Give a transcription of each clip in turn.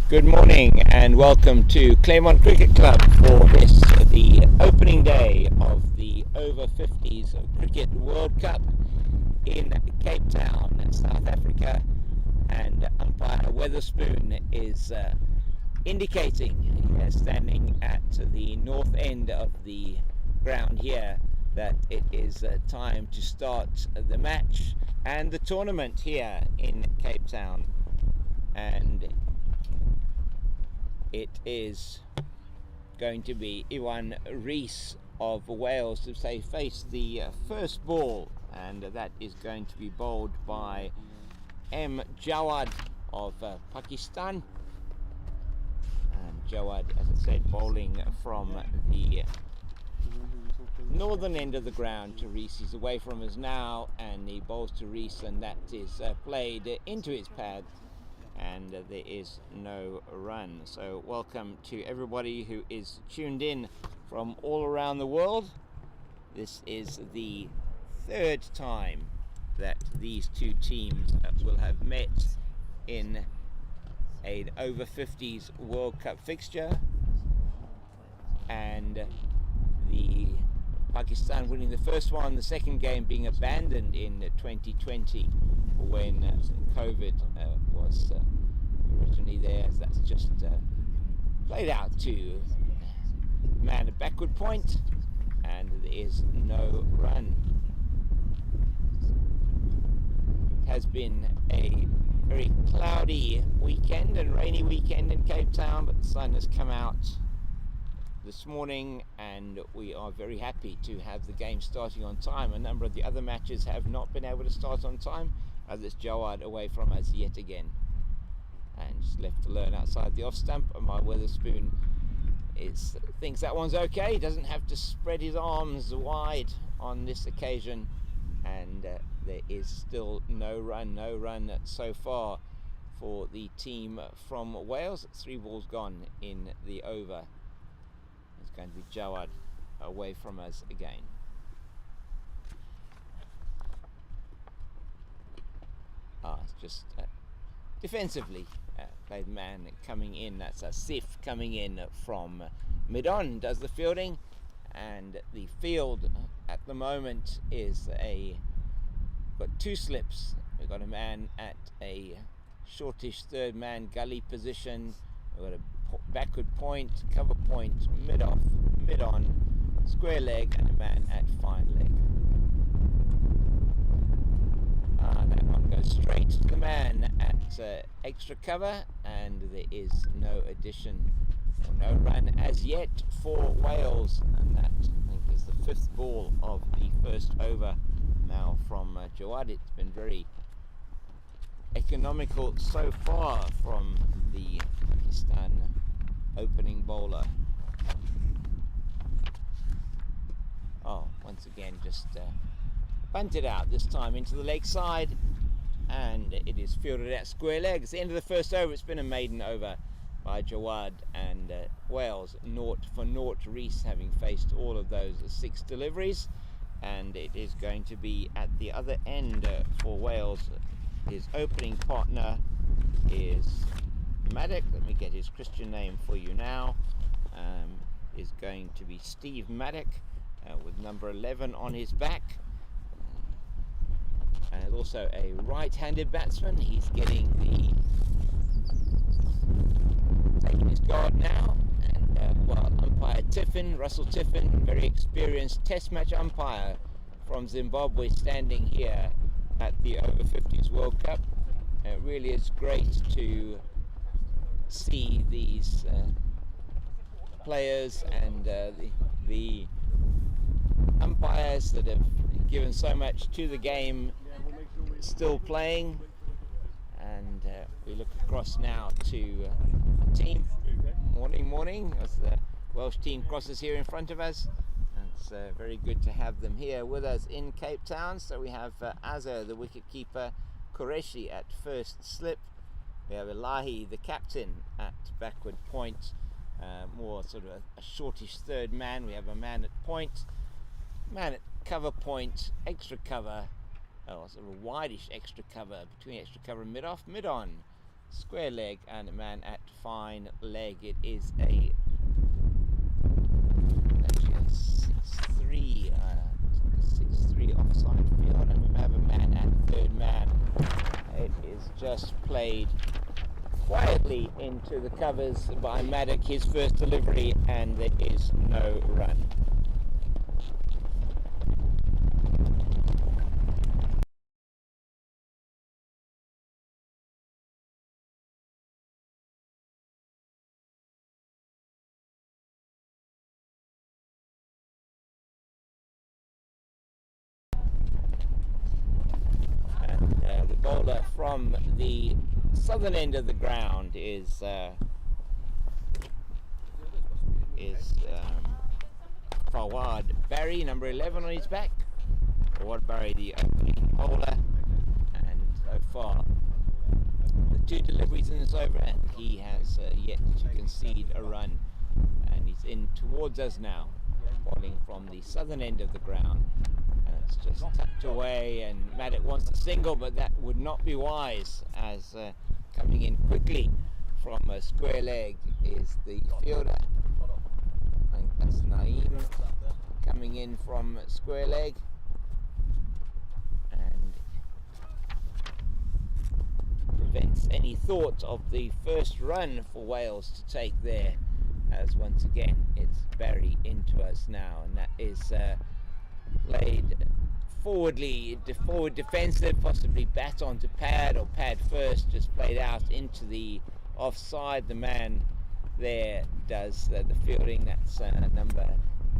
Good morning and welcome to Claremont Cricket Club for the opening day of the Over-50s Cricket World Cup in Cape Town, South Africa. And umpire Weatherspoon is indicating, standing at the north end of the ground here, that it is time to start the match and the tournament here in Cape Town. And it is going to be Iwan Rees of Wales to face the first ball, and that is going to be bowled by M. Jawad of Pakistan. And Jawad, as I said, bowling from the northern end of the ground to Rees. He's away from us now, and he bowls to Rees, and that is played into his pad, and there is no run. So welcome to everybody who is tuned in from all around the world. This is the third time that these two teams will have met in an over-50s World Cup fixture, and the Pakistan winning the first one, the second game being abandoned in 2020 when COVID was originally there. That's just played out to man at backward point, and there is no run. It has been a very cloudy weekend and rainy weekend in Cape Town, but the sun has come out this morning, and we are very happy to have the game starting on time. A number of the other matches have not been able to start on time, as it's Jawad away from us yet again, and just left alone outside the off stump. And my Weatherspoon thinks that one's okay. He doesn't have to spread his arms wide on this occasion, and there is still no run so far for the team from Wales. 3 balls gone in the over. It's going to be Jawad away from us again. It's just defensively played man coming in. That's a Sif coming in from mid-on, does the fielding, and the field at the moment is got 2 slips. We've got a man at a shortish third man gully position. We've got a backward point, cover point, mid-off, mid-on, square leg, and a man at fine leg. That one goes straight to the man at extra cover, and there is no addition, no run as yet for Wales, and that, I think, is the 5th ball of the first over now from Jawad. It's been very economical so far from the Pakistan opening bowler. Once again, just bunted out, this time into the leg side, and it is fielded at square leg. It's the end of the first over. It's been a maiden over by Jawad, and Wales 0 for 0. Rees having faced all of those 6 deliveries, and it is going to be at the other end for Wales. His opening partner is Maddock. Let me get his Christian name for you now. Is going to be Steve Maddock, with number 11 on his back, and also a right-handed batsman. He's getting taking his guard now, and while umpire Russell Tiffin, very experienced test match umpire from Zimbabwe, standing here at the Over-50s World Cup. It really is great to see these players and the umpires that have given so much to the game still playing. And we look across now to the team. Morning as the Welsh team crosses here in front of us. And it's very good to have them here with us in Cape Town. So we have Azza, the wicket keeper, Qureshi at first slip. We have Elahi, the captain, at backward point, more sort of a shortish third man. We have a man at point, man at cover point, extra cover, sort of a wideish extra cover between extra cover and mid-off, mid-on, square leg and a man at fine leg. It is a 6-3, 6-3 offside field, and we have a man at third man. It is just played quietly into the covers by Maddock, his first delivery, and there is no run. And the bowler from the southern end of the ground is Fawad Barry, number 11 on his back. Fawad Barry, the opening bowler, and so far the two deliveries in this over, and he has yet to concede a run, and he's in towards us now, bowling from the southern end of the ground, and it's just tucked away, and Maddock wants a single, but that would not be wise, as coming in quickly from a square leg is the fielder. I think that's Naeem coming in from square leg, and prevents any thought of the first run for Wales to take there, as once again it's Barry into us now, and that is played forward defensive, possibly bat onto pad or pad first, just played out into the offside. The man there does the fielding. That's number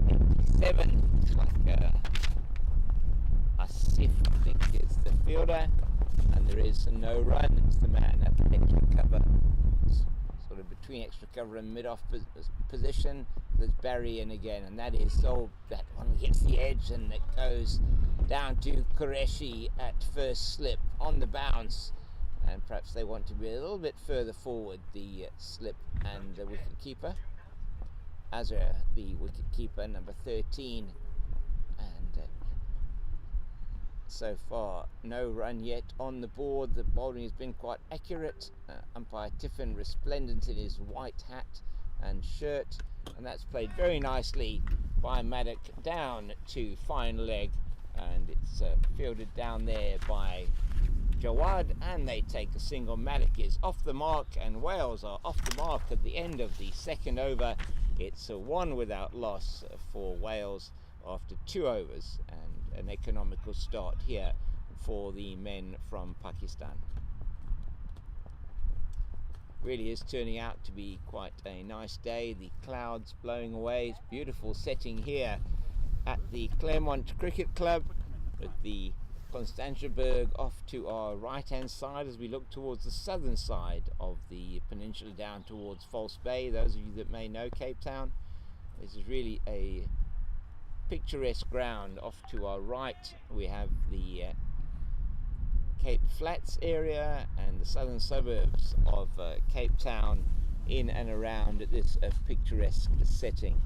87. It's like Asif, I think, is the fielder, and there is no run. It's the man at the extra cover, sort of between extra cover and mid-off position. There's Barry in again, and that is so that one hits the edge and it goes down to Qureshi at first slip on the bounce, and perhaps they want to be a little bit further forward, the slip and the wicket keeper. Azra, the wicket keeper, number 13, and so far no run yet on the board. The bowling has been quite accurate. Umpire Tiffin resplendent in his white hat and shirt, and that's played very nicely by Maddock down to fine leg, and it's fielded down there by Jawad, and they take a single. Maddock is off the mark, and Wales are off the mark at the end of the second over. It's a one without loss for Wales after 2 overs, and an economical start here for the men from Pakistan. Really is turning out to be quite a nice day. The clouds blowing away. It's beautiful setting here at the Claremont Cricket Club, with the Constantiaberg off to our right hand side as we look towards the southern side of the peninsula down towards False Bay. Those of you that may know Cape Town, this is really a picturesque ground. Off to our right we have the Cape Flats area and the southern suburbs of Cape Town, in and around this picturesque setting.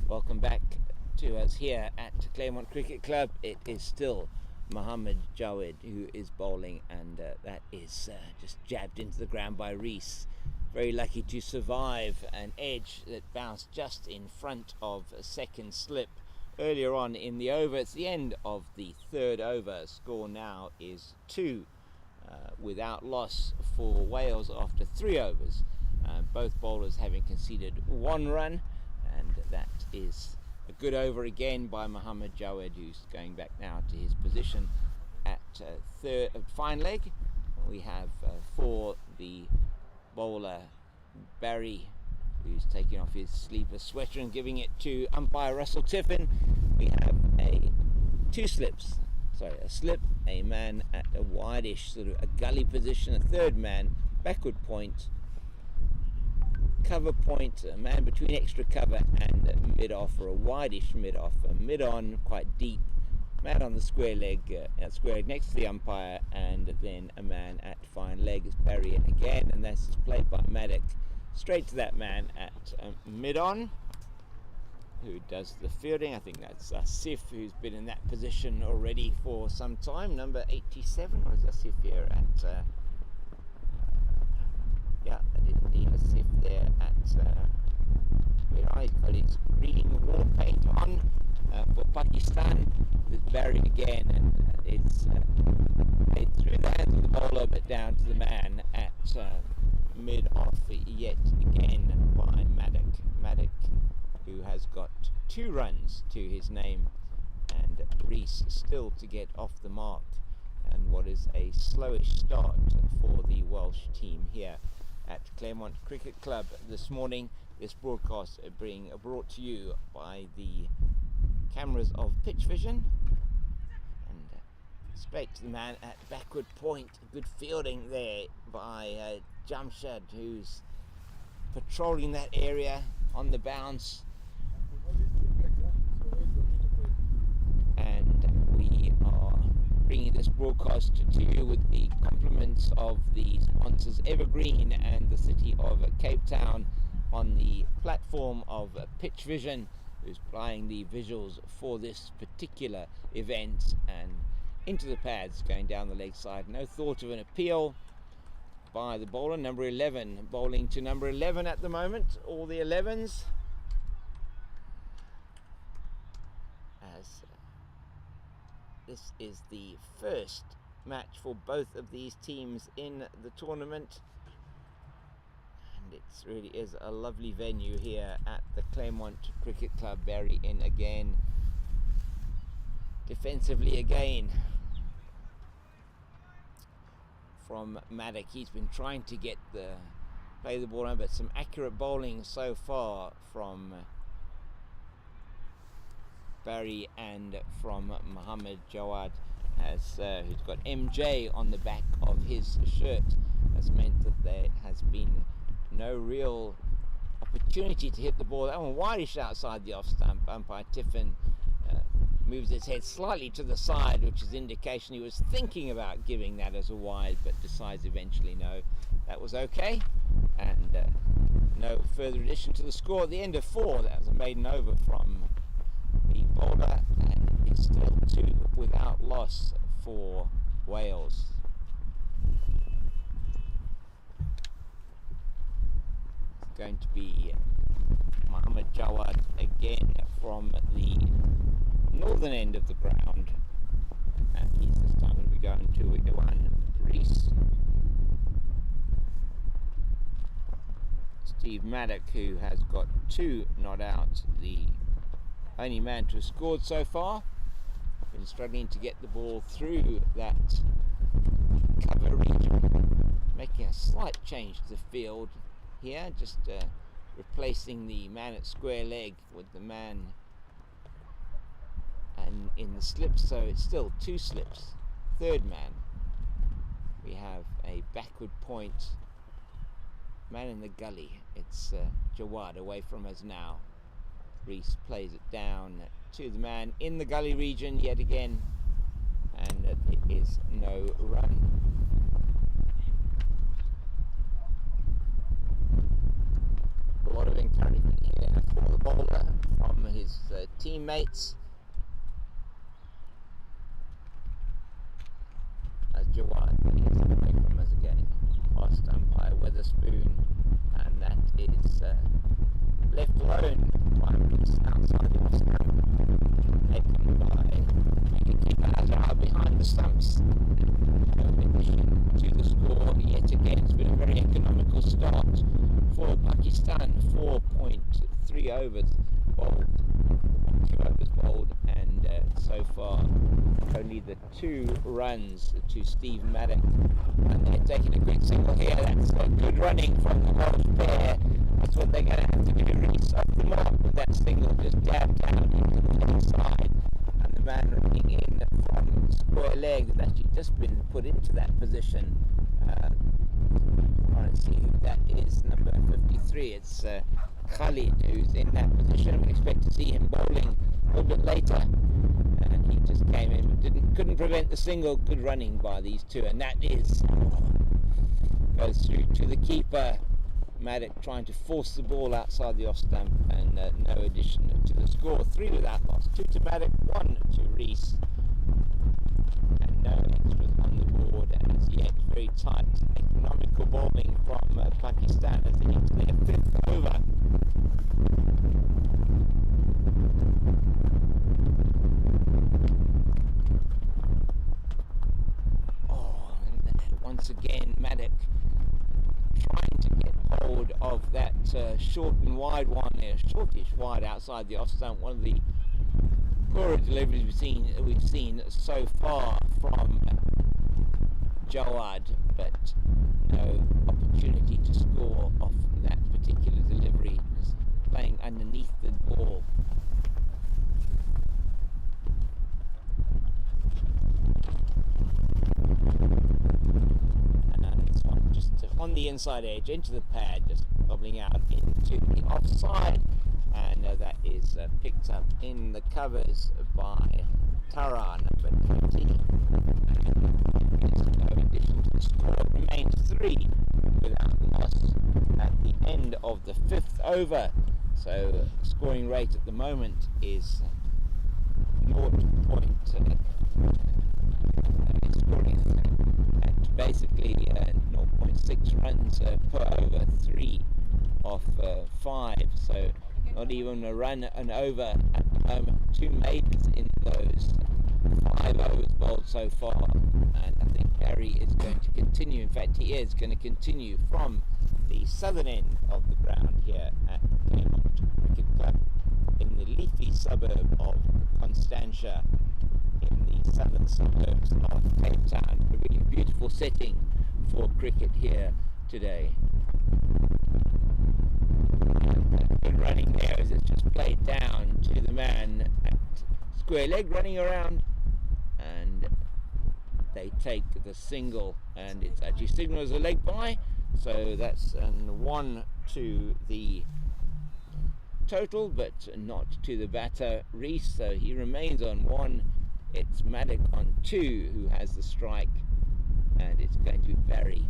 Welcome back to us here at Claremont Cricket Club. It is still Mohammed Jawed who is bowling, and that is just jabbed into the ground by Rees. Very lucky to survive an edge that bounced just in front of a second slip earlier on in the over. It's the end of the third over. Score now is 2 without loss for Wales after 3 overs. Both bowlers having conceded 1 run, and that is a good over again by Mohammed Jawed, who's going back now to his position at fine leg. We have for the bowler Barry, who's taking off his sleeveless sweater and giving it to umpire Russell Tiffin. We have a slip, a man at a wideish sort of a gully position, a third man, backward point, cover point, a man between extra cover and mid-off, or a wideish mid-off, a mid-on, quite deep, man on the square leg next to the umpire, and then a man at fine leg is Barry in again, and that's played by Maddock straight to that man at mid-on, who does the fielding. I think that's Asif, who's been in that position already for some time, number 87, or is Asif here at I didn't need Asif there at he's got his green wall paint on for Pakistan. There's Barry again, and it's played through the hands of the bowler but down to the man at mid-off yet again by Maddock, who has got 2 runs to his name, and Rees still to get off the mark, and what is a slowish start for the Welsh team here at Claremont Cricket Club this morning. This broadcast being brought to you by the cameras of Pitch Vision, and straight to the man at backward point. Good fielding there by Jamshad, who's patrolling that area on the bounce, and we are bringing this broadcast to you with the compliments of the sponsors Evergreen and the City of Cape Town on the platform of Pitch Vision, who's applying the visuals for this particular event. And into the pads, going down the leg side, no thought of an appeal by the bowler, number 11, bowling to number 11 at the moment, all the 11s, as this is the first match for both of these teams in the tournament, and it really is a lovely venue here at the Claremont Cricket Club. Barry in again, defensively again from Maddock. He's been trying to play the ball on, but some accurate bowling so far from Barry and from Mohammed Jawad, who's got MJ on the back of his shirt. Has meant that there has been no real opportunity to hit the ball. That one wideish outside the off stump. Umpire Tiffin moves his head slightly to the side, which is indication he was thinking about giving that as a wide, but decides eventually no, that was okay. And no further addition to the score at the end of 4. That was a maiden over from the bowler, and it's still 2 without loss for Wales. It's going to be Mohammed Jawad again from the northern end of the ground, and he's this time going to be going to wicket 1, Rees. Steve Maddock, who has got 2 not out, the only man to have scored so far, been struggling to get the ball through that cover region, making a slight change to the field here, just replacing the man at square leg with the man and in the slip, so it's still 2 slips. Third man, we have a backward point, man in the gully. It's Jawad away from us now. Rees plays it down to the man in the gully region yet again, and it is no run. A lot of encouragement here for the bowler from his his teammates. As Jawad is away from us again, past umpire Weatherspoon, and that is left alone by Reese outside the off stump, taken by keeper Azhar behind the stumps. No addition to the score yet again. It's been a very economical start for Pakistan. 4.3 overs bowled, 2 overs bowled, and so far only the 2 runs to Steve Maddock. And they're taking a quick single here. That's good running from the Welsh pair. That's what they're going to have to do. Really soft them up with that single, just dab down into the left side. And the man running in from square leg has actually just been put into that position. Trying to see who that is, number 53. It's Khalid who's in that position. We expect to see him bowling a little bit later. And he just came in but couldn't prevent the single. Good running by these two, and that is goes through to the keeper. Maddock trying to force the ball outside the off stump, and no addition to the score. 3 without loss. 2 to Maddock, 1 to Reese, and no extras on the board as yet. Very tight, economical bowling from Pakistan as they into their 5th over. Once again, Maddock trying to get hold of that short and wide one there, shortish wide outside the off stump. One of the poorer deliveries we've seen so far from Jawad, but no opportunity to score off that particular delivery. Just playing underneath the ball. On the inside edge, into the pad, just bobbling out into the offside, and that is picked up in the covers by Tara, number 20. No addition to the score. It remains 3 without loss at the end of the 5th over. So scoring rate at the moment is 0. Basically 0.6 runs per over, 3 off 5, so not even a run and over at the moment. 2 maidens in those 5 overs bowled so far, and I think Harry is going to continue. In fact, he is going to continue from the southern end of the ground here at Claymont Cricket Club in the leafy suburb of Constantia, in the southern suburbs of Cape Town. A really beautiful setting for cricket here today. And good running there as it's just played down to the man at square leg running around, and they take the single, and it's actually signalled as a leg bye, so that's 1 to the total, but not to the batter Reese, so he remains on 1. It's Maddock on 2 who has the strike, and it's going to be Barry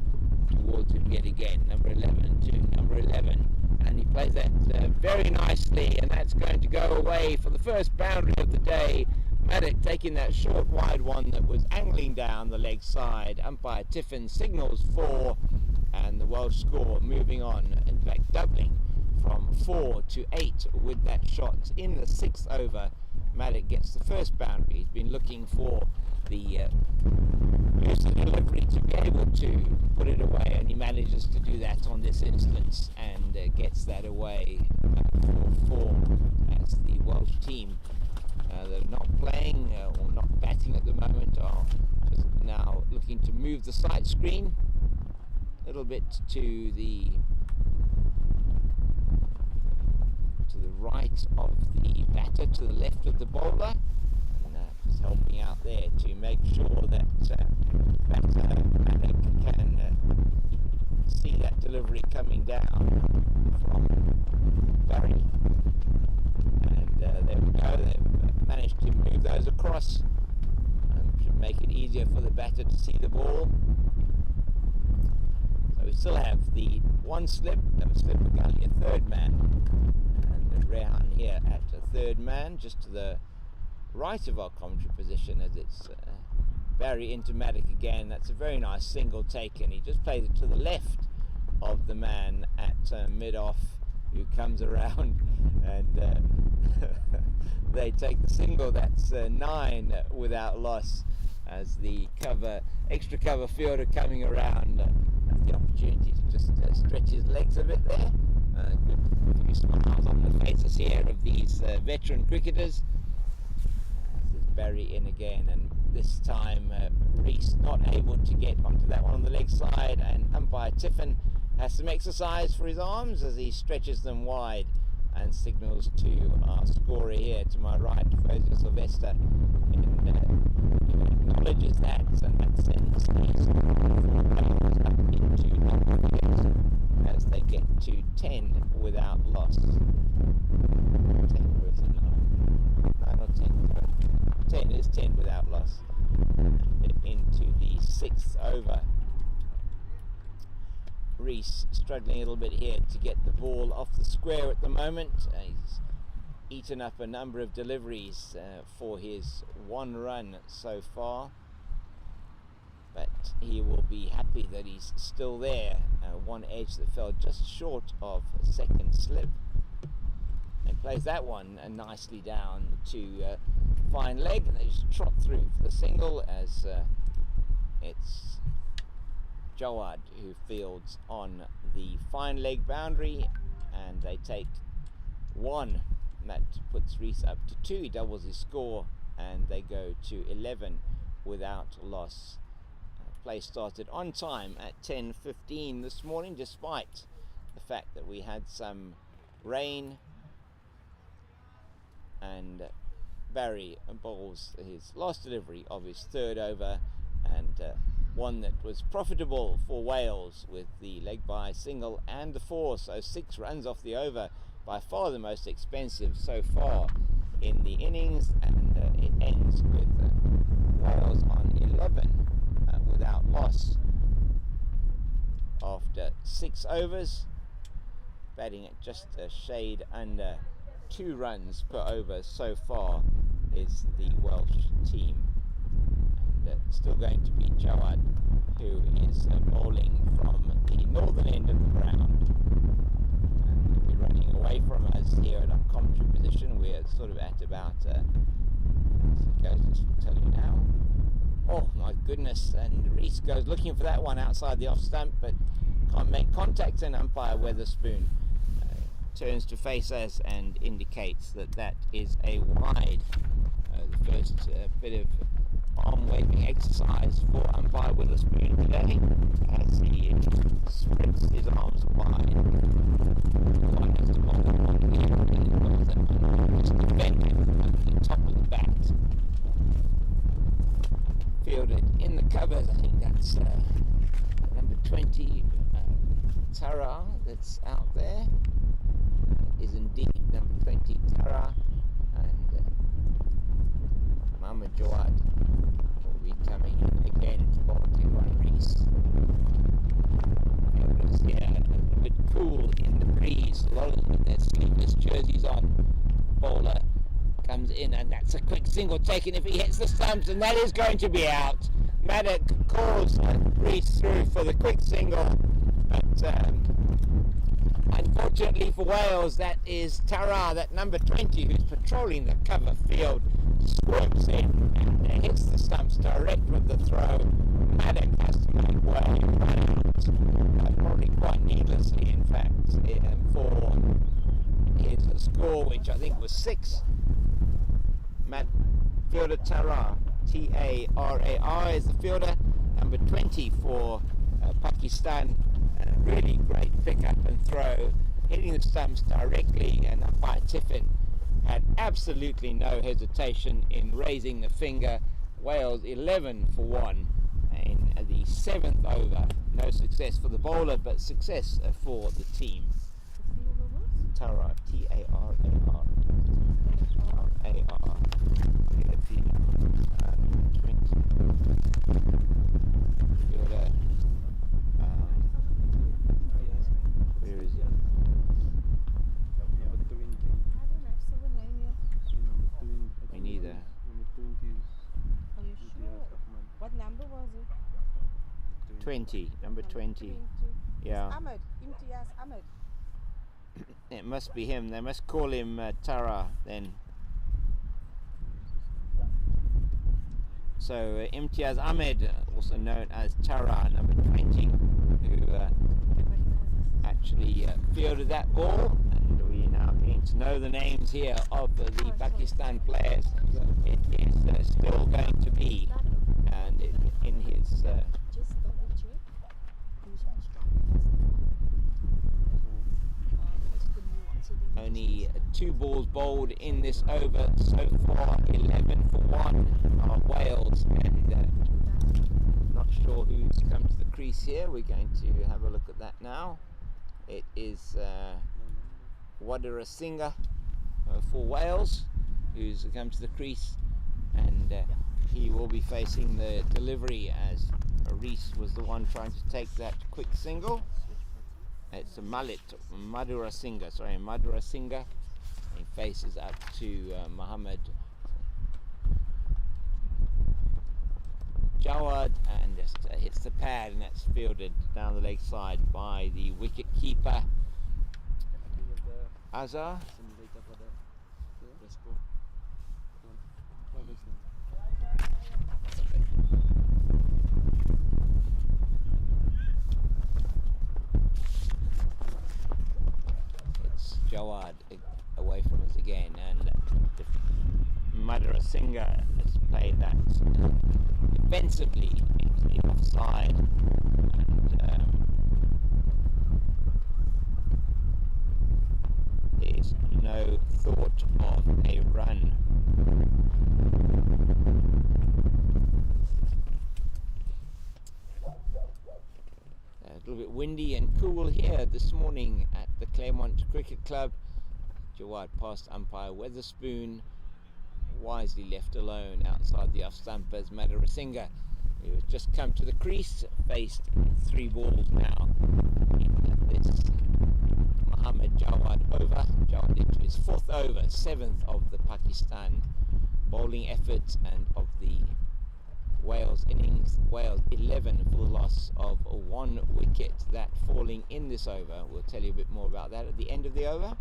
towards him yet again, number 11 to number 11, and he plays that very nicely, and that's going to go away for the first boundary of the day. Maddock taking that short wide one that was angling down the leg side. Umpire Tiffin signals 4, and the Welsh score moving on, in fact doubling from 4 to 8 with that shot in the 6th over. Maddock gets the first boundary. He's been looking for the lucid delivery to be able to put it away, and he manages to do that on this instance, and gets that away for 4 as the Welsh team that are not playing or not batting at the moment are just now looking to move the sight screen a little bit to the right of the batter, to the left of the bowler, and just helping out there to make sure that batter Maddock can see that delivery coming down from Barry. And there we go, they've managed to move those across, and should make it easier for the batter to see the ball. So we still have the 1 slip, never slip a gully, a 3rd man. Round here at a third man, just to the right of our commentary position, as it's Barry into Maddock again. That's a very nice single taken. He just played it to the left of the man at mid-off, who comes around and they take the single. That's 9 without loss, as the extra cover fielder coming around has the opportunity to just stretch his legs a bit there. Good few smiles on the faces here of these veteran cricketers. This is Barry in again, and this time Reese not able to get onto that one on the leg side, and umpire Tiffin has some exercise for his arms as he stretches them wide and signals to our scorer here to my right, Fraser Sylvester, and acknowledges that, and that sends these players up into double wickets as they get to 10 without loss. 10 or is it 9? 9 or 10? 10 is 10 without loss. Into the 6th over. Reese struggling a little bit here to get the ball off the square at the moment. He's eaten up a number of deliveries for his 1 run so far, but he will be happy that he's still there. One edge that fell just short of a second slip, and plays that one nicely down to fine leg, and they just trot through for the single, as it's Jawad who fields on the fine leg boundary, and they take 1. That puts Reese up to 2. He doubles his score, and they go to 11 without loss. Play started on time at 10:15 this morning, despite the fact that we had some rain, and Barry bowls his last delivery of his 3rd over, and one that was profitable for Wales with the leg by single and the 4, so 6 runs off the over, by far the most expensive so far in the innings, and it ends with Wales on 11 without loss after 6 overs, batting at just a shade under 2 runs per over so far is the Welsh team. And still going to be Jawad, who is bowling from the northern end of the ground. And he'll be running away from us here at our commentary position. We're sort of at about, just tell you now. Oh my goodness, and Reese goes looking for that one outside the off stump, but can't make contact, and umpire Weatherspoon turns to face us and indicates that that is a wide. The first bit of arm waving exercise for umpire Weatherspoon today, as he spreads his arms wide. One has to hold that one here, and he holds that one just defending at the top of the bat. Fielded in the covers, I think that's number 20, Tara, that's out there, is indeed number 20, Tara, and Mama Jawad will be coming in again to bowl to one Reese. It was, a bit cool in the breeze, a lot of them with their sleeveless jerseys on. Bowler comes in, and that's a quick single taken if he hits the stumps, and that is going to be out. Maddock calls Reese through for the quick single, but unfortunately for Wales, that is Tara, that number 20, who's patrolling the cover field, swerves in and hits the stumps direct with the throw. Maddock has to make way, run out, probably quite needlessly in fact, for his score, which I think was 6. Fielder Tara, T-A-R-A-R is the fielder, number 20 for Pakistan. Really great pick-up and throw, hitting the stumps directly, and umpire Tiffin had absolutely no hesitation in raising the finger. Wales 11 for 1 in the 7th over. No success for the bowler, but success for the team. Tara, T-A-R-A-R. A-R. Where is he? 20, number 20. Yeah. Ahmed, Imtiaz Ahmed. It must be him. They must call him Tara then. So Imtiaz Ahmed, also known as Tara, number 20, who actually fielded that ball. And we are now getting to know the names here of the Pakistan players. It is still going to be, and in his only 2 balls bowled in this over so far, 11 for 1 are Wales, and not sure who's come to the crease here. We're going to have a look at that now. It is Wadara for Wales, who's come to the crease, and he will be facing the delivery as Rees was the one trying to take that quick single. It's a Madhura Singha. He faces up to Mohammed Jawad and just hits the pad, and that's fielded down the leg side by the wicket keeper Azhar. Jawad away from us again, and Madhura Singha has played that defensively into the offside, and there's no thought of a run. A little bit windy and cool here this morning at the Claremont Cricket Club. Jawad past umpire Weatherspoon, wisely left alone outside the off stump as Madhura Singha, who has just come to the crease, faced 3 balls now in this Mohammed Jawad over. Jawad into his 4th over, 7th of the Pakistan bowling effort and of the Wales innings. Wales 11 for the loss of 1 wicket, that falling in this over. We'll tell you a bit more about that at the end of the over.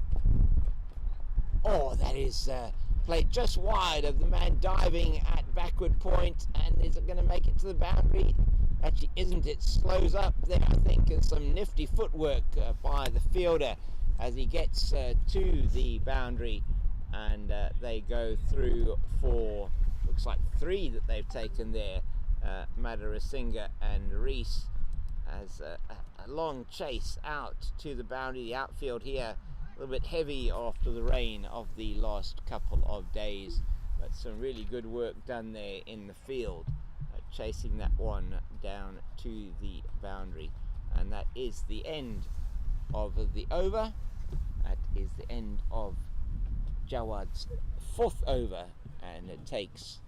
Oh, that is played just wide of the man diving at backward point, and is it going to make it to the boundary? Actually isn't. It slows up there, I think, and some nifty footwork by the fielder as he gets to the boundary, and they go through for, looks like 3 that they've taken there. Madhura Singha and Rees has a long chase out to the boundary. The outfield here a little bit heavy after the rain of the last couple of days, but some really good work done there in the field, chasing that one down to the boundary. And that is the end of the over. That is the end of Jawad's 4th over, and it takes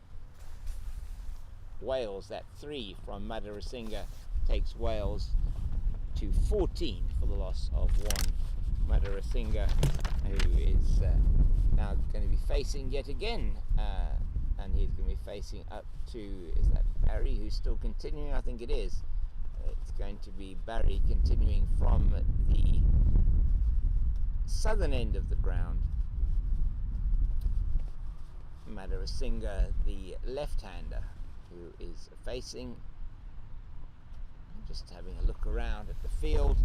Wales, that 3 from Madhura Singha takes Wales to 14 for the loss of 1. Madhura Singha, who is now going to be facing yet again, and he's going to be facing up to, is that Barry who's still continuing? I think it is. It's going to be Barry continuing from the southern end of the ground. Madhura Singha, the left-hander, who is facing, just having a look around at the field.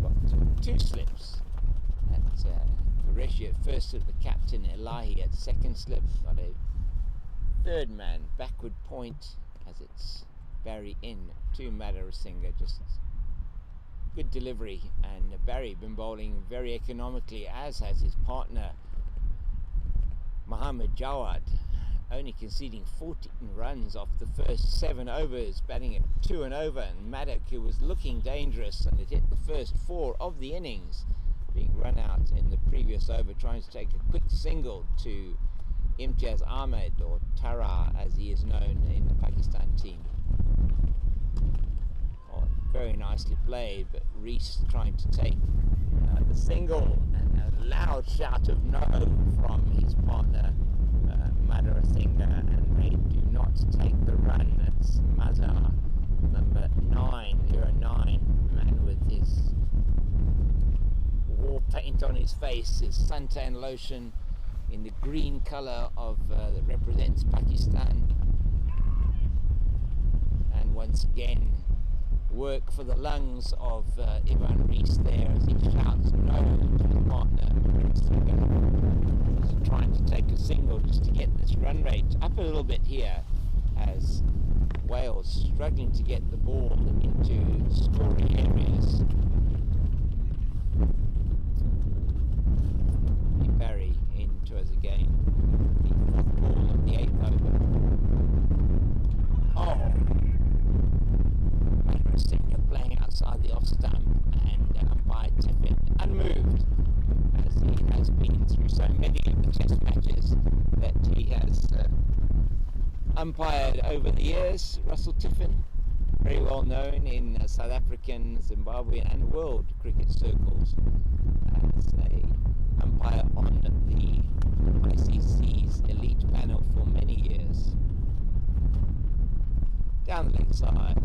Got 2 slips. That's Qureshi at first, at the captain, Elahi at 2nd slip. Got a 3rd man backward point as it's Barry in to Madhura Singha. Just good delivery, and Barry been bowling very economically, as has his partner Mohammed Jawad, only conceding 14 runs off the first 7 overs, batting at 2 and over, and Maddock, who was looking dangerous and had hit the first 4 of the innings, being run out in the previous over, trying to take a quick single to Imtiaz Ahmed, or Tara as he is known in the Pakistan team. Oh, very nicely played, but Rees trying to take the single, and a loud shout of no from his partner Madarasinga, and they do not take the run. That's Mazar, number 909, man with his war paint on his face, his suntan lotion in the green colour of that represents Pakistan. And once again, work for the lungs of Ivan Rees there as he shouts no to his partner. He's trying to take a single just to get this run rate up a little bit here, as Wales struggling to get the ball into scoring areas. Barry into us again, the fourth ball of the 8th over. Oh! Madarasinga playing outside the off stump, and umpire Tiffin unmoved, as he has been through so many of the test matches that he has umpired over the years. Russell Tiffin, very well known in South African, Zimbabwean and world cricket circles as a umpire on the ICC's elite panel for many years. Down the leg side,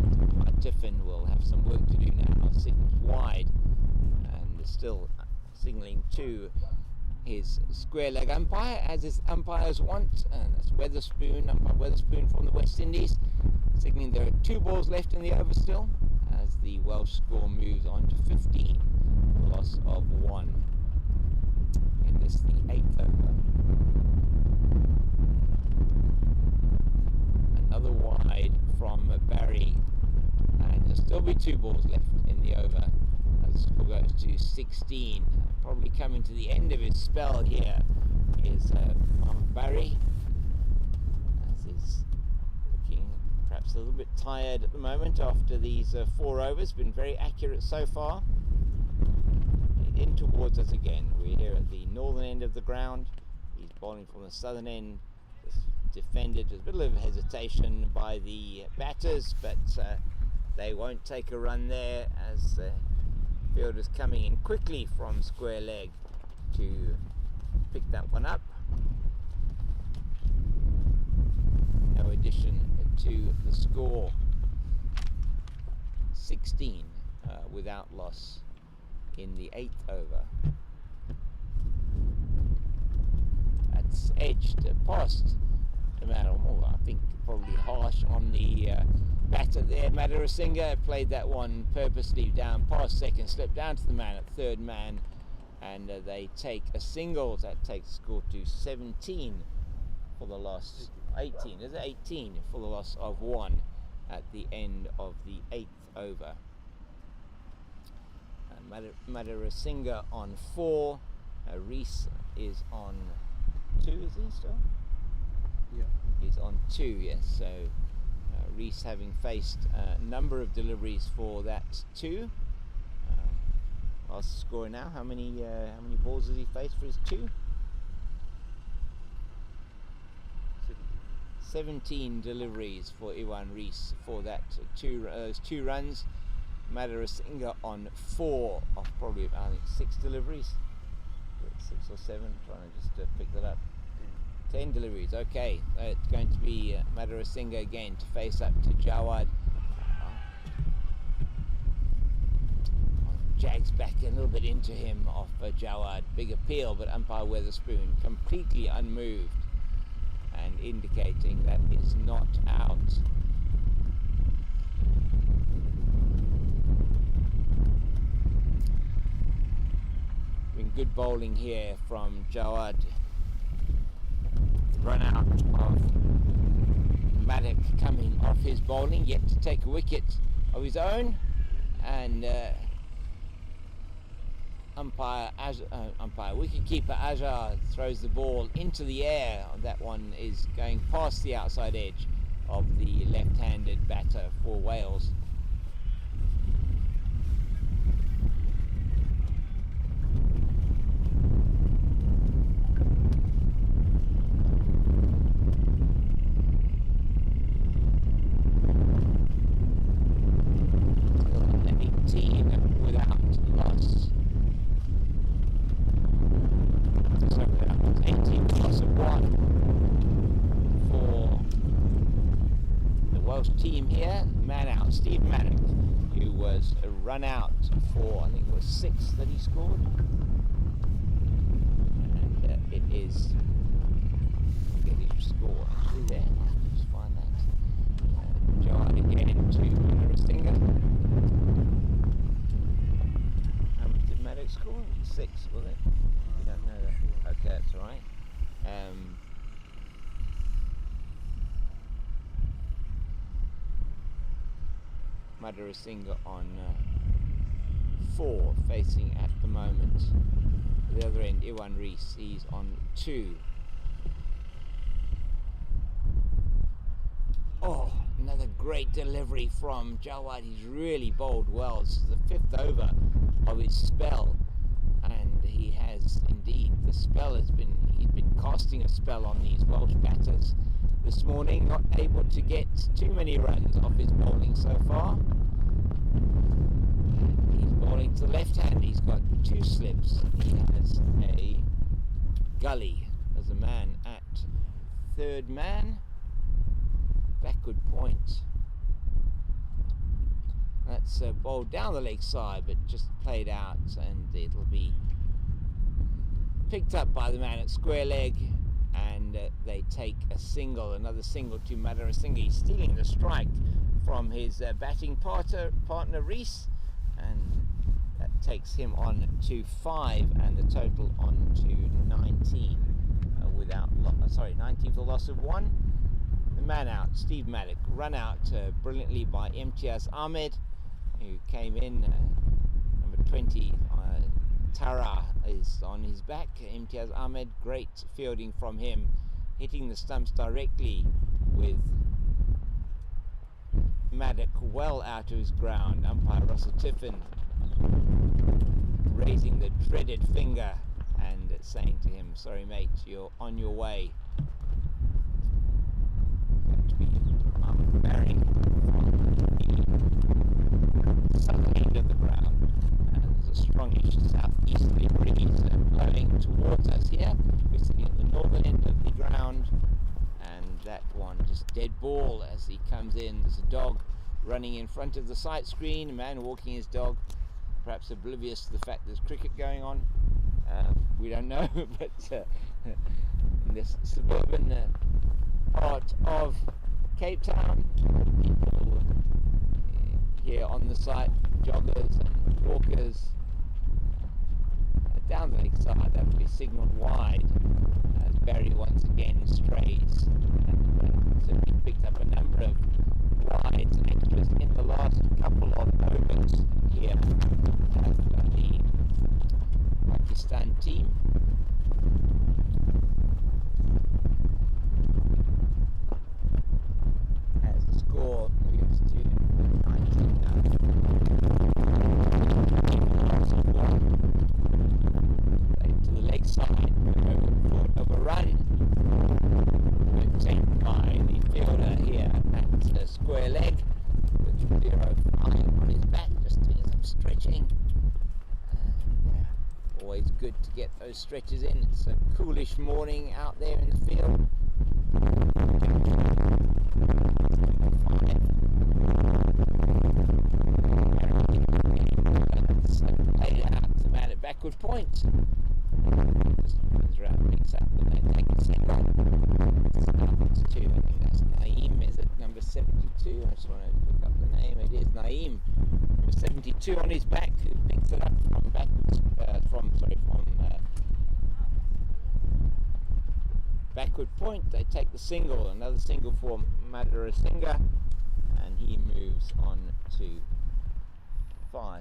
Tiffin will have some work to do now. Signals wide, and still signalling to his square leg umpire, as his umpires want, and that's Weatherspoon, umpire Weatherspoon from the West Indies, signaling there are 2 balls left in the over still, as the Welsh score moves on to 15, loss of 1 in this, the 8th over. Another wide from Barry, and there'll still be 2 balls left in the over as the score goes to 16. Probably coming to the end of his spell here is Barry, as he's looking perhaps a little bit tired at the moment after these 4 overs. Been very accurate so far. In towards us again. We're here at the northern end of the ground. He's bowling from the southern end. Just defended. There's a bit of hesitation by the batters, but they won't take a run there, as the fielder's coming in quickly from square leg to pick that one up. No addition to the score. 16 without loss in the 8th over. That's edged past the man. Oh, I think probably harsh on the batter there. Madarasinga played that one purposely down past second, slipped down to the man at third man, and they take a single. That takes the score to 17 for the loss. 18, is it 18 for the loss of 1 at the end of the 8th over. Madarasinga on 4. Rees is on 2, is he still? Yeah. He's on 2, yes. So Rees having faced a number of deliveries for that 2. What's the score now? How many balls has he faced for his 2? 17 deliveries for Iwan Rees for that 2 runs. Madarasinga on 4 of probably about 6 deliveries. 6 or 7, trying to just pick that up. 10 deliveries, okay. It's going to be Madarasinga again to face up to Jawad. Jags back a little bit into him off Jawad. Big appeal, but umpire Weatherspoon completely unmoved and indicating that is not out. Been good bowling here from Jawad. Run out of Maddock coming off his bowling, yet to take a wicket of his own, and wicketkeeper Azhar throws the ball into the air. That one is going past the outside edge of the left-handed batter for Wales. Welsh team here. Man out, Steve Maddock, who was a run out for, I think it was 6 that he scored. And it is, get his score actually there. I'll just find that. John again to Ristinger. How much did Maddock score? 6, was it? You don't know that. Okay, that's all right. Madhurasinghe on 4, facing at the moment. The other end, Iwan Rees, he's on 2. Oh, another great delivery from Jawad. He's really bowled well. This is the 5th over of his spell, and he has indeed, the spell has been, he's been casting a spell on these Welsh batters this morning, not able to get too many runs off his bowling so far. He's bowling to the left hand. He's got 2 slips. He has a gully as a man at 3rd man. Backward point. That's bowled down the leg side, but just played out, and it'll be picked up by the man at square leg, and they take a single, another single to Madhurasinghe. He's stealing the strike from his batting partner Rees, and that takes him on to 5, and the total on to 19 without 19 for the loss of 1. The man out, Steve Maddock, run out brilliantly by Imtiaz Ahmed, who came in. Number 20, Tara is on his back. Imtiaz Ahmed, great fielding from him, hitting the stumps directly with Maddock well out of his ground. Umpire Russell Tiffin raising the dreaded finger and saying to him, "Sorry mate, you're on your way." Bearing from the southern end of the ground, and there's a strongish southeasterly breeze blowing towards us here. We're sitting at the northern end of the ground, and that one just dead ball as he comes in. There's a dog running in front of the sight screen, a man walking his dog, perhaps oblivious to the fact there's cricket going on. We don't know, but in this suburban part of Cape Town, people here on the site, joggers and walkers, down the lakeside. That will be signalled wide as Barry once again strays. And so we picked up a number of wides and extras in the last couple of overs here at the Pakistan team. As the score moves to 19 now. To the leg side, over run. We're taken by the fielder here at square leg with 0-5 on his back, just doing some stretching. Always good to get those stretches in. It's a coolish morning out there in the field. Laid out the man at backward point. Just runs around, picks up, and they take the single. It's 2. I think that's Naeem, is it? Number 72. I just want to look up the name. It is Naeem. Number 72 on his back, who picks it up from backwards, from backward point. They take the single, another single for Madhurasinghe, and he moves on to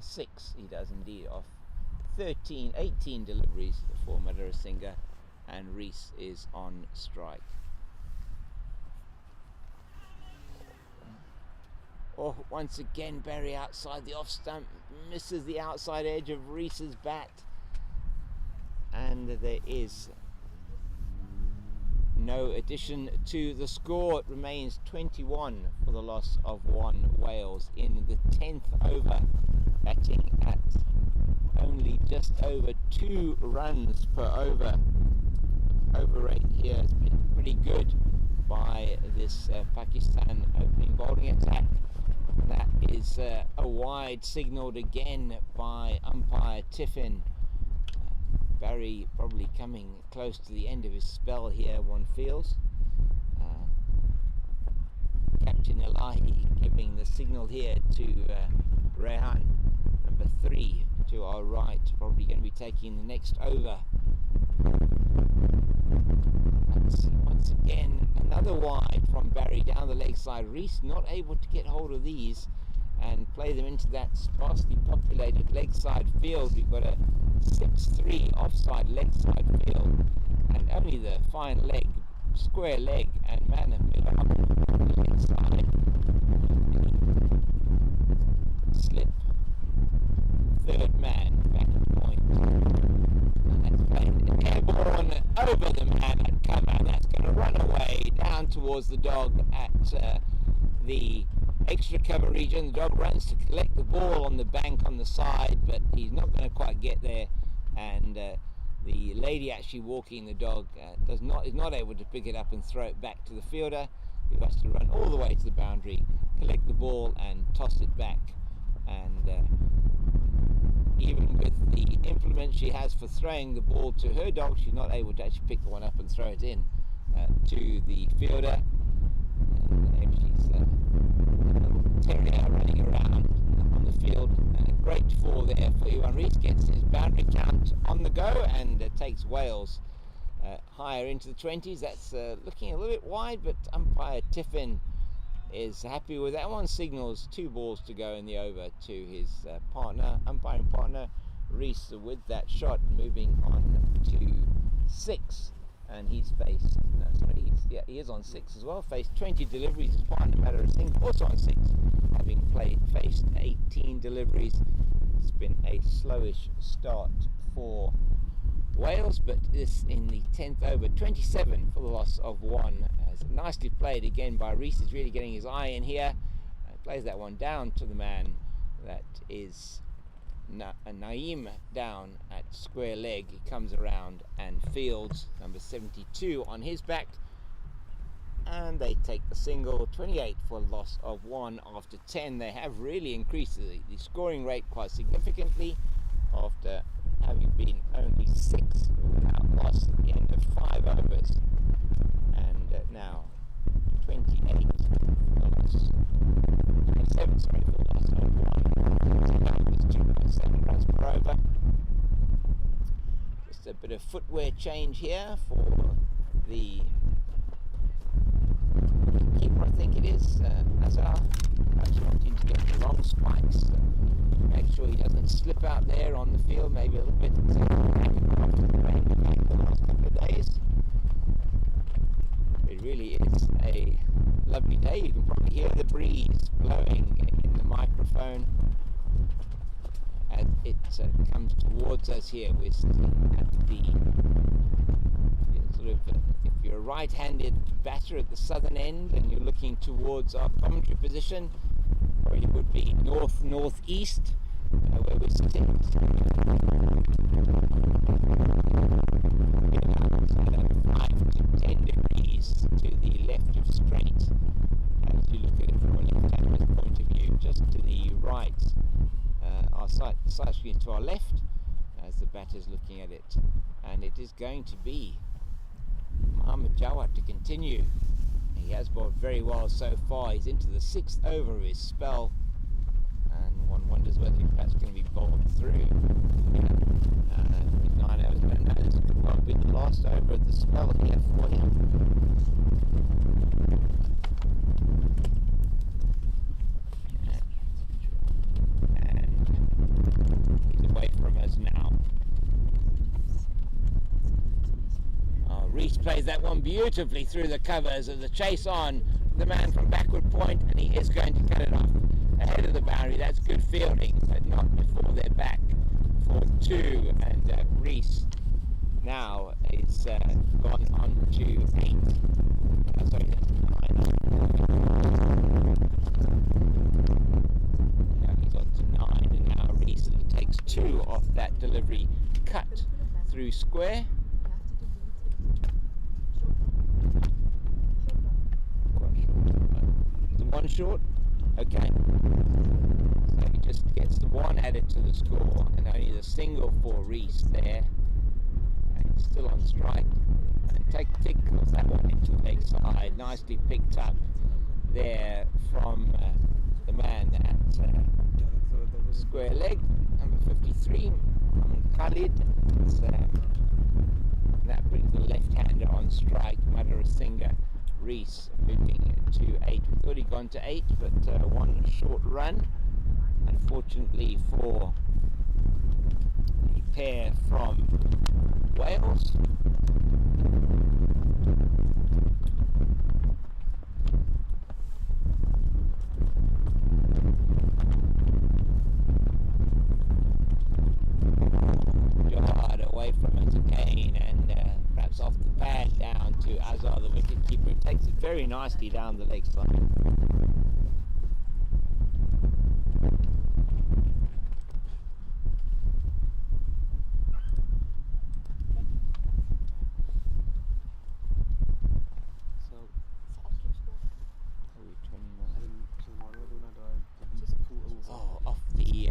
6. He does indeed, off 18 deliveries for Madhurasinghe, and Rees is on strike. Oh, once again Barry outside the off stump, misses the outside edge of Rees's bat, and there is no addition to the score. It remains 21 for the loss of 1. Wales in the 10th over, batting at only just over 2 runs per over. Over rate here has been pretty good by this Pakistan opening bowling is a wide signalled again by umpire Tiffin. Barry probably coming close to the end of his spell here, one feels. Captain Elahi giving the signal here to Rehan, number 3, to our right, probably going to be taking the next over. That's once again another wide from Barry down the leg side. Reese not able to get hold of these and play them into that sparsely populated leg side field. We've got a 6-3 offside leg side field, and only the fine leg, square leg, and man of Miller up on the leg side. Slip, third man back at point, and that's played airborne over the man at cover, and that's going to run away down towards the dog at the extra cover region. The dog runs to collect the ball on the bank on the side, but he's not going to quite get there, and the lady actually walking the dog is not able to pick it up and throw it back to the fielder, who has to run all the way to the boundary, collect the ball and toss it back. And even with the implement she has for throwing the ball to her dog, she's not able to actually pick the one up and throw it in to the fielder. And she's a little terrier running around on the field, and a great fall there for Iwan Rees. Gets his boundary count on the go and takes Wales higher into the 20s. That's looking a little bit wide, but umpire Tiffin is happy with that one. Signals 2 balls to go in the over to his umpiring partner Rees, with that shot moving on to 6, and he's faced he is on 6 as well. Faced 20 deliveries. His partner Matter Singh also on 6, having faced 18 deliveries. It's been a slowish start for Wales, but this in the 10th over, 27 for the loss of 1. Nicely played again by Rees. Is really getting his eye in here. Plays that one down to the man that is Naeem down at square leg. He comes around and fields number 72 on his back, and they take the single. 28 for a loss of 1 after 10. They have really increased the scoring rate quite significantly after having been only 6 without loss at the end of 5 overs, and now 28 for loss, 27 for loss of 1. 2.7 runs per over. Just a bit of footwear change here for the keeper, I think it is, Azar. Perhaps wanting to get the long spikes. Make sure he doesn't slip out there on the field, maybe a little bit after the rain the last couple of days. It really is a lovely day. You can probably hear the breeze blowing in the microphone as it comes towards us here. We're sitting at the sort of, if you're a right-handed batter at the southern end and you're looking towards our commentary position, or it would be north-northeast where we're sitting. About 5 to 10 degrees to the left of straight as you look at it from a left-hander's point of view. Just to the right, our sight screen to our left as the batter's looking at it, and it is going to be Mohammad Jawad to continue. He has bowled very well so far. He's into the 6th over of his spell, and one wonders whether he's perhaps going to be bowled through. 9 overs, I don't know, this could well be the last over of the spell here for him. And he's away from us now. Rees plays that one beautifully through the covers of the chase on the man from backward point, and he is going to cut it off ahead of the boundary. That's good fielding, but not before they're back for 2, and Rees now is gone on to 8. Sorry, that's 9. Now he's on to 9, and now Rees takes 2 off that delivery cut through square. The one short. Okay. So he just gets the one added to the score, and only the single for Reese there. And he's still on strike. And tickles that one into the leg side. Nicely picked up there from the man at square leg, number 53, Khalid. That brings the left-hander on strike, Madhurasinghe. Reese moving to 8. We've already gone to 8, but one short run, unfortunately, for the pair from Wales. Away from us again, and perhaps off the pad down to Azhar, the wicket-keeper, who takes it very nicely down the leg side. Oh, off the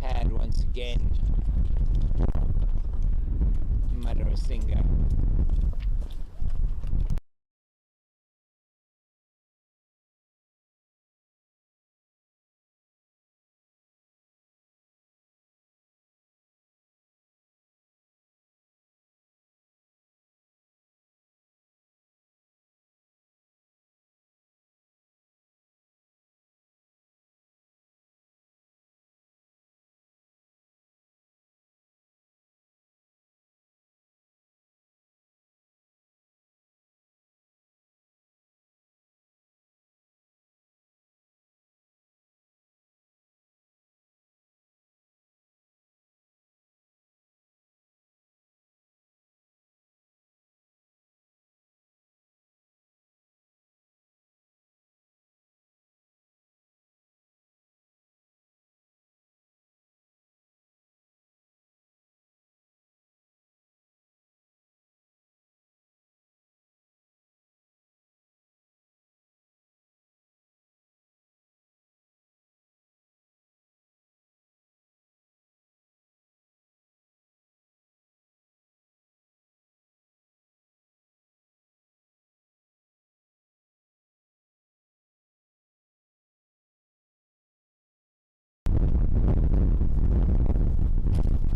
pad once again. Madhurasinghe.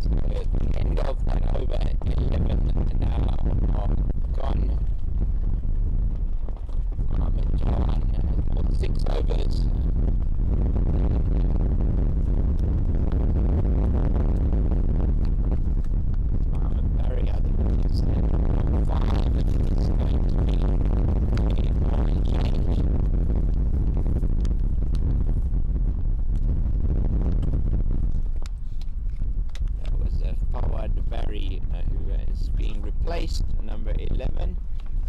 The end of that over 11 now gone. Mohammed Jahan has bought 6 overs. Mohammed Barry, I think, is number 5. I think it's going to be a bowling change. Fawad Barry, who is being replaced, number 11,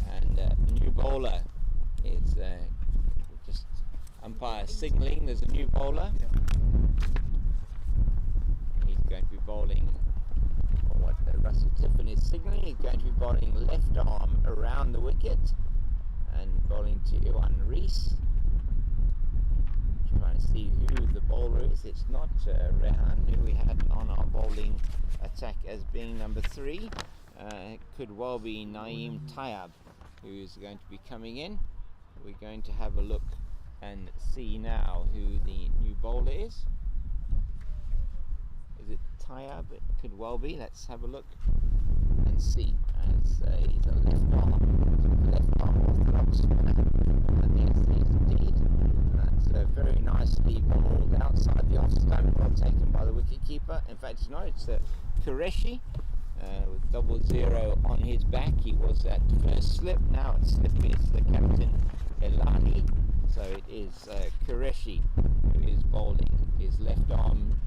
and the new bowler is just umpire signalling there's a new bowler. He's going to be bowling, or what Russell Tiffin is signalling, he's going to be bowling left arm around the wicket and bowling to Iwan Reese. Trying to see who the bowler is. It's not Rehan, who we had on our bowling attack as being number 3. It could well be Naeem Tayyab, who's going to be coming in. We're going to have a look and see now who the new bowler is. Is it Tayyab? It could well be. Let's have a look and see. As he's a left arm orthodox spinner. And yes, he is indeed. That's very nicely bowled outside the off stump, well taken by the wicket-keeper. In fact, it's not, it's Qureshi with 00 on his back. He was at first slip, now it's slipping. It's the captain Elahi. So it is Qureshi who is bowling his left arm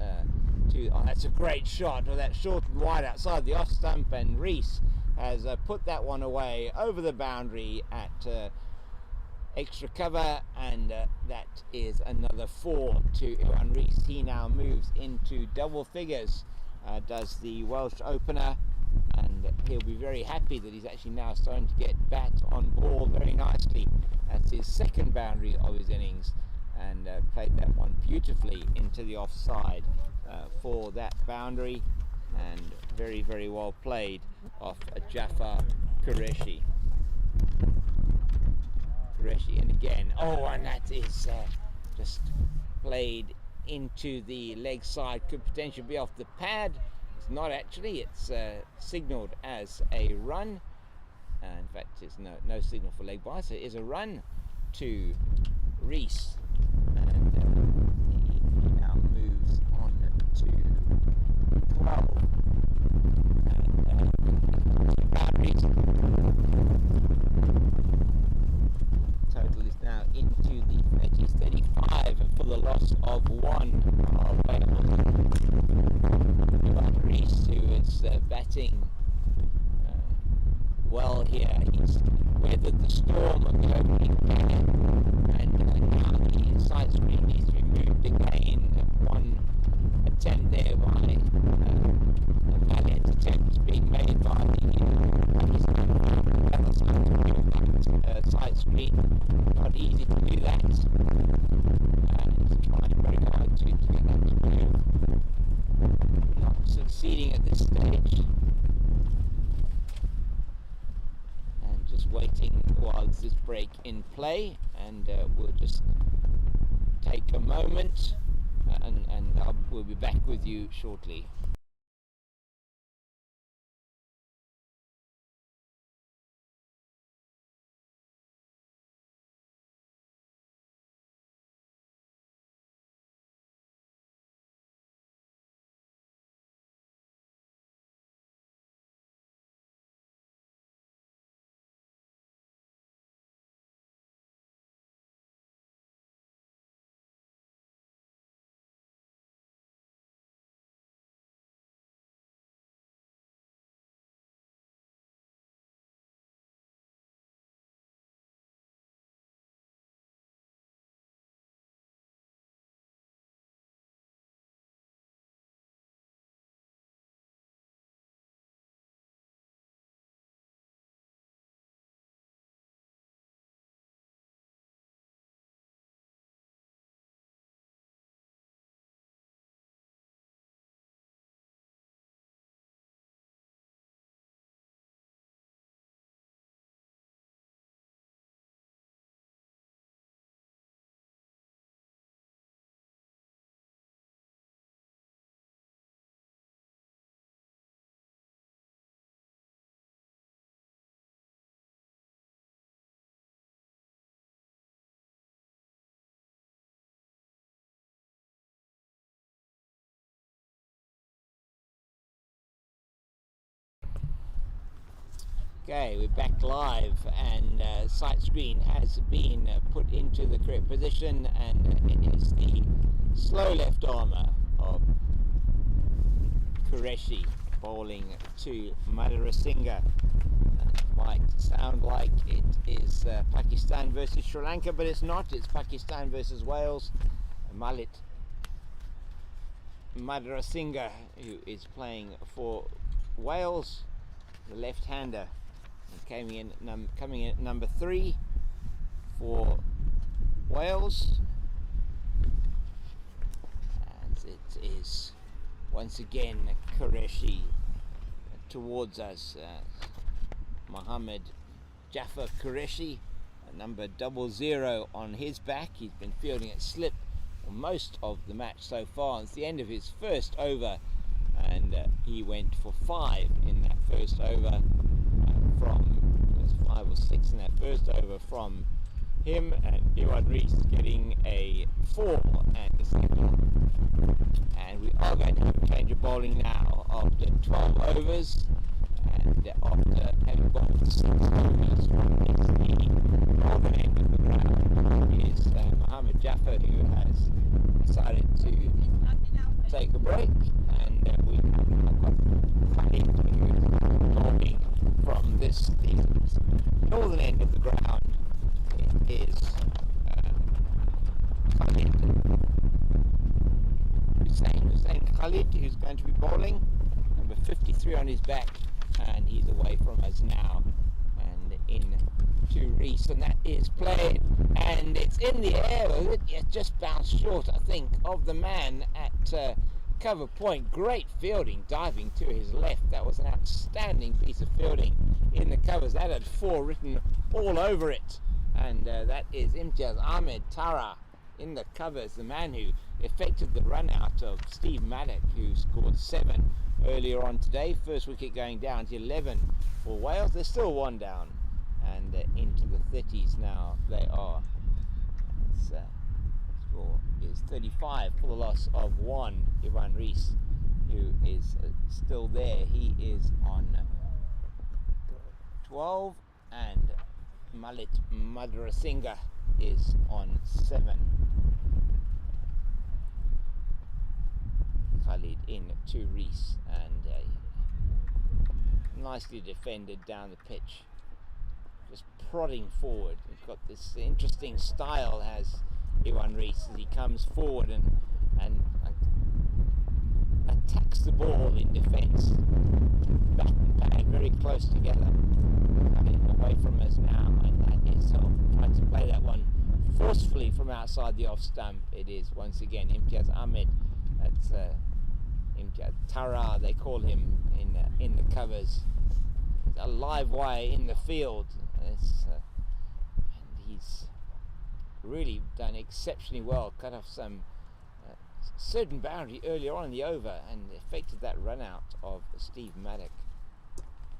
to. Oh, that's a great shot. Oh, that short and wide outside the off stump, and Reese has put that one away over the boundary at extra cover, and that is another 4 to Iwan Reese. He now moves into double figures, does the Welsh opener, and he'll be very happy that he's actually now starting to get bat on ball very nicely. That's his second boundary of his innings, and beautifully into the offside for that boundary, and very, very well played off Jaffa Qureshi. And again, and that is just played into the leg side, could potentially be off the pad. It's not actually, it's signalled as a run. In fact, there's no signal for leg by, so it is a run to Reese, and he now moves on to 12. And boundaries. Total is now into the 30s, 35 for the loss of one of Wales. Reese, who is batting well here, he's weathered the storm of the opening day, and now the side screen needs to be moved again. One attempt there by a valiant attempt is being made by the other side screen. Not easy to do that. He's trying very hard to get that to move. Not succeeding at this stage. Just waiting while this break in play, and we'll just take a moment, and we'll be back with you shortly. Okay, we're back live, and sight screen has been put into the correct position, and it is the slow left armour of Qureshi bowling to Madhurasinghe. Might sound like it is Pakistan versus Sri Lanka, but it's not. It's Pakistan versus Wales. Madhurasinghe, who is playing for Wales, the left-hander, coming in at number 3 for Wales, and it is once again Qureshi towards us. Mohammed Jaffa Qureshi, number 00 on his back. He's been fielding at slip for most of the match so far. It's the end of his first over, and he went for 5 in that first over. There's 5 or 6 in that first over from him, and Reese getting a 4 and a single. And we are going to have a change of bowling now after 12 overs, and after having bowled 6 overs from the northern end of the ground is Mohammed Jaffa, who has decided to take a break, and we have got Khalid, who is bowling from the northern end of the ground. It is Khalid Hussain Khalid, who's going to be bowling, number 53 on his back, and he's away from us now, and in to Rees, and that is played, and it's in the air. It just bounced short, I think, of the man at cover point. Great fielding, diving to his left. That was an outstanding piece of fielding in the covers. That had 4 written all over it, and that is Imtiaz Ahmed Tara in the covers, the man who effected the run out of Steve Maddock, who scored 7 earlier on today. First wicket going down to 11 for Wales. They're still 1 down, and into the 30s now they are. Score is 35 for the loss of 1. Ivan Rees, who is still there, he is on 12, and Malit Madrasinghe is on 7. Khalid in to Rees, and nicely defended down the pitch, just prodding forward. He's got this interesting style, has Ivan Rees, as he comes forward and attacks the ball in defence. Bat and bag very close together. Coming away from us now, and that is trying to play that one forcefully from outside the off stump. It is once again Imtiaz Ahmed. That's Imtiaz Tara, they call him in the covers. A live wire in the field, and he's really done exceptionally well. Cut off some certain boundary earlier on in the over and effected that run out of Steve Maddock.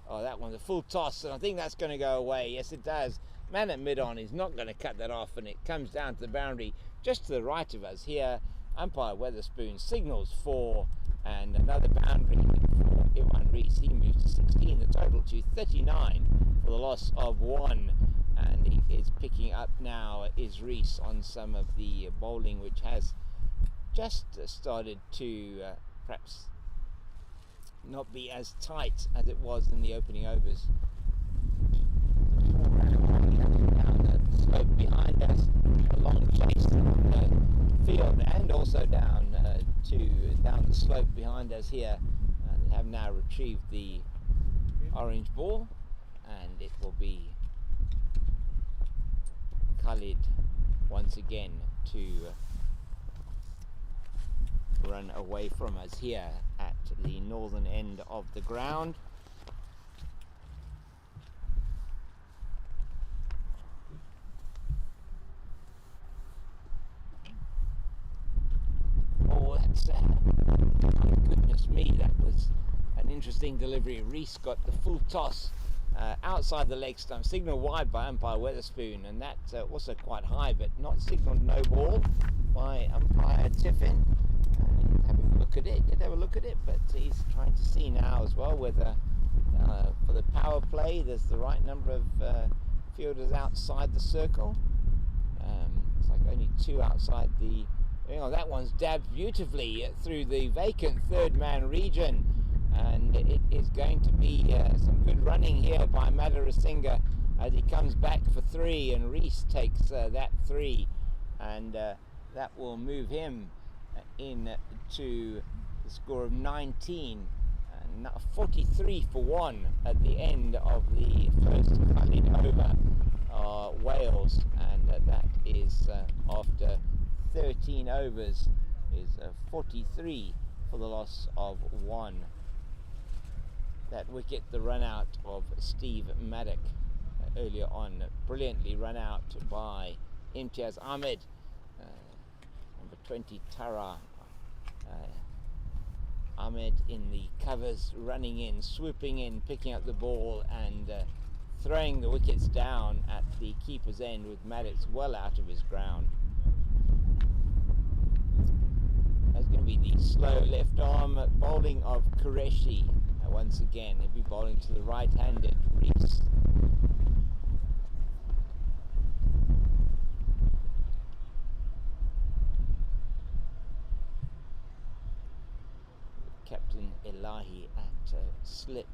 Oh, that one's a full toss, and I think that's going to go away. Yes, it does. Man at mid-on is not going to cut that off, and it comes down to the boundary just to the right of us here. Umpire Weatherspoon signals for, and another boundary for Ivan Rees. He moves to 16, the total to 39 for the loss of 1. And he is picking up now is Rees on some of the bowling, which has just started to perhaps not be as tight as it was in the opening overs. Down the slope behind us, a long chase on the field, and also down the slope behind us here. And have now retrieved the orange ball, and it will be Khalid once again to run away from us here at the northern end of the ground. Oh, that's goodness me, that was an interesting delivery. Rees got the full toss outside the leg stump, signalled wide by umpire Weatherspoon, and that also quite high, but not signalled no ball by umpire Tiffin. Having a look at it, you'd have a look at it, but he's trying to see now as well whether for the power play there's the right number of fielders outside the circle. It's like only 2 outside the. That one's dabbed beautifully through the vacant third man region, and it is going to be some good running here by Madrasinghe as he comes back for 3, and Rees takes that 3, and that will move him in to the score of 19, and 43 for 1 at the end of the first Khalid over Wales, and that is after 13 overs is 43 for the loss of 1. That wicket, the run out of Steve Maddock earlier on, brilliantly run out by Imtiaz Ahmed. Number 20 Tara Ahmed in the covers, running in, swooping in, picking up the ball and throwing the wickets down at the keeper's end, with Maddox well out of his ground. That's going to be the slow left arm bowling of Qureshi. Once again, he'll be bowling to the right-handed Rees. Captain Elahi at slip.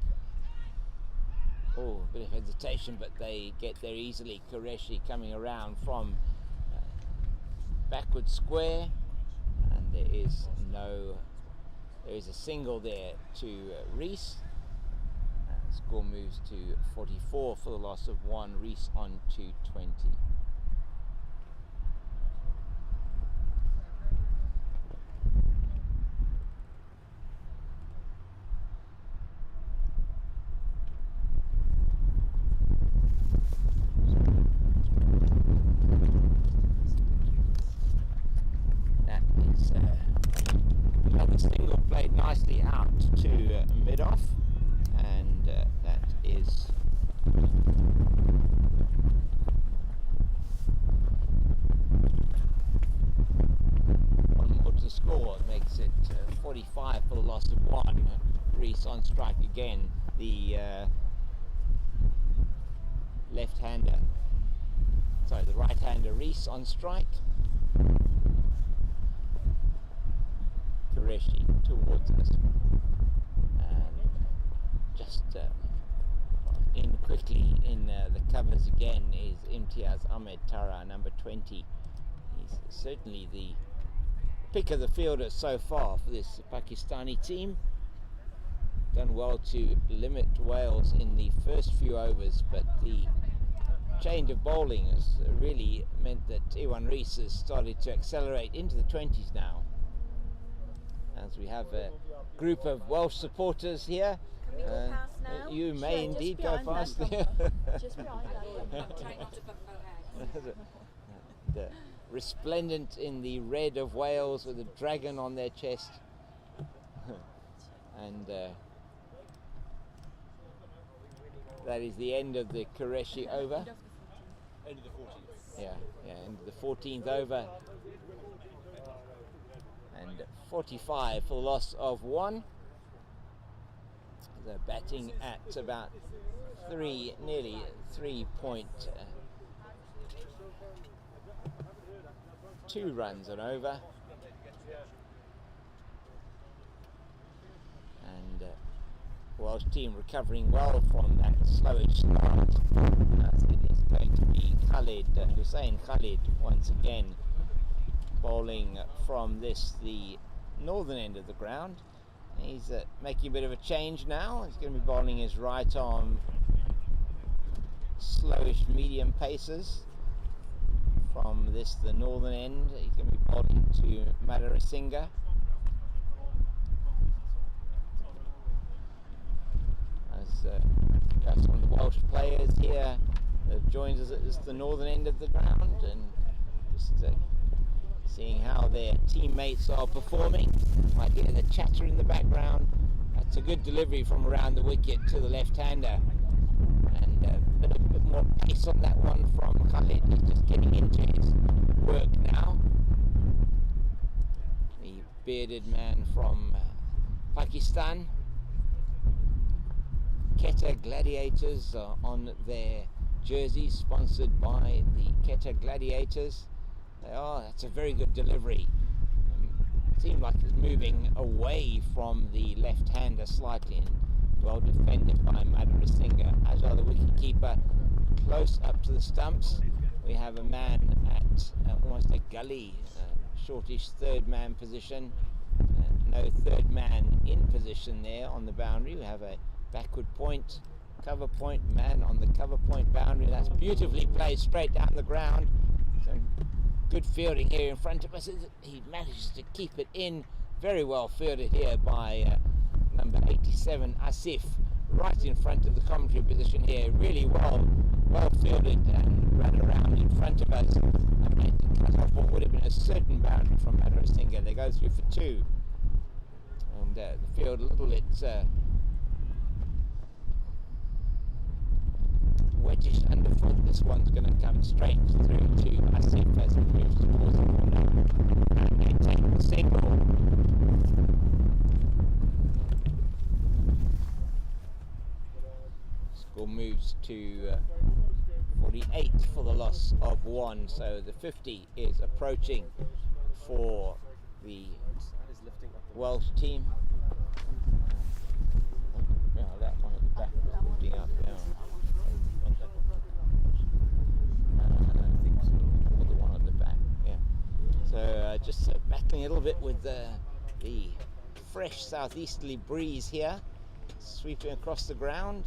Oh, a bit of hesitation, but they get there easily. Qureshi coming around from backward square, and there is a single there to Rees. Score moves to 44 for the loss of 1. Reese on to 20. That is another single played nicely out to mid-off, and that is one more to score. It makes it 45 for the loss of 1. Reese on strike again. The left-hander, sorry, the right-hander Reese on strike. Qureshi towards us, and just in quickly in the covers again is Imtiaz Ahmed Tara, number 20. He's certainly the pick of the fielder so far for this Pakistani team. Done well to limit Wales in the first few overs, but the change of bowling has really meant that Iwan Reese has started to accelerate into the 20s now, as we have a group of Welsh supporters here. Can we go past now? You may indeed go past there. Just behind that. Try not to bump our head. The resplendent in the red of Wales with a dragon on their chest. And that is the end of the Qureshi over. End of the 14th. Yeah, end of the 14th over. And 45 for the loss of 1. They're batting at about nearly 3.2 runs an over. And Welsh team recovering well from that slowish start. It is going to be Hussain Khalid once again, bowling from the northern end of the ground. He's making a bit of a change now. He's going to be bowling his right arm slowish medium paces from the northern end. He's going to be bowling to Madhurasinghe. As some of the Welsh players here joins us at the northern end of the ground, and just seeing how their teammates are performing. Might hear the chatter in the background. That's a good delivery from around the wicket to the left-hander, and a bit more pace on that one from Khalid. He's just getting into his work now. The bearded man from Pakistan. Quetta Gladiators are on their jerseys, sponsored by the Quetta Gladiators. That's a very good delivery. It seemed like it's moving away from the left-hander slightly, and well defended by Madhurasinghe. As are the wicket-keeper, close up to the stumps. We have a man at almost a gully, shortish third-man position. No third man in position there on the boundary. We have a backward point, cover point, man on the cover point boundary. That's beautifully played straight down the ground. So good fielding here in front of us. He manages to keep it in. Very well fielded here by number 87, Asif, right in front of the commentary position here. Really well fielded and ran around in front of us. And made the cut off what would have been a certain boundary from Madhurasinghe. They go through for 2. And the field a little bit wedgish underfoot. This one's going to come straight through to Asif as it moves towards the corner, and they take the single. Score moves to 48 for the loss of 1, so the 50 is approaching for the Welsh team. That one at the back is lifting up now. So just battling a little bit with the fresh southeasterly breeze here, sweeping across the ground.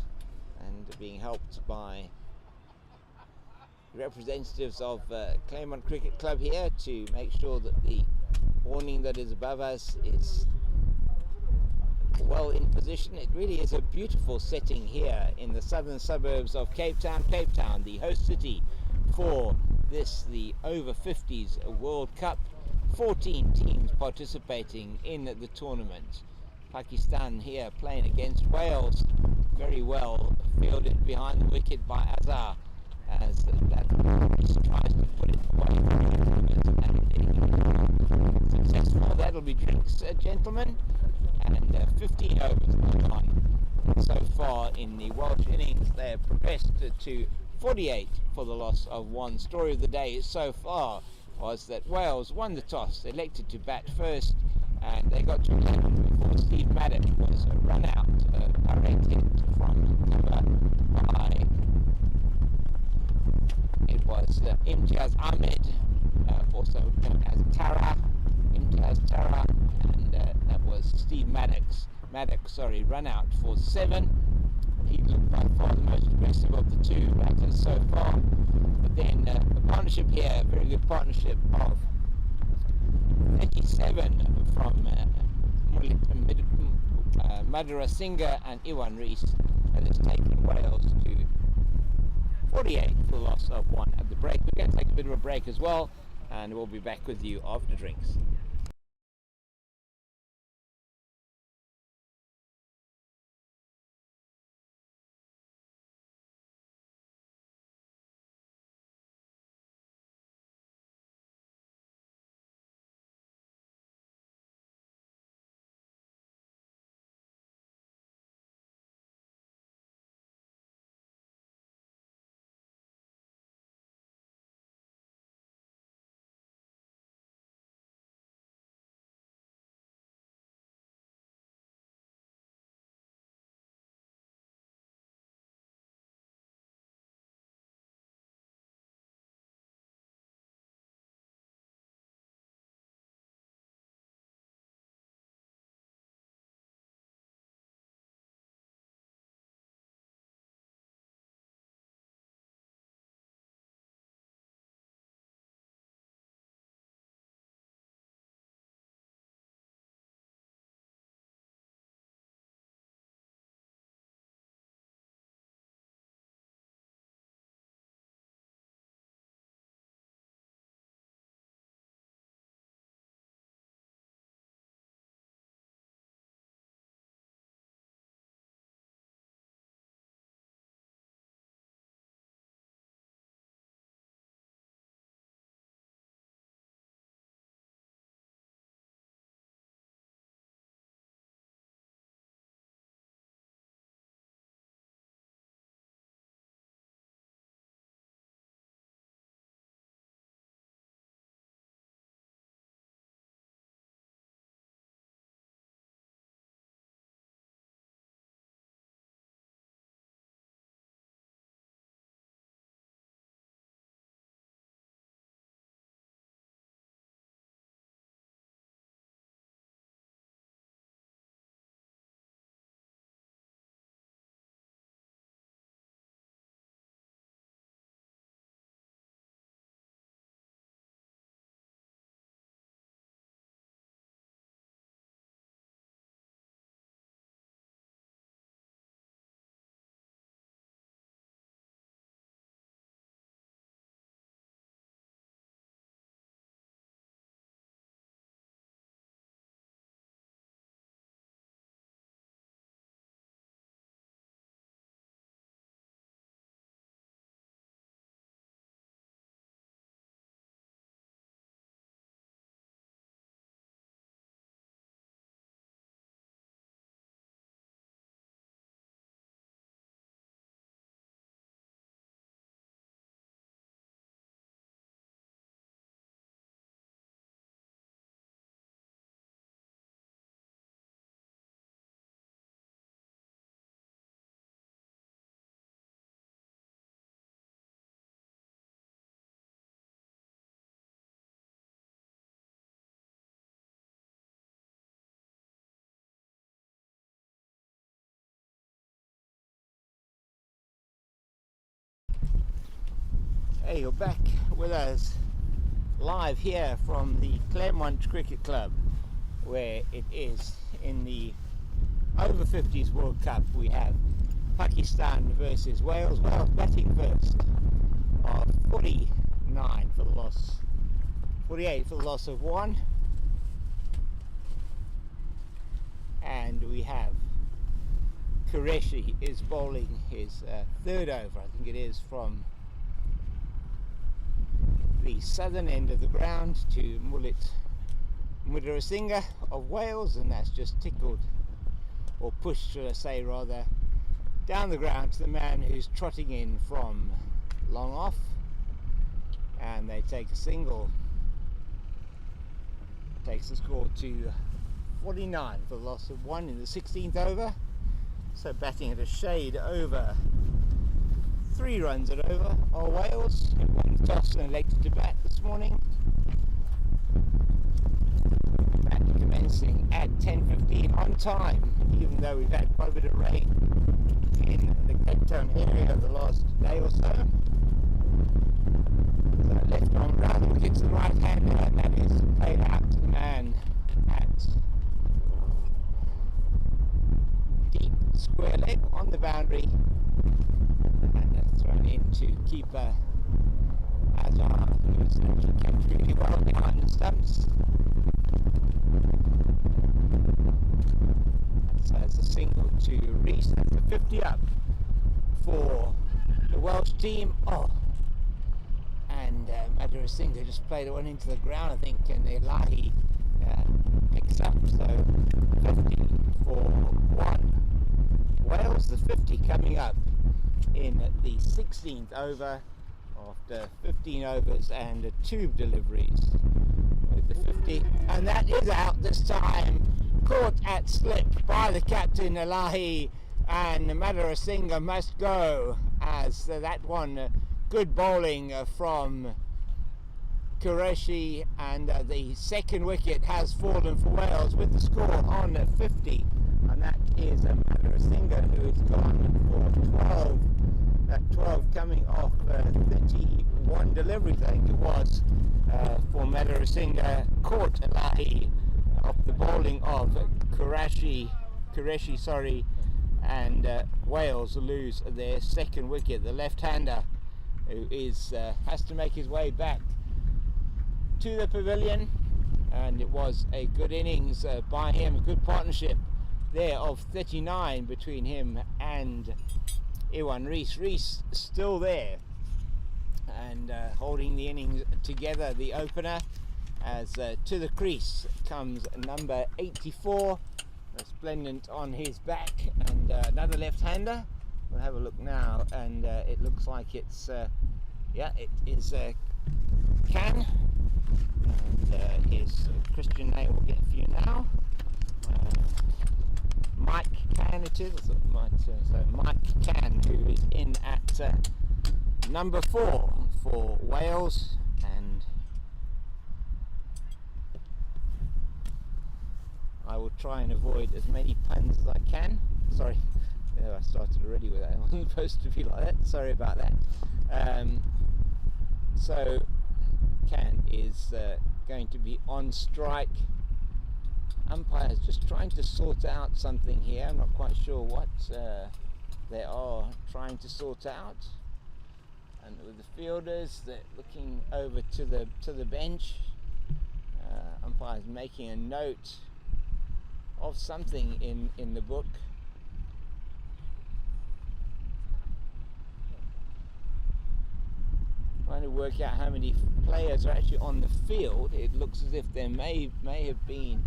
and being helped by representatives of Claremont Cricket Club here to make sure that the awning that is above us is well in position. It really is a beautiful setting here in the southern suburbs of Cape Town. Cape Town, the host city for this, the Over-50s World Cup. 14 teams participating in the tournament. Pakistan here playing against Wales. Very well fielded behind the wicket by Azhar, as that tries to put it away. And successful. That'll be drinks, gentlemen. And 15 overs gone so far in the Welsh innings. They have progressed to 48 for the loss of 1. Story of the day so far was that Wales won the toss, elected to bat first, and they got to 11 before Steve Maddox was run out, directed from cover by, it was Imtiaz Ahmed, also known as Imtiaz Tara, and that was Steve Maddox, run out for 7. He looked by far the most aggressive of the two batters so far. But then the partnership here, a very good partnership of 37 from Madhura Singha and Iwan Rees, that has taken Wales to 48 for the loss of 1 at the break. We're going to take a bit of a break as well, and we'll be back with you after drinks. Hey, you're back with us live here from the Claremont Cricket Club, where it is in the Over-50s World Cup. We have Pakistan versus Wales. Wales batting first of 49 for the loss, 48 for the loss of 1. And we have Qureshi is bowling his third over, I think it is, from the southern end of the ground to Mid-innings of Wales, and that's just tickled, or pushed, should I say rather, down the ground to the man who's trotting in from long off, and they take a single. Takes the score to 49 for the loss of 1 in the 16th over. So batting at a shade over 3 runs at over are Wales, who won the toss and elected to bat this morning. Bat commencing at 10:15 on time, even though we've had quite a bit of rain in the Cape Town area the last day or so. So left on ground, wicket to the right hander, and that is played out to the man at deep square leg on the boundary, and thrown into keeper Azar, who's actually kept really well behind the stumps. So it's a single to Reese. That's a 50 up for the Welsh team. Oh, and Madhura Singh just played one into the ground, I think, and Elahi picks up. So 50 for 1. Wales, the 50 coming up in the 16th over after 15 overs and 2 deliveries with the 50, and that is out this time, caught at slip by the captain Elahi, and Madhura Singh must go, as that one good bowling from Qureshi, and the second wicket has fallen for Wales with the score on 50, and that is Madhura Singh, who has gone for 12. That 12 coming off 31 deliveries, I think it was, for Madhura Singh, caught Elahi off the bowling of Qureshi, and Wales lose their second wicket. The left-hander, who is has to make his way back to the pavilion, and it was a good innings by him, a good partnership there of 39 between him and Iwan Reese. Reese still there and holding the innings together, the opener, as to the crease comes number 84, resplendent on his back, and another left-hander. We'll have a look now, and it looks like it's yeah, it is Can, and his Christian name will get for you now. Mike Can it is, so Mike Can, who is in at number 4 for Wales, and I will try and avoid as many puns as I can. Sorry, I started already with that. It wasn't supposed to be like that. Sorry about that. So Can is going to be on strike. Umpires just trying to sort out something here. I'm not quite sure what they are trying to sort out. And with the fielders, they're looking over to the bench. Umpires making a note of something in the book. Trying to work out how many players are actually on the field. It looks as if there may have been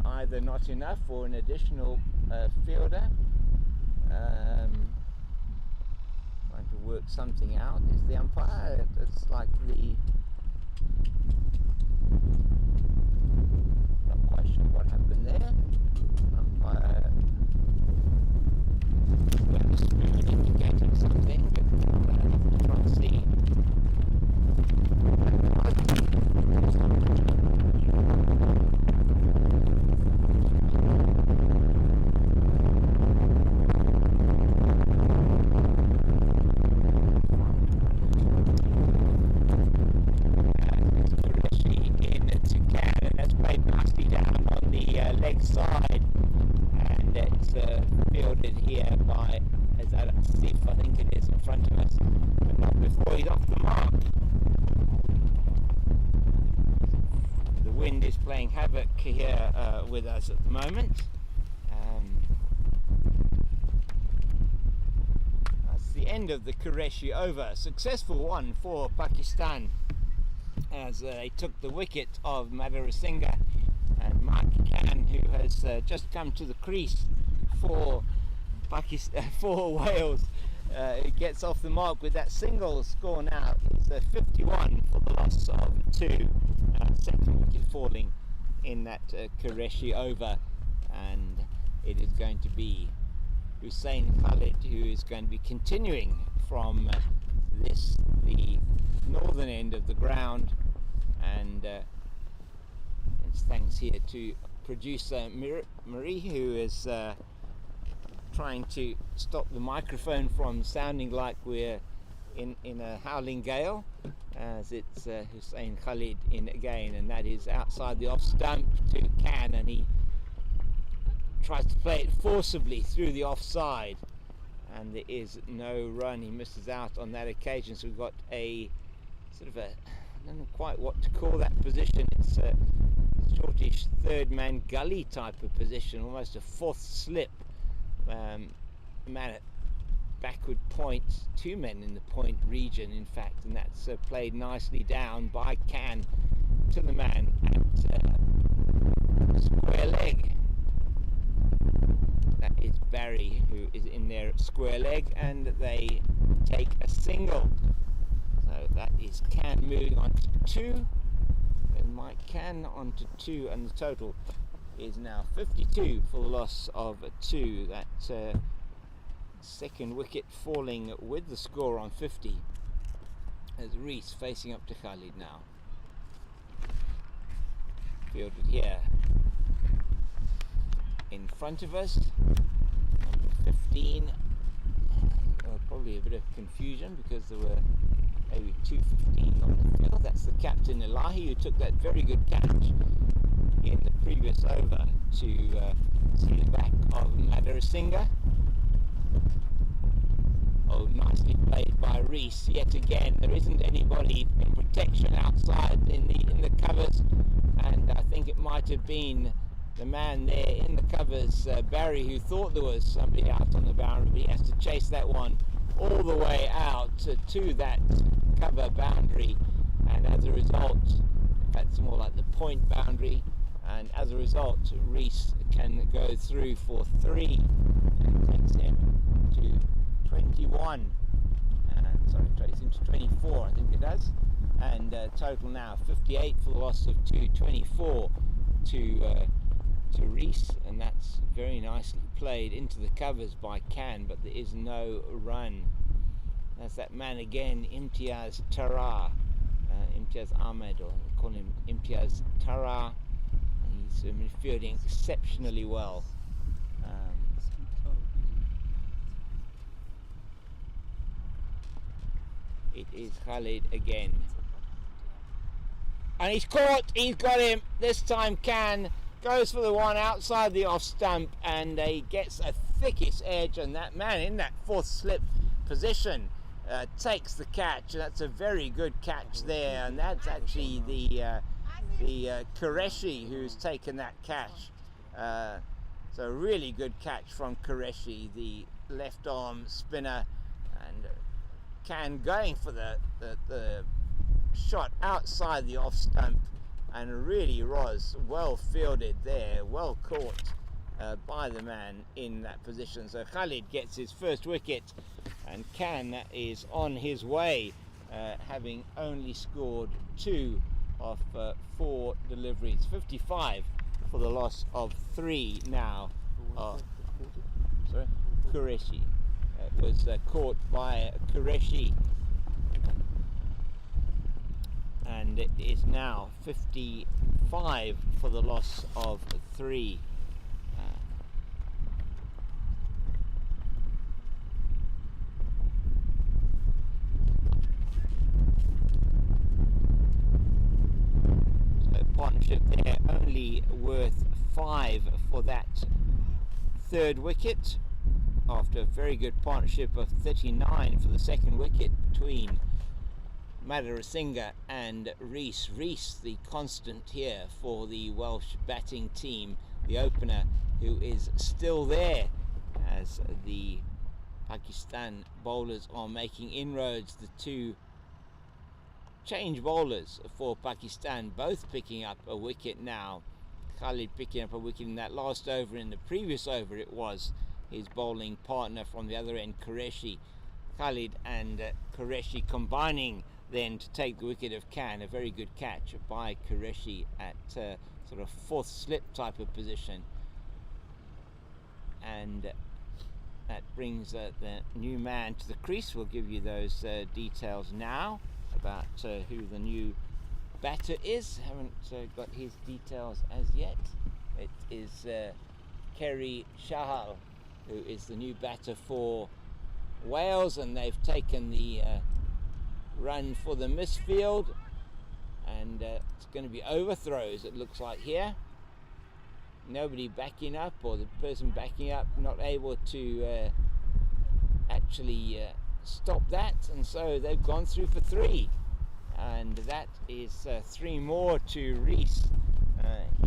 either not enough or an additional fielder. Trying to work something out. Is the umpire? It's like the. Not quite sure what happened there. Umpire indicating something, but try and see. the leg side, and it's fielded here by Sif, I think it is, in front of us, but not before he's off the mark. The wind is playing havoc here with us at the moment. That's the end of the Qureshi over. Successful one for Pakistan as they took the wicket of Madhurasinghe, and Mike Khan, who has just come to the crease for Wales, gets off the mark with that single. Score now is 51 for the loss of 2. Second wicket falling in that Qureshi over, and it is going to be Hussain Khalid who is going to be continuing from the northern end of the ground, and it's thanks here to producer Marie, who is trying to stop the microphone from sounding like we're in a howling gale, as it's Hussain Khalid in again, and that is outside the off stump to Khan, and he tries to play it forcibly through the offside, and there is no run. He misses out on that occasion, so we've got a sort of a, I don't know quite what to call that position. It's a shortish third man gully type of position, almost a fourth slip. Man at backward point, 2 men in the point region in fact, and that's played nicely down by Khan to the man at square leg. That is Barry who is in there at square leg, and they take a single. So that is Khan moving on to 2, and Mike Khan on to 2, and the total is now 52 for the loss of 2. That second wicket falling with the score on 50, as Rees facing up to Khalid now. Fielded here in front of us, number 15. Probably a bit of confusion because there were maybe 2 15s on the field. That's the captain Elahi, who took that very good catch in the previous over to see the back of Madhurasinghe. Oh, nicely played by Rees yet again. There isn't anybody in protection outside in the covers, and I think it might have been the man there in the covers, Barry, who thought there was somebody out on the boundary, but he has to chase that one all the way out to that cover boundary, and as a result, in fact it's more like the point boundary, and as a result Rees can go through for 3 and takes him to 21, sorry, takes him to 24, I think it does, and total now 58 for the loss of 2, 24 to Rees, and that's very nicely played into the covers by Khan, but there is no run. That's that man again, Imtiaz Tara, Imtiaz Ahmed, or they call him Imtiaz Tara, and he's fielding exceptionally well. It is Khalid again, and he's caught, he's got him this time. Khan goes for the one outside the off stump, and he gets a thickish edge, and that man in that fourth slip position takes the catch, and that's a very good catch there, and that's actually the Qureshi who's taken that catch. So a really good catch from Qureshi, the left arm spinner, and Khan going for the shot outside the off stump, and really was well fielded there, well caught by the man in that position. So Khalid gets his first wicket, and Khan is on his way, having only scored 2 of 4 deliveries. 55 for the loss of 3 now. Sorry, Qureshi was caught by Qureshi, and it is now 55 for the loss of 3. So partnership there they're only worth 5 for that third wicket after a very good partnership of 39 for the second wicket between Madhurasinghe and Rees. Rees, the constant here for the Welsh batting team, the opener, who is still there as the Pakistan bowlers are making inroads. The two change bowlers for Pakistan both picking up a wicket now. Khalid picking up a wicket in that last over. In the previous over it was his bowling partner from the other end, Qureshi. Khalid and Qureshi combining then to take the wicket of Khan. A very good catch by Qureshi at sort of fourth slip type of position. And that brings the new man to the crease. We'll give you those details now about who the new batter is. Haven't got his details as yet. It is Kerry Chahal, who is the new batter for Wales, and they've taken the run for the misfield, and it's going to be overthrows, it looks like here. Nobody backing up, or the person backing up not able to actually stop that, and so they've gone through for 3, and that is 3 more to Rees.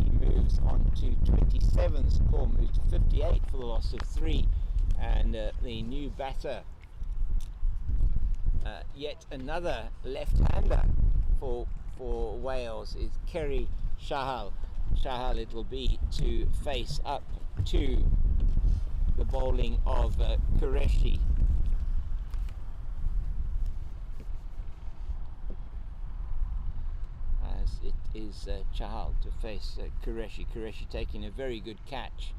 He moves on to 27. The score moves to 58 for the loss of 3, and the new batter, yet another left-hander for Wales, is Kerry Chahal. Chahal it'll be to face up to the bowling of Qureshi. As it is Chahal to face Qureshi. Qureshi taking a very good catch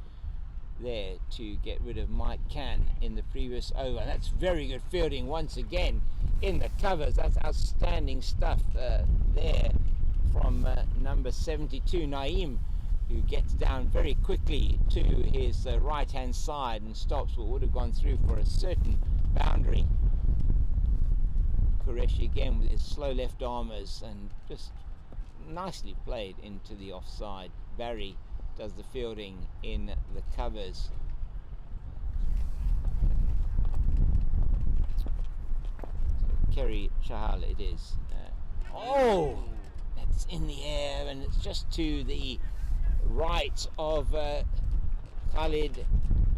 there to get rid of Mike Khan in the previous over. That's very good fielding once again in the covers. That's outstanding stuff there from number 72, Naeem, who gets down very quickly to his right hand side and stops what would have gone through for a certain boundary. Qureshi again with his slow left armers and just nicely played into the offside. Barry does the fielding in the covers. So Kerry Chahal it is. It's in the air, and it's just to the right of Khalid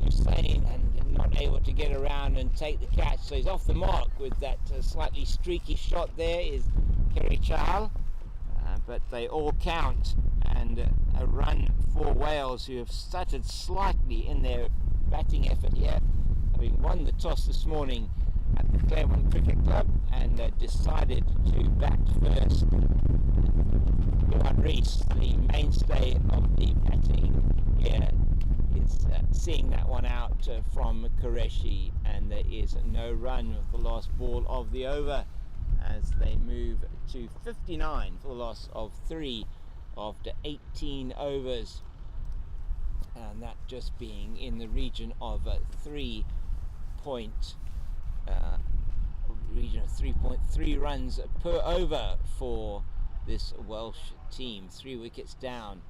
Hussain, and not able to get around and take the catch, so he's off the mark with that slightly streaky shot. There is Kerry Chahal, but they all count, and a run for Wales, who have stuttered slightly in their batting effort here, having won the toss this morning at the Claremont Cricket Club and decided to bat first. Rees, the mainstay of the batting here, is seeing that one out from Qureshi, and there is no run with the last ball of the over as they move to 59 for the loss of 3 after 18 overs, and that just being in the region of 3.3 runs per over for this Welsh team. 3 wickets down,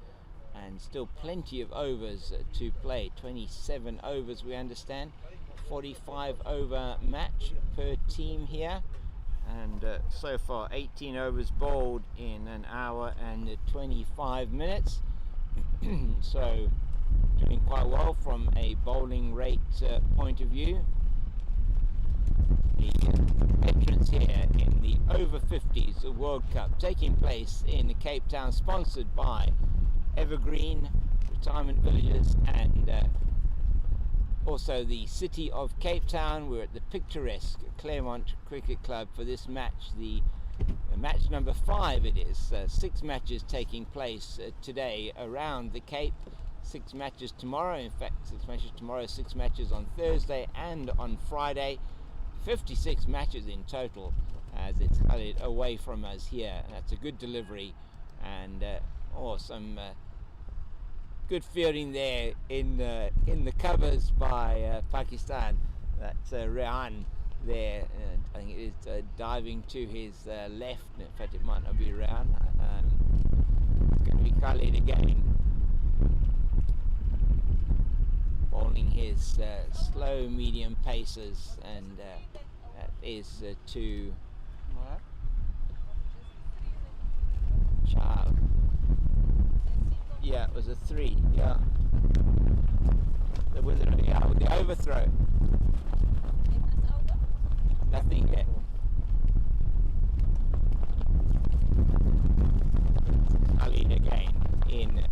and still plenty of overs to play. 27 overs we understand, 45 over match per team here, and so far 18 overs bowled in an hour and 25 minutes. So doing quite well from a bowling rate point of view. The entrance here in the Over-50s World Cup taking place in Cape Town, sponsored by Evergreen Retirement Villages and also the City of Cape Town. We're at the picturesque Claremont Cricket Club for this match, the match number 5 it is. 6 matches taking place today around the Cape, 6 matches tomorrow, in fact 6 matches tomorrow, 6 matches on Thursday and on Friday. 56 matches in total as it's Khalid away from us here. That's a good delivery, and some good fielding there in the covers by Pakistan. That's Rehan there. I think it is diving to his left. In fact, it might not be Rehan. Going to be Khalid again. Bowling his slow medium paces, and that is to Chahal. Yeah, it was a 3. Yeah. With the overthrow. Nothing yet. Khalid again in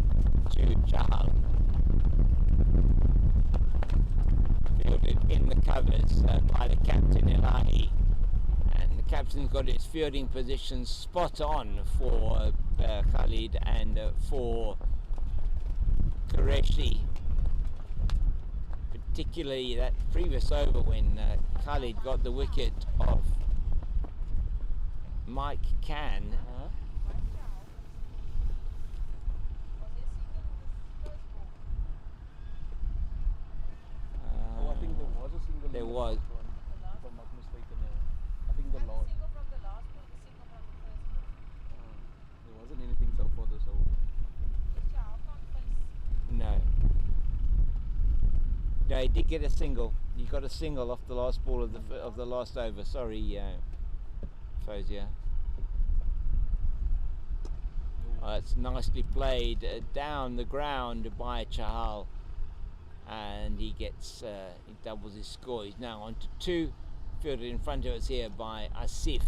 to Chahal. Fielded in the covers by the captain Elahi. And the captain's got his fielding position spot on for Khalid and for Qureshi. Particularly that previous over when Khalid got the wicket of Mike Can. I think there was a single. There was. If I'm not mistaken. I think the last. There wasn't anything so for this over. No. No, he did get a single. He got a single off the last ball of the last over. Sorry, Fozia. It's nicely played down the ground by Chahal, and he gets he doubles his score. He's now on to 2. Fielded in front of us here by Asif.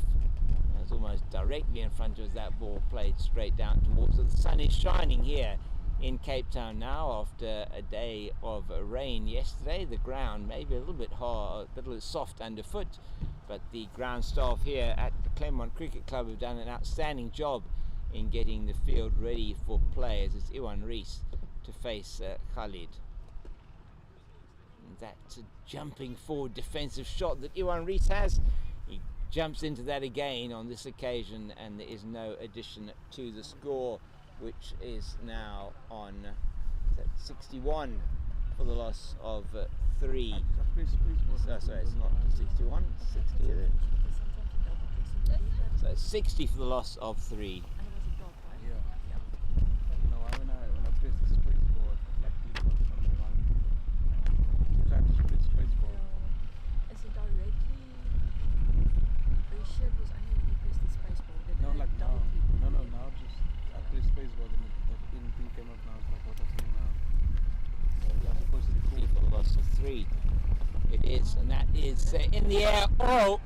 It's almost directly in front of us. That ball played straight down towards us. The sun is shining here in Cape Town now after a day of rain yesterday. The ground maybe a little bit hard, a little soft underfoot, but the ground staff here at the Claremont Cricket Club have done an outstanding job in getting the field ready for play, as it's Iwan Rees to face Khalid. And that's a jumping forward defensive shot that Iwan Rees has. He jumps into that again on this occasion, and there is no addition to the score, which is now on 61 for the loss of 3. Sorry, it's not 61, 60 is it? So 60 for the loss of 3. Yeah. No, when I pressed the space board, luckily got from the one. Tried to press space board. Is it directly? Are you sure it was only when you press the space bar? No, like now. No, now just I pressed space board and the thing came up now. It's like what I'm saying now. I'm supposed to be cool. For the loss of 3. It is, and that is in the air. Oh!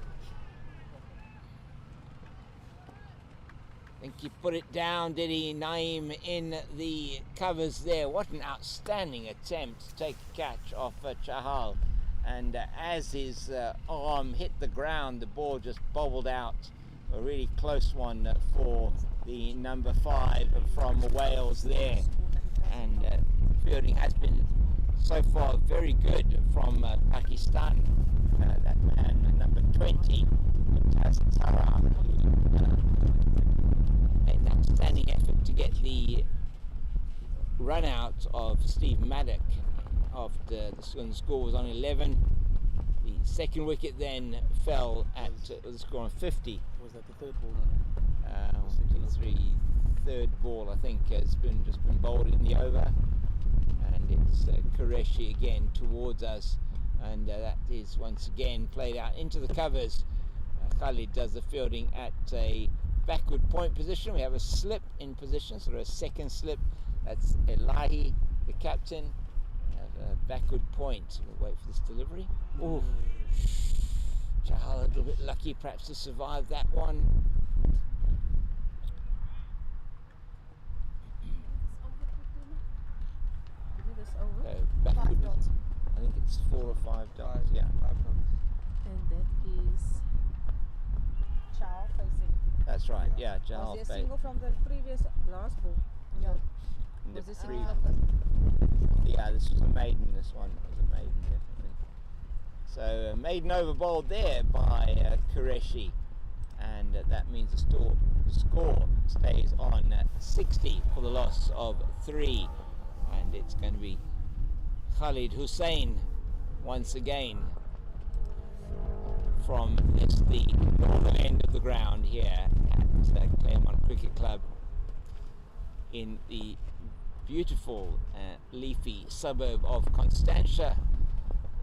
I think he put it down, did he? Naeem in the covers there. What an outstanding attempt to take a catch off Chahal. And as his arm hit the ground, the ball just bobbled out. A really close one for the number 5 from Wales there. And fielding has been so far very good from Pakistan. That man, number 20, Tazara, an outstanding effort to get the run out of Steve Maddock after the score was on 11. The second wicket then fell at the score on 50. Was that the third ball now? 1, 2, 3, third ball I think has just been bowled in the over, and it's Qureshi again towards us, and that is once again played out into the covers. Khalid does the fielding at a backward point position. We have a slip in position, sort of a second slip. That's Elahi, the captain. We have a backward point. We'll wait for this delivery. Oh, Chahal a little bit lucky perhaps to survive that one. So backward, I think it's 4 or 5 dots. Yeah. 5 dots. And that is Chao facing. That's right. Yeah, Was Chahal there a played. single from the previous last ball? Yeah. in the Was this pre- single? Yeah, this was a maiden. This one was a maiden, definitely. So maiden over bowled there by Qureshi, and that means the score stays on 60 for the loss of 3, and it's going to be Khalid Hussain once again from the northern end of the ground here at Claremont Cricket Club. in the beautiful leafy suburb of Constantia,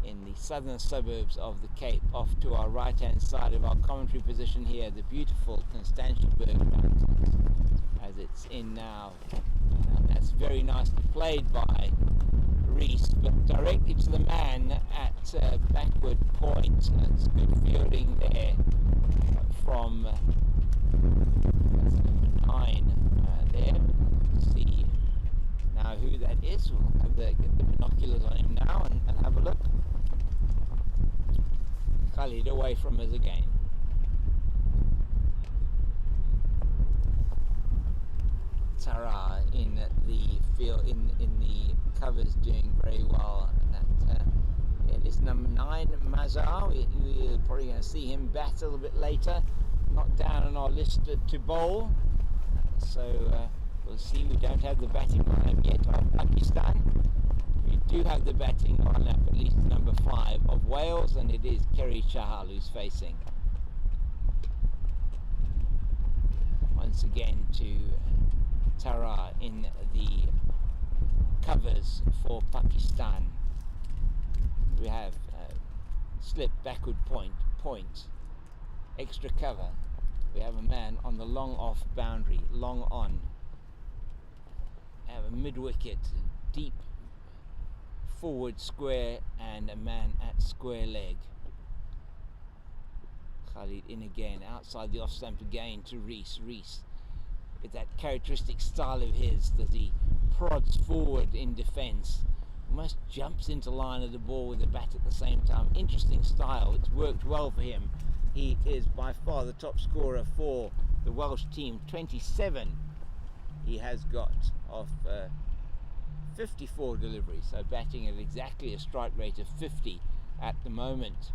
in the southern suburbs of the Cape. Off to our right hand side of our commentary position here, the beautiful Constantiaberg Mountains, as it's in now. That's very nicely played by Rees, but directly to the man at backward point. That's good fielding there from that's number 9 there. Let's see now who that is. We'll have get the binoculars on him now and have a look. Khalid away from us again. Tara in the field, in the covers, doing very well. It is number 9, Mazar. We're probably going to see him bat a little bit later. Not down on our list to bowl. So we'll see. We don't have the batting lineup yet of Pakistan. We do have the batting lineup, at least number 5 of Wales, and it is Kerry Chahal who's facing. Once again to Tara in the covers for Pakistan. We have slip, backward point, extra cover. We have a man on the long off boundary, long on. Have a mid wicket, deep forward square, and a man at square leg. Khalid in again, outside the off stump again to Rees. Rees, with that characteristic style of his that he prods forward in defence, almost jumps into line of the ball with the bat at the same time. Interesting style. It's worked well for him. He is by far the top scorer for the Welsh team. 27 he has got off 54 deliveries, so batting at exactly a strike rate of 50 at the moment,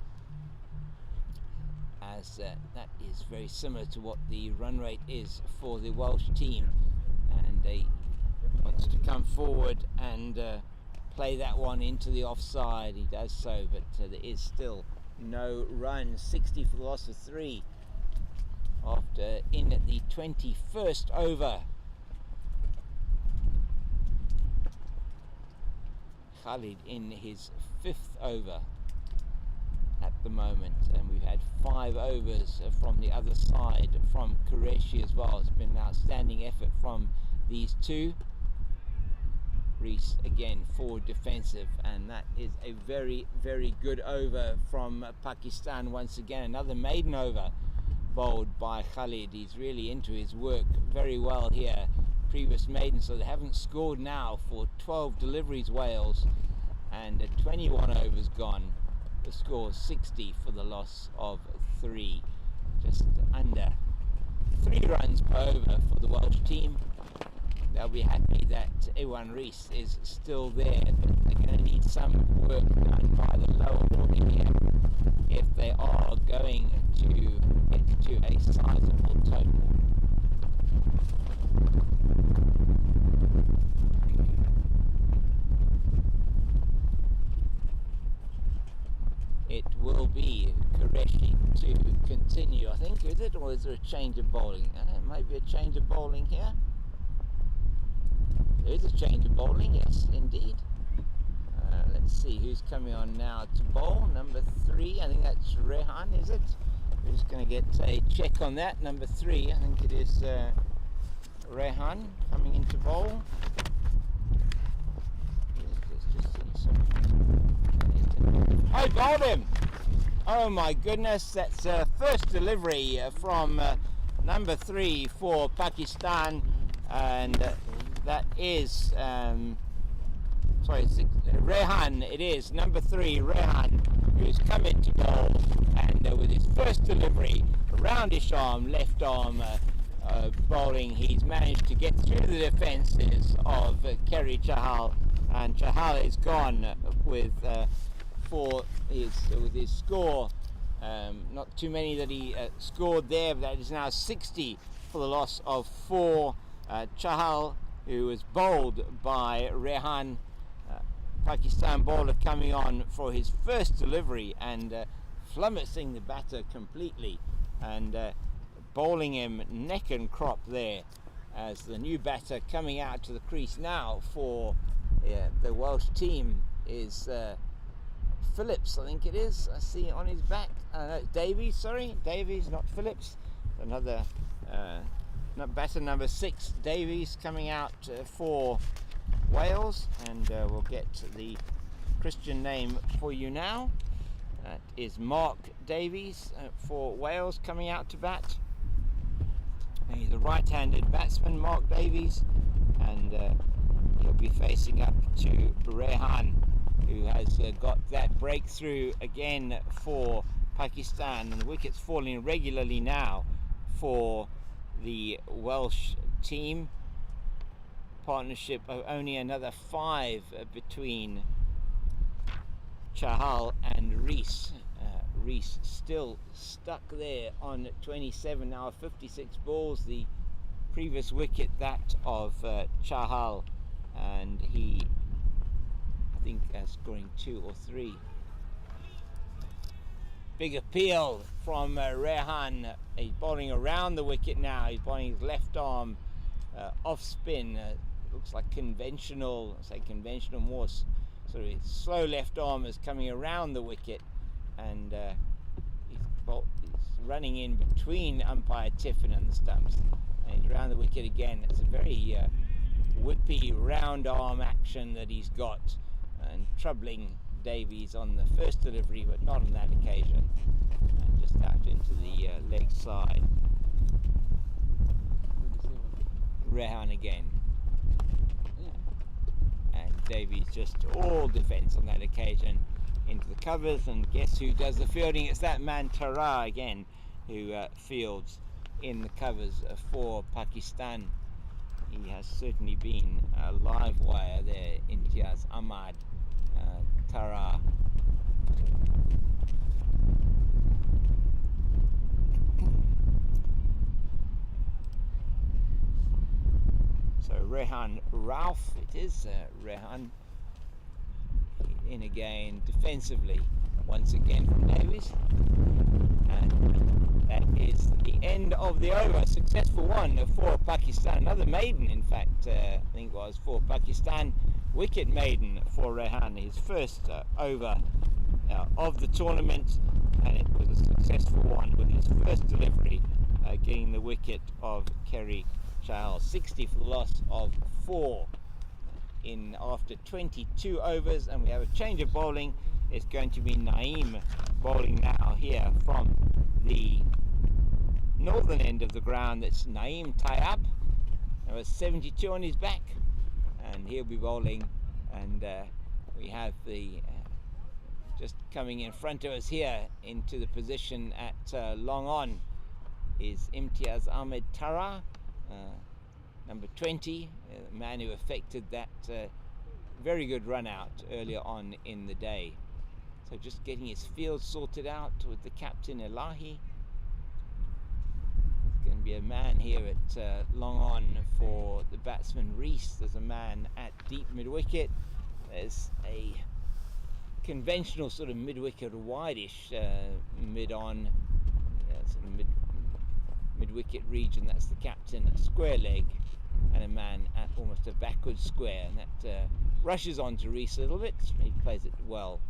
as that is very similar to what the run rate is for the Welsh team, and he wants to come forward and play that one into the offside. He does so, but there is still no run. 60 for the loss of 3 after in at the 21st over. Khalid in his 5th over at the moment, and we've had 5 overs from the other side from Qureshi as well. It's been an outstanding effort from these two. Rees again forward defensive, and that is a very, very good over from Pakistan. Once again, another maiden over bowled by Khalid. He's really into his work very well here. Previous maiden, so they haven't scored now for 12 deliveries, Wales, and 21 overs gone. The score 60 for the loss of 3, just under 3 runs per over for the Welsh team. They'll be happy that Ewan Rees is still there, but they're going to need some work done by the lower order here if they are going to get to a sizable total. It will be Qureshi to continue, I think, is it? Or is there a change of bowling? It might be a change of bowling here. There is a change of bowling, yes, indeed. Let's see who's coming on now to bowl. Number 3, I think that's Rehan, is it? We're just going to get a check on that. Number 3, I think it is Rehan coming into bowl. I bowled him! Oh my goodness, that's first delivery from number 3 for Pakistan, and that is Rehan. It is number 3, Rehan, who's come into bowl, and with his first delivery, roundish arm, left arm bowling, he's managed to get through the defences of Kerry Chahal, and Chahal is gone with his score. Not too many that he scored there, but that is now 60 for the loss of 4. Chahal, who was bowled by Rehan, Pakistan bowler, coming on for his first delivery and flummoxing the batter completely and bowling him neck and crop there, as the new batter coming out to the crease now for the Welsh team is Phillips, I think it is. I see on his back. No, Davies, sorry. Davies, not Phillips. Another batter number 6, Davies, coming out for Wales. And we'll get the Christian name for you now. That is Mark Davies for Wales coming out to bat. He's a right-handed batsman, Mark Davies. And he'll be facing up to Rehan, who has got that breakthrough again for Pakistan, and the wicket's falling regularly now for the Welsh team. Partnership of only another 5 between Chahal and Rees. Rees still stuck there on 27 now, 56 balls. The previous wicket, that of Chahal, and he, I think, scoring 2 or 3. Big appeal from Rehan. He's bowling around the wicket now. He's bowling his left arm off spin. Looks like conventional, more sort of slow left arm is coming around the wicket, and he's running in between umpire Tiffin and the stumps. And he's around the wicket again. It's a very whippy round arm action that he's got, and troubling Davies on the first delivery, but not on that occasion. And just out into the leg side. Rehan again. And Davies just all defence on that occasion into the covers, and guess who does the fielding? It's that man Tara again who fields in the covers for Pakistan. He has certainly been a live wire there, Imtiaz Ahmad Tara. So Rehan Ralph, it is Rehan in again defensively once again from Davies, and that is the end of the over. Successful one for Pakistan, another maiden in fact, I think it was for Pakistan, wicket maiden for Rehan, his first over of the tournament, and it was a successful one with his first delivery getting the wicket of Kerry Chahal. 60 for the loss of 4 in after 22 overs, and we have a change of bowling. It's going to be Naeem bowling now here from the northern end of the ground. That's Naeem Tayyab. There was 72 on his back, and he'll be bowling, and we have the just coming in front of us here into the position at long on is Imtiaz Ahmed Tara, number 20, the man who affected that very good run out earlier on in the day. So just getting his field sorted out with the captain Elahi. There's going to be a man here at long on for the batsman Rees. There's a man at deep mid-wicket. There's a conventional sort of mid-wicket, wide-ish mid-on, sort of mid-wicket region. That's the captain, a square leg, and a man at almost a backward square, and that rushes on to Rees a little bit. He plays it well,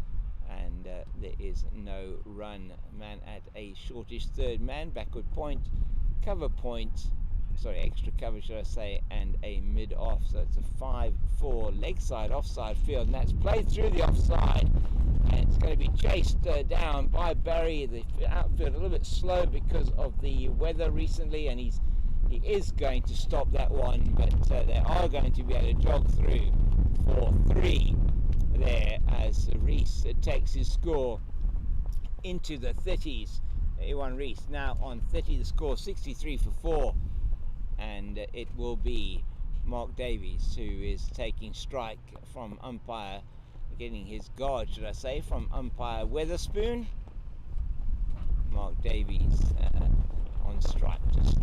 and there is no run. Man at a shortish third man, backward point, cover point, extra cover should I say, and a mid-off. So it's a 5-4 leg side offside field, and that's played through the offside, and it's going to be chased down by Barry. The outfield a little bit slow because of the weather recently, and he is going to stop that one, but they are going to be able to jog through for 3 there as Rees takes his score into the 30s. Ewan Rees now on 30, the score 63 for 4, and it will be Mark Davies who is taking strike from umpire, getting his guard should I say, from umpire Weatherspoon. Mark Davies on strike, just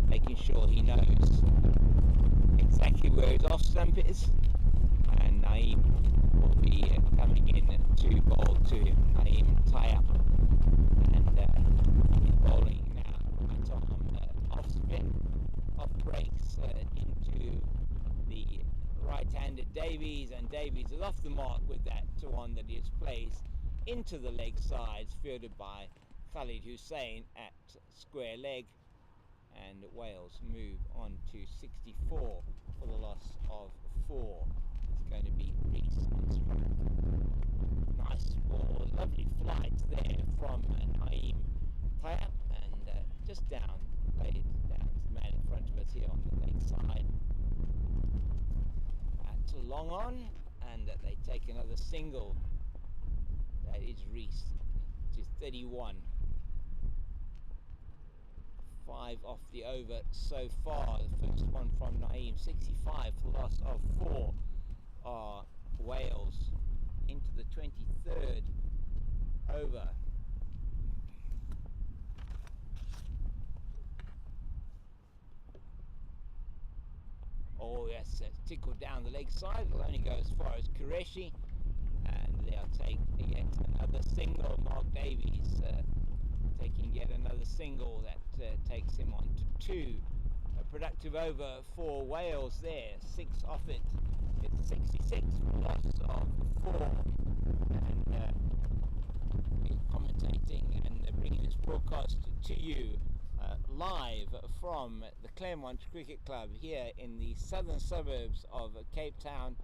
making sure he knows exactly where his off stump is, and Naeem will be coming in to bowl to him. Naeem Tayyab, and he's bowling now. It's on off spin, off breaks, It's into the right-handed Davies, and Davies is off the mark with that one that he has placed into the leg sides, fielded by Khalid Hussain at square leg, and Wales move on to 64 for the loss of 4. It's going to be Rees on strike. Nice ball, lovely flight there from Naeem Taya, and just down, played down to the man in front of us here on the leg side. That's long on, and they take another single. That is Rees to 31. 5 off the over so far. The first one from Naeem, 65 for the loss of 4 are Wales into the 23rd over. Oh yes, tickled down the leg side. It'll only go as far as Qureshi, and they'll take yet another single. Mark Davies taking yet another single that takes him on to 2. A productive over for Wales there, 6 off it. It's 66 for loss of 4. And we're commentating and bringing this broadcast to you live from the Claremont Cricket Club here in the southern suburbs of Cape Town.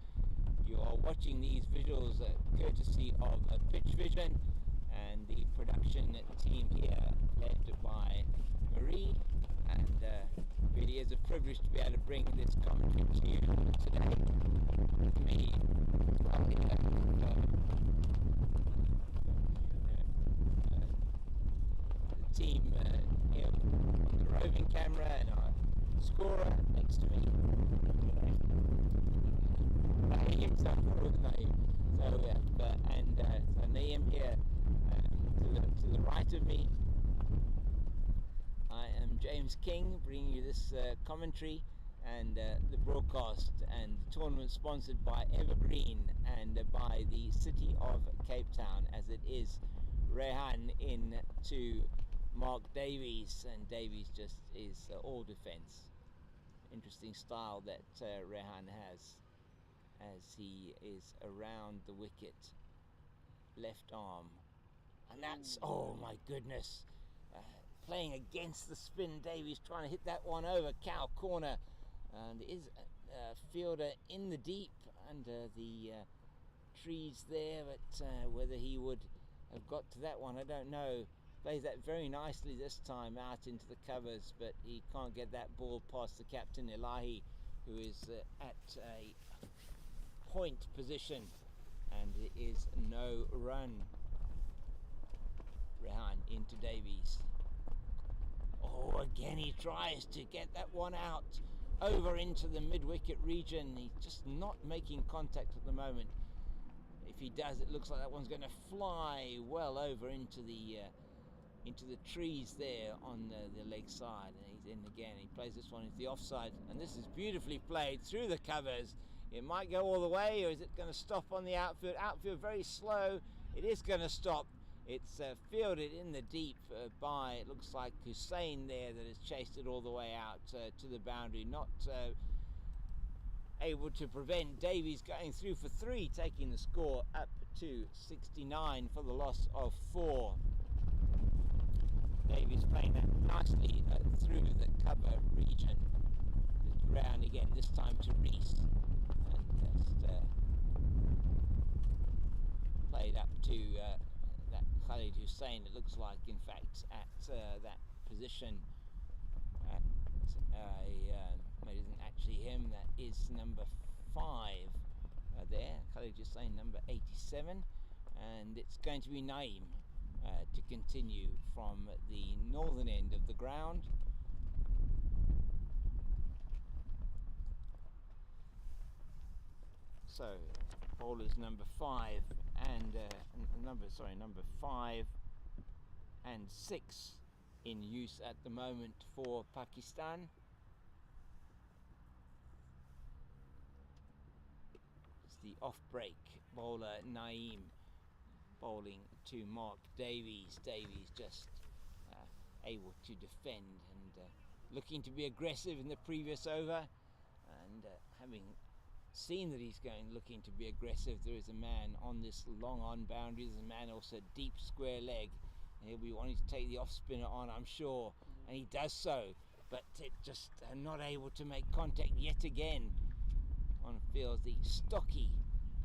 You are watching these visuals courtesy of Pitch Vision, and the production team here led by Marie, and really is a privilege to be able to bring this commentary to you today. With me, the team here on the roving camera, and our scorer next to me. Naeem, so Naeem here to the right of me. I am James King, bringing you this commentary and the broadcast and the tournament, sponsored by Evergreen and by the city of Cape Town, as it is Rehan in to Mark Davies, and Davies just is all defence. Interesting style that Rehan has as he is around the wicket, left arm, and that's, oh my goodness, playing against the spin. Davies trying to hit that one over cow corner, and is a fielder in the deep under the trees there, but whether he would have got to that one, I don't know. Plays that very nicely this time out into the covers, but he can't get that ball past the captain Elahi, who is at a point position, and it is no run. Rehan into Davies. Oh, again he tries to get that one out over into the mid-wicket region. He's just not making contact at the moment. If he does, it looks like that one's going to fly well over into the trees there on the leg side, and he's in again. He plays this one into the offside, and this is beautifully played through the covers. It might go all the way, or is it going to stop on the outfield? Outfield very slow. It is going to stop. It's fielded in the deep by, it looks like, Hussain there, that has chased it all the way out to the boundary. Not able to prevent Davies going through for 3, taking the score up to 69 for the loss of 4. Davies playing that nicely through the cover region. Just round again, this time to Rees. And just played up to that Khalid Hussain, it looks like, in fact, at that position. At it isn't actually him, that is number 5 there, Khalid Hussain, number 87. And it's going to be Naeem to continue from the northern end of the ground. So bowlers number 5 and number 5 and 6 in use at the moment for Pakistan. It's the off break bowler Naeem bowling to Mark Davies. Davies just able to defend and looking to be aggressive in the previous over, and having seen that he's looking to be aggressive, there is a man on this long on boundary. There's a man also deep square leg, and he'll be wanting to take the off spinner on, I'm sure, and he does so, but it just not able to make contact yet again. One feels the stocky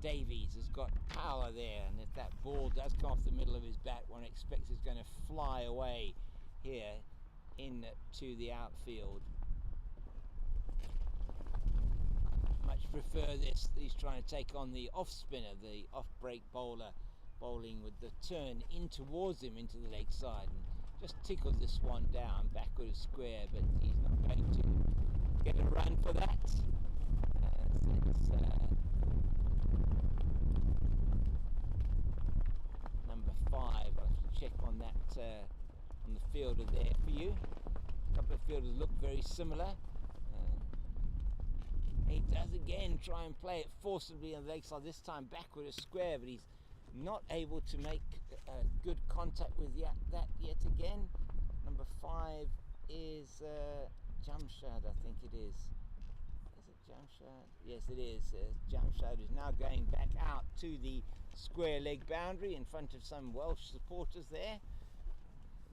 Davies has got power there, and if that ball does come off the middle of his bat, one expects it's going to fly away here into the outfield. I much prefer this. He's trying to take on the off spinner, the off break bowler, bowling with the turn in towards him into the leg side, and just tickles this one down backward of square, but he's not going to get a run for that. Number 5. I'll have to check on that on the fielder there for you. A couple of fielders look very similar. He does again try and play it forcibly on the leg side, this time backward of square, but he's not able to make good contact with that yet again. Number 5 is Jamshad, I think it is. Is it Jamshad? Yes, it is. Jamshad is now going back out to the square leg boundary in front of some Welsh supporters there,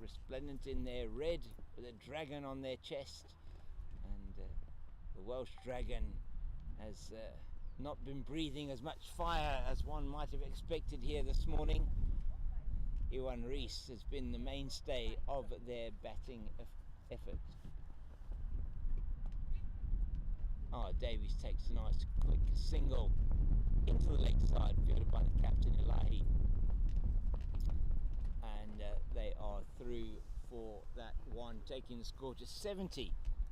resplendent in their red with a dragon on their chest, and the Welsh dragon has not been breathing as much fire as one might have expected here this morning. Iwan Rees has been the mainstay of their batting effort. Davies takes a nice quick single into the leg side, fielded by the captain Elahi, and they are through for that one, taking the score to 70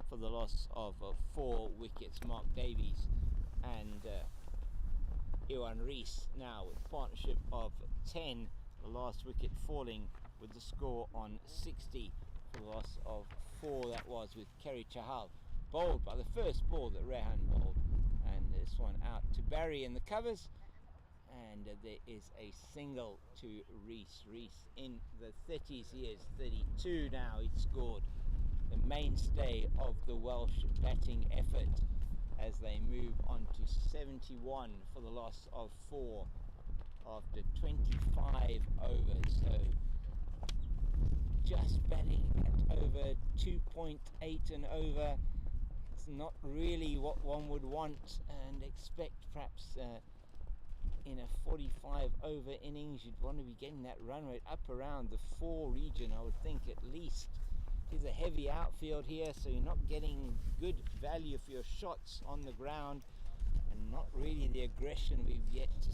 for the loss of 4 wickets. Mark Davies and Iwan Rees now with a partnership of 10, the last wicket falling with the score on 60 for the loss of 4. That was with Kerry Chahal bowled by the first ball that Rehan bowled, and this one out to Barry in the covers, and there is a single to Rees. Rees in the 30s, he is 32 now. He's scored, the mainstay of the Welsh batting effort, as they move on to 71 for the loss of 4 after 25 overs. So just batting at over 2.8 an over. It's not really what one would want and expect. Perhaps in a 45 over innings you'd want to be getting that run rate up around the 4 region, I would think, at least. It is a heavy outfield here, so you're not getting good value for your shots on the ground, and not really the aggression we've yet to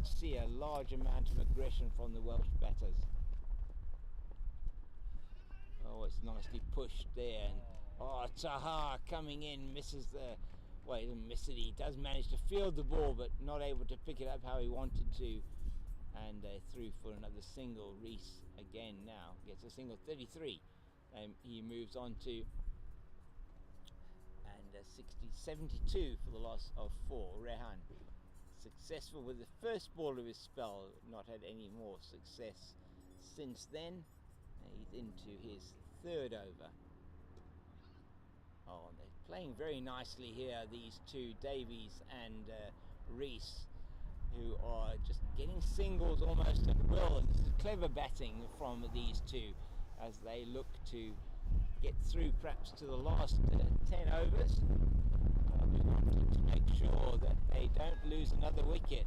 see a large amount of aggression from the Welsh batters. Oh, it's nicely pushed there, and Taha coming in, misses the, well, he doesn't miss it, he does manage to field the ball, but not able to pick it up how he wanted to, and through for another single. Rees again now gets a single, 33. He moves on to, and 72 for the loss of 4. Rehan successful with the first ball of his spell, not had any more success since then. He's into his 3rd over. Oh, they're playing very nicely here, these two, Davies and Rees, who are just getting singles almost at will. And this is clever batting from these two as they look to get through perhaps to the last 10 overs. We wanted to make sure that they don't lose another wicket.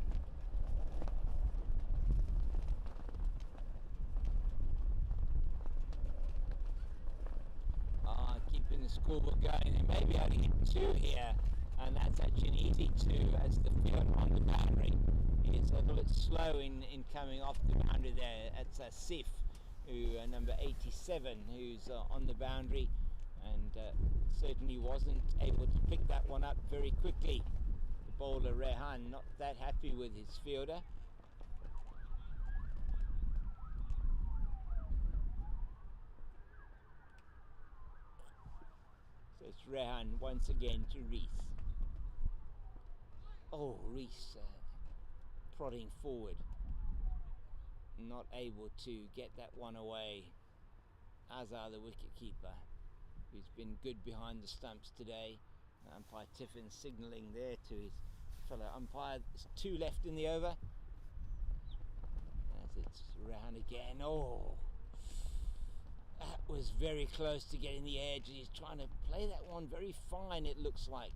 Keeping the scoreboard going. They may be able to hit 2 here, and that's actually an easy 2 as the field on the boundary is a little bit slow in coming off the boundary there. That's Sif, who number 87, who's on the boundary, and certainly wasn't able to pick that one up very quickly. The bowler Rehan not that happy with his fielder. So it's Rehan once again to Rees. Oh, Rees prodding forward, not able to get that one away, as are the wicketkeeper. who's been good behind the stumps today. Umpire Tiffin signalling there to his fellow umpire. There's 2 left in the over. As it's round again. Oh, that was very close to getting the edge. He's trying to play that one very fine, it looks like,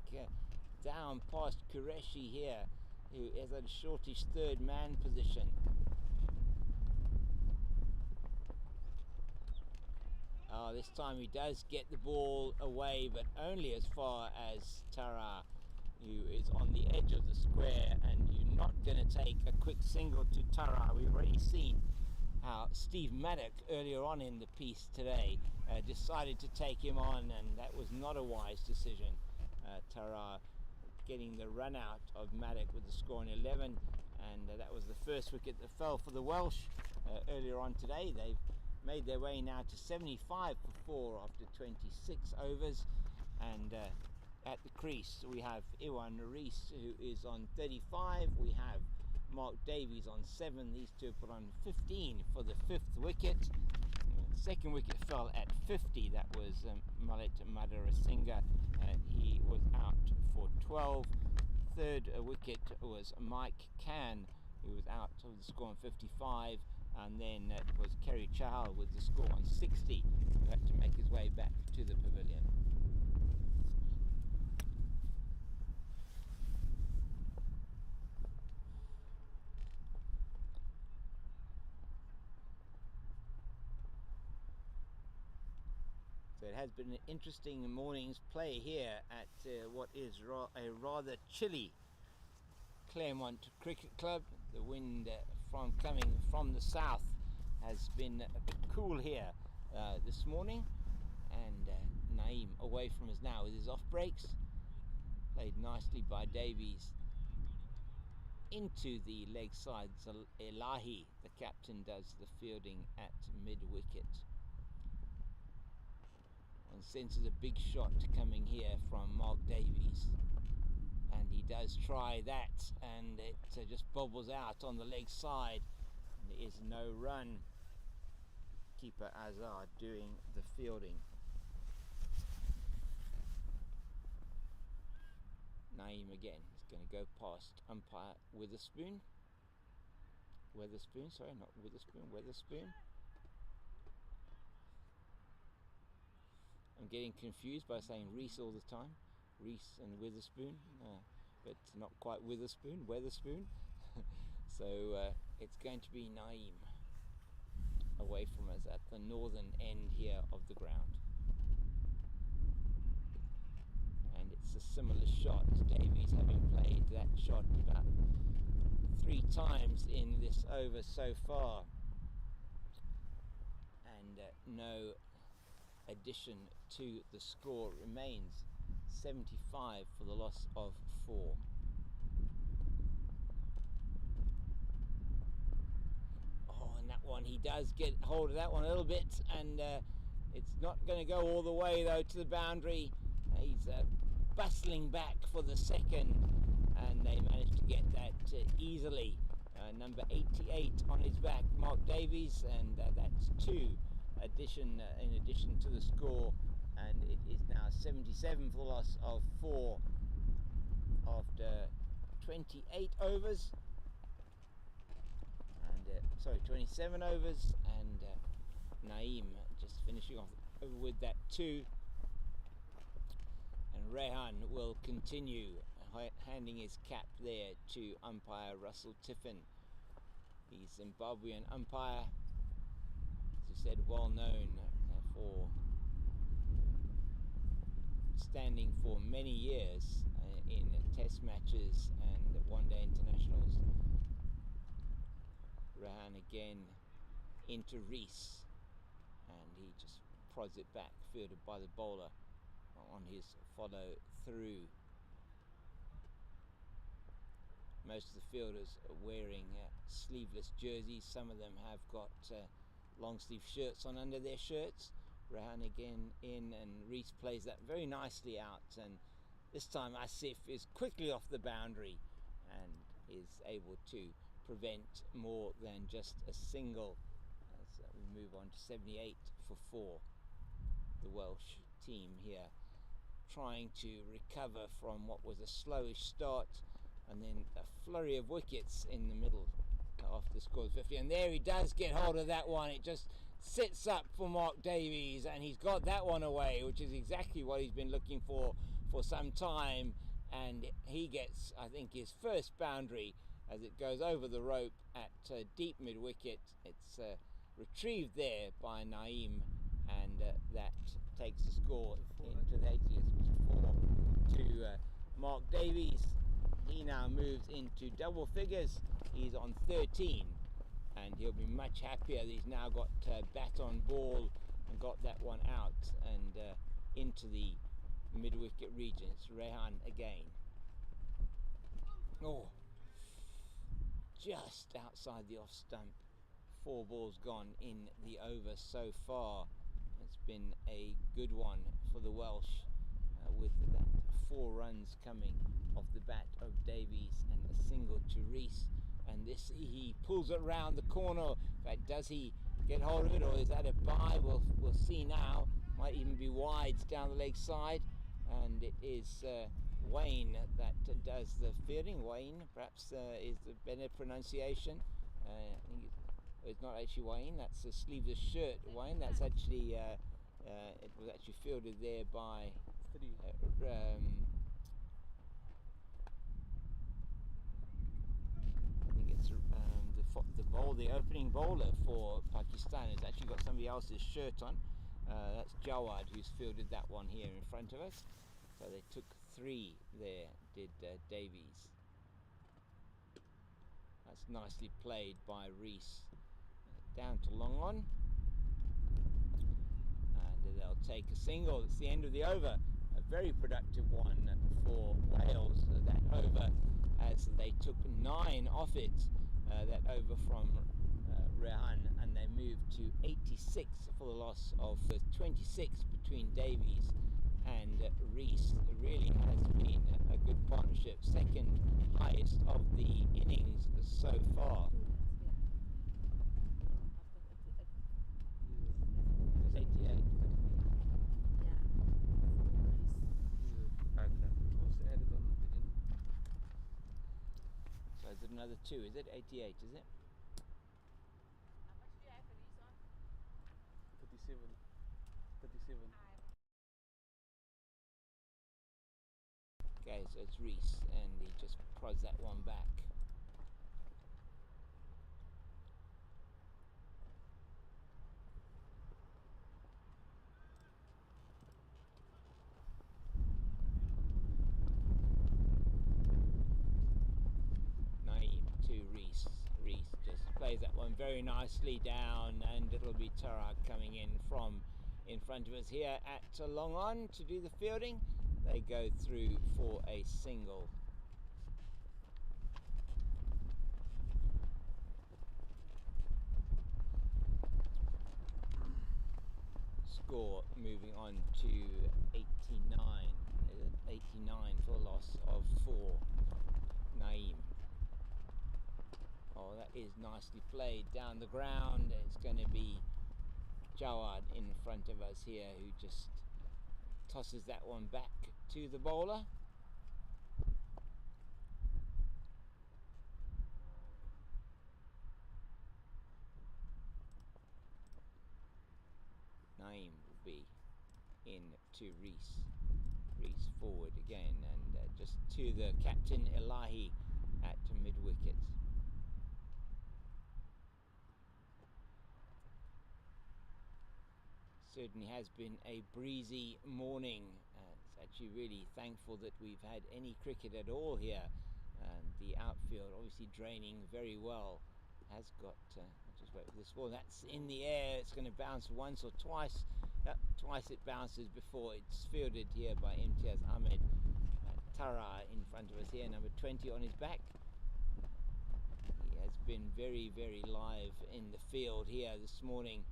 down past Qureshi here, who is at a shortish third man position. This time he does get the ball away, but only as far as Tara, who is on the edge of the square, and you're not going to take a quick single to Tara. We've already seen how Steve Maddock earlier on in the piece today decided to take him on, and that was not a wise decision. Tara getting the run out of Maddock with the score on 11, and that was the first wicket that fell for the Welsh earlier on today. They've made their way now to 75 for 4 after 26 overs, and at the crease we have Iwan Rees, who is on 35. We have Mark Davies on 7. These two put on 15 for the 5th wicket. Second wicket fell at 50. That was Malet Madarasinga. He was out for 12. Third wicket was Mike Can, who was out of the score on 55. And then it was Kerry Chahal with the score on 60, who had to make his way back to the pavilion. So it has been an interesting morning's play here at what is a rather chilly Claremont Cricket Club. The wind coming from the south has been a bit cool here this morning, and Naeem away from us now with his off breaks, played nicely by Davies into the leg side. Elahi, the captain, does the fielding at mid-wicket. One senses a big shot coming here from Mark Davies, and he does try that, and it just bobbles out on the leg side. There is no run. Keeper Azar doing the fielding. Naeem again is going to go past umpire Weatherspoon. Sorry, not Witherspoon, Weatherspoon. I'm getting confused by saying Rees all the time. Rees and Witherspoon, but not quite Witherspoon, Weatherspoon. So it's going to be Naeem away from us at the northern end here of the ground. And it's a similar shot. Davies having played that shot about 3 times in this over so far, and no addition to the score. Remains 75 for the loss of 4. Oh, and that one, he does get hold of that one a little bit, and it's not going to go all the way though to the boundary. He's bustling back for the second, and they managed to get that easily. Number 88 on his back, Mark Davies, and that's 2 in addition to the score, and it is now 77 for the loss of 4 after 28 overs, and 27 overs, and Naeem just finishing off with that 2, and Rehan will continue handing his cap there to umpire Russell Tiffin, the Zimbabwean umpire, as you said, well known for standing for many years in test matches and one-day internationals. Rehan again into Rees, and he just prods it back, fielded by the bowler on his follow through. Most of the fielders are wearing sleeveless jerseys. Some of them have got long sleeve shirts on under their shirts. Rehan again in, and Rees plays that very nicely out, and this time Asif is quickly off the boundary and is able to prevent more than just a single, as we move on to 78 for 4. The Welsh team here, trying to recover from what was a slowish start and then a flurry of wickets in the middle after the score of 50. And there he does get hold of that one. It just sits up for Mark Davies, and he's got that one away, which is exactly what he's been looking for some time. And he gets, I think, his first boundary as it goes over the rope at deep mid-wicket. It's retrieved there by Naeem, and that takes the score into the 80th to Mark Davies. He now moves into double figures. He's on 13, and he'll be much happier that he's now got bat on ball and got that one out and into the mid-wicket region. It's Rehan again. Oh, just outside the off stump. 4 balls gone in the over so far. It's been a good one for the Welsh, with that 4 runs coming off the bat of Davies and a single to Rees. And this, he pulls it round the corner. In fact, does he get hold of it, or is that a bye? We'll see now. Might even be wides down the leg side, and it is Wayne that does the fielding. Wayne, perhaps, is the better pronunciation. I think it's not actually Wayne. That's a sleeveless shirt. Wayne. That's actually it was actually fielded there by. The opening bowler for Pakistan has actually got somebody else's shirt on. That's Jawad who's fielded that one here in front of us. So they took 3 there, did Davies. That's nicely played by Rees. Down to long on. And they'll take a single. It's the end of the over. A very productive one for Wales, that over, as they took 9 off it. That over from Rehan, and they moved to 86 for the loss of 26 between Davies and Rees. It really has been a good partnership, second highest of the innings so far. It's 88. Okay. So is it another 2? Is it 88? Is it? How much do you have for these on? 37. 37. Okay, so it's Rees, and he just prods that one back. To Rees. Rees just plays that one very nicely down, and it'll be Tara coming in from in front of us here at long on to do the fielding. They go through for a single. Score moving on to 89. 89 for a loss of 4. Naeem. Oh, that is nicely played down the ground. It's going to be Jawad in front of us here, who just tosses that one back to the bowler. Naeem will be in to Rees. Rees forward again, and just to the captain Elahi at mid-wicket. Certainly has been a breezy morning. It's actually really thankful that we've had any cricket at all here. The outfield obviously draining very well. Has got, I'll just wait for this ball. That's in the air. It's going to bounce once or twice. Twice it bounces before it's fielded here by Imtiaz Ahmed. Tara in front of us here, number 20 on his back. He has been very, very live in the field here this morning.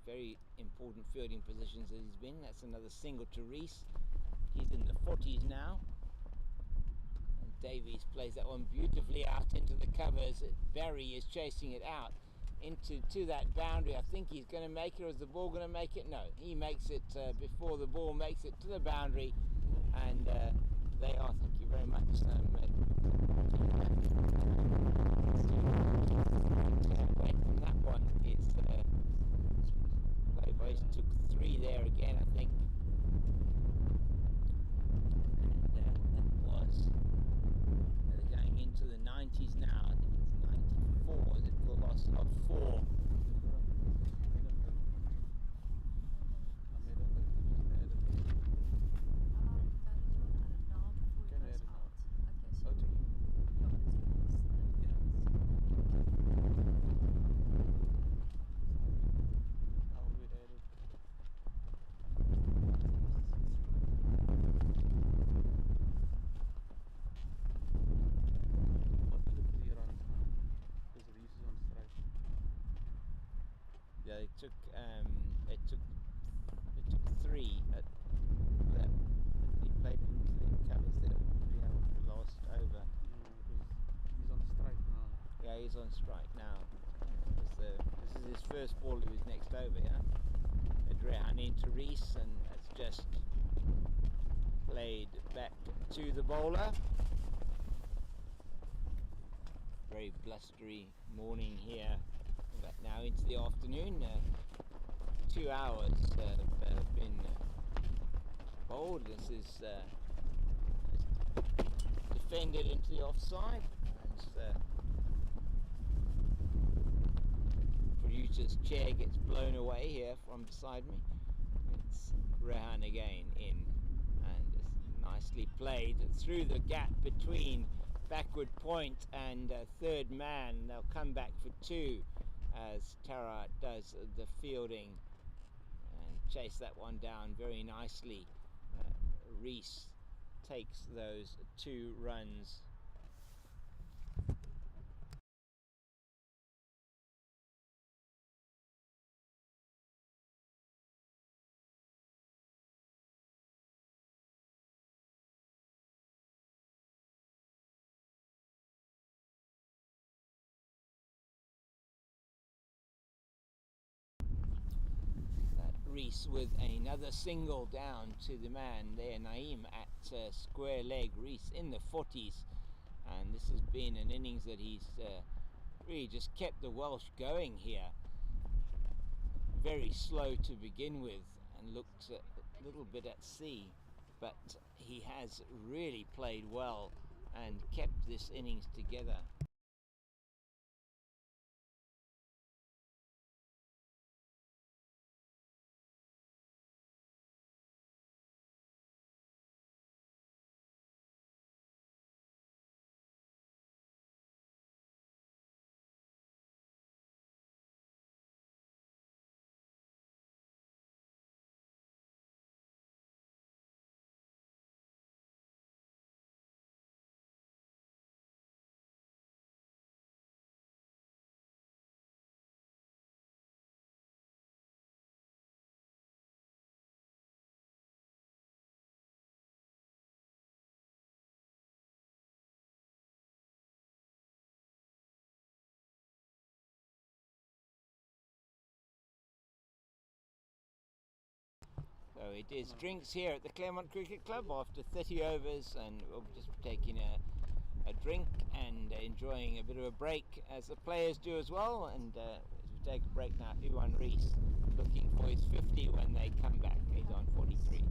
Very important fielding positions that he's been. That's another single to Rees. He's in the 40s now. And Davies plays that one beautifully out into the covers. Barry is chasing it out. to that boundary. I think he's going to make it, or is the ball going to make it? No, he makes it before the ball makes it to the boundary, and they are. Thank you very much. Away from that one is Playboys took 3 there again, I think. And that was going into the 90s now. I think it's 94. Is it for loss of 4? Yeah, they took 3 at that. He played into the covers there. We lost over. He's on strike now. Yeah, he's on strike now. This is his first ball. He was next over. Yeah, Adrian into Reese, and it's just played back to the bowler. Very blustery morning here. But now into the afternoon, 2 hours have been bowled. This is defended into the offside. And producer's chair gets blown away here from beside me. It's Rehan again in, and it's nicely played through the gap between backward point and third man. They'll come back for 2. As Tara does the fielding and chase that one down very nicely. Reese takes those 2 runs. Reese with another single down to the man there, Naeem, at square leg. Reese in the 40s, and this has been an innings that he's really just kept the Welsh going here. Very slow to begin with and looked a little bit at sea, but he has really played well and kept this innings together. So it is drinks here at the Claremont Cricket Club after 30 overs, and we'll just be taking a drink and enjoying a bit of a break, as the players do as well. And as we take a break now, Iwan Reese looking for his 50 when they come back. He's on 43.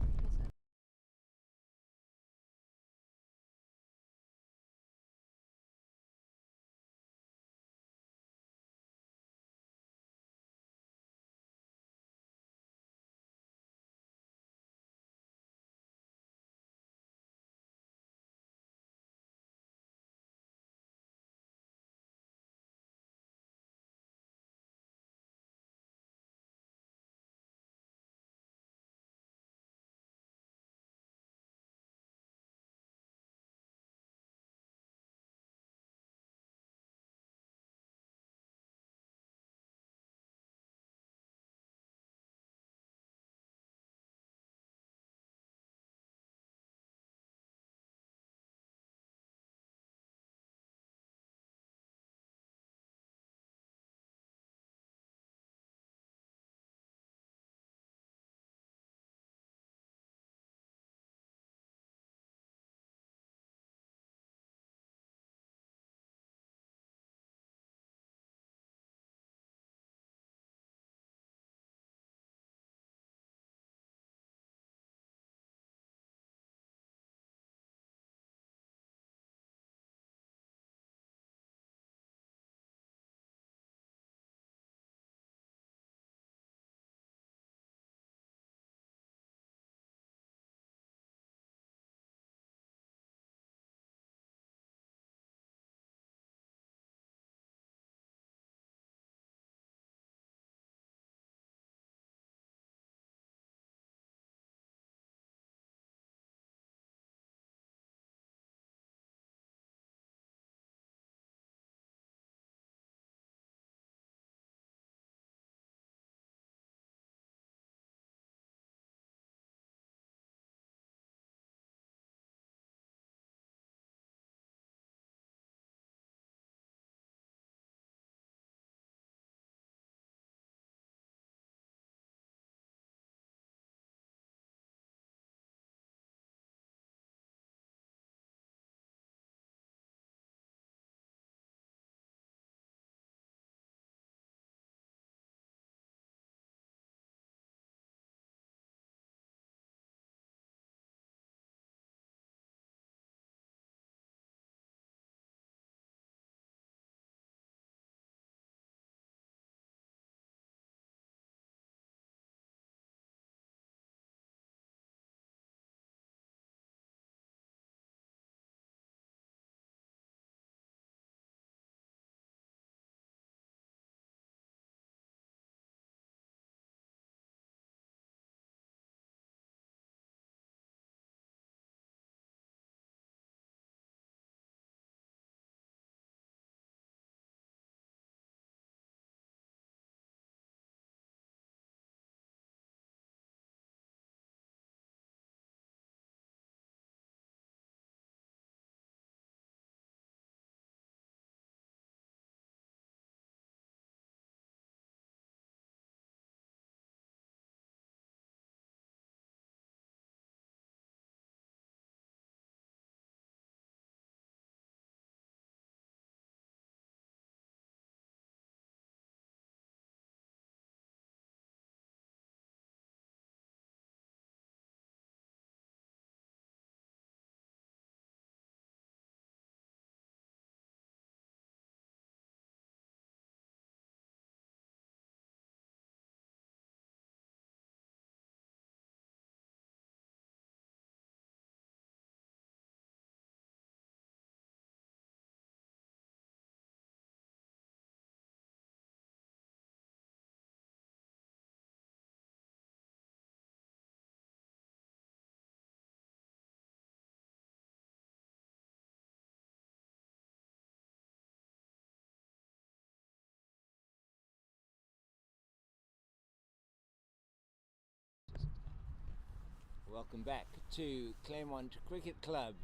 Welcome back to Claremont Cricket Club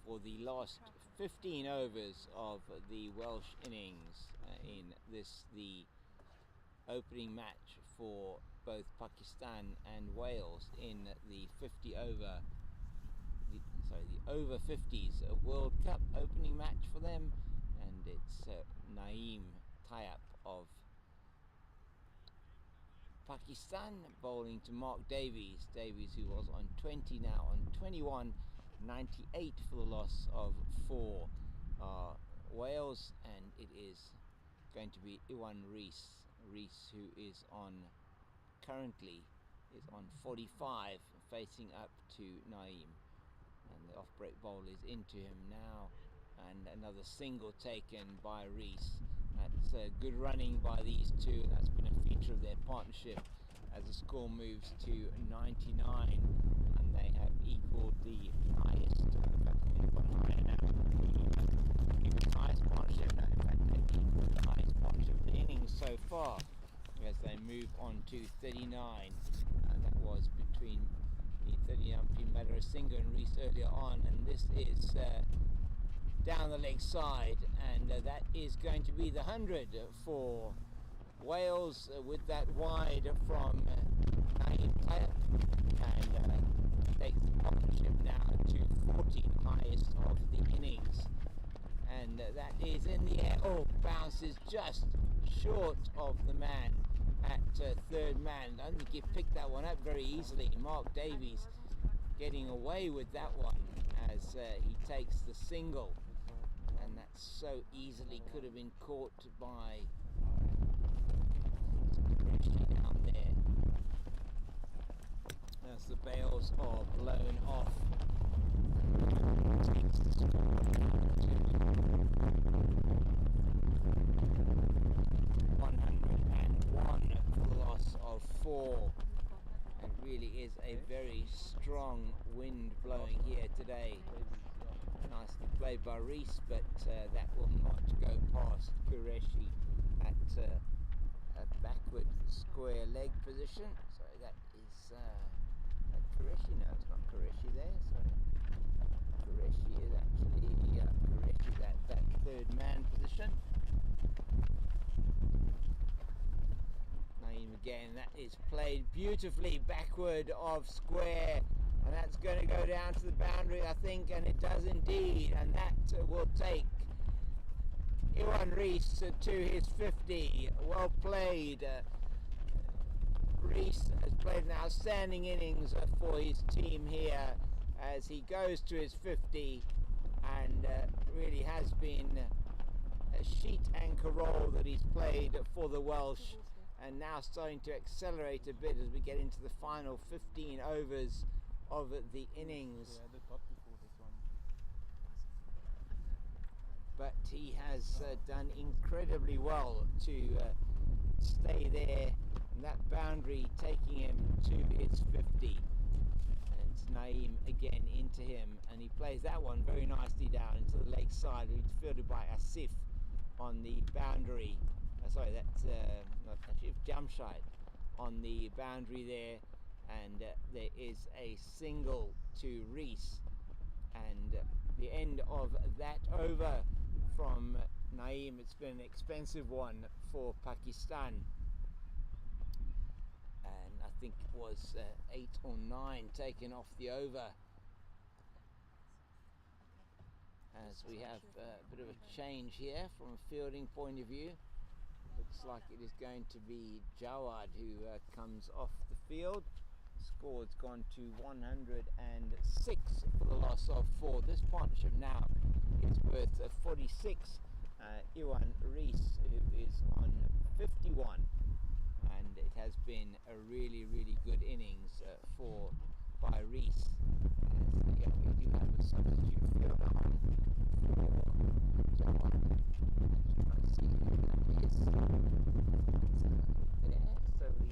for the last 15 overs of the Welsh innings in this, the opening match for both Pakistan and Wales in the Over-50s World Cup opening match for them, and it's Naeem tie-up of Pakistan bowling to Mark Davies, who was on 20, now on 21, 98 for the loss of 4 Wales, and it is going to be Iwan Rees, who is currently on 45, facing up to Naeem, and the off-break bowl is into him now, and another single taken by Rees. That's good running by these two, and that's been a feature of their partnership as the score moves to 99, and they have equalled the highest, in fact they've gone higher now, the highest partnership now, in fact they've equalled the highest partnership of the innings so far, as they move on to 39, and that was between the 39 between Madara and Rees earlier on, and this is down the leg side, and that is going to be the 100 for Wales, with that wide from Naeem Tayyip, and takes the partnership now to 40, highest of the innings, and that is in the air. Oh, bounces just short of the man at third man. I don't think he picked that one up very easily. Mark Davies getting away with that one as he takes the single, and that so easily could have been caught by down there as the bails are blown off. Takes the score to 101 for the loss of 4. It really is a very strong wind blowing here today. Nicely played by Rees, but that will not go past Qureshi at a backward square leg position. Sorry, that is Qureshi. No, it's not Qureshi there. Sorry, Qureshi is actually Qureshi that third man position. Naeem again. That is played beautifully backward of square. And that's going to go down to the boundary, I think, and it does indeed. And that will take Iwan Rees to his 50. Well played. Rees has played an outstanding innings for his team here as he goes to his 50, and really has been a sheet anchor role that he's played for the Welsh, and now starting to accelerate a bit as we get into the final 15 overs of the innings. Yeah, they thought before this one. But he has done incredibly well to stay there, and that boundary taking him to his 50. And it's Naeem again into him, and he plays that one very nicely down into the leg side. He's fielded by Asif on the boundary. Sorry, that's not Asif, Jamshid on the boundary there. And there is a single to Rees, and the end of that over from Naeem. It's been an expensive one for Pakistan, and I think it was 8 or 9 taken off the over, as we have a bit of a change here from a fielding point of view. Looks like it is going to be Jawad who comes off the field. Score's gone to 106 for the loss of 4. This partnership now is worth 46. Iwan Rees, who is on 51, and it has been a really good innings by Rees. We do have a substitute fielder on for Jawad. Let's see who that is. There, so we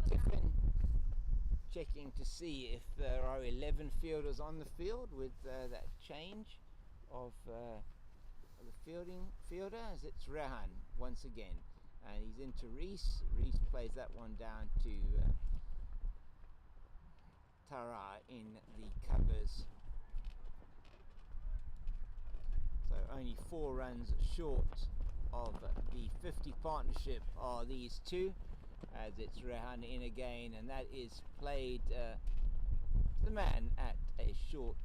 Tiffin checking to see if there are 11 fielders on the field with that change of the fielder, as it's Rehan once again, and he's into Reese. Reese plays that one down to Tara in the covers. So only 4 runs short of the 50 partnership are these two, as it's Rehan in again, and that is played the man at a short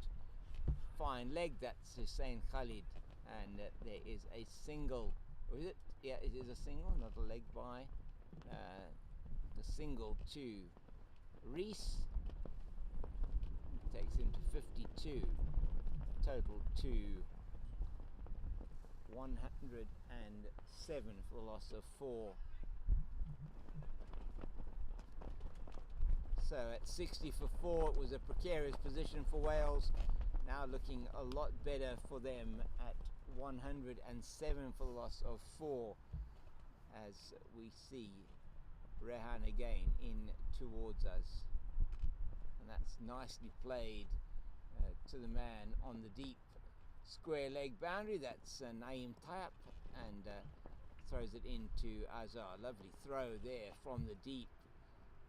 fine leg. That's Hussein Khalid, and there is a single, or is it? Yeah, it is a single, not a leg by the single to Reese. Takes him to 52, total to 107 for the loss of 4. So at 60 for 4, it was a precarious position for Wales. Now looking a lot better for them at 107 for the loss of 4, as we see Rehan again in towards us. And that's nicely played to the man on the deep square leg boundary. That's Naeem Tayyip, and throws it into Azhar. Lovely throw there from the deep,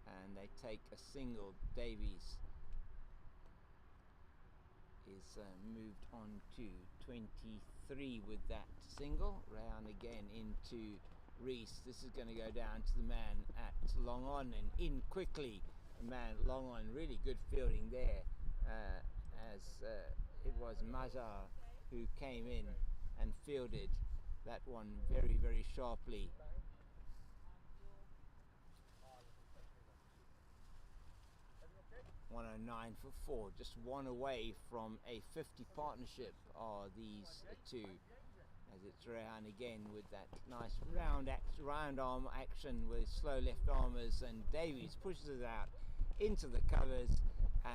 and they take a single. Davies is moved on to 23 with that single. Round again into Reese. This is going to go down to the man at long on, and in quickly. The man long on, really good fielding there, as it was Mazhar who came in and fielded that one very, very sharply. 109 for 4, just one away from a 50 partnership are these two, as it's Rehan again with that nice round arm action with slow left armers, and Davies pushes it out into the covers,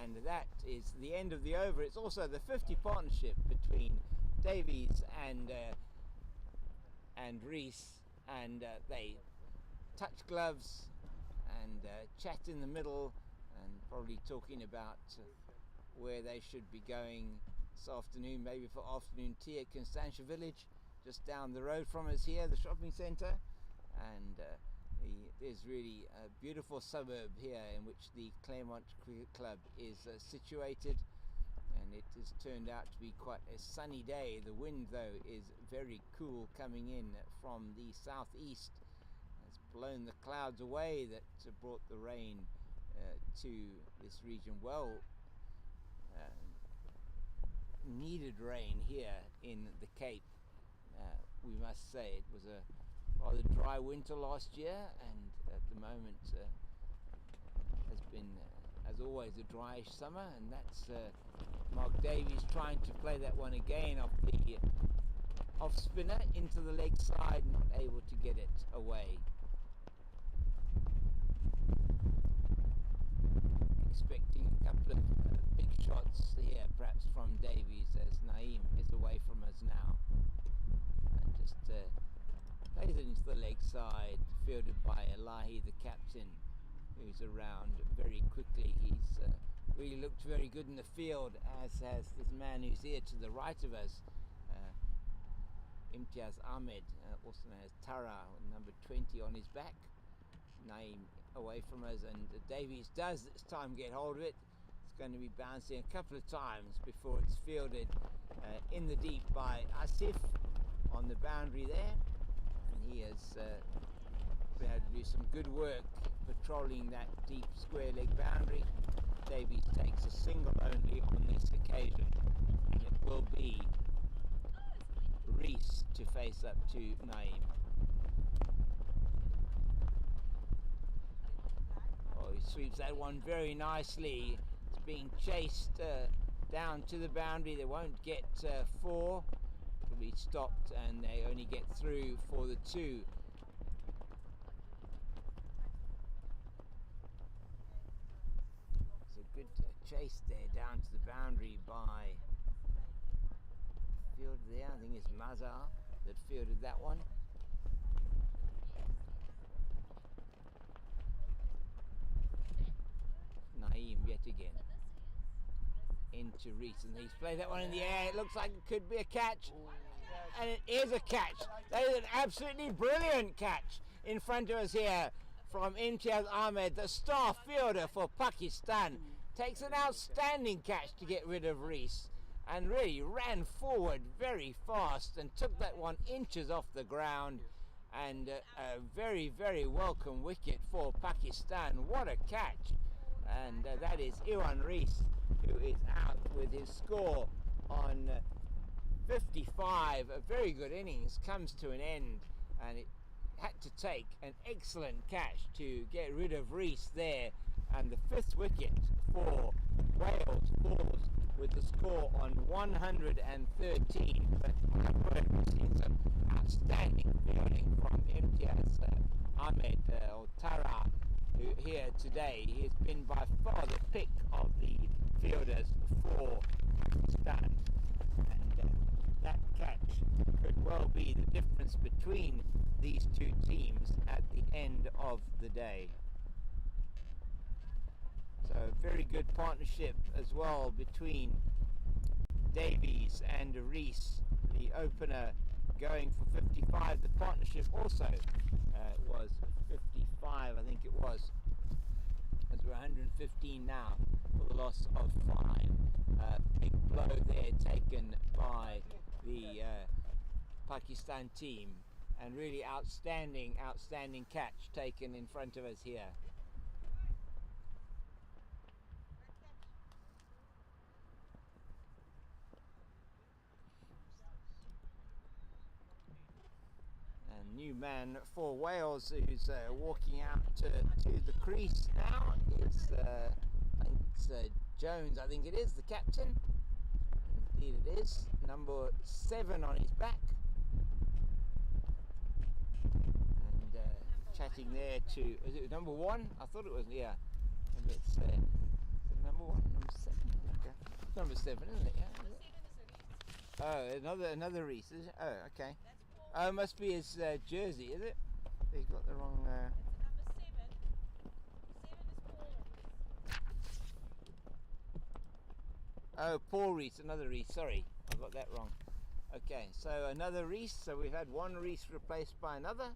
and that is the end of the over. It's also the 50 partnership between Davies and Reese, and they touch gloves and chat in the middle, and probably talking about where they should be going this afternoon, maybe for afternoon tea at Constantia Village, just down the road from us here, the shopping centre. And there's really a beautiful suburb here in which the Claremont Cricket Club is situated, and it has turned out to be quite a sunny day. The wind though is very cool coming in from the southeast. It's blown the clouds away that brought the rain to this region. Well needed rain here in the Cape. We must say it was a rather dry winter last year, and at the moment has been, as always, a dryish summer, and that's Mark Davies trying to play that one again off the off spinner into the leg side, not able to get it away. Expecting a couple of big shots here, perhaps from Davies, as Naeem is away from us now, and just plays it into the leg side, fielded by Elahi, the captain, who's around very quickly. He's really looked very good in the field, as has this man who's here to the right of us, Imtiaz Ahmed, also known as Tara, number 20 on his back. Naeem away from us, and Davies does this time get hold of it. It's going to be bouncing a couple of times before it's fielded in the deep by Asif on the boundary there. He has been able to do some good work patrolling that deep square leg boundary. Davies takes a single only on this occasion, and it will be Reese to face up to Naeem. Oh, he sweeps that one very nicely. It's being chased down to the boundary. They won't get 4. It'll be stopped, and they only get through for the 2. It's a good chase there down to the boundary by field there. I think it's Mazhar that fielded that one. Naeem yet again into Reese, and he's played that one in the air. It looks like it could be a catch, and it is a catch. That is an absolutely brilliant catch. in front of us here from Imtiaz Ahmed, the star fielder for Pakistan, takes an outstanding catch to get rid of Rees and really ran forward very fast and took that one inches off the ground, and a very, very welcome wicket for Pakistan. What a catch. And that is Iwan Rees, who is out with his score on 55. A very good innings comes to an end, and it had to take an excellent catch to get rid of Rees there, and the 5th wicket for Wales falls with the score on 113. But my word, we've seen some outstanding fielding from Imtiaz Ahmed or Tara here today. He has been by far the pick of the fielders for Pakistan, and that catch could well be the difference between these two teams at the end of the day. So a very good partnership as well between Davies and Rees, the opener, going for 55. The partnership also was 55, I think it was, as we're 115 now for the loss of 5. Big blow there taken by the Pakistan team, and really outstanding catch taken in front of us here. And new man for Wales, who's walking out to the crease now, is I think it's Jones, I think it is, the captain. Indeed it is, number 7 on his back. And chatting there to, is it number 1? I thought it was, yeah. Maybe it's number 1, number 7. Okay, number 7, isn't it? Yeah. Is it? Oh, another Rees. Is it? Oh, okay. Oh, it must be his jersey, is it? They got the wrong. It's number 7. 7 is Paul. Oh, Paul Rees, another Rees. Sorry, I got that wrong. Okay, so another Rees. So we've had one Rees replaced by another.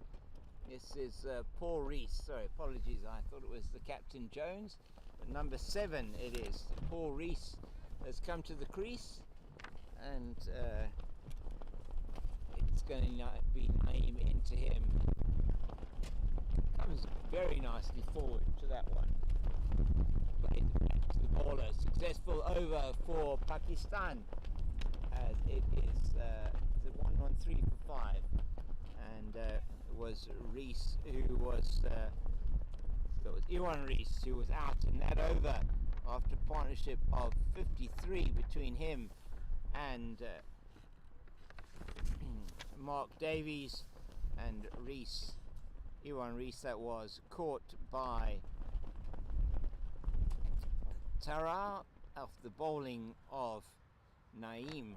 This is Paul Rees. Sorry, apologies. I thought it was the captain Jones. But number 7 it is. Paul Rees has come to the crease, and it's going to be Naeem into him. Comes very nicely forward to that one. Played back to the bowler. Successful over for Pakistan, as it is the 113 for 5. And it was Rees who was it was Iwan Rees who was out in that over after a partnership of 53 between him and Mark Davies and Rees. Iwan Rees, that was, caught by Tara off the bowling of Naeem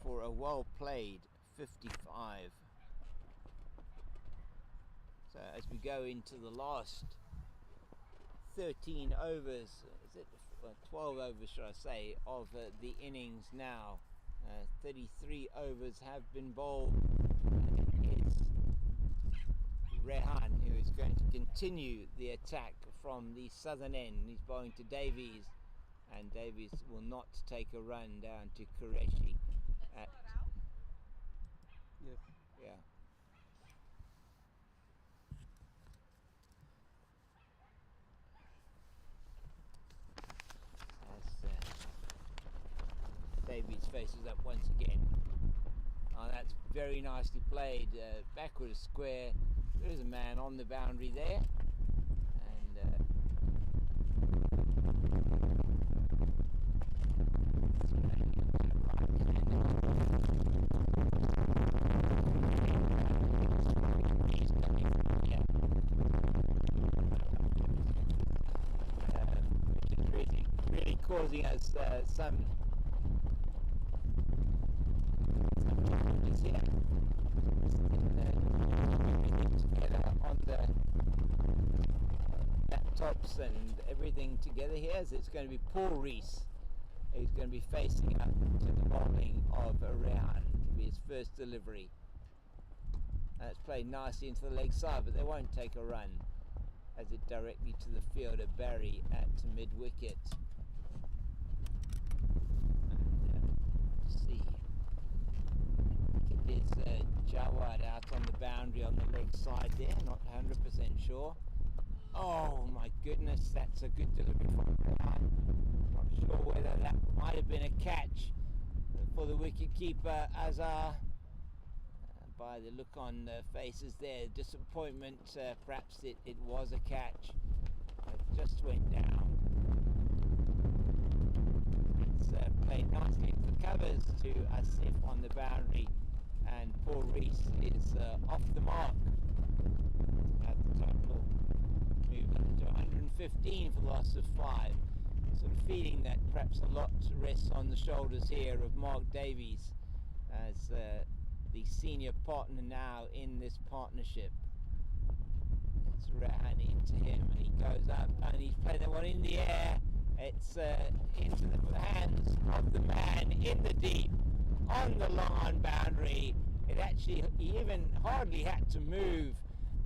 for a well played 55. So as we go into the last 13 overs, is it 12 overs should I say, of the innings now, 33 overs have been bowled. It's Rehan who is going to continue the attack from the southern end. He's bowling to Davies, and Davies will not take a run down to Qureshi. That's not out. Yes. Yeah. Davies faces up once again. Oh, that's very nicely played. Backward square. There is a man on the boundary there. And he's coming. Yeah. Which is really causing us some challenges here. Everything together on the laptops and everything together here. So it's going to be Paul Rees who's going to be facing up to the bowling of Rehan. It'll be his first delivery. And it's played nicely into the leg side, but they won't take a run as it directly to the fielder Barry at mid-wicket. See, it is Jawad out on the boundary on the leg side there, not 100% sure. Oh my goodness, that's a good delivery from Rehan. Not sure whether that might have been a catch for the wicket keeper Azhar. By the look on the faces there, disappointment, perhaps it was a catch. It just went down. It's played nicely into the covers to Asif on the boundary, and Paul Rees is off the mark at the total. Move up to 115 for the loss of 5. Sort of feeling that perhaps a lot rests on the shoulders here of Mark Davies as the senior partner now in this partnership. It's Rehan into him, and he goes up and he's played that one in the air. It's into the hands of the man in the deep on the long boundary. It actually, he even hardly had to move,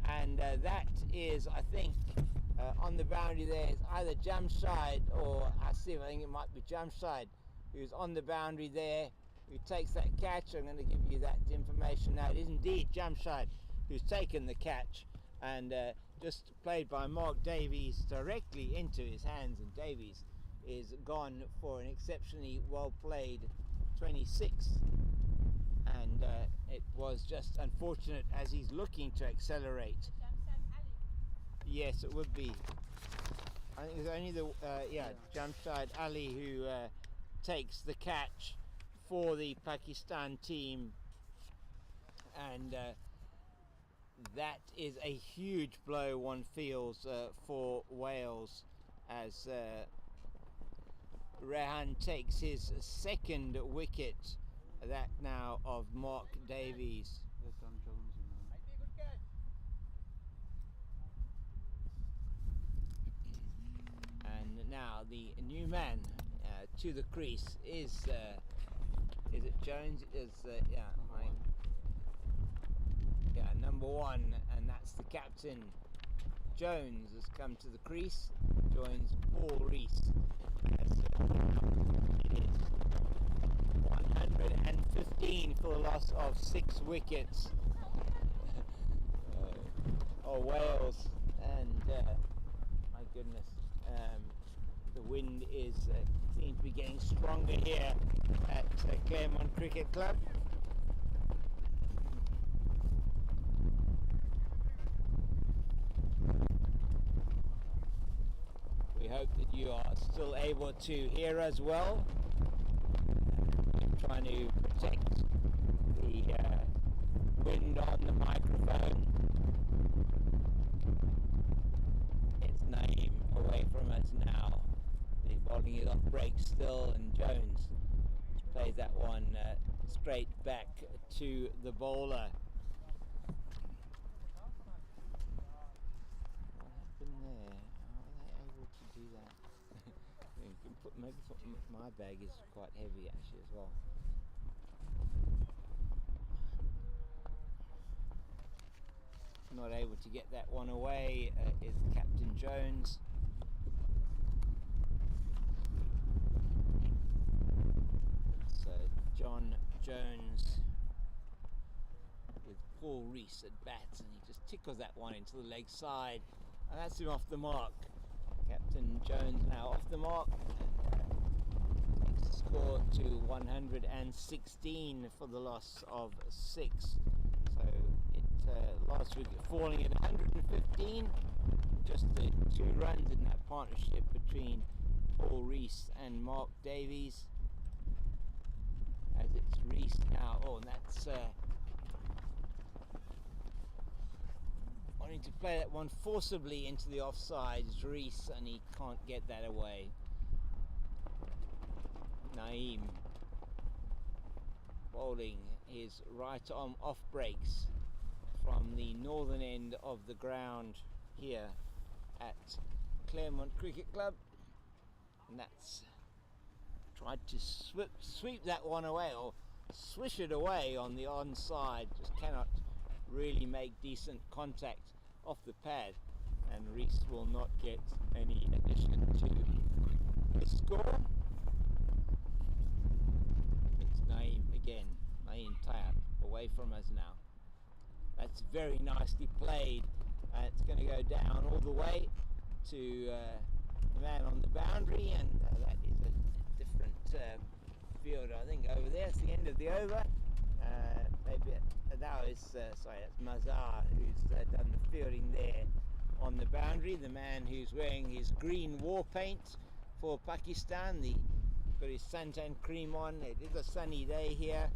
and that is, I think, on the boundary there is either Jamshid or Asif. I think it might be Jamshid who's on the boundary there, who takes that catch. I'm going to give you that information now. It is indeed Jamshid who's taken the catch, and just played by Mark Davies directly into his hands, and Davies is gone for an exceptionally well played 26. And it was just unfortunate as he's looking to accelerate. Jamshid Ali. Yes, it would be. I think it's only the Jamshid Ali who takes the catch for the Pakistan team, and that is a huge blow, one feels, for Wales, as Rehan takes his second wicket, that now of Mark Davies. There's Tom Jones, you know. And now the new man to the crease is it Jones? Number 1, and that's the captain. Jones has come to the crease, joins Paul Rees. As, it is 115 for the loss of 6 wickets. Wales, and my goodness, the wind is seems to be getting stronger here at Claremont Cricket Club. We hope that you are still able to hear us well. We're trying to protect the wind on the microphone. It's Naeem away from us now. He's bowling it off break still, and Jones plays that one straight back to the bowler. What happened there? How are they able to do that? You can maybe my bag is quite heavy actually as well. Not able to get that one away is Captain Jones. So John Jones with Paul Rees at bat, and he just tickles that one into the leg side, and that's him off the mark. Captain Jones now off the mark, and takes the score to 116 for the loss of 6. So it last week falling at 115, just the 2 runs in that partnership between Paul Rees and Mark Davies. As it's Rees now, and that's wanting to play that one forcibly into the offside is Rees, and he can't get that away. Naeem bowling his right arm off breaks from the northern end of the ground here at Claremont Cricket Club, and that's tried to sweep that one away, or swish it away on the onside, just cannot really make decent contact off the pad, and Reese will not get any addition to the score. It's Naeem again. Naeem Tayab away from us now. That's very nicely played. It's going to go down all the way to the man on the boundary, and that is a different field, I think, over there. It's the end of the over. Maybe now is sorry, that's Mazar who's done the fielding there on the boundary. The man who's wearing his green war paint for Pakistan. Got his suntan cream on. It is a sunny day here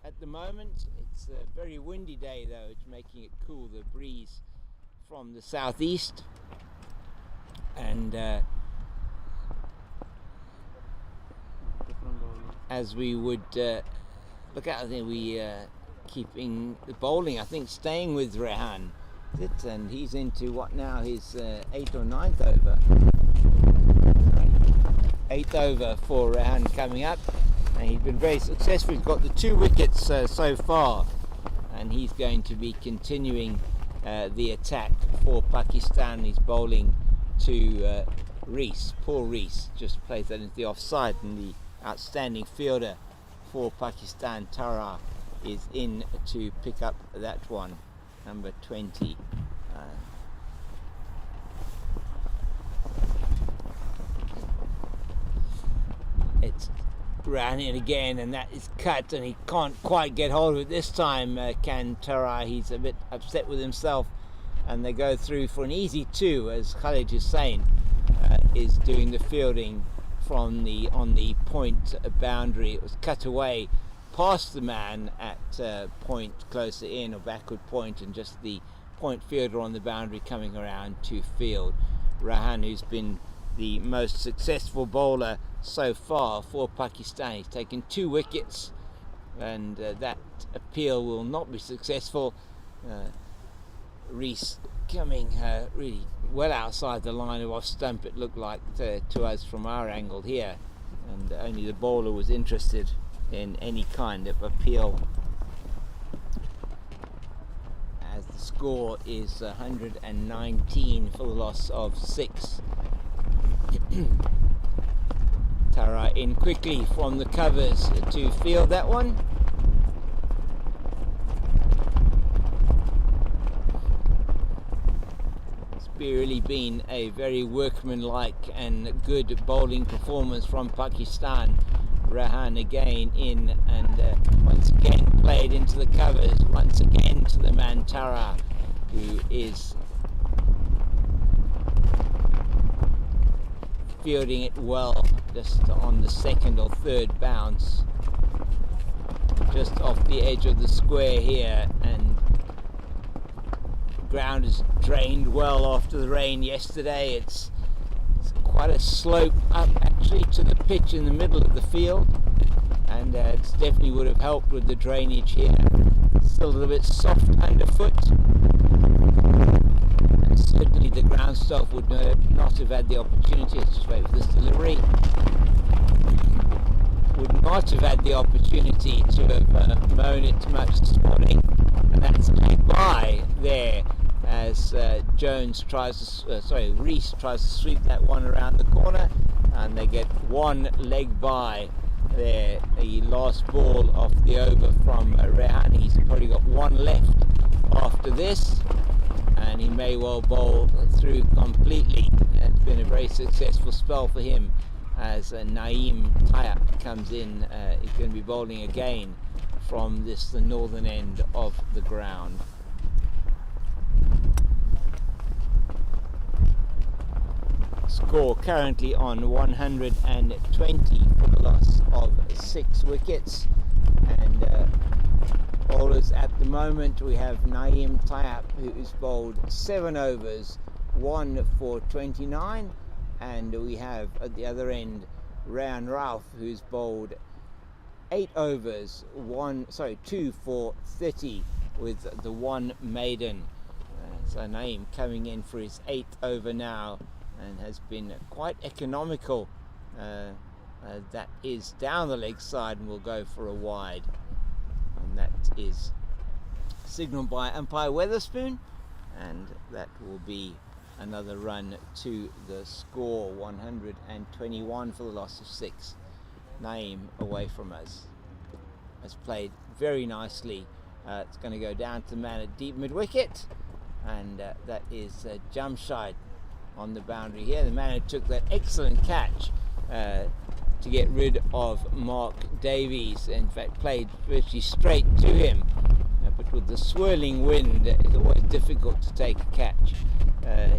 at the moment. It's a very windy day though. It's making it cool. The breeze from the southeast, and as we would look at, I think we keeping the bowling, I think, staying with Rehan, and he's into what now, his 8th or 9th over. 8th over for Rehan coming up, and he's been very successful. He's got the 2 wickets so far, and he's going to be continuing the attack for Pakistan. He's bowling to Reese. Poor Reese just plays that into the offside, and the outstanding fielder for Pakistan, Tara, is in to pick up that one, number 20. It's ran in again, and that is cut, and he can't quite get hold of it this time, can Tara. He's a bit upset with himself, and they go through for an easy 2 as Khalid Hussain is doing the fielding from on the point boundary. It was cut away past the man at point closer in, or backward point, and just the point fielder on the boundary coming around to field. Rehan, who's been the most successful bowler so far for Pakistan, he's taken 2 wickets, and that appeal will not be successful. Reese coming really well outside the line of off stump, it looked like to us from our angle here, and only the bowler was interested in any kind of appeal, as the score is 119 for the loss of 6. Tara in quickly from the covers to field that one. Really been a very workmanlike and good bowling performance from Pakistan. Rehan again in, and once again played into the covers, once again to the man Tara, who is fielding it well, just on the 2nd or 3rd bounce, just off the edge of the square here, and ground is drained well after the rain yesterday. It's quite a slope up actually to the pitch in the middle of the field, and it definitely would have helped with the drainage here. Still a little bit soft underfoot, and certainly the ground staff would not have had the opportunity. Let's just wait for this delivery. Would not have had the opportunity to have mown it much this morning, and that's leg by there as Reese tries to sweep that one around the corner, and they get 1 leg by there. The last ball of the over from Rehan. He's probably got 1 left after this, and he may well bowl through completely. It's been a very successful spell for him as Naeem Tayab comes in. He's going to be bowling again from the northern end of the ground. Score currently on 120 for the loss of 6 wickets, and bowlers at the moment we have Naeem Tayab, who's bowled 7 2 for 29, and we have at the other end Rehan Rauf, who's bowled 8 2 for 30 with the 1 maiden. So Naeem coming in for his 8th over now, and has been quite economical. That is down the leg side and will go for a wide, and that is signalled by umpire Weatherspoon, and that will be another run to the score. 121 for the loss of 6. Naeem away from us has played very nicely. It's going to go down to the man at deep mid-wicket, and that is Jamshid on the boundary here. The man who took that excellent catch to get rid of Mark Davies, in fact played virtually straight to him, but with the swirling wind it's always difficult to take a catch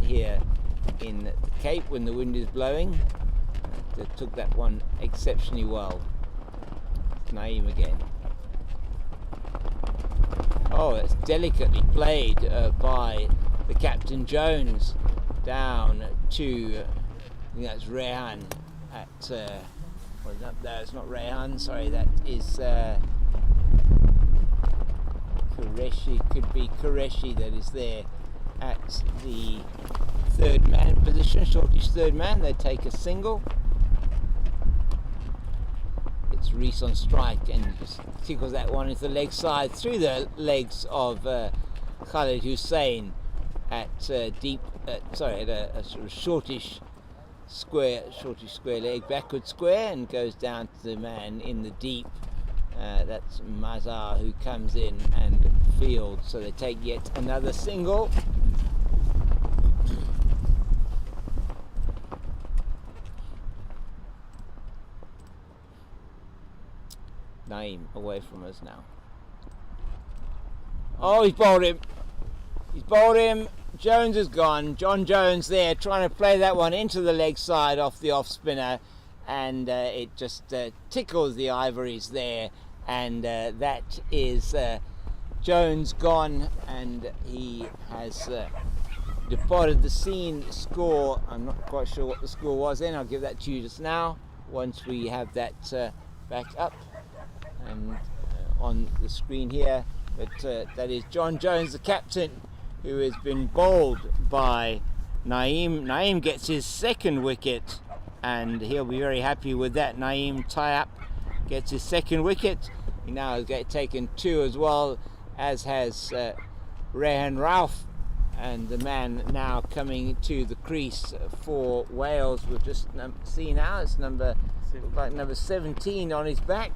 here in the Cape when the wind is blowing. They took that one exceptionally well. Naeem again. Oh, that's delicately played by the captain Jones down to, I think that's Rehan at, well, no, it's not Rehan, sorry, that is Qureshi, could be Qureshi that is there at the third man position, shortish third man. They take a single. It's Rees on strike and just tickles that one into the leg side through the legs of Khalid Hussain at deep, sorry, at a sort of shortish square leg, backward square, and goes down to the man in the deep. That's Mazhar who comes in and fields. So they take yet another single. Naeem away from us now. Oh, he's bowled him. He's bowled him. Jones is gone. John Jones there trying to play that one into the leg side off the off spinner, and it just tickles the ivories there, and that is Jones gone, and he has departed the scene. Score, I'm not quite sure what the score was then. I'll give that to you just now once we have that back up and on the screen here. But that is John Jones, the captain, who has been bowled by Naeem. Naeem gets his second wicket, and he'll be very happy with that. Naeem tie up, gets his second wicket. He now has taken 2 as well, as has Rehan Rauf, and the man now coming to the crease for Wales. We'll just see now, it's number 17 on his back.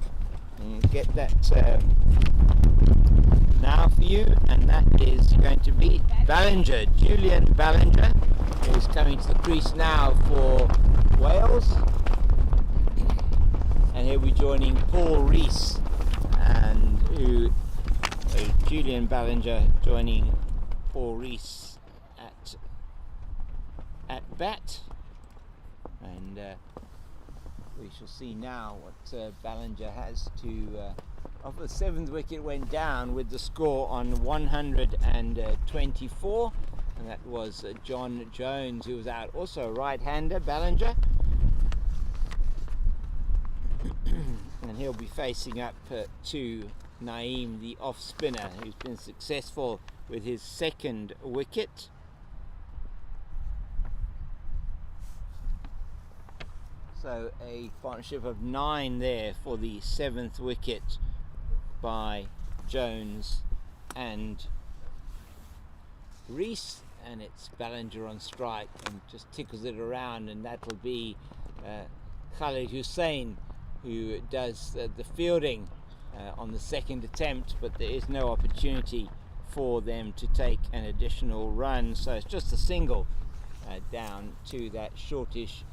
And get that now for you, and that is going to be Ballinger, Julian Ballinger, who's coming to the crease now for Wales, and he'll be joining Paul Rees, and Julian Ballinger joining Paul Rees at bat, and we shall see now what Ballinger has to offer. The 7th wicket went down with the score on 124, and that was John Jones, who was out. Also a right-hander, Ballinger, and he'll be facing up to Naeem, the off-spinner, who's been successful with his 2nd wicket. So a partnership of 9 there for the 7th wicket by Jones and Rees, and it's Ballinger on strike and just tickles it around, and that will be Khalid Hussain who does the fielding on the 2nd attempt, but there is no opportunity for them to take an additional run, so it's just a single down to that shortish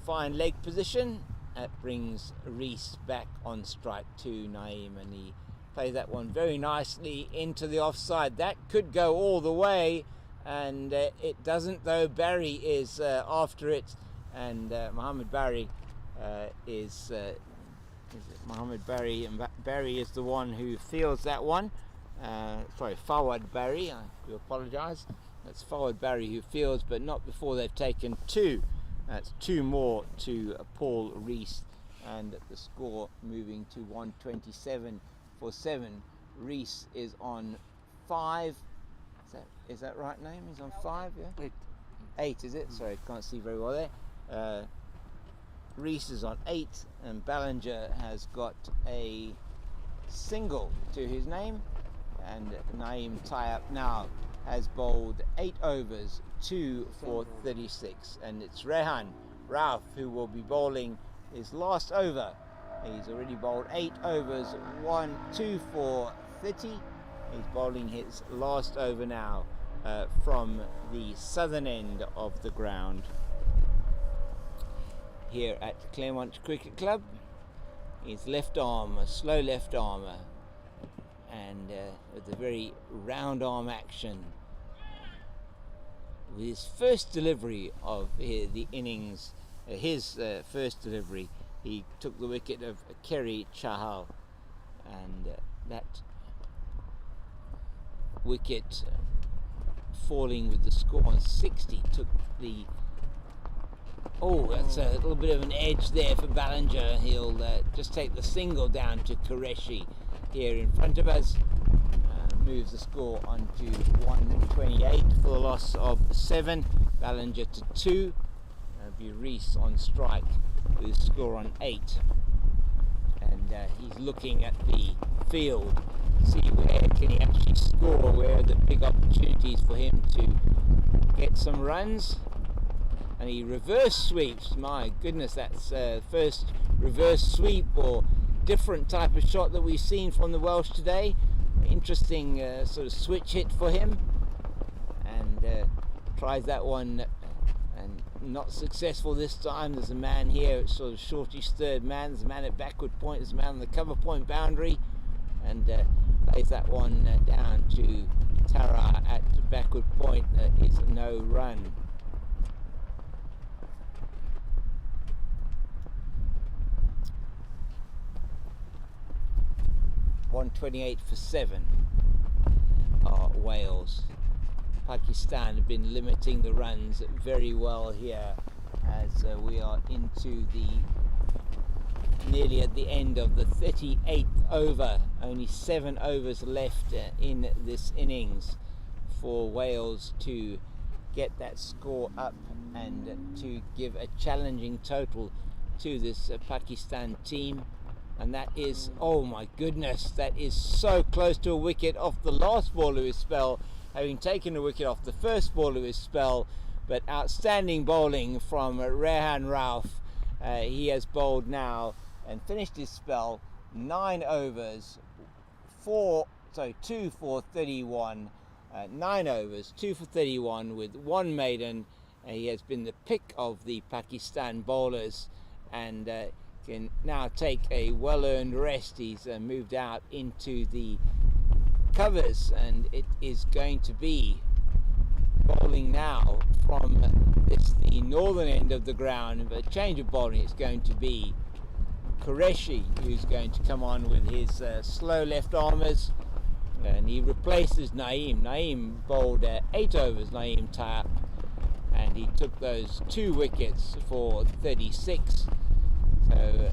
fine leg position. That brings Rees back on strike to Naeem, and he plays that one very nicely into the offside. That could go all the way, and it doesn't, though. Barry is after it, and Mohammed Barry is it Mohammed Barry, and Barry is the one who fields that one. Sorry, Fawad Barry, I do apologise. That's Fawad Barry who fields, but not before they've taken 2. That's 2 more to Paul Rees, and the score moving to 127 for 7. Rees is on 5. Is that right name? He's on 5, yeah? 8 is it? Sorry, can't see very well there. Rees is on 8, and Ballinger has got a single to his name, and Naeem Tayab now has bowled 8 overs, 2 for 36, and it's Rehan Rauf who will be bowling his last over. He's already bowled 8 overs, 2 for 30. He's bowling his last over now from the southern end of the ground here at Claremont Cricket Club. His left arm, a slow left armer, and with a very round arm action. With his first delivery of the innings, his first delivery, he took the wicket of Kerry Chahal, and that wicket falling with the score on 60 took the... Oh, that's a little bit of an edge there for Ballinger. He'll just take the single down to Qureshi here in front of us. Moves the score on to 128 for the loss of 7. Ballinger to 2. That'll be Rees on strike with his score on 8. And he's looking at the field to see where can he actually score, where are the big opportunities for him to get some runs. And he reverse sweeps. My goodness, that's first reverse sweep or different type of shot that we've seen from the Welsh today. Interesting sort of switch hit for him, and tries that one and not successful this time. There's a man here, it's sort of shortish third man. There's a man at backward point, there's a man on the cover point boundary, and plays that one down to Tara at backward point. Is no run. .128 for 7 are Wales. Pakistan have been limiting the runs very well here as we are into the nearly at the end of the 38th over. Only 7 overs left in this innings for Wales to get that score up and to give a challenging total to this Pakistan team. And that is, oh my goodness, that is so close to a wicket off the last ball of his spell, having taken a wicket off the first ball of his spell. But outstanding bowling from Rehan Rauf. He has bowled now and finished his spell 9 overs, 2 for 31, 9 overs, 2 for 31 with 1 maiden. He has been the pick of the Pakistan bowlers, and can now take a well-earned rest. He's moved out into the covers, and it is going to be bowling now from the northern end of the ground. But a change of bowling, it's going to be Qureshi who's going to come on with his slow left armers, and he replaces Naeem. Naeem bowled 8 overs, Naeem Tayab, and he took those 2 wickets for 36. So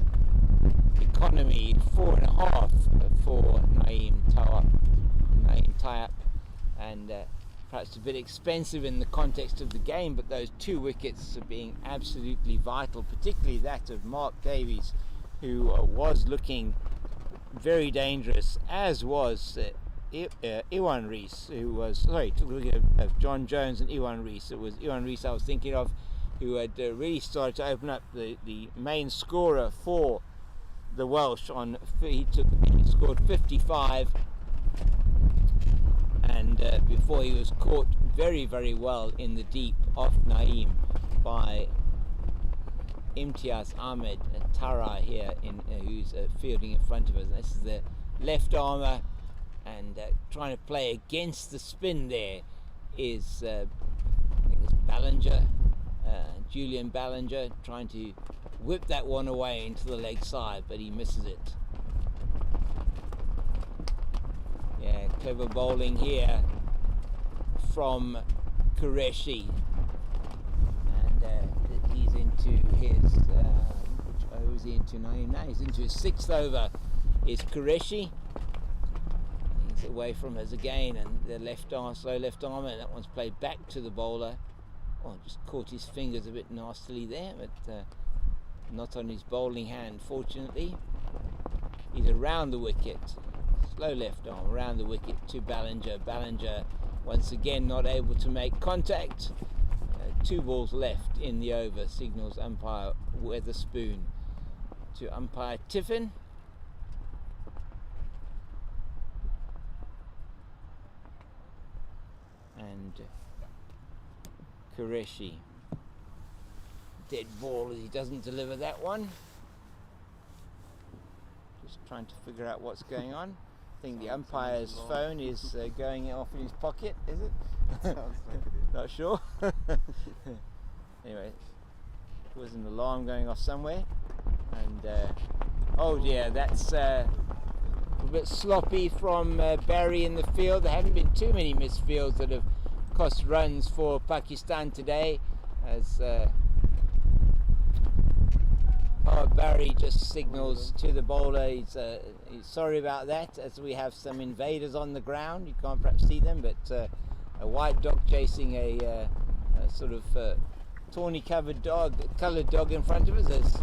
economy 4.5 for Naeem Tayab, and perhaps a bit expensive in the context of the game, but those 2 wickets are being absolutely vital, particularly that of Mark Davies, who was looking very dangerous, as was Iwan Rees, who was took a look at John Jones and Iwan Rees. It was Iwan Rees I was thinking of, who had really started to open up the main scorer for the Welsh. He scored 55, and before he was caught very, very well in the deep off Naeem by Imtiaz Ahmed Tara here, who's fielding in front of us. And this is the left armer, and trying to play against the spin there is I think it's Ballinger. Julian Ballinger trying to whip that one away into the leg side, but he misses it. Yeah, clever bowling here from Qureshi, and he's into his which over is he into now? He's into his 6th over. Is Qureshi. He's away from us again, and the left arm, slow left arm, and that one's played back to the bowler. Oh, just caught his fingers a bit nastily there, but not on his bowling hand, fortunately. He's around the wicket. slow left arm around the wicket to Ballinger. Ballinger once again not able to make contact. 2 balls left in the over, signals umpire Weatherspoon to umpire Tiffin. And Qureshi. Dead ball as he doesn't deliver that one. Just trying to figure out what's going on. I think the umpire's phone is going off in his pocket, is it? Sounds like it is. Not sure. Anyway, there was an alarm going off somewhere. And oh dear, that's a bit sloppy from Barry in the field. There haven't been too many missed fields that have cost runs for Pakistan today, as Barry just signals to the bowler he's sorry about that, as we have some invaders on the ground. You can't perhaps see them, but a white dog chasing a sort of tawny coloured dog in front of us, as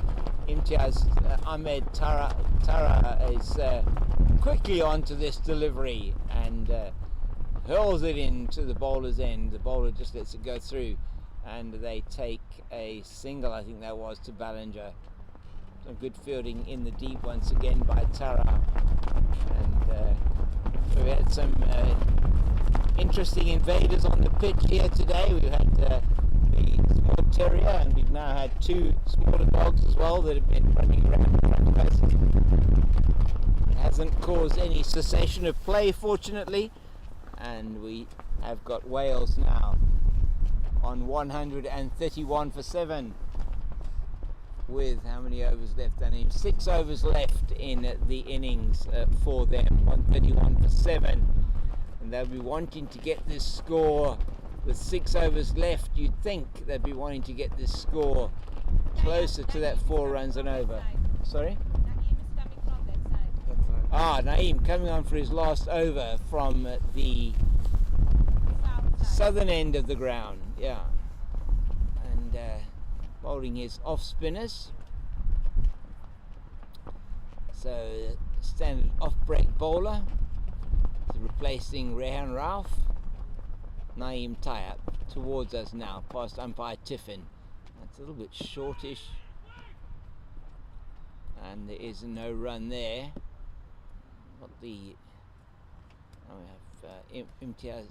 Imtiaz Ahmed Tara is quickly onto this delivery and hurls it into the bowler's end. The bowler just lets it go through, and they take a single, I think that was, to Ballinger. Some good fielding in the deep once again by Tara, and so we had some interesting invaders on the pitch here today. We've had the small terrier, and we've now had 2 smaller dogs as well that have been running around in front of us. It hasn't caused any cessation of play, fortunately, and we have got Wales now on 131 for 7. With how many overs left? And 6 overs left in the innings for them. 131 for 7, and they'll be wanting to get this score with 6 overs left. You'd think they'd be wanting to get this score closer to that 4 runs and over. Sorry? Naeem is coming from that side. That's right. Naeem coming on for his last over from the South side. southern end of the ground. Yeah, and bowling his off spinners. So standard off break bowler is replacing Rehan Rauf. Naeem Tayyab towards us now, past umpire Tiffin. That's a little bit shortish, and there is no run there. What the we have Imtiaz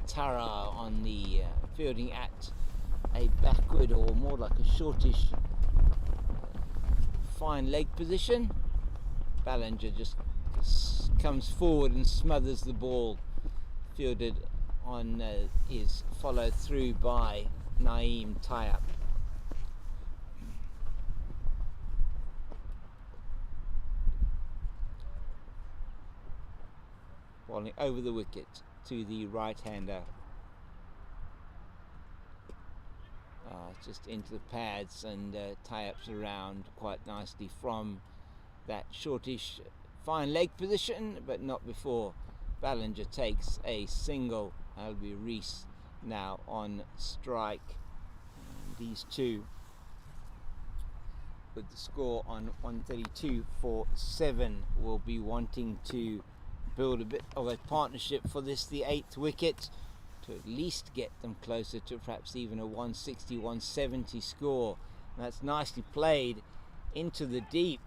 Tara on the fielding at a backward, or more like a shortish fine leg position. Ballinger just comes forward and smothers the ball, fielded on is followed through by Naeem Tayyab. Bowling over the wicket to the right-hander. Just into the pads, and tie-ups around quite nicely from that shortish fine leg position, but not before Ballinger takes a single. That'll be Rees now on strike. And these two with the score on 132 for 7 will be wanting to build a bit of a partnership for this, the 8th wicket, to at least get them closer to perhaps even a 160, 170 score. And that's nicely played into the deep,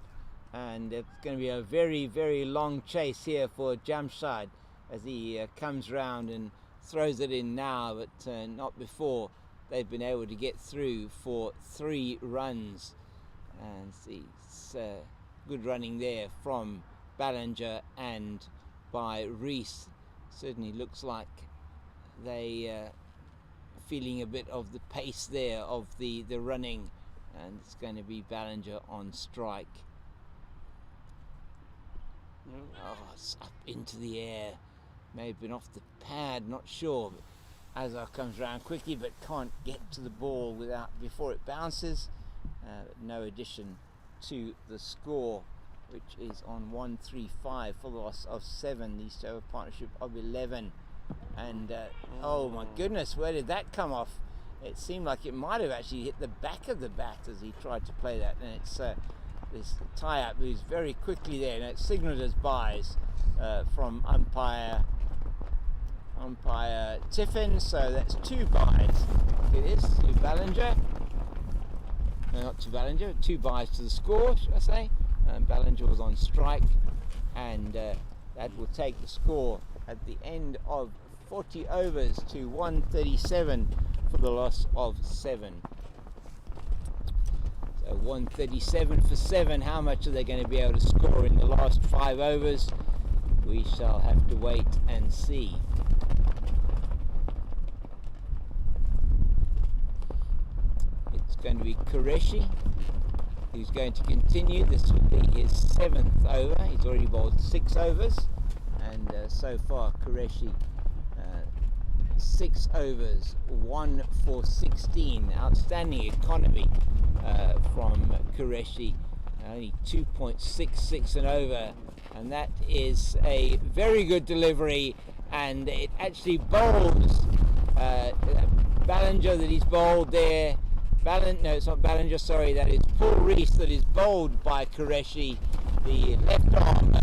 and it's going to be a very, very long chase here for Jamshad as he comes round and throws it in now, but not before they've been able to get through for 3 runs. And see, it's good running there from Ballinger and by Rees. Certainly looks like they feeling a bit of the pace there of the running, and it's going to be Ballinger on strike. Oh, it's up into the air, may have been off the pad, not sure. But Azhar comes round quickly but can't get to the ball before it bounces. No addition to the score, which is on 135 for the loss of 7. These two have a partnership of 11. And oh my goodness, where did that come off? It seemed like it might have actually hit the back of the bat as he tried to play that, and it's this tie-up, who's very quickly there. Now it's signalled as byes from umpire Tiffin, so that's 2 byes. It is to Ballinger. No, not to Ballinger, 2 byes to the score, should I say. Ballinger was on strike, and that will take the score at the end of 40 overs to 137 for the loss of 7. So 137 for 7. How much are they going to be able to score in the last 5 overs? We shall have to wait and see. It's going to be Qureshi who's going to continue. This will be his 7th over. He's already bowled 6 overs, and so far Qureshi 6 overs, 1 for 16. Outstanding economy from Qureshi. Only 2.66 an over, and that is a very good delivery, and it actually bowls Ballinger that he's bowled there. No, it's not Ballinger, sorry, that is Paul Rees that is bowled by Qureshi. The left arm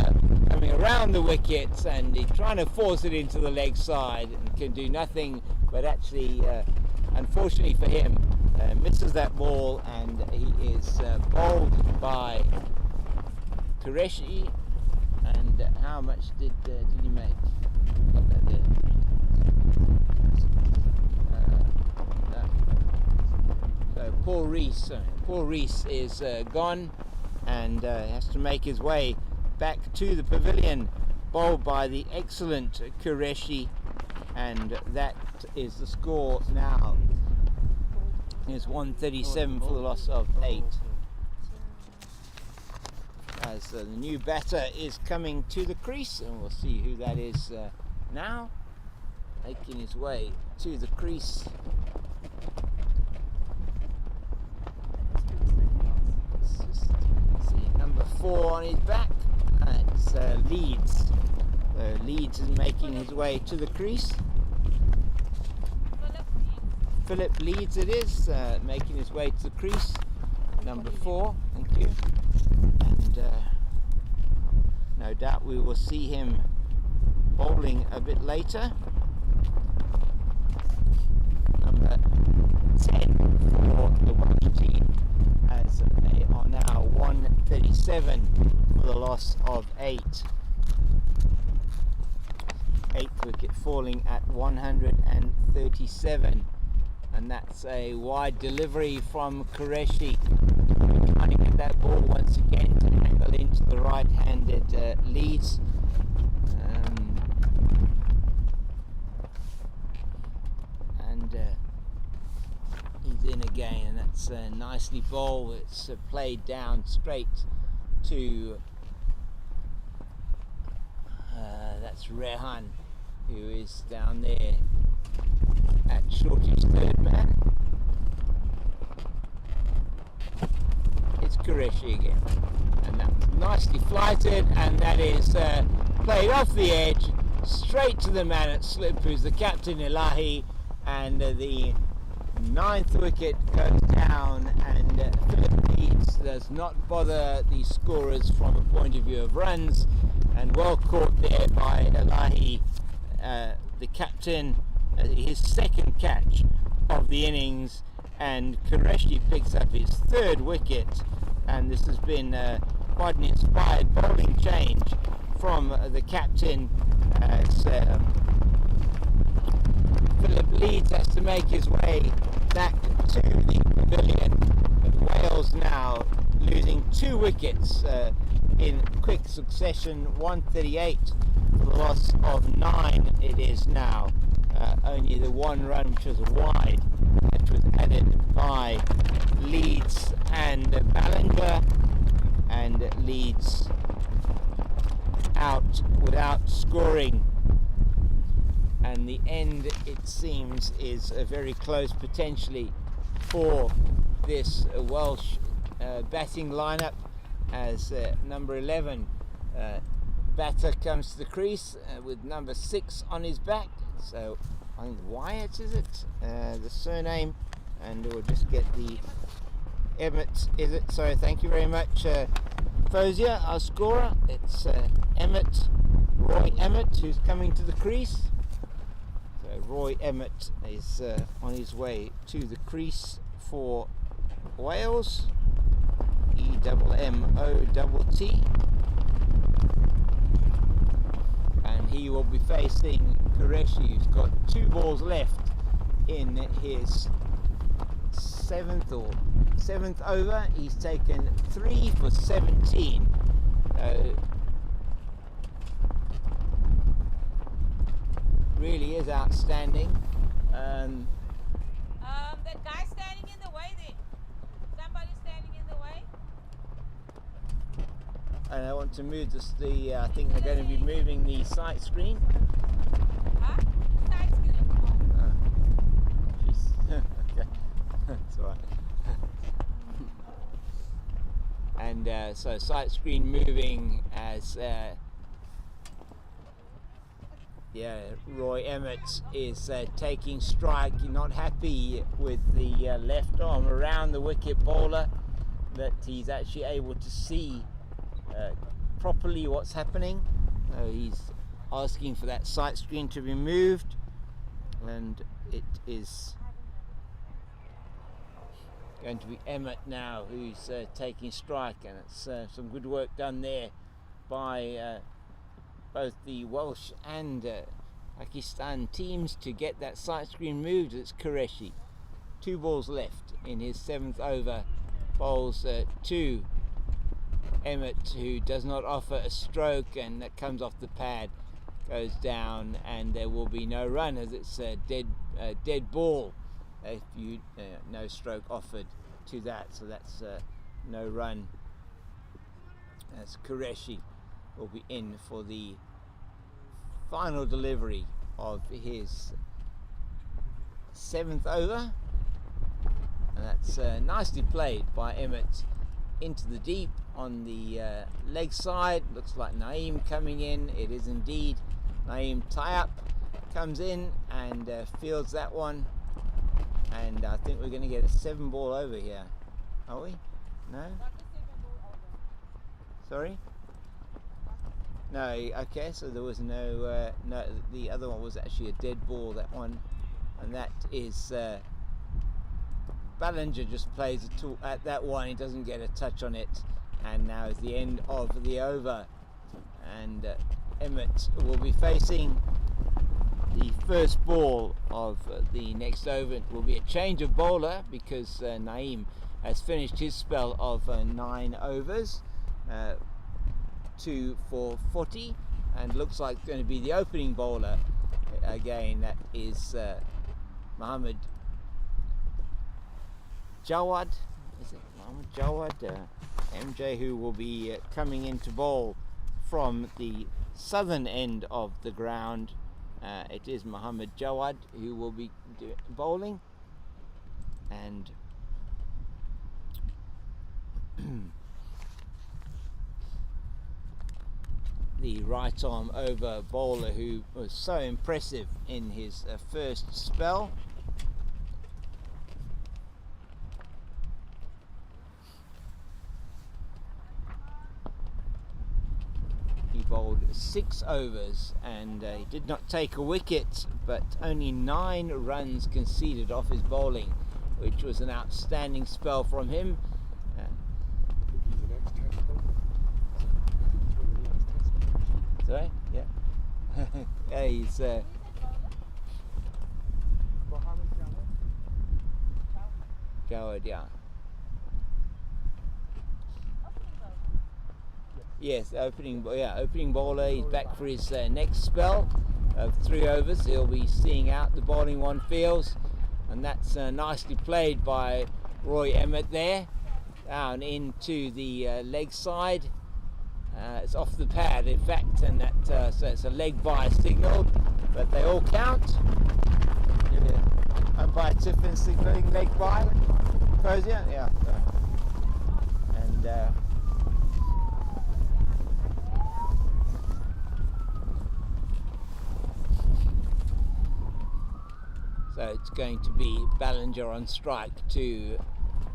coming around the wickets, and he's trying to force it into the leg side and can do nothing, but actually, unfortunately for him, misses that ball, and he is bowled by Qureshi. And how much did he make? Got that there. So Paul Rees is gone, and has to make his way back to the pavilion, bowled by the excellent Qureshi, and that is the score now. Is 137 for the loss of 8. As the new batter is coming to the crease, and we'll see who that is now, making his way to the crease. Let's see, number 4 on his back. It's Leeds. Leeds is making his way to the crease. Philip Leeds it is, making his way to the crease. Number 4, thank you. And no doubt we will see him bowling a bit later. Number 10 for the Welsh team, as they are now 137 for the loss of 8. 8th wicket falling at 137, and that's a wide delivery from Qureshi, trying to get that ball once again to angle into the right-handed Leeds. And he's in again, and that's nicely bowled. It's played down straight to that's Rehan, who is down there at Shorty's third man. It's Qureshi again, and that's nicely flighted, and that is played off the edge straight to the man at slip, who's the captain Ilahi, and the 9th wicket goes down, and Philip Leeds does not bother the scorers from a point of view of runs, and well caught there by Ilahi, the captain, his 2nd catch of the innings, and Qureshi picks up his 3rd wicket, and this has been quite an inspired bowling change from the captain. Philip Leeds has to make his way back to the pavilion. Wales now losing 2 wickets in quick succession. 138 for the loss of 9 it is now. Only the 1 run, which was wide, which was added by Leeds and Ballinger, and Leeds out without scoring. And the end, it seems, is very close potentially for this Welsh batting lineup, as number 11 batter comes to the crease with number 6 on his back. So I think Wyatt is it, the surname, and we'll just get the Emmett, is it? So thank you very much, Fozia, our scorer. It's Roy Emmett, who's coming to the crease. So Roy Emmett is on his way to the crease for Wales. EMMOTT. And he will be facing Qureshi, who's got 2 balls left in his seventh over. He's taken 3 for 17. Really is outstanding. That guy standing in the way there. Somebody standing in the way. And I want to move this. I think they're going to be moving the sight screen. Huh? Side screen. Jeez. Okay, that's all right. And so sight screen moving as Roy Emmett is taking strike. You're not happy with the left arm around the wicket bowler, that he's actually able to see properly what's happening. He's asking for that sight screen to be moved, and it is going to be Emmett now who's taking strike, and it's some good work done there by both the Welsh and Pakistan teams to get that sight screen moved. It's Qureshi. 2 balls left in his 7th over. Bowls to Emmett, who does not offer a stroke, and that comes off the pad, goes down, and there will be no run as it's a dead ball. If you no stroke offered to that, so that's no run. As Qureshi will be in for the final delivery of his 7th over, and that's nicely played by Emmett into the deep on the leg side. Looks like Naeem coming in. It is indeed Naeem. Tie up comes in and fields that one, and I think we're going to get a 7 ball over here, are we? No? Sorry? No, okay, so there was no, the other one was actually a dead ball, that one, and that is, Ballinger just plays at that one, he doesn't get a touch on it, and now is the end of the over, and Emmett will be facing the first ball of the next over. It will be a change of bowler because Naeem has finished his spell of 9 overs. 2 for 40, and looks like going to be the opening bowler again. That is Mohammed Jawad. Is it Mohammed Jawad? MJ, who will be coming in to bowl from the southern end of the ground. It is Mohammed Jawad who will be bowling, and the right arm over bowler who was so impressive in his first spell. He bowled 6 overs and he did not take a wicket, but only 9 runs conceded off his bowling, which was an outstanding spell from him. Sorry? Yeah. Yeah, he's Jawad, yeah. Yes, opening bowler. He's back for his next spell of 3 overs. He'll be seeing out the bowling one fields, and that's nicely played by Roy Emmett there, down into the leg side. It's off the pad, in fact, and that so it's a leg by signal, but they all count. Umpire Tiffin signalling leg by. Fozia, yeah. And so it's going to be Ballinger on strike to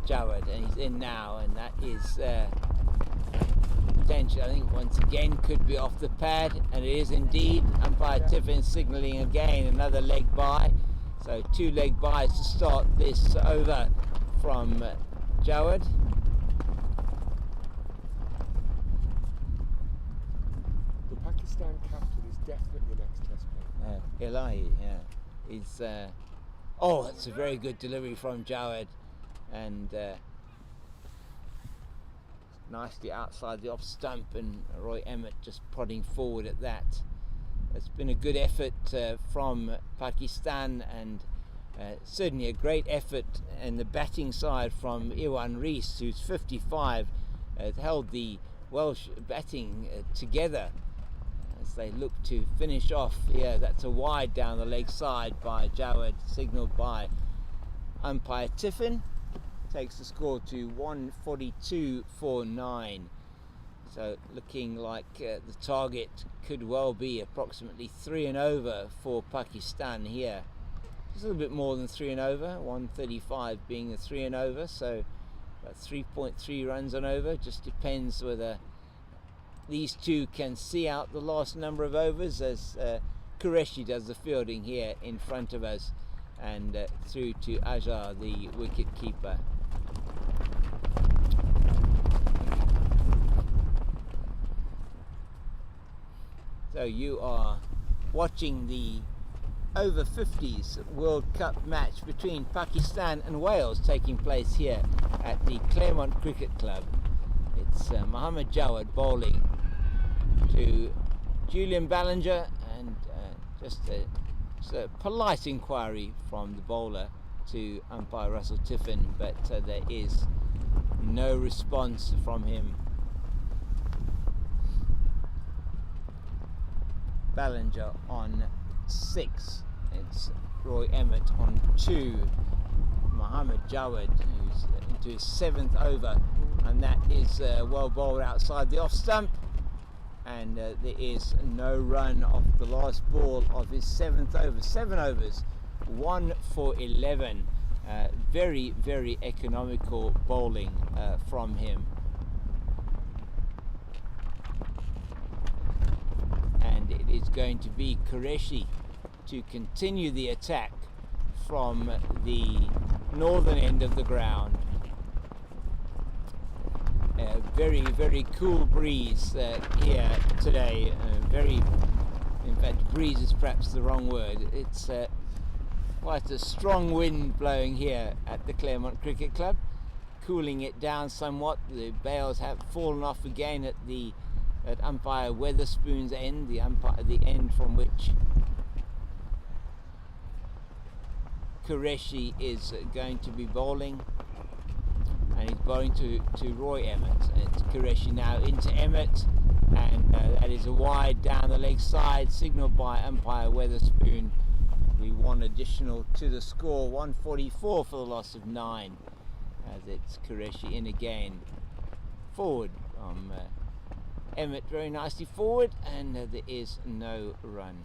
Jawad, and he's in now, and that is potential. I think once again could be off the pad, and it is indeed. Umpire Tiffin signalling again another leg bye. So 2 leg byes to start this over from Jawad. The Pakistan captain is definitely the next test player. Ilahi, yeah. He's oh, that's a very good delivery from Jawad, and nicely outside the off stump, and Roy Emmett just prodding forward at that. It's been a good effort from Pakistan, and certainly a great effort in the batting side from Iwan Rees, who's 55, held the Welsh batting together as they look to finish off here. That's a wide down the leg side by Jawad, signalled by umpire Tiffin. Takes the score to 142 for 9. So looking like the target could well be approximately 3 and over for Pakistan here. Just a little bit more than 3 and over, 135 being the 3 and over, so about 3.3 runs on over. Just depends whether these two can see out the last number of overs, as Qureshi does the fielding here in front of us, and through to Azhar, the wicket keeper. So you are watching the Over-50s World Cup match between Pakistan and Wales taking place here at the Claremont Cricket Club. It's Mohammad Jawad bowling to Julian Ballinger, and just a polite inquiry from the bowler to umpire Russell Tiffin, but there is no response from him. Ballinger on 6. It's Roy Emmett on 2. Mohammad Jawad, who's into his 7th over, and that is well bowled outside the off stump, and there is no run off the last ball of his 7th over. 7 overs, 1 for 11. Very, very economical bowling from him. And it is going to be Qureshi to continue the attack from the northern end of the ground. Very, very cool breeze here today. In fact, breeze is perhaps the wrong word. It's quite a strong wind blowing here at the Claremont Cricket Club, cooling it down somewhat. The bails have fallen off again at umpire Weatherspoon's end, the end from which Qureshi is going to be bowling, and he's bowling to Roy Emmett. It's Qureshi now into Emmett, and that is a wide down the leg side, signalled by umpire Weatherspoon. We 1 additional to the score, 144 for the loss of 9, as it's Qureshi in again. Forward from Emmett, very nicely forward, and there is no run.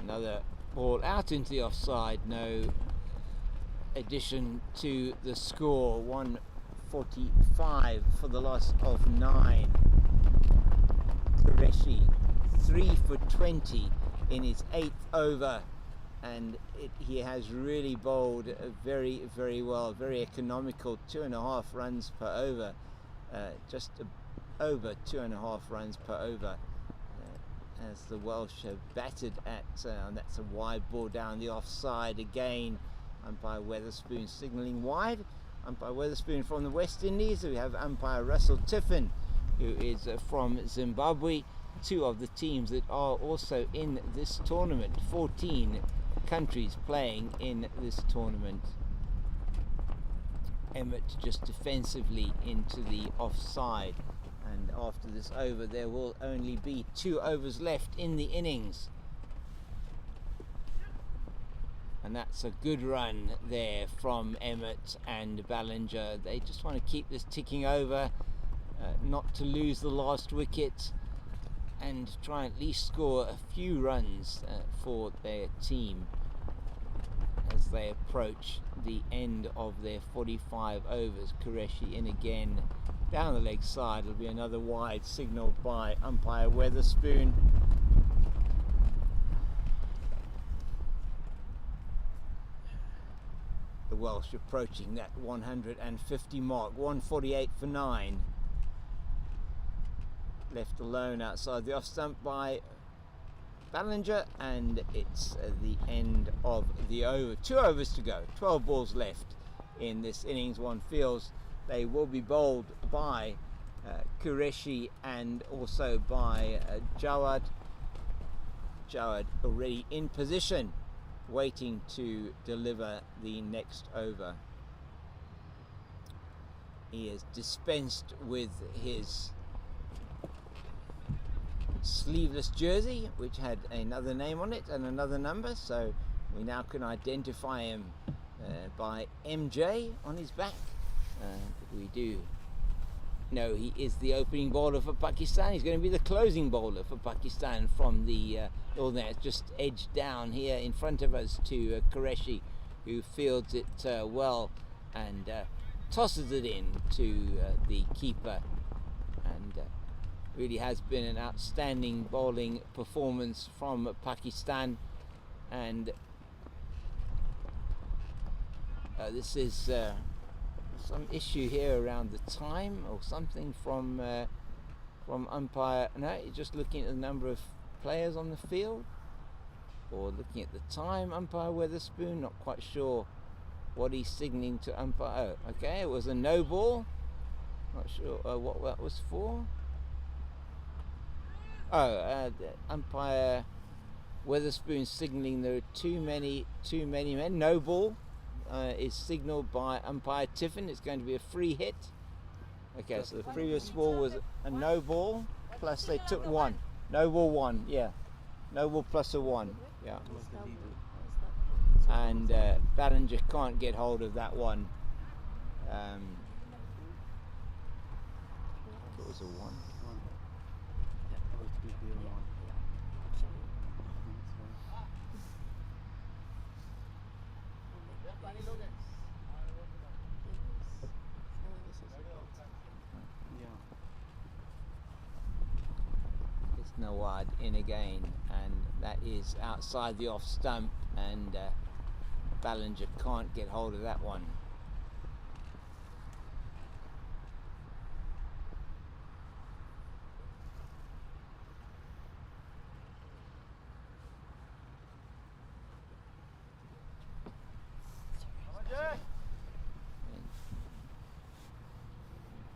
Another ball out into the offside, no addition to the score, 145 for the loss of 9. Qureshi 3 for 20 in his 8th over, and he has really bowled very, very well, very economical, 2.5 runs per over, just over 2.5 runs per over. As the Welsh have batted at, and that's a wide ball down the offside again. Umpire Weatherspoon signalling wide. Umpire Weatherspoon from the West Indies. We have umpire Russell Tiffin, who is from Zimbabwe. 2 of the teams that are also in this tournament. 14 countries playing in this tournament. Emmett just defensively into the offside. And after this over, there will only be 2 overs left in the innings. And that's a good run there from Emmett and Ballinger. They just want to keep this ticking over, not to lose the last wicket. and try and at least score a few runs for their team as they approach the end of their 45 overs. Qureshi in again down the leg side. It'll be another wide signalled by umpire Weatherspoon. The Welsh approaching that 150 mark. 148 for 9. Left alone outside the off stump by Ballinger, and it's the end of the over. 2 overs to go, 12 balls left in this innings. One feels they will be bowled by Qureshi and also by Jawad. Jawad already in position, waiting to deliver the next over. He has dispensed with his sleeveless jersey, which had another name on it and another number, so we now can identify him by MJ on his back. We do know he is the opening bowler for Pakistan. He's going to be the closing bowler for Pakistan from the Northern. It's just edged down here in front of us to Qureshi, who fields it well and tosses it in to the keeper, and really has been an outstanding bowling performance from Pakistan. And this is some issue here around the time or something from umpire. No, you're just looking at the number of players on the field, or looking at the time. Umpire Weatherspoon, not quite sure what he's signalling to umpire. Oh, okay, it was a no ball. Not sure what that was for. Oh, umpire Weatherspoon signalling there are too many men. No ball is signalled by umpire Tiffin. It's going to be a free hit. Okay, so the previous ball was a no ball, plus they took 1. No ball 1, yeah. No ball plus a 1, yeah. And Ballinger can't get hold of that one. It was a 1. It's Nawad in again, and that is outside the off stump, and Ballinger can't get hold of that one.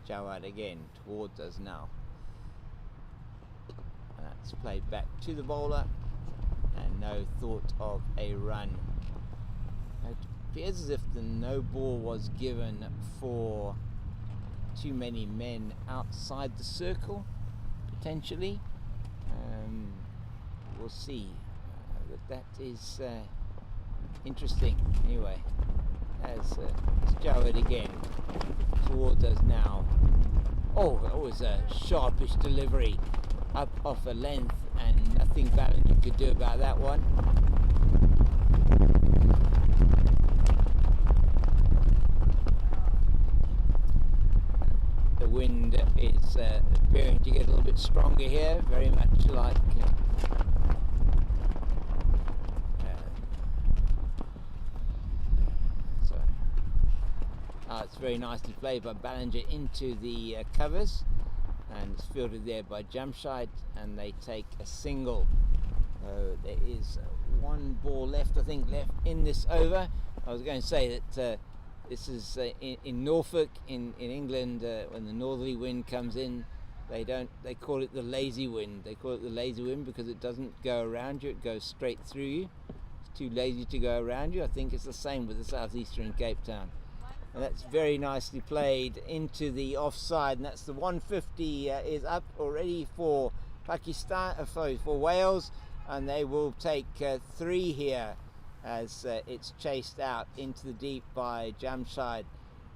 Jawad again towards us now. That's played back to the bowler, and no thought of a run. It appears as if the no ball was given for too many men outside the circle, potentially. We'll see. But that is interesting. Anyway, as it's Jawad again towards us now. Oh, that was a sharpish delivery up off a length, and nothing Ballinger could do about that one. The wind is appearing to get a little bit stronger here, very much like it's very nicely played by Ballinger into the covers, and it's fielded there by Jamshid, and they take a single. There is 1 ball left, I think, left in this over. I was going to say that this is in Norfolk, in England, when the northerly wind comes in, they call it the lazy wind. They call it the lazy wind because it doesn't go around you, it goes straight through you. It's too lazy to go around you. I think it's the same with the southeastern Cape Town. And that's very nicely played into the offside, and that's the 150 is up already for Pakistan, for Wales, and they will take 3 here as it's chased out into the deep by Jamshid,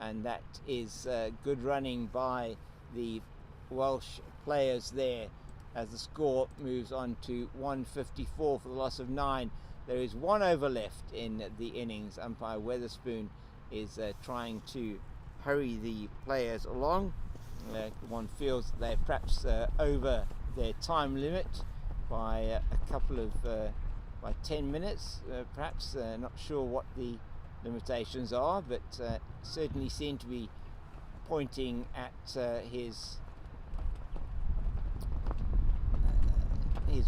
and that is good running by the Welsh players there as the score moves on to 154 for the loss of 9. There is 1 over left in the innings. Umpire Weatherspoon is trying to hurry the players along. One feels they're perhaps over their time limit by a couple of by 10 minutes, perhaps. Not sure what the limitations are, but certainly seem to be pointing at his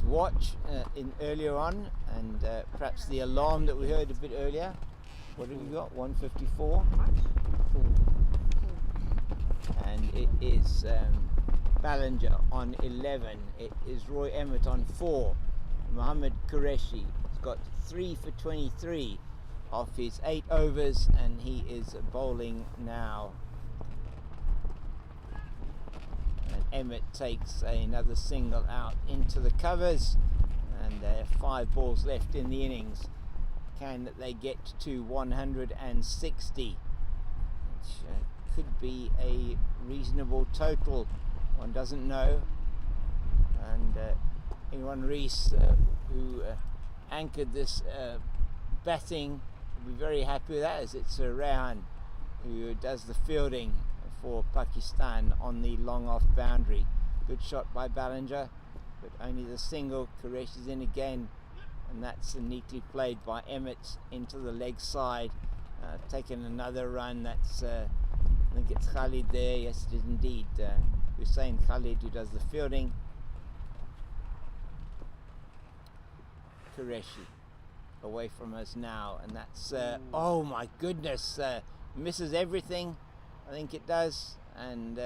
watch in earlier on, and perhaps the alarm that we heard a bit earlier. What have we got? 154. And it is Ballinger on 11. It is Roy Emmett on 4. Mohammed Qureshi has got 3 for 23 off his 8 overs, and he is bowling now. And Emmett takes another single out into the covers, and 5 balls left in the innings. Can they get to 160? Which could be a reasonable total. One doesn't know. And Iwan Rees, who anchored this batting, will be very happy with that, as it's Rehan who does the fielding for Pakistan on the long off boundary. Good shot by Ballinger, but only the single. Qureshi's in again, and that's neatly played by Emmett into the leg side. Taking another run. That's I think it's Khalid there. Yes, it is indeed Hussein Khalid who does the fielding. Qureshi away from us now, and that's oh my goodness, misses everything. I think it does, and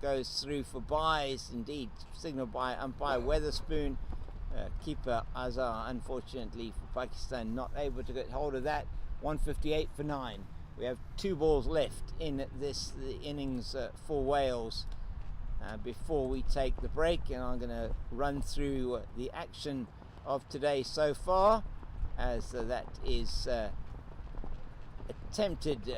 goes through for byes. Indeed, signalled by umpire Weatherspoon. Keeper Azhar, unfortunately for Pakistan, not able to get hold of that. 158 for 9. We have 2 balls left in the innings for Wales before we take the break, and I'm going to run through the action of today so far, as that is attempted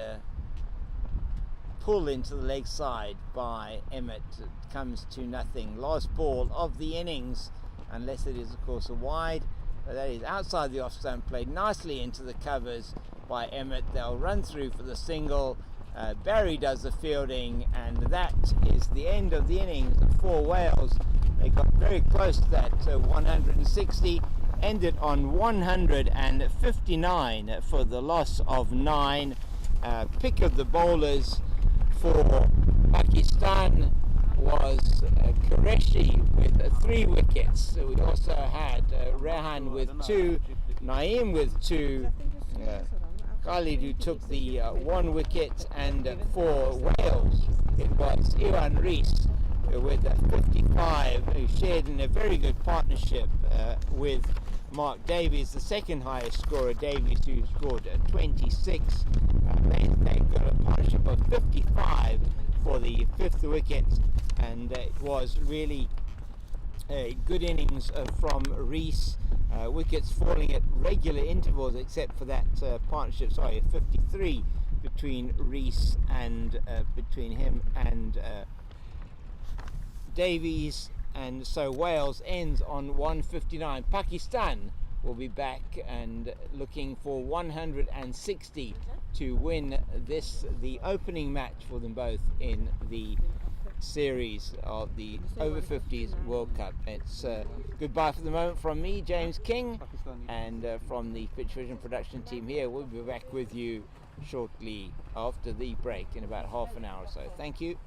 pull into the leg side by Emmett. It comes to nothing. Last ball of the innings, unless it is of course a wide, but that is outside the off stump, played nicely into the covers by Emmett. They'll run through for the single. Barry does the fielding, and that is the end of the innings for Wales. They got very close to that 160, ended on 159 for the loss of 9. Pick of the bowlers for Pakistan was Qureshi with 3 wickets. So we also had Rehan with 2, Naeem with 2, Khalid who took the 1 wicket, and for Wales it was Iwan Rees with 55, who shared in a very good partnership with Mark Davies, the second highest scorer. Davies, who scored 26. They got a partnership of 55 for the 5th wicket, and it was really a good innings from Rees. Wickets falling at regular intervals, except for that partnership, 53 between Rees and between him and Davies, and so Wales ends on 159. Pakistan will be back and looking for 160 to win the opening match for them both in the series of the Over-50s World Cup. It's goodbye for the moment from me, James King, and from the Pitch Vision production team here. We'll be back with you shortly after the break in about half an hour or so. Thank you.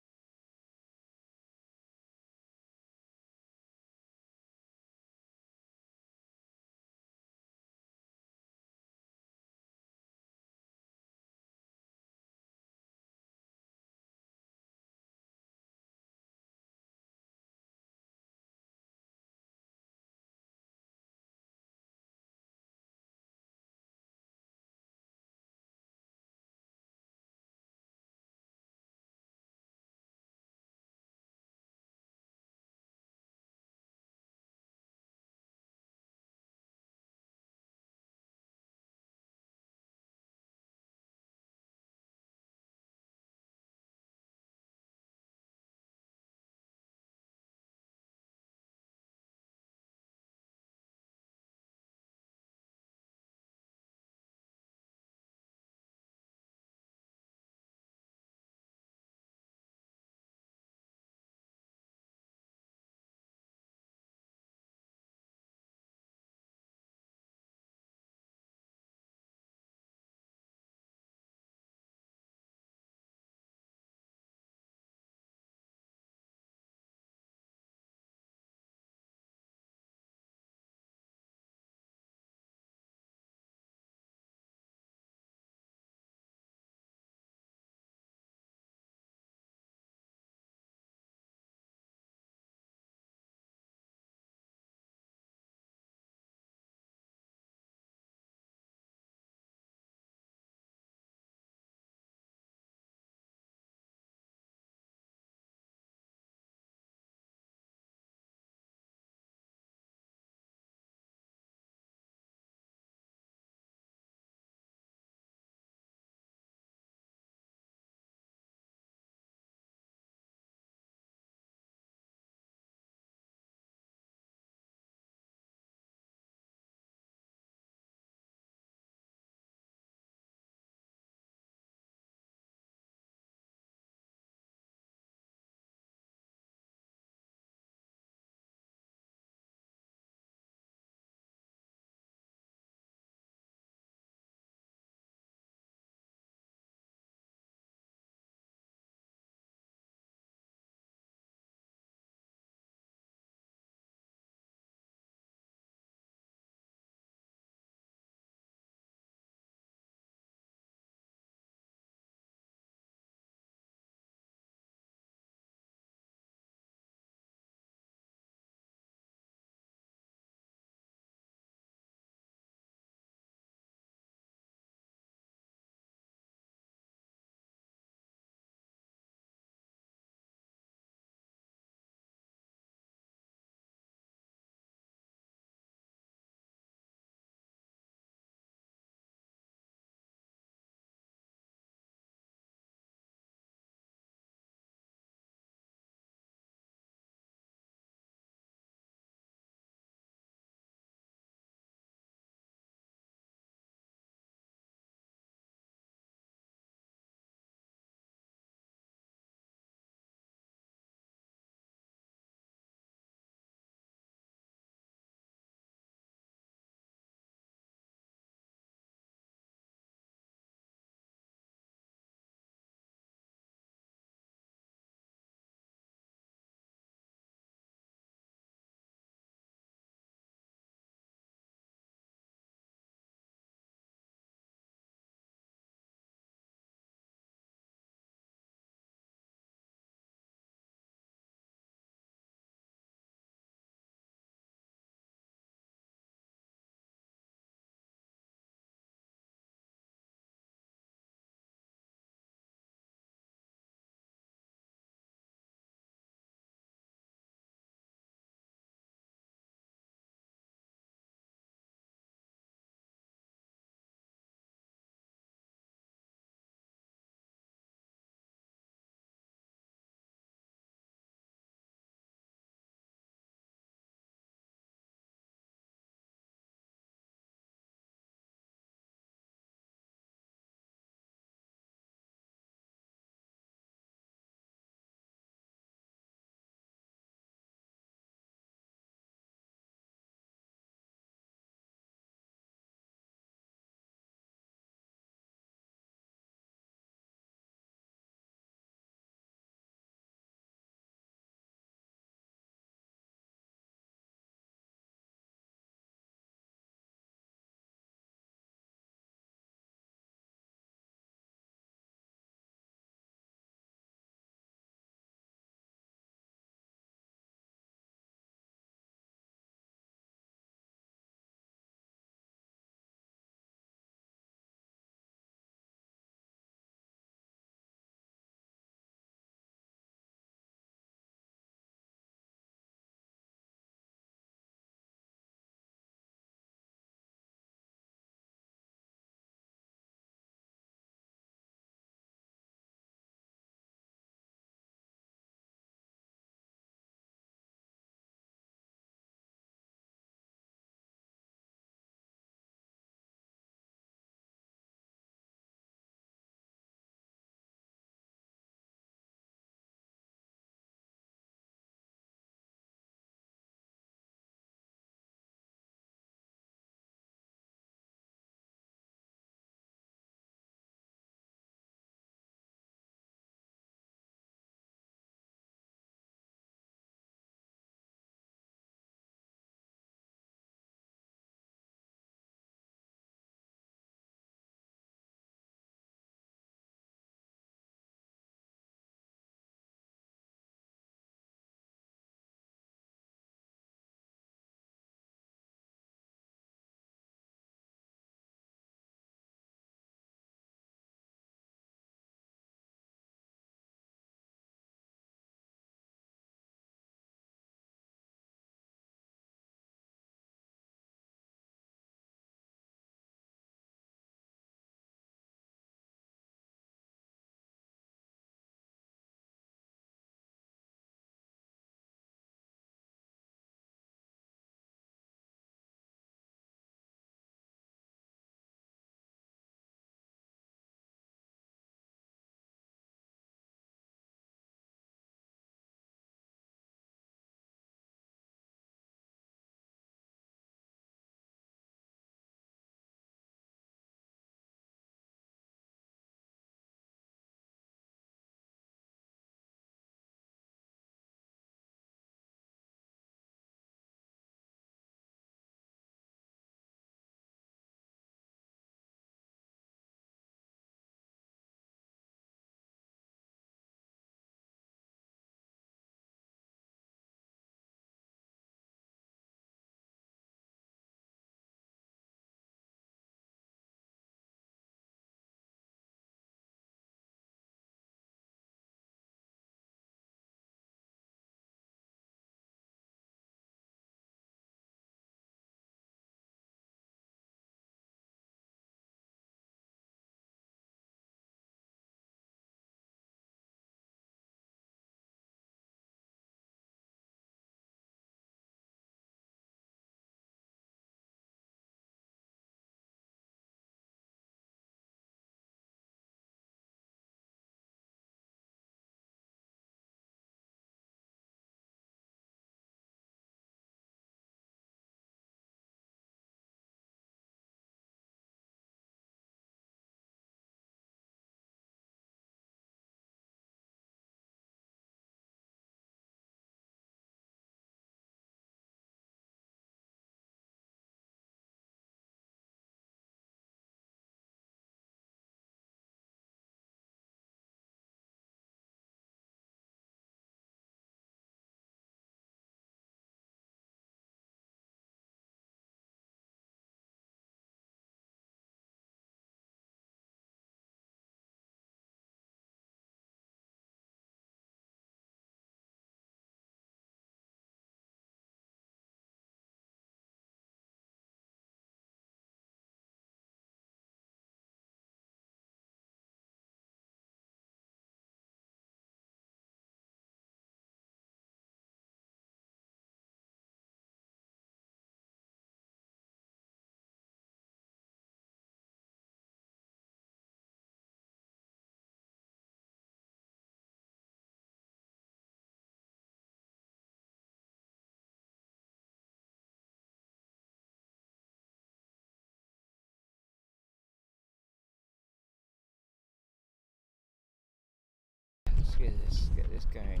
get this going.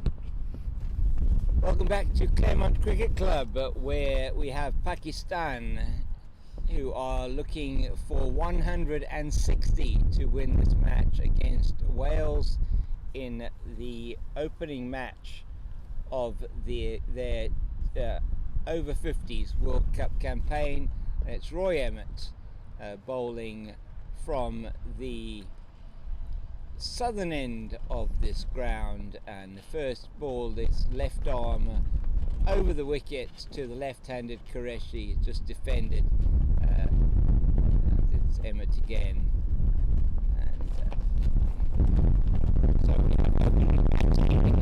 Welcome back to Claremont Cricket Club, where we have Pakistan, who are looking for 160 to win this match against Wales in the opening match of their Over-50s World Cup campaign. And it's Roy Emmett bowling from the southern end of this ground, and the first ball, this left arm over the wicket to the left-handed Qureshi, just defended. It's Emmett again, and so we have opening batting.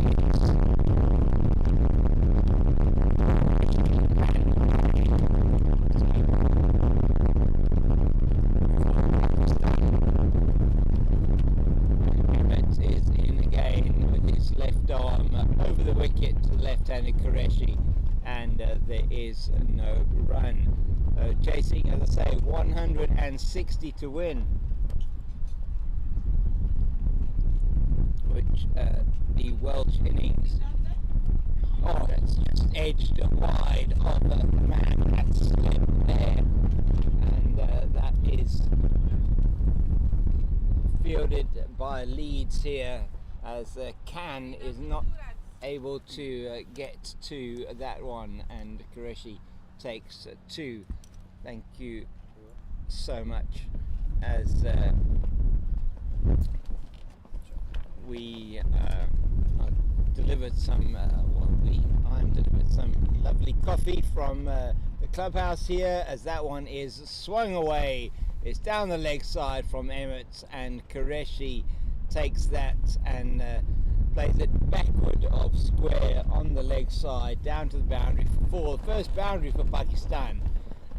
Over the wicket to the left-handed Qureshi, and there is no run. Chasing, as I say, 160 to win, which the Welsh innings. Oh, that's just edged wide of the man. That slipped there, and that is fielded by Leeds here, as Khan is not able to get to that one, and Qureshi takes two. Thank you so much, as we delivered some I'm delivered some lovely coffee from the clubhouse here, as that one is swung away. It's down the leg side from Emmett, and Qureshi takes that and plays it backward of square on the leg side down to the boundary for the first boundary for Pakistan,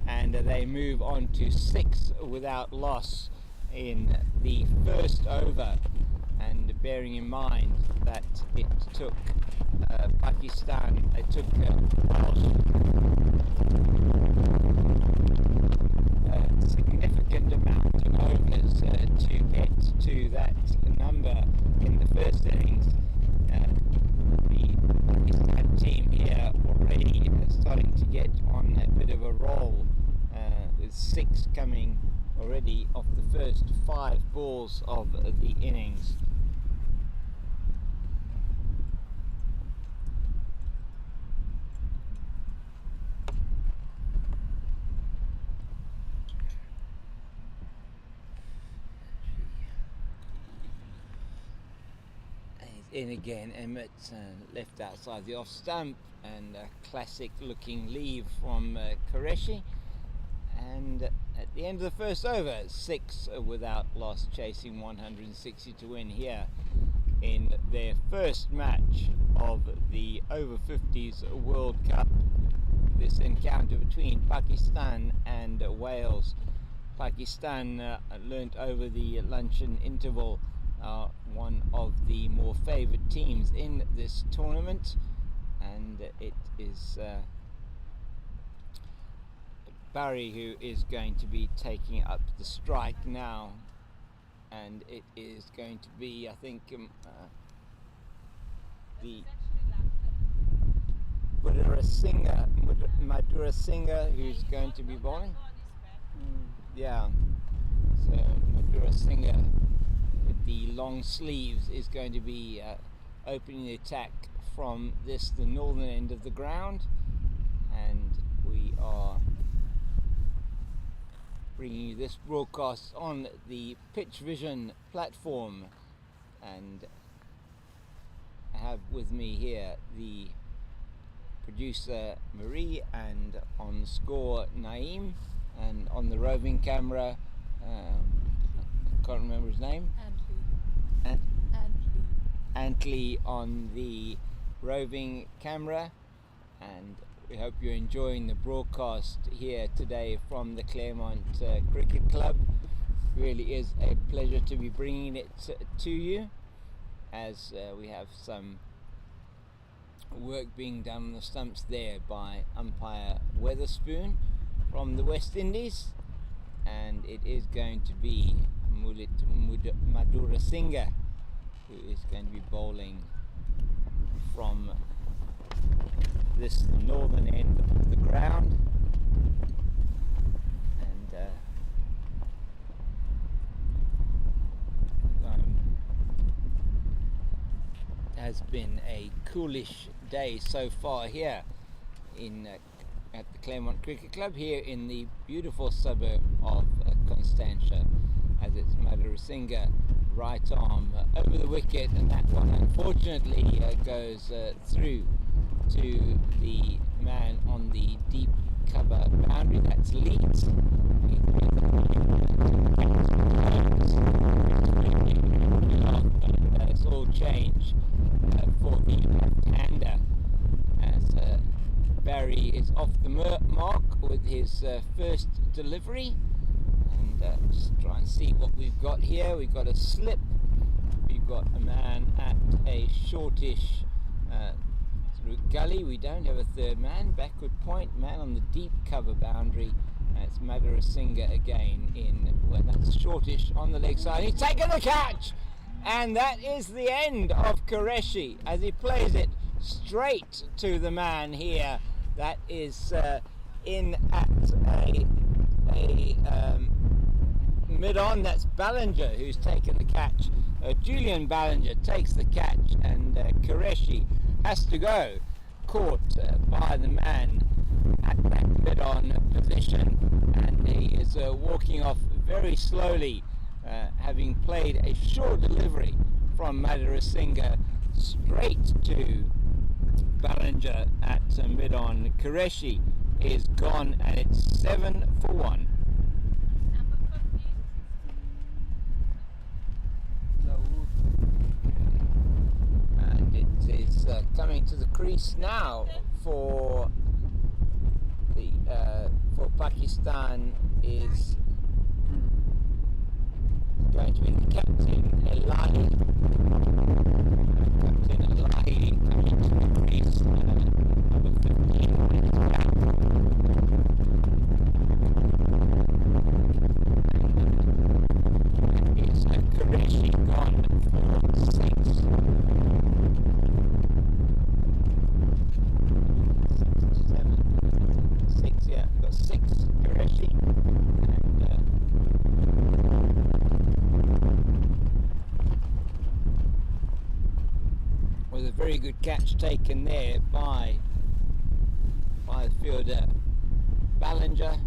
and they move on to 6 without loss in the first over. And bearing in mind that it took Pakistan, it took Welsh a significant amount of overs to get to that number in the first innings. The Pakistan team here already starting to get on a bit of a roll, with 6 coming already off the first 5 balls of the innings. In again, Emmett, left outside the off stump, and a classic looking leave from Qureshi. And at the end of the first over, 6 without loss, chasing 160 to win here in their first match of the Over-50s World Cup. This encounter between Pakistan and Wales. Pakistan learnt over the luncheon interval one of the more favoured teams in this tournament, and it is Barry who is going to be taking up the strike now, and it is going to be, I think, the Madhura Singh who's going to be bowling. Yeah, so Madhura Singh with the long sleeves is going to be opening the attack from the northern end of the ground, and we are bringing you this broadcast on the Pitch Vision platform, and I have with me here the producer Marie, and on the score Naeem, and on the roving camera I can't remember his name, Antley on the roving camera. And we hope you're enjoying the broadcast here today from the Claremont Cricket Club. It really is a pleasure to be bringing it to you, as we have some work being done on the stumps there by umpire Weatherspoon from the West Indies, and it is going to be Madhura Singh who is going to be bowling from this northern end of the ground. And has been a coolish day so far here in at the Claremont Cricket Club here in the beautiful suburb of Constantia, as it's Madhurasinghe right arm over the wicket, and that one unfortunately goes through to the man on the deep cover boundary. That's Leeds. And it's all change for the left-hander as Barry is off the mark with his first delivery. And just try and see what we've got here. We've got a slip. We've got a man at a shortish sort of gully. We don't have a third man. Backward point, man on the deep cover boundary. It's Madhurasinghe again that's shortish on the leg side. He's taken the catch! And that is the end of Qureshi as he plays it straight to the man here. That is in at a mid-on. That's Ballinger who's taken the catch. Julian Ballinger takes the catch, and Qureshi has to go. Caught by the man at that mid-on position, and he is walking off very slowly, having played a short delivery from Madhurasinghe straight to Ballinger at mid-on. Qureshi is gone, and it's 7 for 1. Number 15. And it is coming to the crease now for the for Pakistan is going to be the captain Elahi. Captain Elahi coming to the crease, number 15 on his back. And is Qureshi gone for 6. 6, yeah, got 6 Qureshi, and was a very good catch taken there by the fielder Ballinger,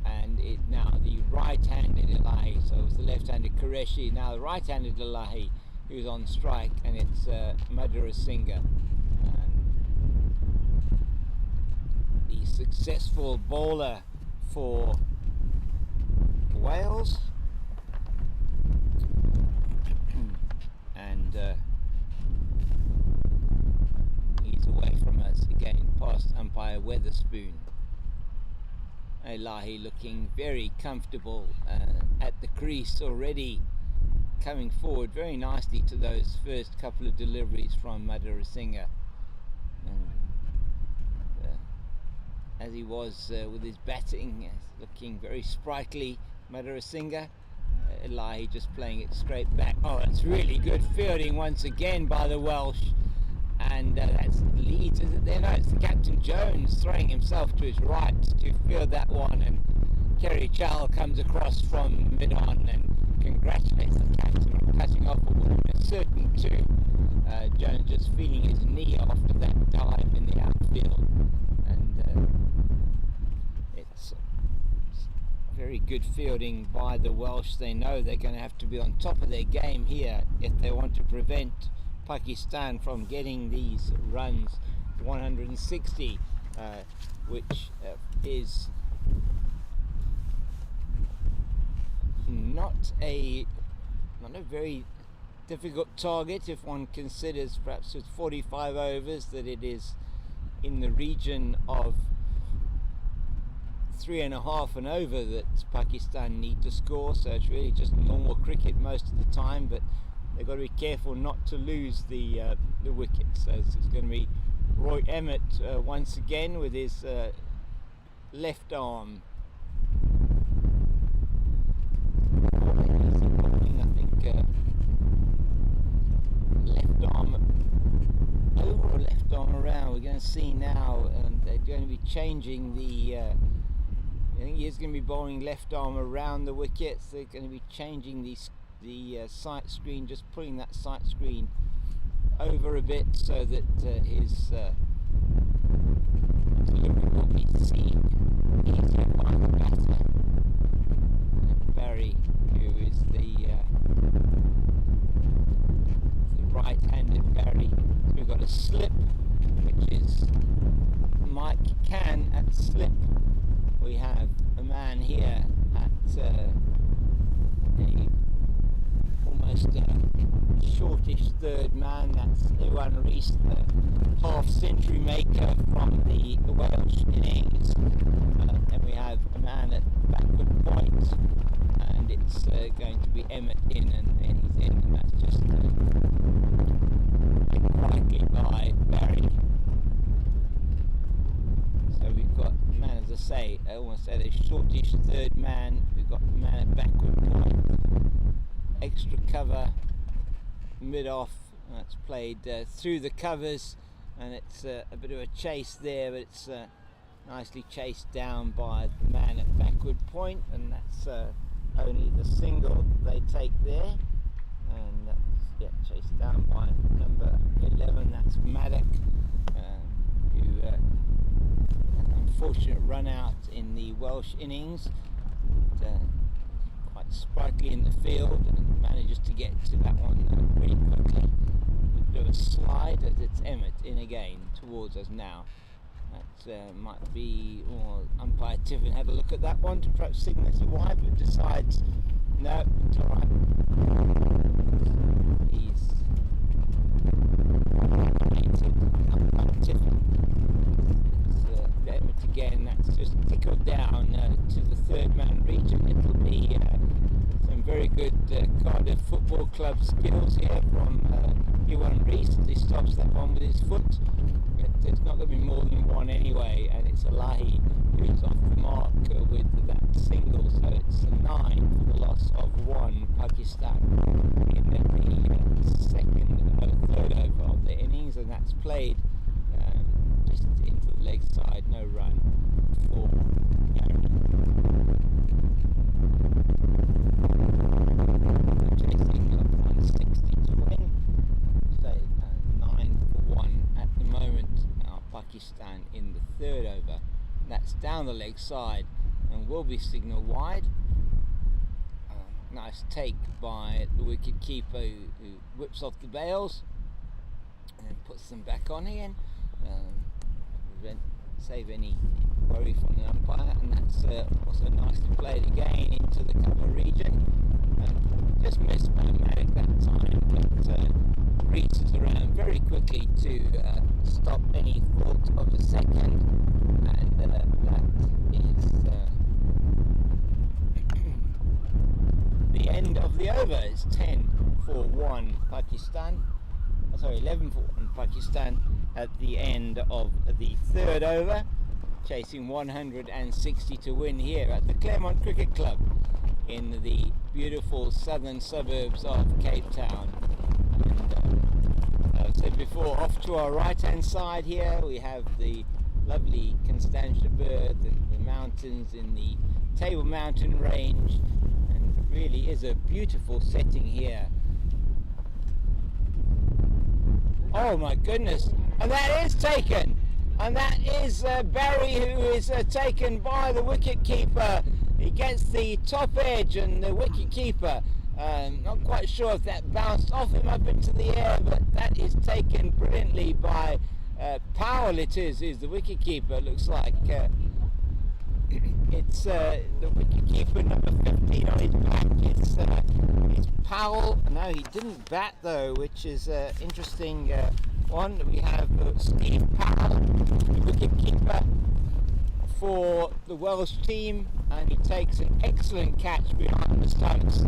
and it now the right-handed Elahi, so it was the left-handed Qureshi, now the right-handed Elahi who's on strike, and it's Madhurasinghe. The successful bowler for Wales, and he's away from us again past umpire Weatherspoon. Elahi looking very comfortable at the crease already, coming forward very nicely to those first couple of deliveries from Madhurasinghe. As he was with his batting, looking very sprightly, Madhurasinghe. Elahi just playing it straight back. Oh, it's really good fielding once again by the Welsh. And that's Leeds, is it there? No, it's the Captain Jones throwing himself to his right to field that one. And Kerry Chal comes across from mid-on and congratulates the captain on cutting off a would have been certain too. Jones just feeling his knee after that dive in the outfield. It's very good fielding by the Welsh. They know they're going to have to be on top of their game here if they want to prevent Pakistan from getting these runs. 160, which is not a very difficult target if one considers, perhaps with 45 overs, that it is in the region of 3.5 and over that Pakistan need to score. So it's really just normal cricket most of the time, but they've got to be careful not to lose the wicket. So it's going to be Roy Emmett once again with his left arm. I think now. We're going to see now, they're going to be changing the. I think he's going to be bowling left arm around the wickets. They're going to be changing the sight screen, just putting that sight screen over a bit so that his delivery will be seen easier by the batter. Barry, who is the right-handed Barry, we've got a slip, which is Mike Can at slip. We have a man here at almost a shortish third man. That's Iwan Rees, the half-century maker from the Welsh innings. And we have a man at backward point, and it's going to be Emmett in, and he's in, and that's just quietly by Barry. So we've got a man, as I say, I almost said a shortish third man. We've got a man at backward point, extra cover, mid-off. That's played through the covers, and it's a bit of a chase there, but it's nicely chased down by the man at backward point, and that's only the single they take there. And that's chased down by number 11, that's Maddock, who unfortunate run out in the Welsh innings. Quite sprightly in the field and manages to get to that one pretty quickly. A bit of a slide as it's Emmett in again towards us now. That might be, umpire Tiffin had a look at that one to perhaps signal as to why, but decides no, it's alright. He's umpire Tiffin. Emmett again, that's just tickled down to the third man region. It'll be some very good Cardiff Football Club skills here from Iwan Rees as he stops that one with his foot. There's not going to be more than one anyway, and it's Alahi who's off the mark with that single, so it's a 9 for the loss of 1 Pakistan in the third over of the innings, and that's played just into the leg side, no run for Gary. Chasing up 160 to win, so 9 for 1 at the moment. Pakistan in the third over. That's down the leg side and will be signalled wide. Nice take by the wicket keeper who whips off the bails and puts them back on again. Save any worry from the umpire, and that's also nicely played again into the cover region. Just missed by Maddock that time, but reaches around very quickly to stop any thought of a second, and that is the end of the over. It's 10 for 1 Pakistan. Sorry, 11 for 1 Pakistan at the end of the third over, chasing 160 to win here at the Claremont Cricket Club in the beautiful southern suburbs of Cape Town. And as I said before, off to our right hand side here we have the lovely Constantia Bird, the mountains in the Table Mountain range, and it really is a beautiful setting here. Oh my goodness, and that is taken, and that is Barry, who is taken by the wicket keeper. He gets the top edge, and the wicket keeper, not quite sure if that bounced off him up into the air, but that is taken brilliantly by Powell. It is the wicket keeper. Looks like it's the wicket keeper number 15 on his back. It's Powell. No, he didn't bat though, which is interesting one. We have Steve Powell, the wicket keeper for the Welsh team, and he takes an excellent catch behind the stumps.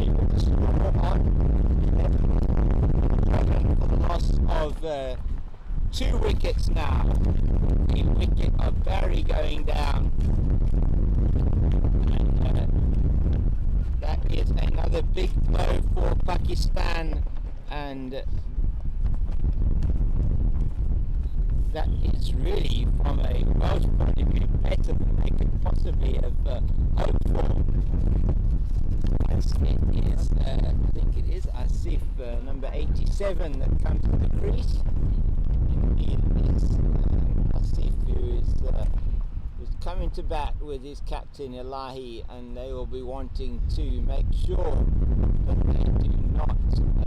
Able to score on for the loss of 2 wickets now. The wicket of Barry going down. And that is another big blow for Pakistan and that is really, from a Welsh point of view, better than they could possibly have hoped for. As it is, I think it is Asif, number 87, that comes to the crease. Indeed it is Asif who's coming to bat with his captain Elahi, and they will be wanting to make sure that they do not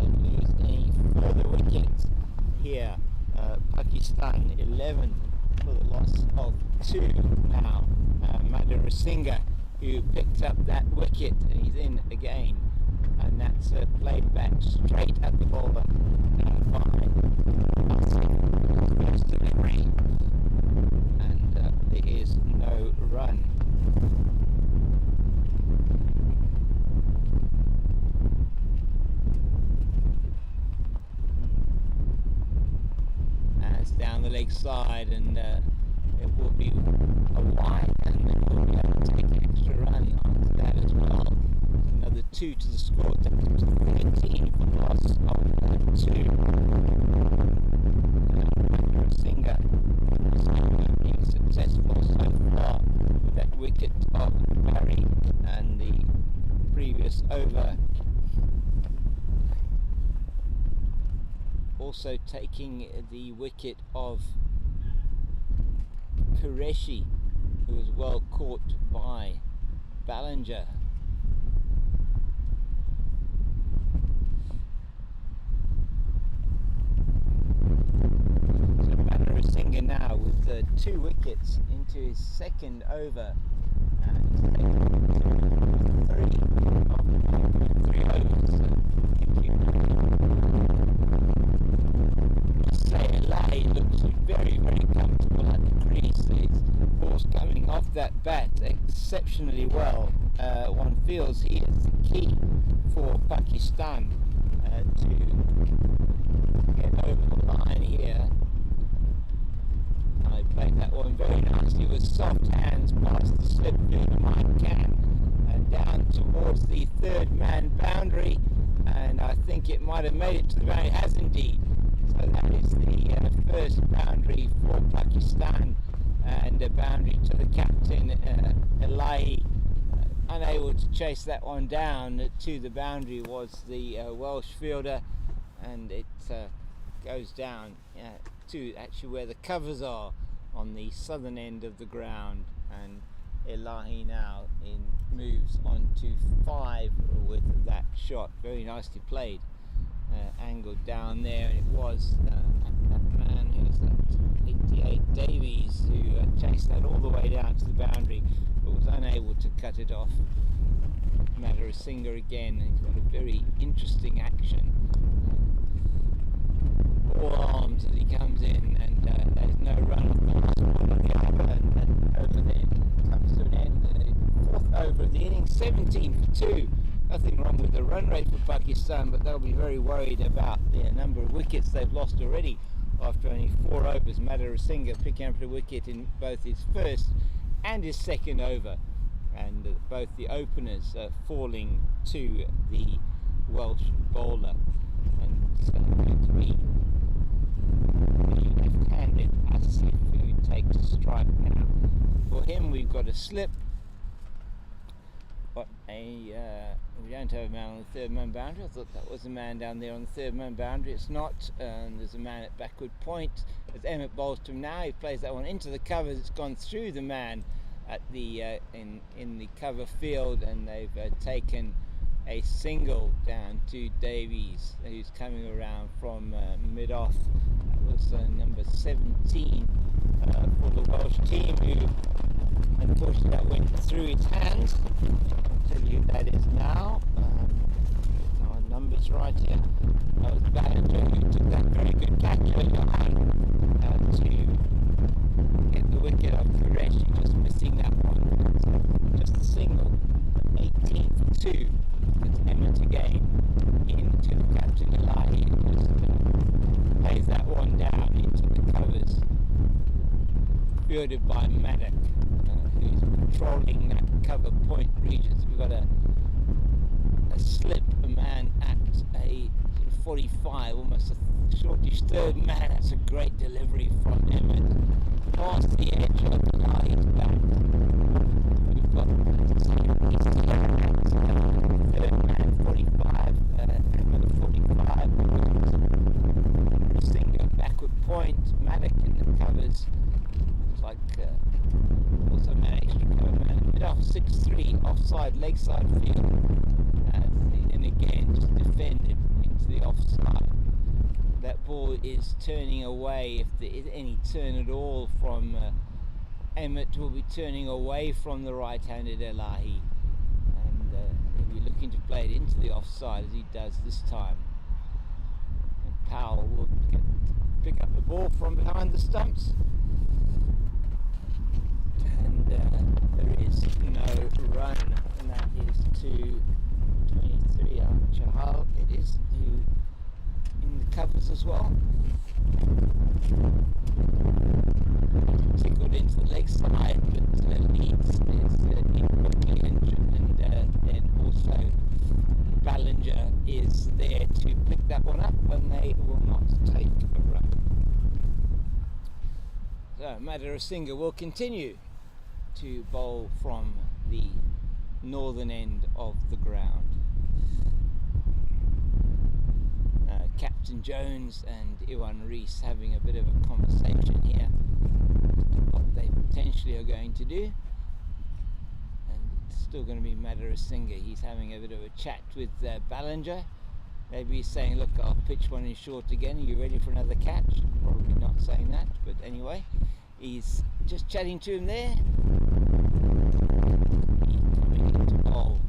lose any further wickets here. Pakistan 11 for the loss of 2 now. Madhurasinga, who picked up that wicket, and he's in again, and that's played back straight at the bowler by Asif. First delivery, and there is no run. Down the leg side, and it will be a wide, and then we'll be able to take an extra run after that as well. Another 2 to the score. That was 13 for the loss of 2. Singer has been successful so far with that wicket of Barry and the previous over. Also taking the wicket of Qureshi, who was well caught by Ballinger. So Madhurasinga now with 2 wickets into his second over, and he's taken 3 overs. Elahi looks very, very comfortable at the crease. His ball's coming off that bat exceptionally well. One feels he is the key for Pakistan to get over the line here. I played that one very nicely with soft hands past the slip through the Mike can and down towards the third man boundary, and I think it might have made it to the boundary. It has indeed. So that is the first boundary for Pakistan, and a boundary to the captain Elahi. Unable to chase that one down to the boundary was the Welsh fielder, and it goes down to actually where the covers are on the southern end of the ground, and Elahi now moves on to 5 with that shot. Very nicely played. Angled down there, and it was that man who's that 88 Davies who chased that all the way down to the boundary, but was unable to cut it off. Madhurasinga again, he's got a very interesting action. All arms as he comes in, and there's no run of course on the over, and over there comes to an end. The 4th over of the innings, 17 for 2. Nothing wrong with the run rate for Pakistan, but they'll be very worried about the number of wickets they've lost already after only 4 overs. Madhurasinga picking up a wicket in both his first and his second over, and both the openers falling to the Welsh bowler. And it's going to be the left-handed Asif who takes a strike now. For him, we've got a slip. But we don't have a man on the 3rd man boundary. I thought that was a man down there on the 3rd man boundary. It's not. There's a man at backward point. It's Emmett bowls to him now. He plays that one into the covers. It's gone through the man at the in the cover field, and they've taken a single down to Davies, who's coming around from mid-off. That was number 17 for the Welsh team, who unfortunately that went through his hands. I'll tell you who that is now. Our numbers right here. That was Ballinger who took that very good catch earlier on to get the wicket off Qureshi, just missing that one. So just a single. 18 for 2. It's Emmett again into the captain Elahi, who just plays that one down into the covers. Fielded by Maddock, who's patrolling that cover point regions. We've got a slip, a man at a sort of 45, almost a shortish third man. That's a great delivery from Emmett. Past the edge of the line back. We've got third man 45, Emmett 45. Singer backward point, Madigan that covers. Looks like also managed to cover man. Mid off 6-3, offside, leg side field. And again, just defended into the offside. That ball is turning away. If there is any turn at all from Emmett, will be turning away from the right-handed Elahi, and he'll be looking to play it into the offside as he does this time. And Powell will pick up the ball from behind the stumps, and there is no run, and that is to 23 Chahal. It is who in the covers as well. Tickled into the leg side, but Leeds is quickly injured, and then also Ballinger is there to pick that one up, and they will not take a run. So Madara will continue to bowl from the northern end of the ground. Captain Jones and Iwan Rees having a bit of a conversation here, what they potentially are going to do, and it's still going to be Madara Singh. He's having a bit of a chat with Ballinger. Maybe he's saying, look, I'll pitch one in short again, are you ready for another catch? Probably not saying that, but anyway, he's just chatting to him there. He's coming into bowl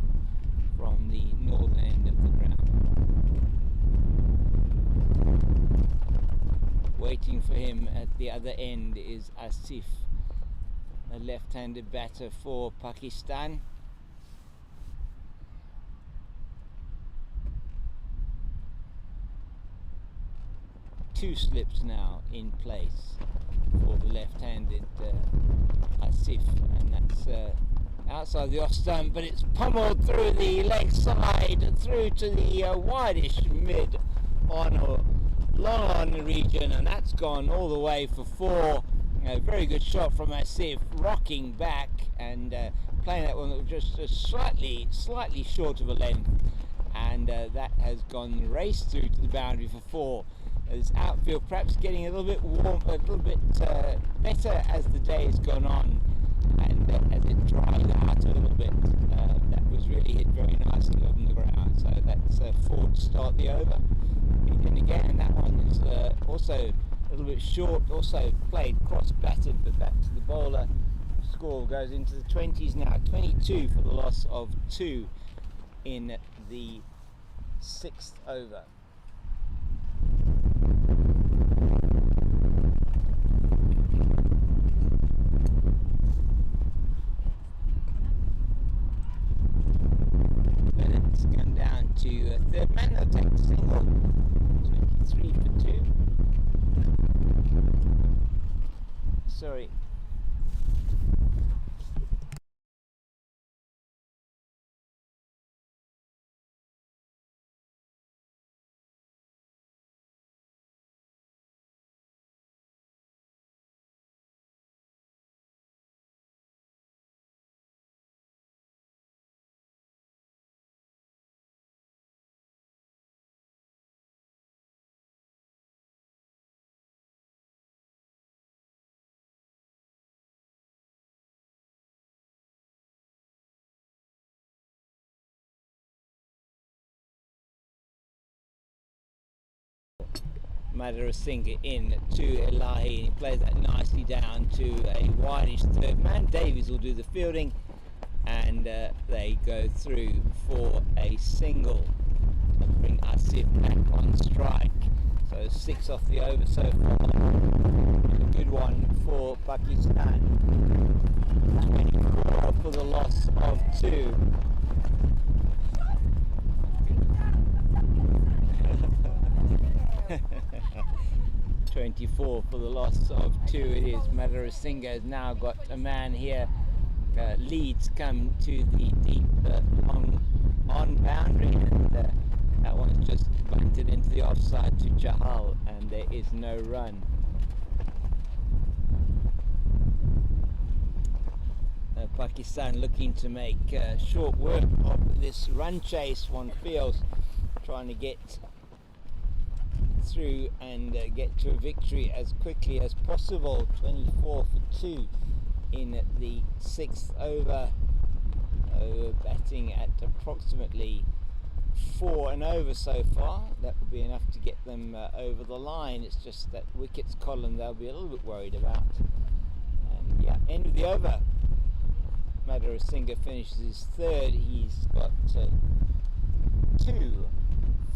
from the northern end of the ground. Waiting for him at the other end is Asif, a left-handed batter for Pakistan. Two slips now in place for the left-handed Asif, and that's outside the off stump, but it's pummeled through the leg side, through to the wideish mid on or long on the region, and that's gone all the way for four. A very good shot from Asif, rocking back and playing that one that was just slightly short of a length, and that has gone race through to the boundary for four. As outfield perhaps getting a little bit warm, a little bit better as the day has gone on, and as it dried out a little bit, that was really hit very nicely on the ground. So that's four to start the over. And again, that one is also a little bit short, also played cross-batted, but back to the bowler. Score goes into the 20s now, 22 for the loss of 2 in the 6th over. Bennett's gone down to third man. They'll take the single. 23 for 2. Sorry. Madara Singh in to Elahi, and he plays that nicely down to a wideish third man. Davies will do the fielding, and they go through for a single and bring Asif back on strike. So 6 off the over so far. A good one for Pakistan. 24 for the loss of 2. 24 for the loss of 2 it is. Madara Singh has now got a man here. Leeds come to the deep long on boundary, and that one's just bunted it into the offside to Chahal, and there is no run. Pakistan looking to make short work of this run chase, one feels, trying to get through and get to a victory as quickly as possible. 24 for 2 in the 6th over. Batting at approximately 4 and over so far. That would be enough to get them over the line. It's just that wickets column they'll be a little bit worried about. And yeah, end of the over. Madhur Singh finishes his 3rd. He's got 2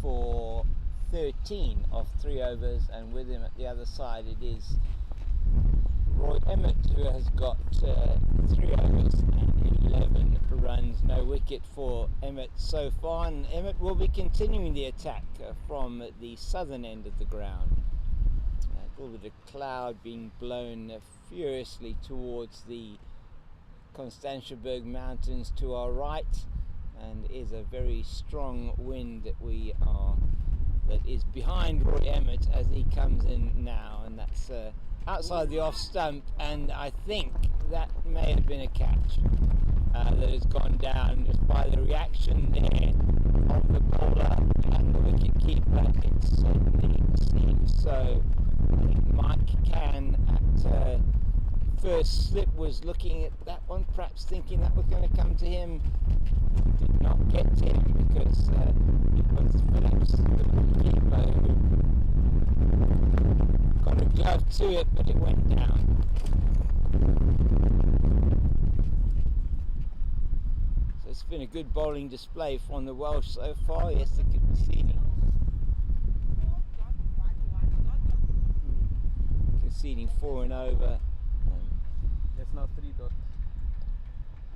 for 13 off 3 overs, and with him at the other side it is Roy Emmett, who has got 3 overs and 11 runs. No wicket for Emmett so far, and Emmett will be continuing the attack from the southern end of the ground. A little bit of cloud being blown furiously towards the Constantiaberg Mountains to our right, and is a very strong wind that is behind Roy Emmett as he comes in now, and that's outside the off stump, and I think that may have been a catch that has gone down just by the reaction there of the bowler and the wicket keeper. It certainly seems so. I think Mike Can at first slip was looking at that one, perhaps thinking that was going to come to him. Did not get to him because it was Phillips, the keeper, who got a glove to it, but it went down. So it's been a good bowling display from the Welsh so far. Yes, they're conceding 4 and over. That's now 3 dots.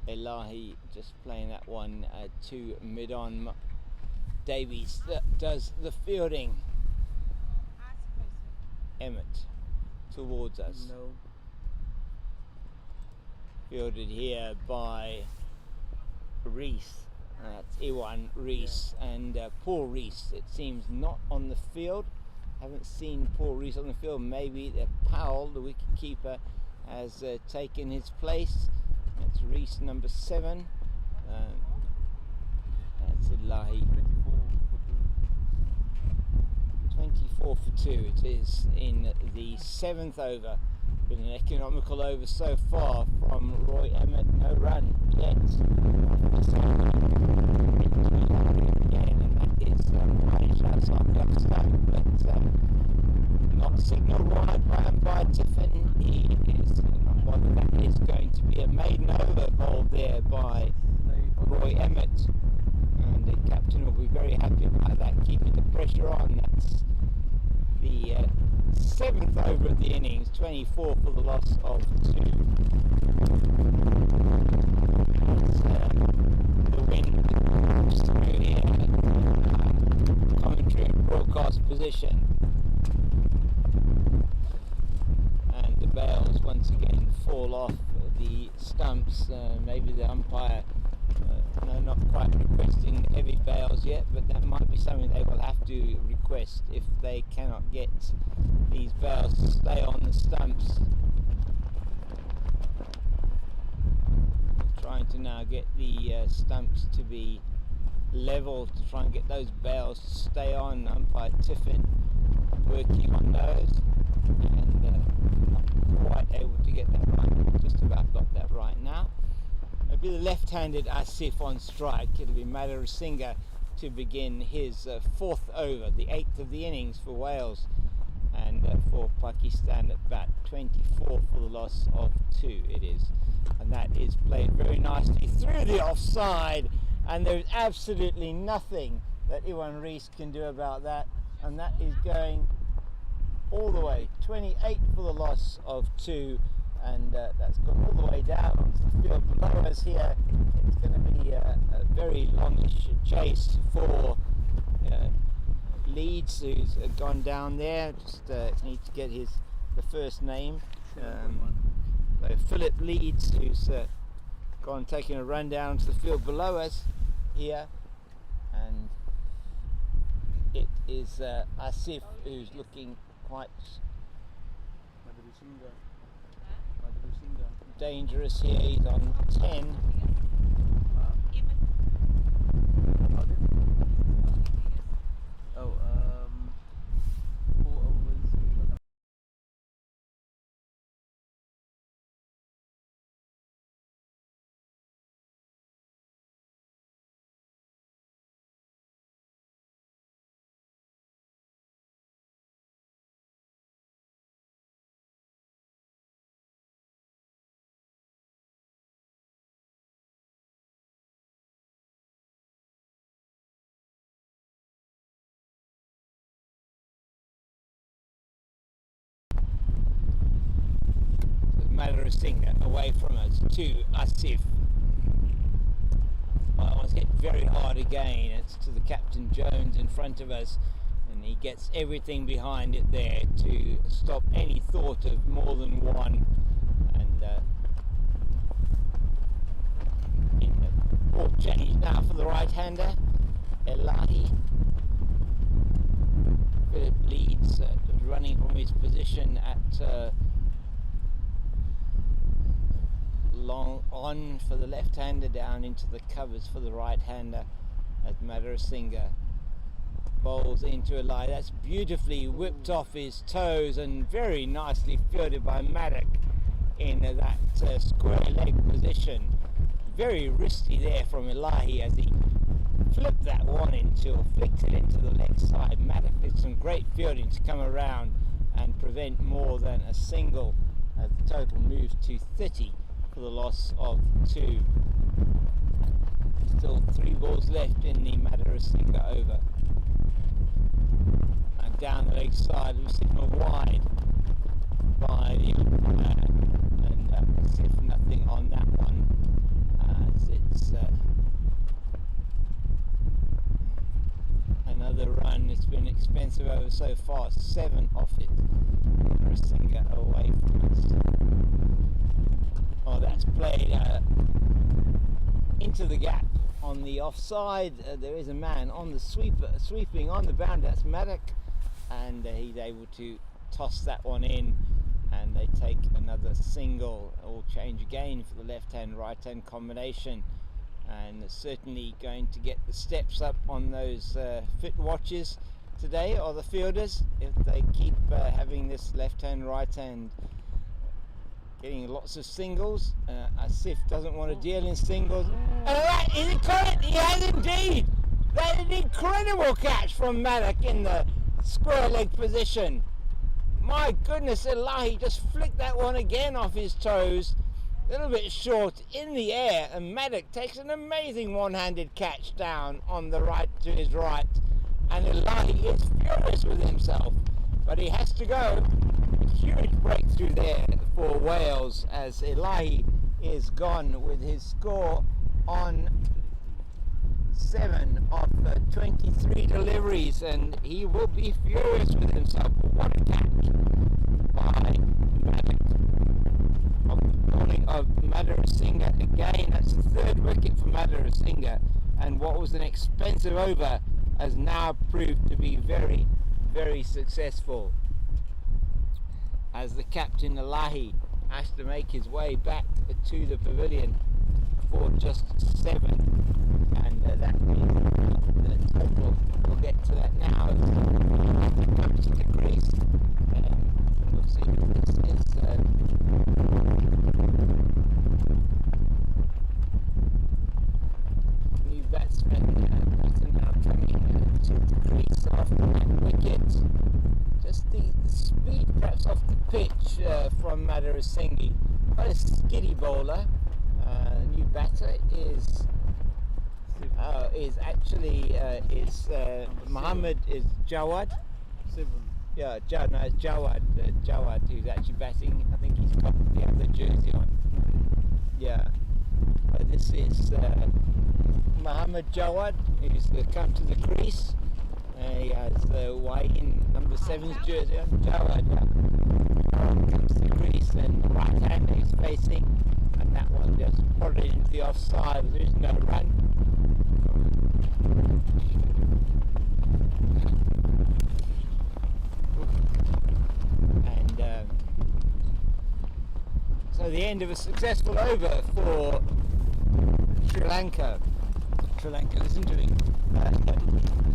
Elahi just playing that one to mid-on. Davies does the fielding. Emmett towards us. No. Fielded here by Rees. That's Iwan Rees, and Paul Rees, it seems, not on the field. Haven't seen Paul Rees on the field. Maybe Powell, the wicket keeper, has taken his place. That's Rees, number 7. That's Elahi. 24 for 2 it is in the 7th over. Been an economical over so far from Roy Emmett. No run yet. Again, and that is managed outside the off stump, but not signalled wide by umpire Tiffin. He is whether that is going to be a maiden over ball there by Roy Emmett, and the captain will be very happy about that, keeping the pressure on. That's the 7th over of the innings, 24 for the loss of 2. The wind through here, commentary and broadcast position, and the bails once again fall off the stumps. Maybe the umpire, no, not quite requesting heavy bails yet, but that might be something they will have to request if they cannot get these bails to stay on the stumps. Trying to now get the stumps to be level to try and get those bails to stay on. Umpire Tiffin working on those, and not quite able to get that right. Just about got that right now. It'll be the left-handed Asif on strike. It'll be Madhur Singh to begin his 4th over, the 8th of the innings for Wales, and for Pakistan at bat. 24 for the loss of 2 it is, and that is played very nicely through the offside, and there's absolutely nothing that Iwan Rees can do about that, and that is going all the way. 28 for the loss of 2, and that's gone all the way down onto the field below us here. It's going to be a very longish chase for Leeds, who's gone down there. Just need to get the first name. So Philip Leeds, who's gone taking a run down to the field below us here, and It is Asif who's looking quite dangerous here. He's on 10. Oh, 4 overs. Madarasinghe away from us to Asif. Well, it's hit very hard again. It's to the Captain Jones in front of us, and he gets everything behind it there to stop any thought of more than one. And in the ball change now for the right-hander, Elahi. Philip leads, running from his position at long on for the left-hander, down into the covers for the right-hander as Madarasinghe bowls into a lie. That's beautifully whipped off his toes and very nicely fielded by Maddock in that square leg position. Very risky there from Elahi as he flipped that one into, or flicked it into the leg side. Maddock did some great fielding to come around and prevent more than a single as the total moves to 30 for the loss of 2. Still 3 balls left in the Madarasinghe over. And down the leg side, we signal wide by the umpire, and as if nothing on that one, as it's another run. It's been expensive over so far, 7 off it. Madarasinghe away from us. Oh, that's played into the gap on the offside. There is a man on the sweeping on the boundary. That's Maddock, and he's able to toss that one in, and they take another single. All change again for the left-hand right-hand combination, and certainly going to get the steps up on those fit watches today, or the fielders, if they keep having this left-hand right-hand getting lots of singles. Asif doesn't want to deal in singles. Is it correct? He has indeed. That is an incredible catch from Maddock in the square leg position. My goodness, Elahi just flicked that one again off his toes. A little bit short in the air, and Maddock takes an amazing one-handed catch down on the right to his right. And Elahi is furious with himself, but he has to go. A huge breakthrough there for Wales as Elahi is gone with his score on 7 of 23 deliveries, and he will be furious with himself. What a catch by Maddock of the bowling of Madarasinghe again. That's the 3rd wicket for Madarasinghe, and what was an expensive over has now proved to be very, very successful, as the captain Elahi has to make his way back to the pavilion for just 7, and that means the total. We'll get to that now as it comes to the crease. We'll see what this is. New batsman now coming to the crease after that wicket. Just the speed perhaps off the pitch from Madarasinghe. Quite a skiddy bowler. New batter is actually Muhammad is Jawad. 7. Yeah, it's Jawad. Jawad, who's actually batting. I think he's got the other jersey on. Yeah. This is Muhammad Jawad, who's come to the crease. He has white in number 7's jersey on. Jawad comes to the crease, and the right hand is facing, and that one just prodded into the offside. There is no run. end of a successful over for Sri Lanka. Sri Lanka, listen to me.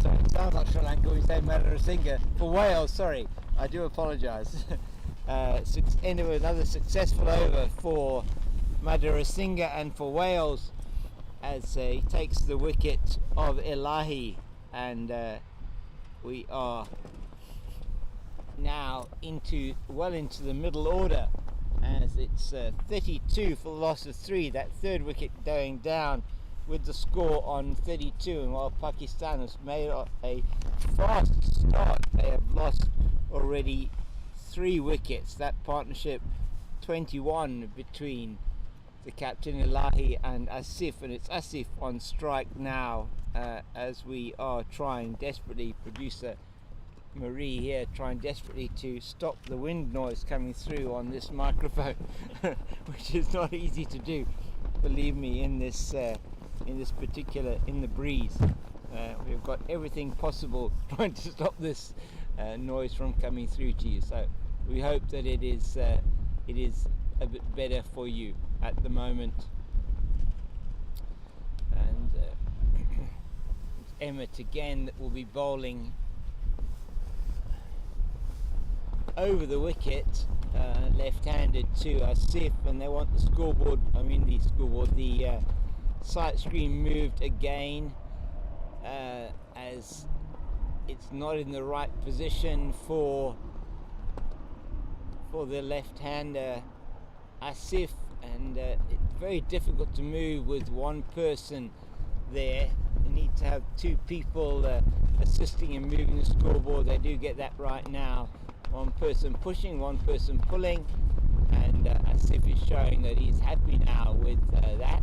Sorry, it sounds like Sri Lanka when you say Madhurasinghe. For Wales, sorry, I do apologise. End of another successful over for Madhurasinghe and for Wales as he takes the wicket of Elahi, and we are now well into the middle order as it's 32 for the loss of 3. That third wicket going down with the score on 32, and while Pakistan has made a fast start, they have lost already 3 wickets. That partnership 21 between the captain Elahi and Asif, and it's Asif on strike now as we are trying desperately, producer Marie here trying desperately to stop the wind noise coming through on this microphone, which is not easy to do, believe me, in this particular, in the breeze. We've got everything possible trying to stop this noise from coming through to you, so we hope that it is a bit better for you at the moment. And it's Emmett again that will be bowling over the wicket, left-handed to Asif, and they want the scoreboard, the sight screen moved again as it's not in the right position for the left-hander Asif, and it's very difficult to move with one person there. You need to have 2 people assisting in moving the scoreboard. They do get that right now. One person pushing, one person pulling, and Asif is showing that he's happy now with that.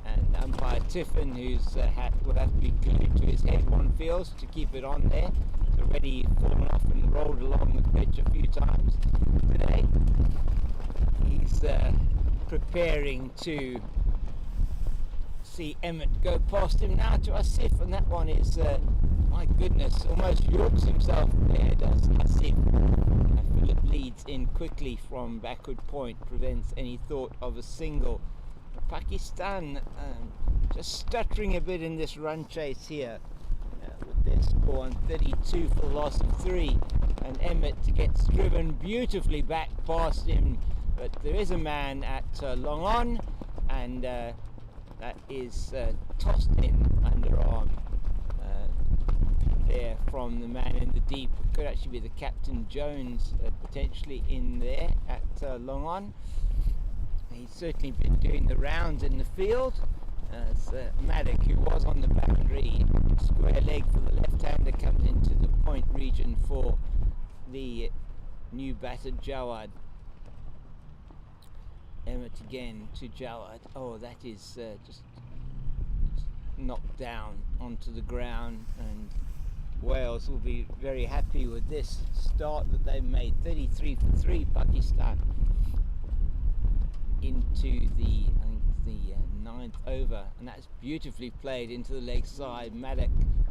And umpire Tiffin, whose hat will have to be glued to his head, one feels, to keep it on there. It's already fallen off and rolled along the pitch a few times today. He's preparing to see Emmett go past him now to Asif, and that one is, my goodness, almost yorks himself there, does Asif. Philip leads in quickly from backward point, prevents any thought of a single. Pakistan just stuttering a bit in this run chase here with their score on 32 for the loss of 3, and Emmett gets driven beautifully back past him, but there is a man at long on, and that is tossed in underarm there from the man in the deep. It could actually be the captain Jones potentially in there at long on. He's certainly been doing the rounds in the field. It's Maddock, who was on the boundary, square leg for the left-hander, comes into the point region for the new batter Jawad. Emmett again to Jawad. Oh, that is just knocked down onto the ground, and Wales will be very happy with this start that they've made. 33 for 3 Pakistan into the 9th over, and that's beautifully played into the leg side. Maddock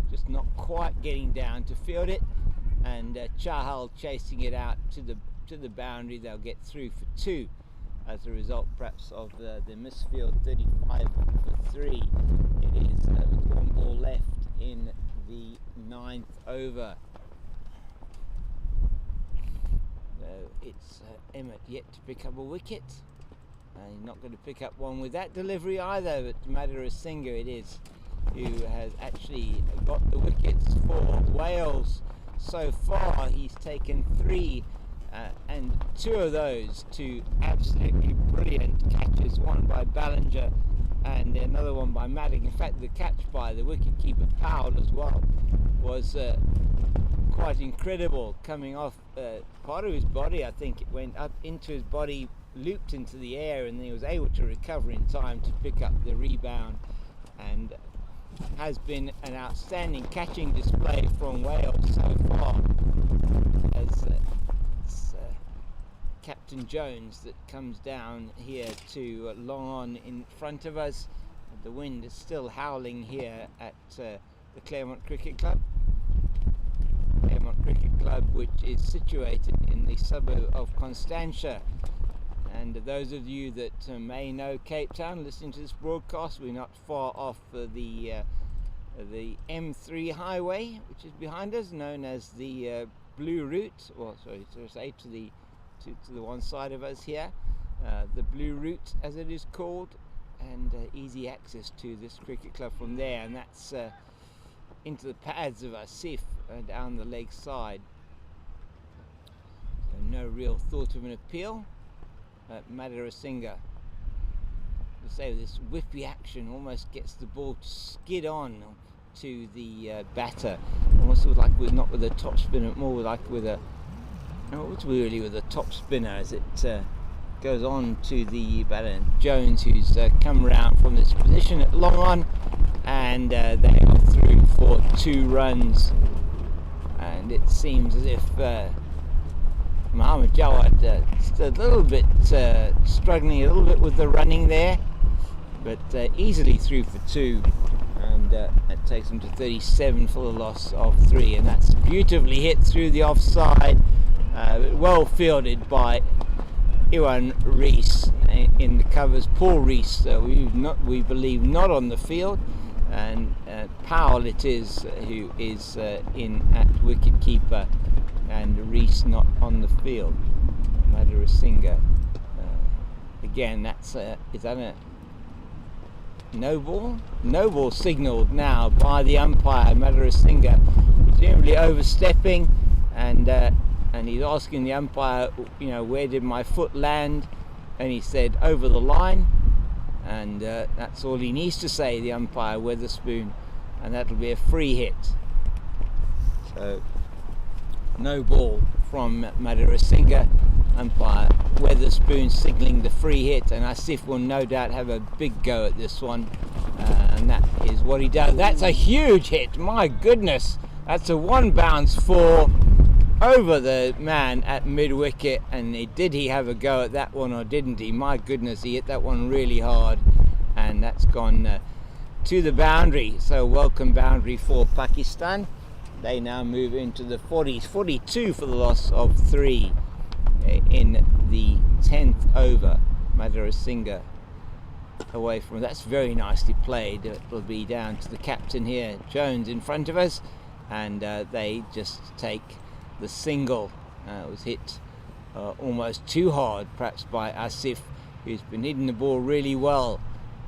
just not quite getting down to field it, and Chahal chasing it out to the boundary. They'll get through for 2 as a result perhaps of the misfield. 35 for 3 it is with 1 ball left in the 9th over. So it's Emmett yet to pick up a wicket. He's not going to pick up one with that delivery either, but Madhurasinghe it is who has actually got the wickets for Wales so far. He's taken 3 and 2 of those to absolutely brilliant catches, one by Ballinger and another one by Maddock. In fact, the catch by the wicketkeeper Powell as well was quite incredible, coming off part of his body. I think it went up into his body, looped into the air, and he was able to recover in time to pick up the rebound, and has been an outstanding catching display from Wales so far, as it's Captain Jones that comes down here to long on in front of us. The wind is still howling here at the Claremont Cricket Club. Claremont Cricket Club, which is situated in the suburb of Constantia. And those of you that may know Cape Town, listening to this broadcast, we're not far off the M3 highway, which is behind us, known as the Blue Route, or sorry, to say to the one side of us here, the Blue Route as it is called, and easy access to this cricket club from there, and that's into the pads of Asif down the leg side. So no real thought of an appeal. Madhurasinghe, to say this whippy action almost gets the ball to skid on to the batter, almost sort of like not with a top spinner, more like with a with a top spinner as it goes on to the batter. Jones, who's come around from this position at long on, and they are through for 2 runs, and it seems as if Mohammad Jawad just a little bit struggling a little bit with the running there, but easily through for 2, and it takes him to 37 for the loss of 3, and that's beautifully hit through the offside, well fielded by Iwan Rees in the covers. Paul Rees, we believe not on the field, and Powell it is who is in at wicket keeper, and Rees not on the field. Madhurasinghe, again, is that a no ball? No ball signalled now by the umpire. Madhurasinghe presumably overstepping, and he's asking the umpire, where did my foot land? And he said over the line, and that's all he needs to say, the umpire Weatherspoon, and that'll be a free hit. So no ball from Madhurasinghe. Umpire Weatherspoon signalling the free hit, and Asif will no doubt have a big go at this one, and that is what he does. That's a huge hit, my goodness. That's a 1 bounce 4 over the man at mid-wicket, and did he have a go at that one or didn't he? My goodness, he hit that one really hard, and that's gone to the boundary. So welcome boundary for Pakistan. They now move into the 40s, 42 for the loss of 3 in the 10th over. Madhurasinghe away from, that's very nicely played. It'll be down to the captain here, Jones, in front of us, and they just take the single. It was hit almost too hard perhaps by Asif, who's been hitting the ball really well.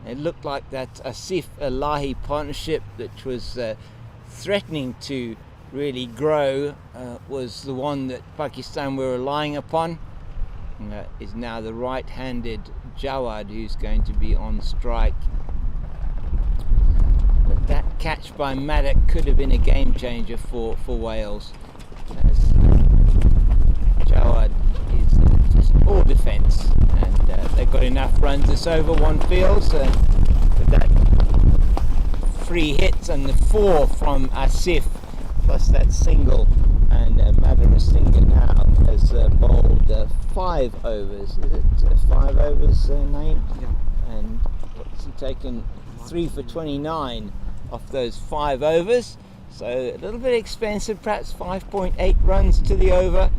It looked like that Asif Elahi partnership, which was threatening to really grow, was the one that Pakistan were relying upon. Is now the right-handed Jawad who's going to be on strike. But that catch by Maddock could have been a game changer for Wales, as Jawad is just all defence, and they've got enough runs this over, one feels, with that 3 hits and the 4 from Asif, plus that single, and Madhurasinghe now has bowled 5 overs. Is it 5 overs, Naeem? Yeah. And what's he taken? 3 for 29 off those 5 overs. So a little bit expensive, perhaps 5.8 runs to the over,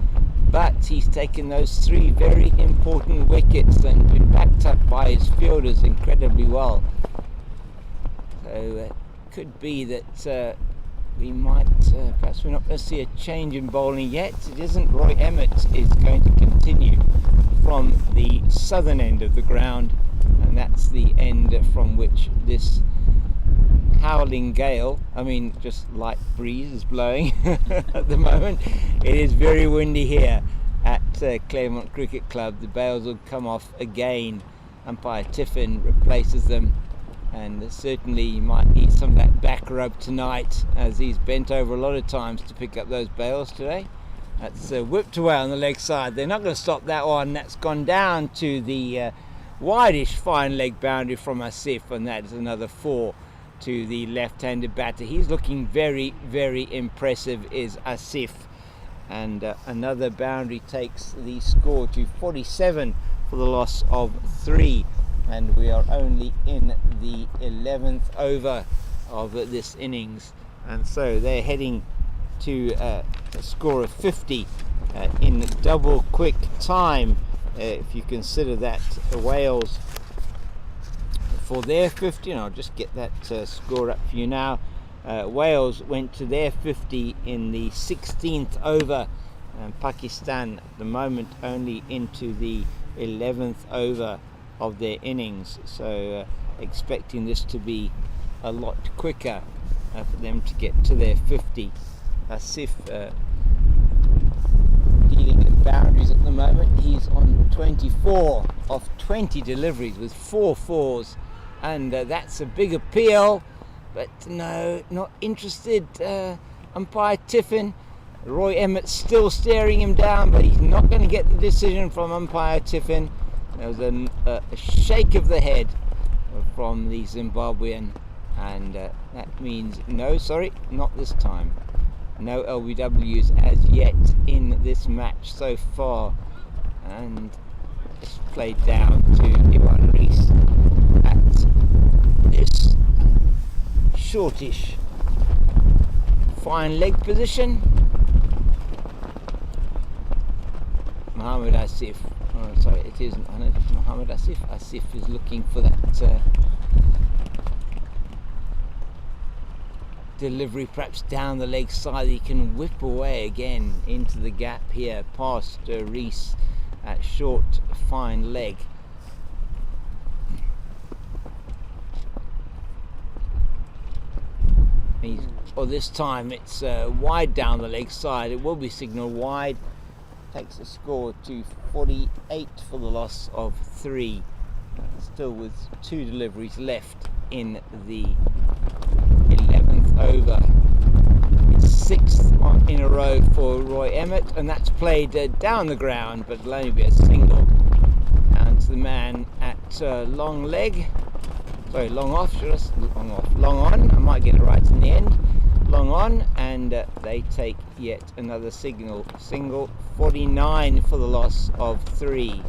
but he's taken those 3 very important wickets and been backed up by his fielders incredibly well. So it could be that we might, perhaps we're not going to see a change in bowling yet. It isn't. Roy Emmett is going to continue from the southern end of the ground, and that's the end from which this howling gale, just light breeze, is blowing at the moment. It is very windy here at Claremont Cricket Club. The bails will come off again. Umpire Tiffin replaces them, and certainly you might need some of that back rub tonight, as he's bent over a lot of times to pick up those bails today. That's whipped away on the leg side. They're not going to stop that one. That's gone down to the wideish fine leg boundary from Asif, and that is another 4 to the left-handed batter. He's looking very, very impressive, is Asif, and another boundary takes the score to 47 for the loss of 3. And we are only in the 11th over of this innings, and so they're heading to a score of 50 in double quick time if you consider that Wales for their 50, and I'll just get that score up for you now. Wales went to their 50 in the 16th over, and Pakistan at the moment only into the 11th over of their innings, so expecting this to be a lot quicker for them to get to their 50. Asif dealing at boundaries at the moment. He's on 24 of 20 deliveries with 4 fours, and that's a big appeal, but no, not interested. Umpire Tiffin, Roy Emmett still staring him down, but he's not going to get the decision from umpire Tiffin. There was a shake of the head from the Zimbabwean, and that means no, sorry, not this time. No LBWs as yet in this match so far, and it's played down to Iwan Rees at this shortish fine leg position. Mohammed Asif, oh sorry, it isn't Mohammed Asif. Asif is looking for that delivery, perhaps down the leg side. He can whip away again into the gap here past Rees at short fine leg. This time it's wide down the leg side. It will be signalled wide. Takes the score to 48 for the loss of 3. Still with 2 deliveries left in the 11th over. It's 6th in a row for Roy Emmett, and that's played down the ground, but it'll only be a single. Down to the man at long leg. Sorry, long off. Long on. I might get it right in the end. Long on, and they take yet another single. 49 for the loss of 3.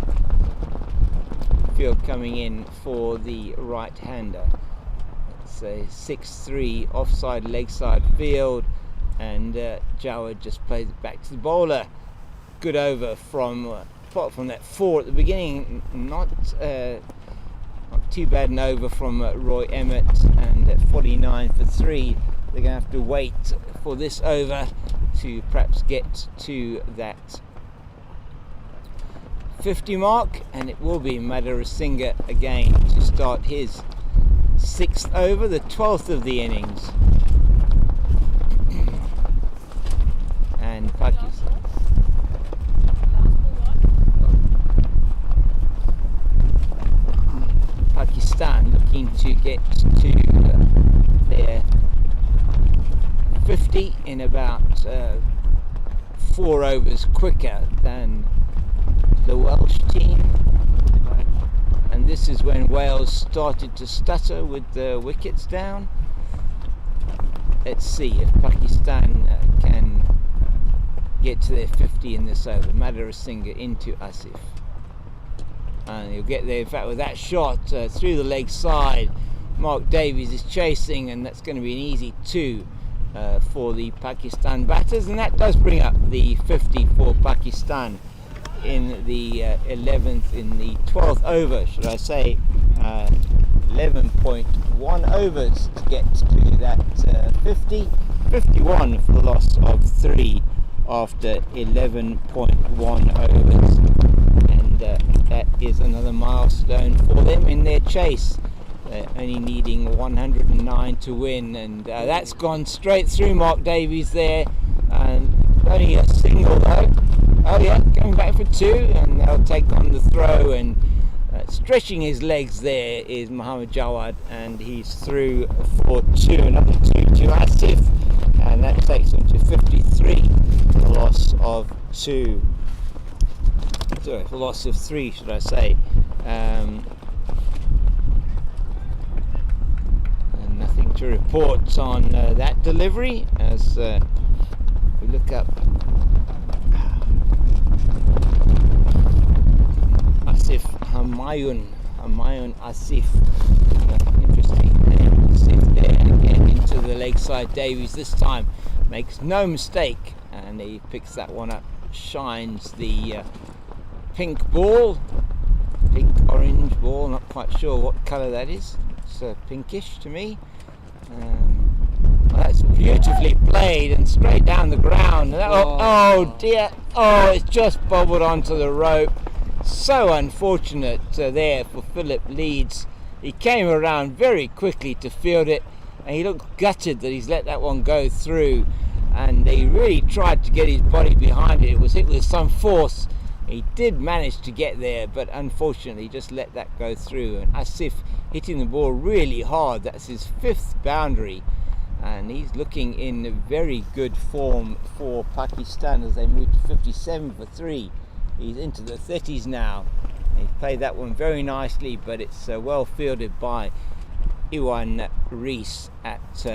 Field coming in for the right-hander. It's a 6-3 offside leg side field, and Jawad just plays it back to the bowler. Good over from apart from that 4 at the beginning. Not too bad an over from Roy Emmett, and 49 for 3. They're going to have to wait for this over to perhaps get to that 50 mark, and it will be Madhurasinghe again to start his 6th over, the 12th of the innings. And Pakistan looking to get to their 50 in about 4 overs quicker than the Welsh team, and this is when Wales started to stutter with the wickets down. Let's see if Pakistan can get to their 50 in this over. Madhurasinghe into Asif, and he'll get there. In fact, with that shot through the leg side, Mark Davies is chasing, and that's going to be an easy 2 for the Pakistan batters, and that does bring up the 50 for Pakistan in the 11th, in the 12th over, should I say. 11.1 overs to get to that 50. 51 for the loss of 3 after 11.1 overs, and that is another milestone for them in their chase. Only needing 109 to win, and that's gone straight through Mark Davies there, and only a single though. Oh yeah, going back for 2, and they'll take on the throw, and stretching his legs there is Mohammed Jawad, and he's through for 2, another 2 to Asif, and that takes him to 53 for the loss of 2. Sorry, for the loss of 3, should I say. Nothing to report on that delivery as we look up Asif Humayun Asif. Interesting name, Asif there, and again into the leg side. Davies this time makes no mistake, and he picks that one up, shines the pink ball, pink orange ball, not quite sure what colour that is. It's pinkish to me. Well, that's beautifully played and straight down the ground. Oh dear, it's just bobbled onto the rope. So unfortunate there for Philip Leeds. He came around very quickly to field it, and he looked gutted that he's let that one go through, and he really tried to get his body behind it. It was hit with some force. He did manage to get there, but unfortunately just let that go through. And Asif hitting the ball really hard. That's his 5th boundary, and he's looking in very good form for Pakistan as they move to 57 for 3. He's into the 30s now. He's played that one very nicely, but it's well fielded by Iwan Rees at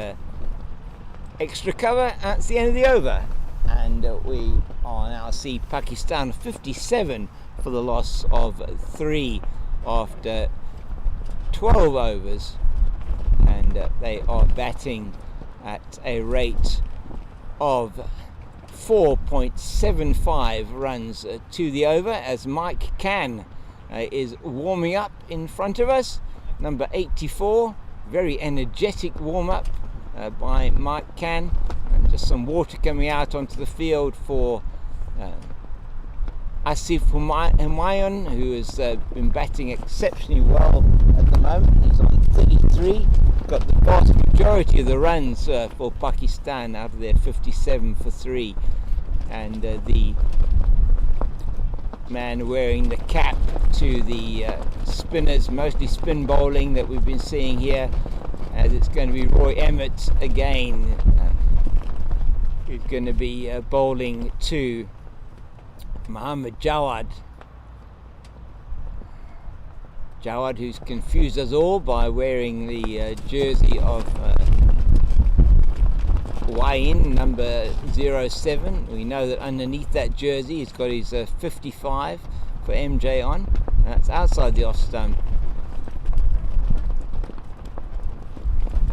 extra cover. That's the end of the over, and we are now see Pakistan 57 for the loss of 3 after 12 overs, and they are batting at a rate of 4.75 runs to the over as Mike Cann is warming up in front of us. Number 84, very energetic warm-up by Mike Cann. Just some water coming out onto the field for Asif Humayun, who has been batting exceptionally well at the moment. He's on 33, got the vast majority of the runs for Pakistan out of their 57 for 3. And the man wearing the cap to the spinners, mostly spin bowling that we've been seeing here, as it's going to be Roy Emmett again, who's going to be bowling to Muhammad Jawad, who's confused us all by wearing the jersey of Wain, number 07. We know that underneath that jersey he's got his 55 for MJ on. That's outside the off stump.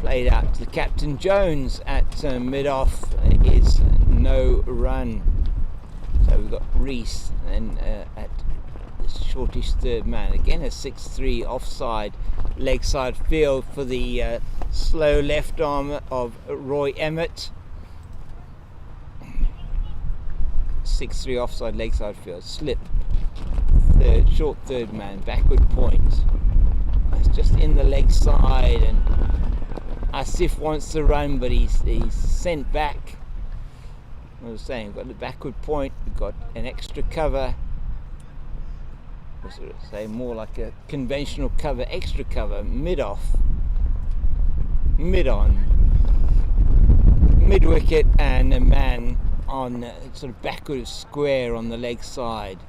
Played out to Captain Jones at mid-off is no run. So we've got Rees and at the shortish third man. Again a 6-3 offside leg side field for the slow left arm of Roy Emmett. 6-3 offside leg side field. Slip. Short third man. Backward point. It's just in the leg side, and Asif wants to run, but he's sent back. I was saying, we've got the backward point, we've got an extra cover. I sort of say more like a conventional cover, extra cover, mid-off, mid-on, mid-wicket, and a man on sort of backward square on the leg side.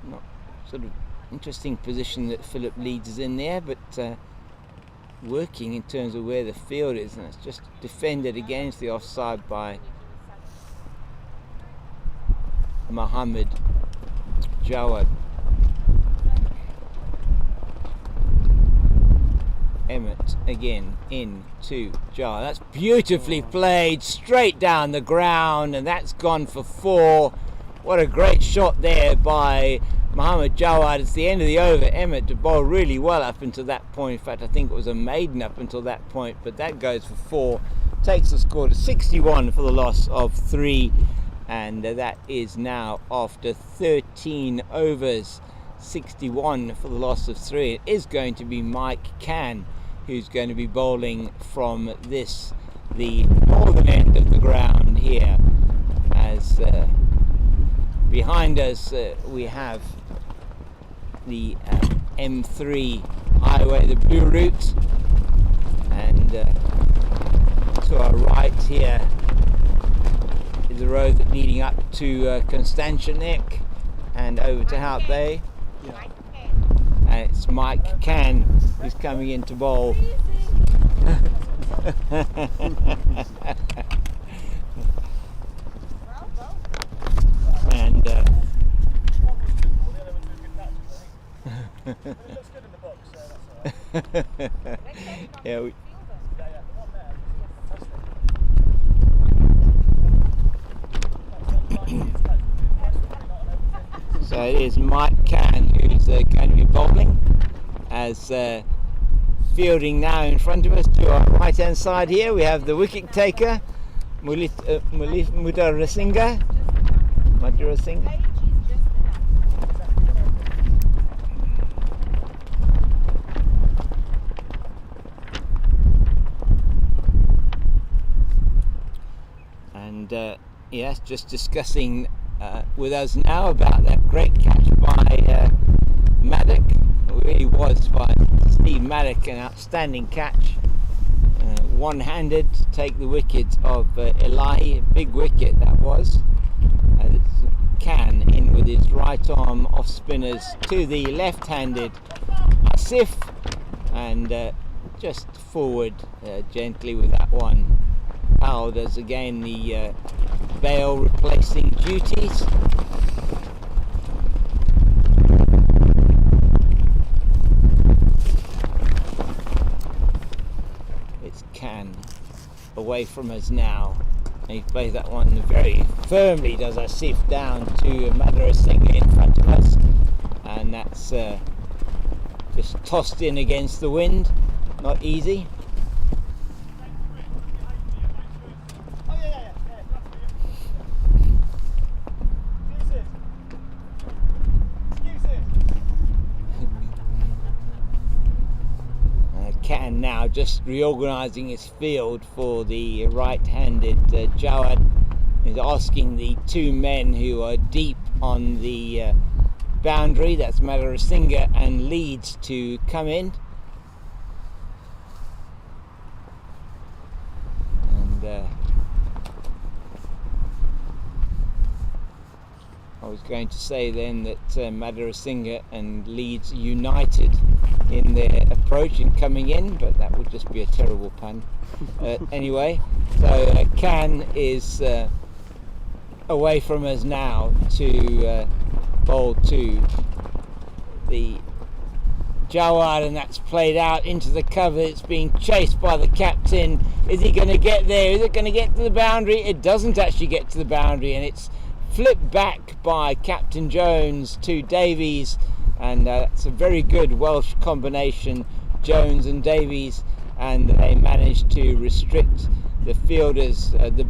Not sort of interesting position that Philip Leeds is in there, but working in terms of where the field is, and it's just defended against the offside by Muhammad Jawad. Emmett again into Jawad. That's beautifully played straight down the ground, and that's gone for 4. What a great shot there by Muhammad Jawad. It's the end of the over. Emmett to bowl really well up until that point. In fact, I think it was a maiden up until that point, but that goes for 4. Takes the score to 61 for the loss of 3, and that is now after 13 overs. 61 for the loss of 3. It is going to be Mike Cann who's going to be bowling from the northern end of the ground here, as behind us we have the M3 highway, the blue route, and to our right here is the road leading up to Constantianek and over to Hout Bay. And it's Mike Cann who's coming in to bowl. And yeah, so it is Mike Can, who's going to be bowling, as fielding now in front of us to our right hand side here. We have the wicket taker, Madhurasinga. Page is just enough. And yes, just discussing with us now about that great catch by Maddock. It really was by Steve Maddock, an outstanding catch. One-handed to take the wicket of Elahi, big wicket that was. Can in with his right arm off spinners to the left-handed Asif, and just forward gently with that one. Powell does again the bail replacing duties. It's Can away from us now. And he plays that one very firmly, does Asif down to Madhurasinga in front of us. And that's just tossed in against the wind. Not easy. Can now just reorganising his field for the right-handed Jawad. He's asking the two men who are deep on the boundary, that's Madhurasinga and Leeds, to come in. And I was going to say then that Madhurasinga and Leeds united in their approach in coming in, but that would just be a terrible pun. Anyway, so Can is away from us now to bowl to the Jawad, and that's played out into the cover. It's being chased by the captain. Is he going to get there? Is it going to get to the boundary? It doesn't actually get to the boundary, and it's flipped back by Captain Jones to Davies, and that's a very good Welsh combination, Jones and Davies, and they managed to restrict the fielders, the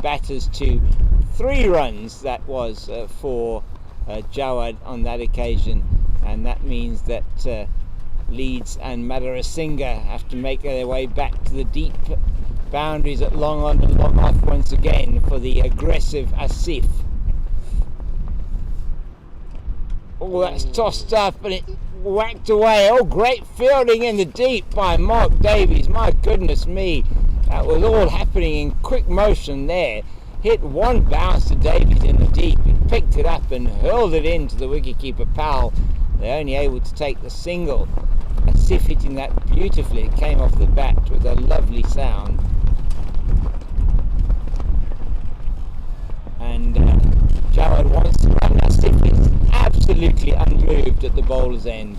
batters to 3 runs. That was for Jawad on that occasion, and that means that Leeds and Madhurasinga have to make their way back to the deep boundaries at long on and long off once again for the aggressive Asif. Oh, that's tossed up and it whacked away. Oh, great fielding in the deep by Mark Davies. My goodness me, that was all happening in quick motion there. Hit one bounce to Davies in the deep. He picked it up and hurled it into the wicketkeeper Powell. They're only able to take the single. Asif hitting that beautifully. It came off the bat with a lovely sound. And Jawad wants to run. Asif is absolutely unmoved at the bowler's end.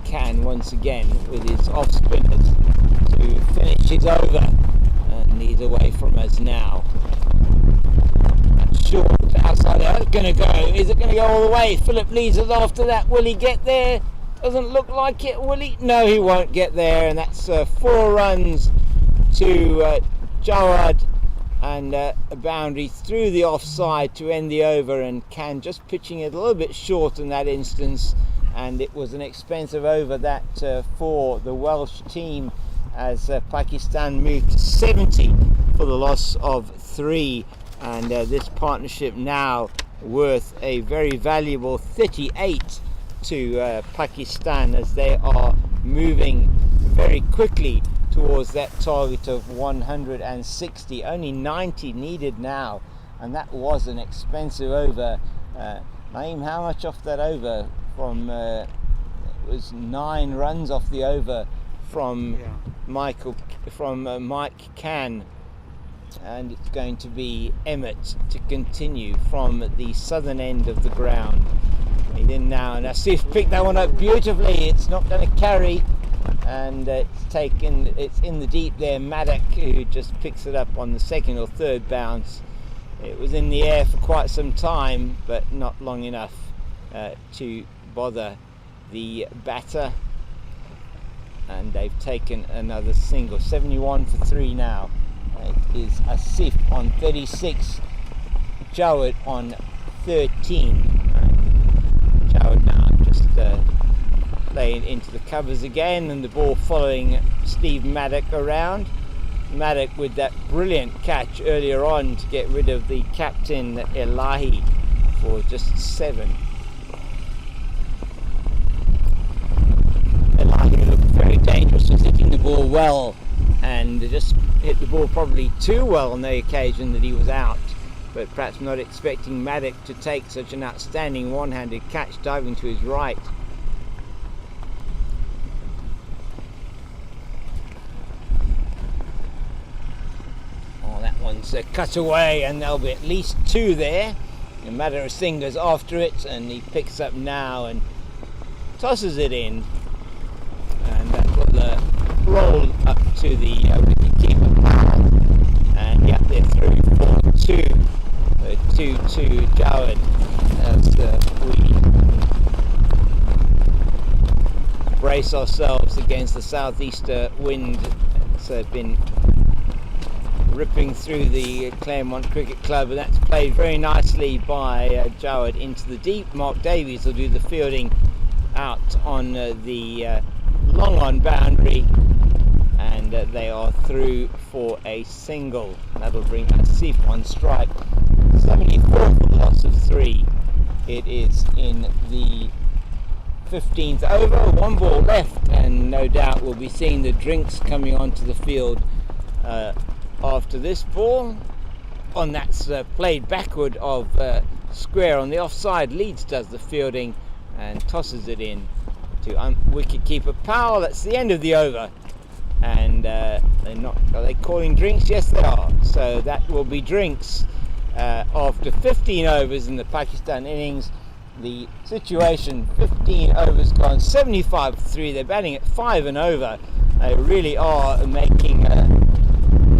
Can once again with his off spinners to finish it over, and he's away from us now. Short outside, it's going to go. Is it going to go all the way? Philip Leeds is after that. Will he get there? Doesn't look like it. Will he? No, he won't get there, and that's 4 runs to Jawad, and a boundary through the offside to end the over, and Can just pitching it a little bit short in that instance, and it was an expensive over that for the Welsh team as Pakistan moved to 70 for the loss of 3, and this partnership now worth a very valuable 38 to Pakistan as they are moving very quickly towards that target of 160. Only 90 needed now, and that was an expensive over. Naeem, how much off that over? From it was 9 runs off the over from Mike Can, and it's going to be Emmett to continue from the southern end of the ground. He's in now, and Asif picked that one up beautifully. It's not going to carry, and it's in the deep there. Maddock, who just picks it up on the second or third bounce, It was in the air for quite some time, but not long enough to bother the batter. And they've taken another single. 71 for 3 now. It is Asif on 36, Jawad on 13. Jawad now just playing into the covers again, and the ball following Steve Maddock around. Maddock with that brilliant catch earlier on to get rid of the captain Elahi for just 7. Elahi looked very dangerous, was hitting the ball well and just hit the ball probably too well on the occasion that he was out, but perhaps not expecting Maddock to take such an outstanding one-handed catch diving to his right. That one's cut away, and there'll be at least 2 there. No matter of Singer's after it, and he picks up now and tosses it in, and that will roll up to the wicket-keeper. And yeah, they're through for 2. 2-2 Jawad as we brace ourselves against the southeaster wind. It's been ripping through the Claremont Cricket Club, and that's played very nicely by Jawad into the deep. Mark Davies will do the fielding out on the long on boundary, and they are through for a single. That'll bring Asif on strike. 74 for the loss of 3. It is in the 15th over, 1 ball left, and no doubt we'll be seeing the drinks coming onto the field after this ball. On that's played backward of square on the offside. Leeds does the fielding and tosses it in to wicket-keeper Powell. That's the end of the over, and are they calling drinks? Yes, they are. So that will be drinks after 15 overs in the Pakistan innings. The situation: 15 overs gone, 75 for 3. They're batting at 5 and over. They really are making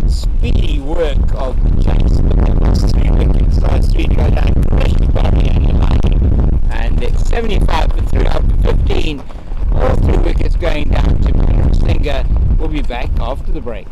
speedy work of the chase, but they've lost 3 wickets, so 3 to go down, especially Barry and Elahi. And it's 75 for 3 after 15. All 3 wickets going down to Singer. We'll be back after the break.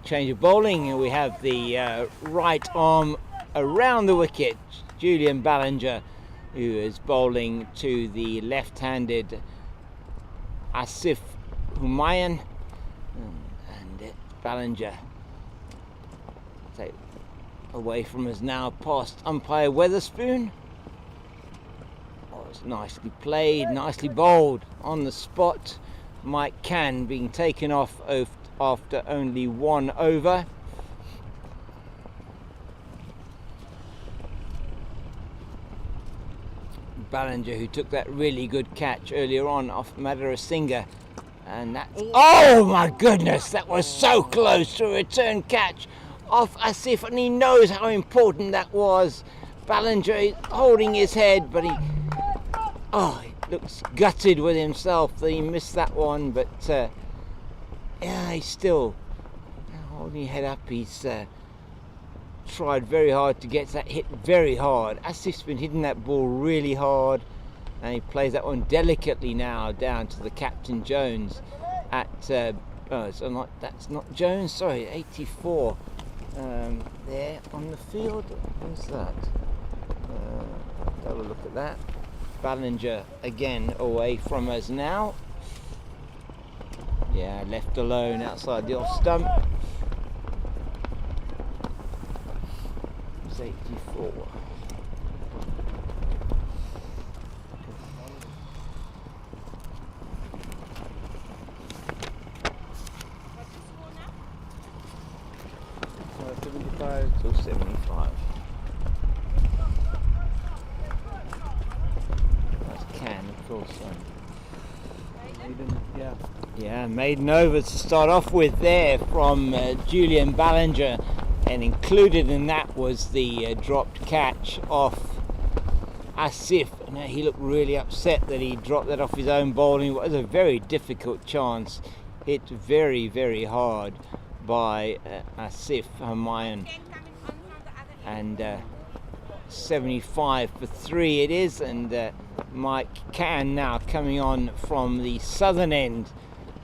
Change of bowling, and we have the right arm around the wicket, Julian Ballinger, who is bowling to the left-handed Asif Humayun, and Ballinger take away from us now past umpire Weatherspoon. Oh, it's nicely played, nicely bowled on the spot. Mike Cann being taken off after only 1 over. Ballinger, who took that really good catch earlier on off Madhura Singha, and that's, oh my goodness, that was so close to a return catch off Asif, and he knows how important that was. Ballinger is holding his head, but he looks gutted with himself that he missed that one, but yeah, he's still holding his head up. He's tried very hard to get that hit very hard. Asif's been hitting that ball really hard, and he plays that one delicately now down to the captain Jones at that's not Jones, sorry, 84 there on the field. Who's that? Have a look at that. Ballinger again away from us now. Yeah, left alone outside the off stump. It's 84. What's the score now? 75 Till 75. That's Can, of course. Yeah, maiden over to start off with there from Julian Ballinger, and included in that was the dropped catch off Asif. Now, he looked really upset that he dropped that off his own bowling. It was a very difficult chance, hit very, very hard by Asif Humayun, Ken coming on from the other end. and 75 for 3 it is, and Mike Cann now coming on from the southern end,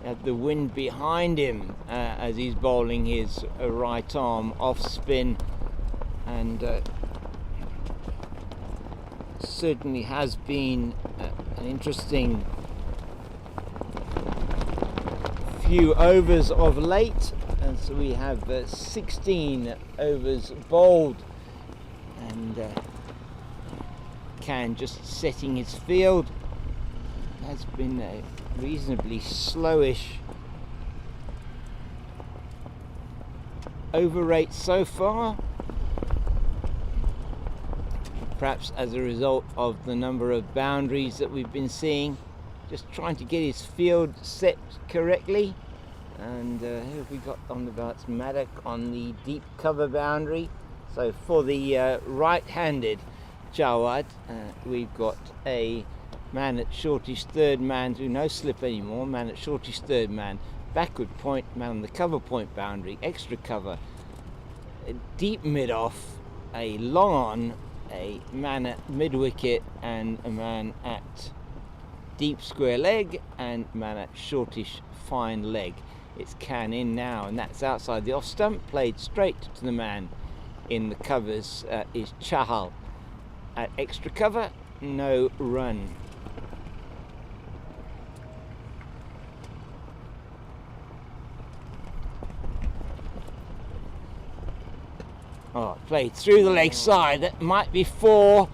at the wind behind him as he's bowling his right arm off spin, and certainly has been an interesting few overs of late, and so we have 16 overs bowled, and Can just setting his field. Has been a reasonably slowish over rate so far, perhaps as a result of the number of boundaries that we've been seeing, just trying to get his field set correctly. And who have we got on the bounce? Maddock on the deep cover boundary. So for the right-handed Jawad, we've got a man at shortish third man, do no slip anymore, man at shortish third man, backward point, man on the cover point boundary, extra cover, a deep mid off, a long on, a man at mid wicket, and a man at deep square leg, and man at shortish fine leg. It's Can in now, and that's outside the off stump, played straight to the man in the covers is Chahal. At extra cover, no run. Oh, played through the leg side. That might be 4.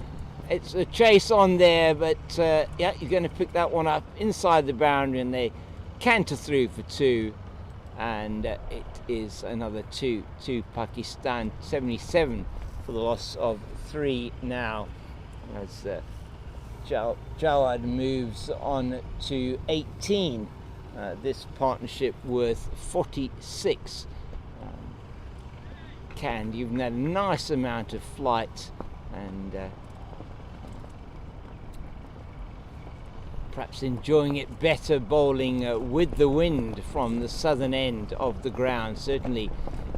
It's a chase on there, but yeah, you're going to pick that one up inside the boundary, and they canter through for 2, and it is another 2 to Pakistan. 77 for the loss of 3 now, as Jawad moves on to 18. This partnership worth 46. Can, you've had a nice amount of flight, and perhaps enjoying it better bowling with the wind from the southern end of the ground. Certainly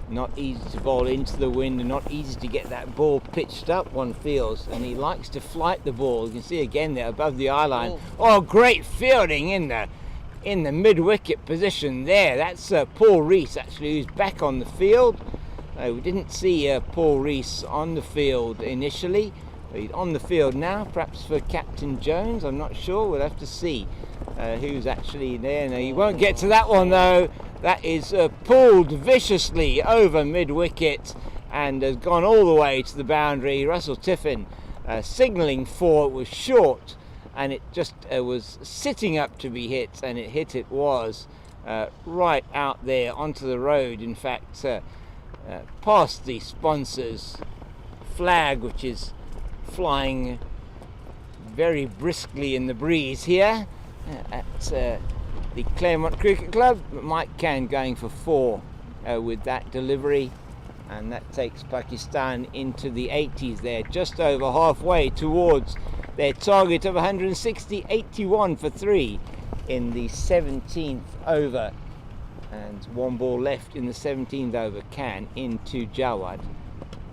not easy to bowl into the wind, and not easy to get that ball pitched up, one feels, and he likes to flight the ball. You can see again there above the eye line. Oh, great fielding in there. in the mid-wicket position there. That's Paul Rees, actually, who's back on the field. We didn't see Paul Rees on the field initially. He's on the field now, perhaps for Captain Jones. I'm not sure. We'll have to see who's actually there. No, you won't get to that one, though. That is pulled viciously over mid-wicket and has gone all the way to the boundary. Russell Tiffin signalling for it was short, and it just was sitting up to be hit, and it was right out there onto the road. In fact, past the sponsors' flag, which is flying very briskly in the breeze here at the Claremont Cricket Club. Mike Cann going for 4 with that delivery, and that takes Pakistan into the 80s there, just over halfway towards their target of 160. 81 for 3 in the 17th over, and 1 ball left in the 17th over. Cann into Jawad.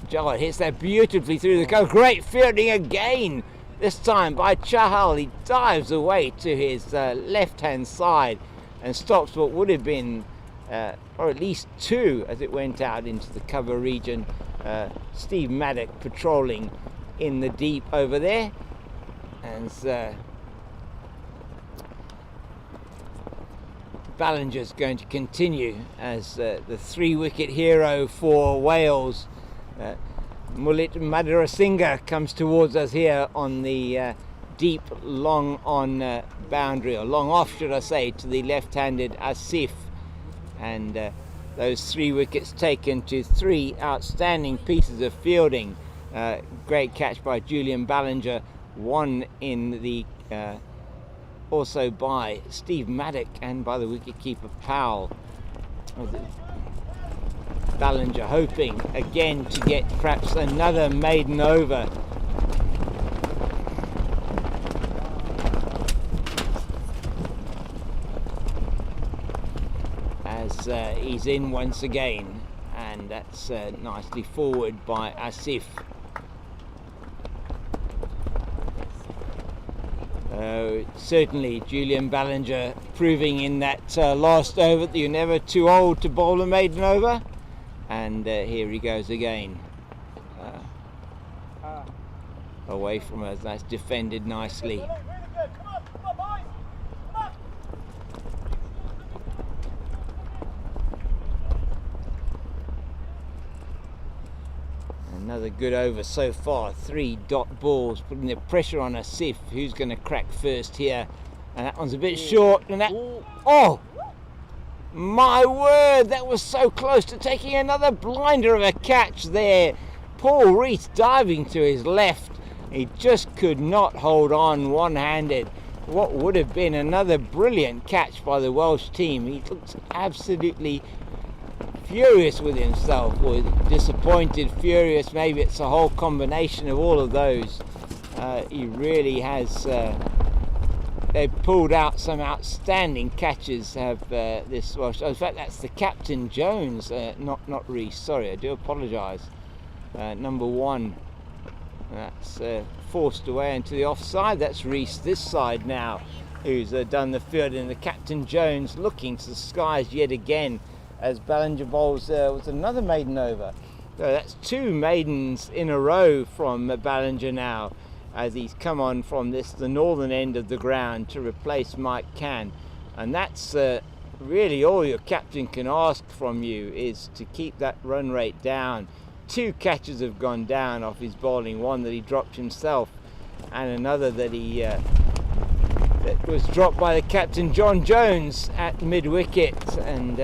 Jawad hits that beautifully through the cover. Great fielding again, this time by Chahal. He dives away to his left-hand side and stops what would have been, or at least 2 as it went out into the cover region. Steve Maddock patrolling in the deep over there. And Ballinger's going to continue as the 3-wicket hero for Wales. Mullit Madarasinghe comes towards us here on the deep long on boundary, or long off should I say, to the left-handed Asif, and those 3 wickets taken to 3 outstanding pieces of fielding. Great catch by Julian Ballinger, 1 in the also by Steve Maddock and by the wicketkeeper Powell. Ballinger hoping again to get perhaps another maiden over. As he's in once again, and that's nicely forward by Asif. Certainly Julian Ballinger proving in that last over that you're never too old to bowl a maiden over. And here he goes again. Away from us. That's defended nicely. Another good over so far. 3 dot balls, putting the pressure on Asif, who's going to crack first here. And that one's a bit short. And that, oh! My word, that was so close to taking another blinder of a catch there. Paul Rees diving to his left. He just could not hold on one-handed. What would have been another brilliant catch by the Welsh team. He looks absolutely furious with himself, or disappointed, furious. Maybe it's a whole combination of all of those. He really has... they've pulled out some outstanding catches, have this Welsh. In fact, that's the Captain Jones, not Rees. Sorry, I do apologise. Number 1. That's forced away into the offside. That's Rees this side now, who's done the fielding. The Captain Jones looking to the skies yet again as Ballinger bowls with another maiden over. So that's 2 maidens in a row from Ballinger now, as he's come on from the northern end of the ground to replace Mike Cann. And that's really all your captain can ask from you, is to keep that run rate down. 2 catches have gone down off his bowling, one that he dropped himself and another that he that was dropped by the captain John Jones at mid-wicket, and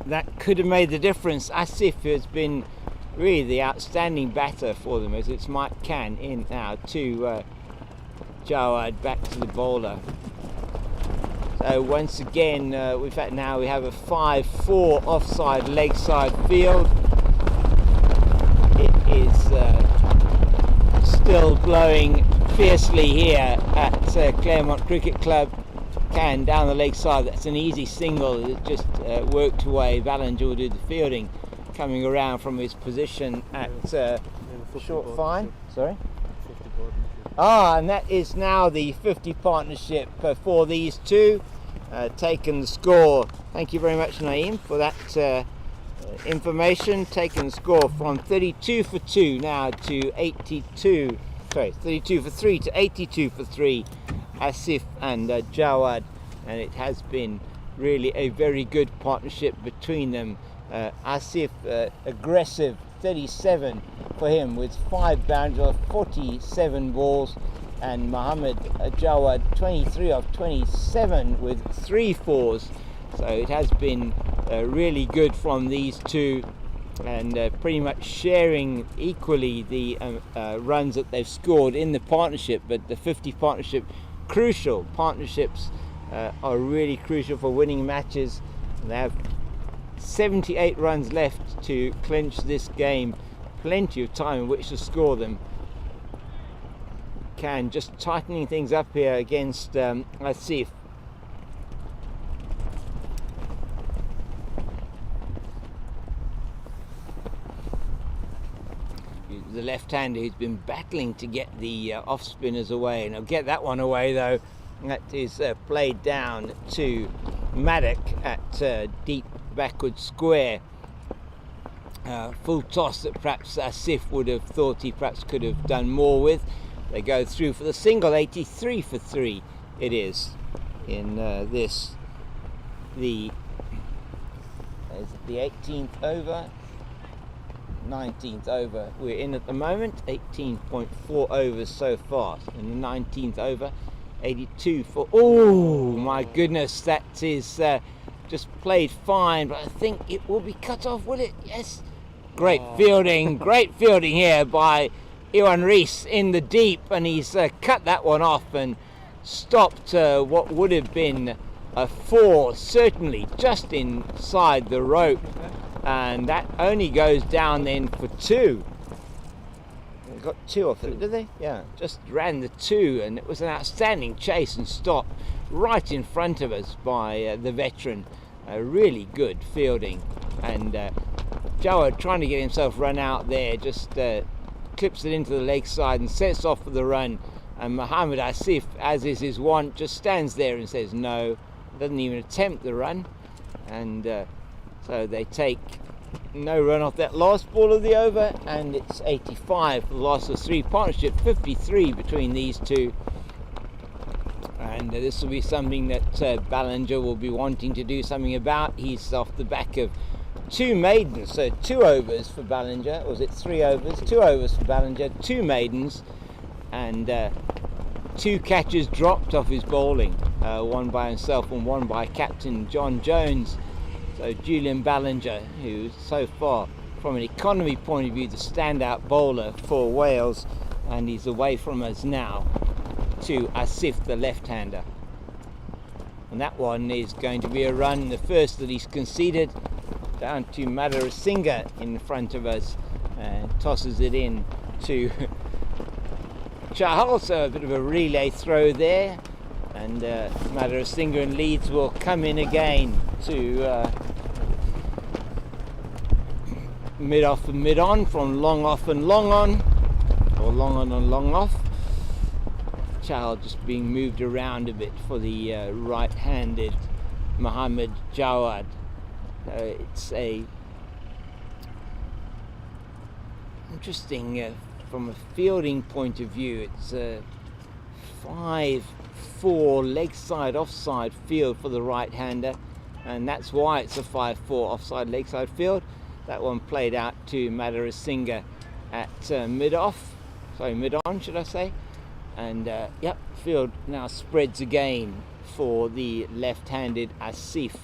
that could have made the difference. Asif has been really the outstanding batter for them, as it's Mike Cann in now to Jawad back to the bowler. So once again we have a 5-4 offside leg side field. It is still blowing fiercely here at Claremont Cricket Club. Cann down the leg side, that's an easy single. It just worked away. Ballinger will do the fielding, coming around from his position at short fine. Sorry? 50 Gordon. And that is now the 50 partnership for these two. Taken the score. Thank you very much, Naeem, for that information. Taken the score from 32 for 2 now to 82. Sorry, 32 for 3 to 82 for 3. Asif and Jawad, and it has been really a very good partnership between them. Asif aggressive, 37 for him with 5 boundaries of 47 balls, and Mohammed Jawad 23 of 27 with 3 fours. So it has been really good from these two, and pretty much sharing equally the runs that they've scored in the partnership. But the 50 partnership, crucial. Partnerships are really crucial for winning matches. They have 78 runs left to clinch this game. Plenty of time in which to score them. Can just tightening things up here against Asif. The left-hander who's been battling to get the off spinners away, and he'll get that one away though. That is played down to Maddock at deep backward square. Full toss that perhaps Asif would have thought he perhaps could have done more with. They go through for the single, 83 for 3 it is in this. The 18th over, 19th over we're in at the moment. 18.4 overs so far in the 19th over. 82 for, oh my goodness, that is just played fine, but I think it will be cut off, will it? Yes. Great fielding here by Iwan Rees in the deep, and he's cut that one off and stopped what would have been a 4, certainly just inside the rope, and that only goes down then for 2. They got 2 off it, did they? Yeah, just ran the 2, and it was an outstanding chase and stop right in front of us by the veteran. Really good fielding, and Jawad trying to get himself run out there, just clips it into the leg side and sets off for the run, and Mohammed Asif, as is his wont, just stands there and says no, doesn't even attempt the run, and so they take no run off that last ball of the over, and it's 85 for the last of 3. Partnership 53 between these two, and this will be something that Ballinger will be wanting to do something about. He's off the back of 2 maidens, so 2 overs for Ballinger. Or was it 3 overs? 2 overs for Ballinger, 2 maidens, and 2 catches dropped off his bowling, one by himself and one by captain John Jones. So Julian Ballinger, who's so far from an economy point of view the standout bowler for Wales, and he's away from us now to Asif, the left-hander, and that one is going to be a run, the first that he's conceded, down to Madara in front of us, and tosses it in to Chahal. So a bit of a relay throw there, and Madara and Leeds will come in again to mid off and mid on, from long off and long on, or long on and long off. Chahal just being moved around a bit for the right-handed Mohammed Jawad. It's a interesting from a fielding point of view. It's a 5-4 leg side offside field for the right-hander, and that's why it's a 5-4 offside leg side field. That one played out to Madara Singh at mid on should I say, and yep, field now spreads again for the left-handed Asif.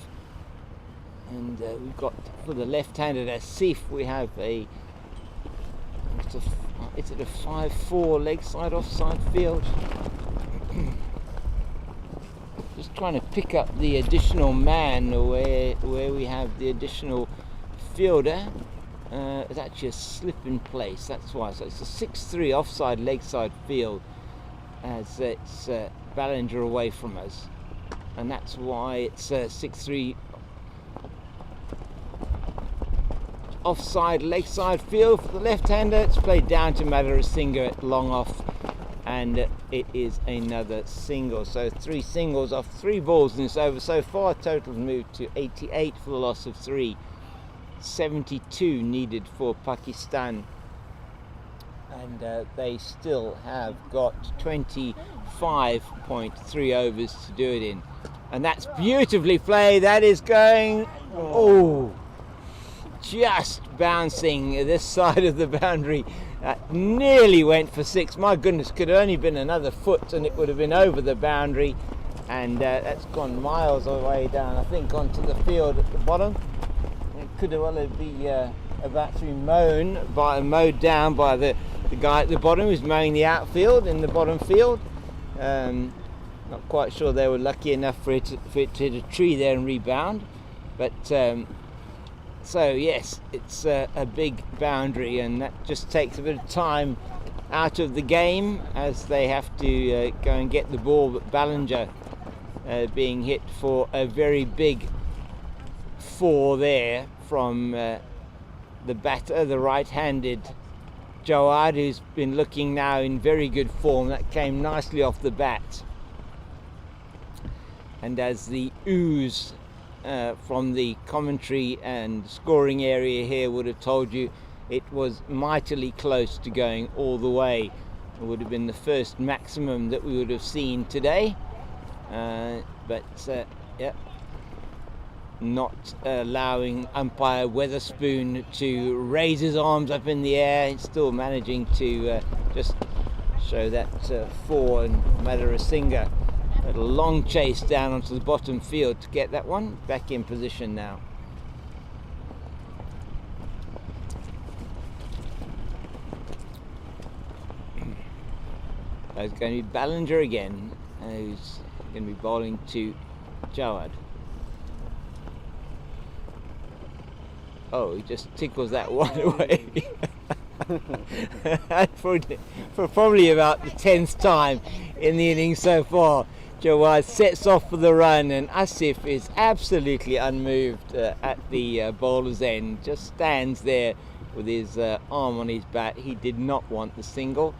And we've got, for the left-handed Asif, we have a 5-4 leg side offside field. Just trying to pick up the additional man where we have the additional fielder. It's actually a slip in place, that's why. So it's a 6-3 offside leg side field, as it's Ballinger away from us, and that's why it's 6-3 offside leg side field for the left-hander. It's played down to Madara Singh at long off, and it is another single. So 3 singles off 3 balls in this over so far. Total moved to 88 for the loss of 3. 72 needed for Pakistan, and they still have got 25.3 overs to do it in. And that's beautifully played. That is going, oh, just bouncing this side of the boundary. Nearly went for 6. My goodness, could have only been another foot and it would have been over the boundary. And that's gone miles away down, I think, onto the field at the bottom. It could have well be about to be mowed down by the guy at the bottom who's mowing the outfield in the bottom field. Not quite sure they were lucky enough for it to hit a tree there and rebound. But so yes, it's a big boundary, and that just takes a bit of time out of the game as they have to go and get the ball. But Ballinger being hit for a very big 4 there from the batter, the right-handed Jawad, who's been looking now in very good form. That came nicely off the bat. And as the ooze from the commentary and scoring area here would have told you, it was mightily close to going all the way. It would have been the first maximum that we would have seen today. But yeah, not allowing umpire Weatherspoon to raise his arms up in the air. He's still managing to just show that 4 and Madara a long chase down onto the bottom field to get that one back in position now. It's going to be Ballinger again, who's going to be bowling to Jawad. Oh, he just tickles that one away. for probably about the 10th time in the innings so far. Jawad sets off for the run, and Asif is absolutely unmoved at the bowler's end. Just stands there with his arm on his bat. He did not want the single,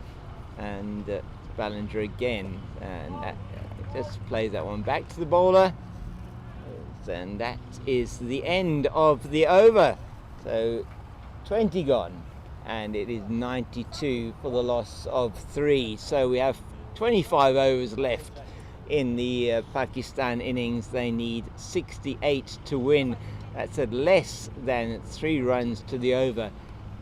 and Ballinger again, and just plays that one back to the bowler, and that is the end of the over. So 20 gone, and it is 92 for the loss of 3. So we have 25 overs left in the Pakistan innings. They need 68 to win. That's at less than 3 runs to the over,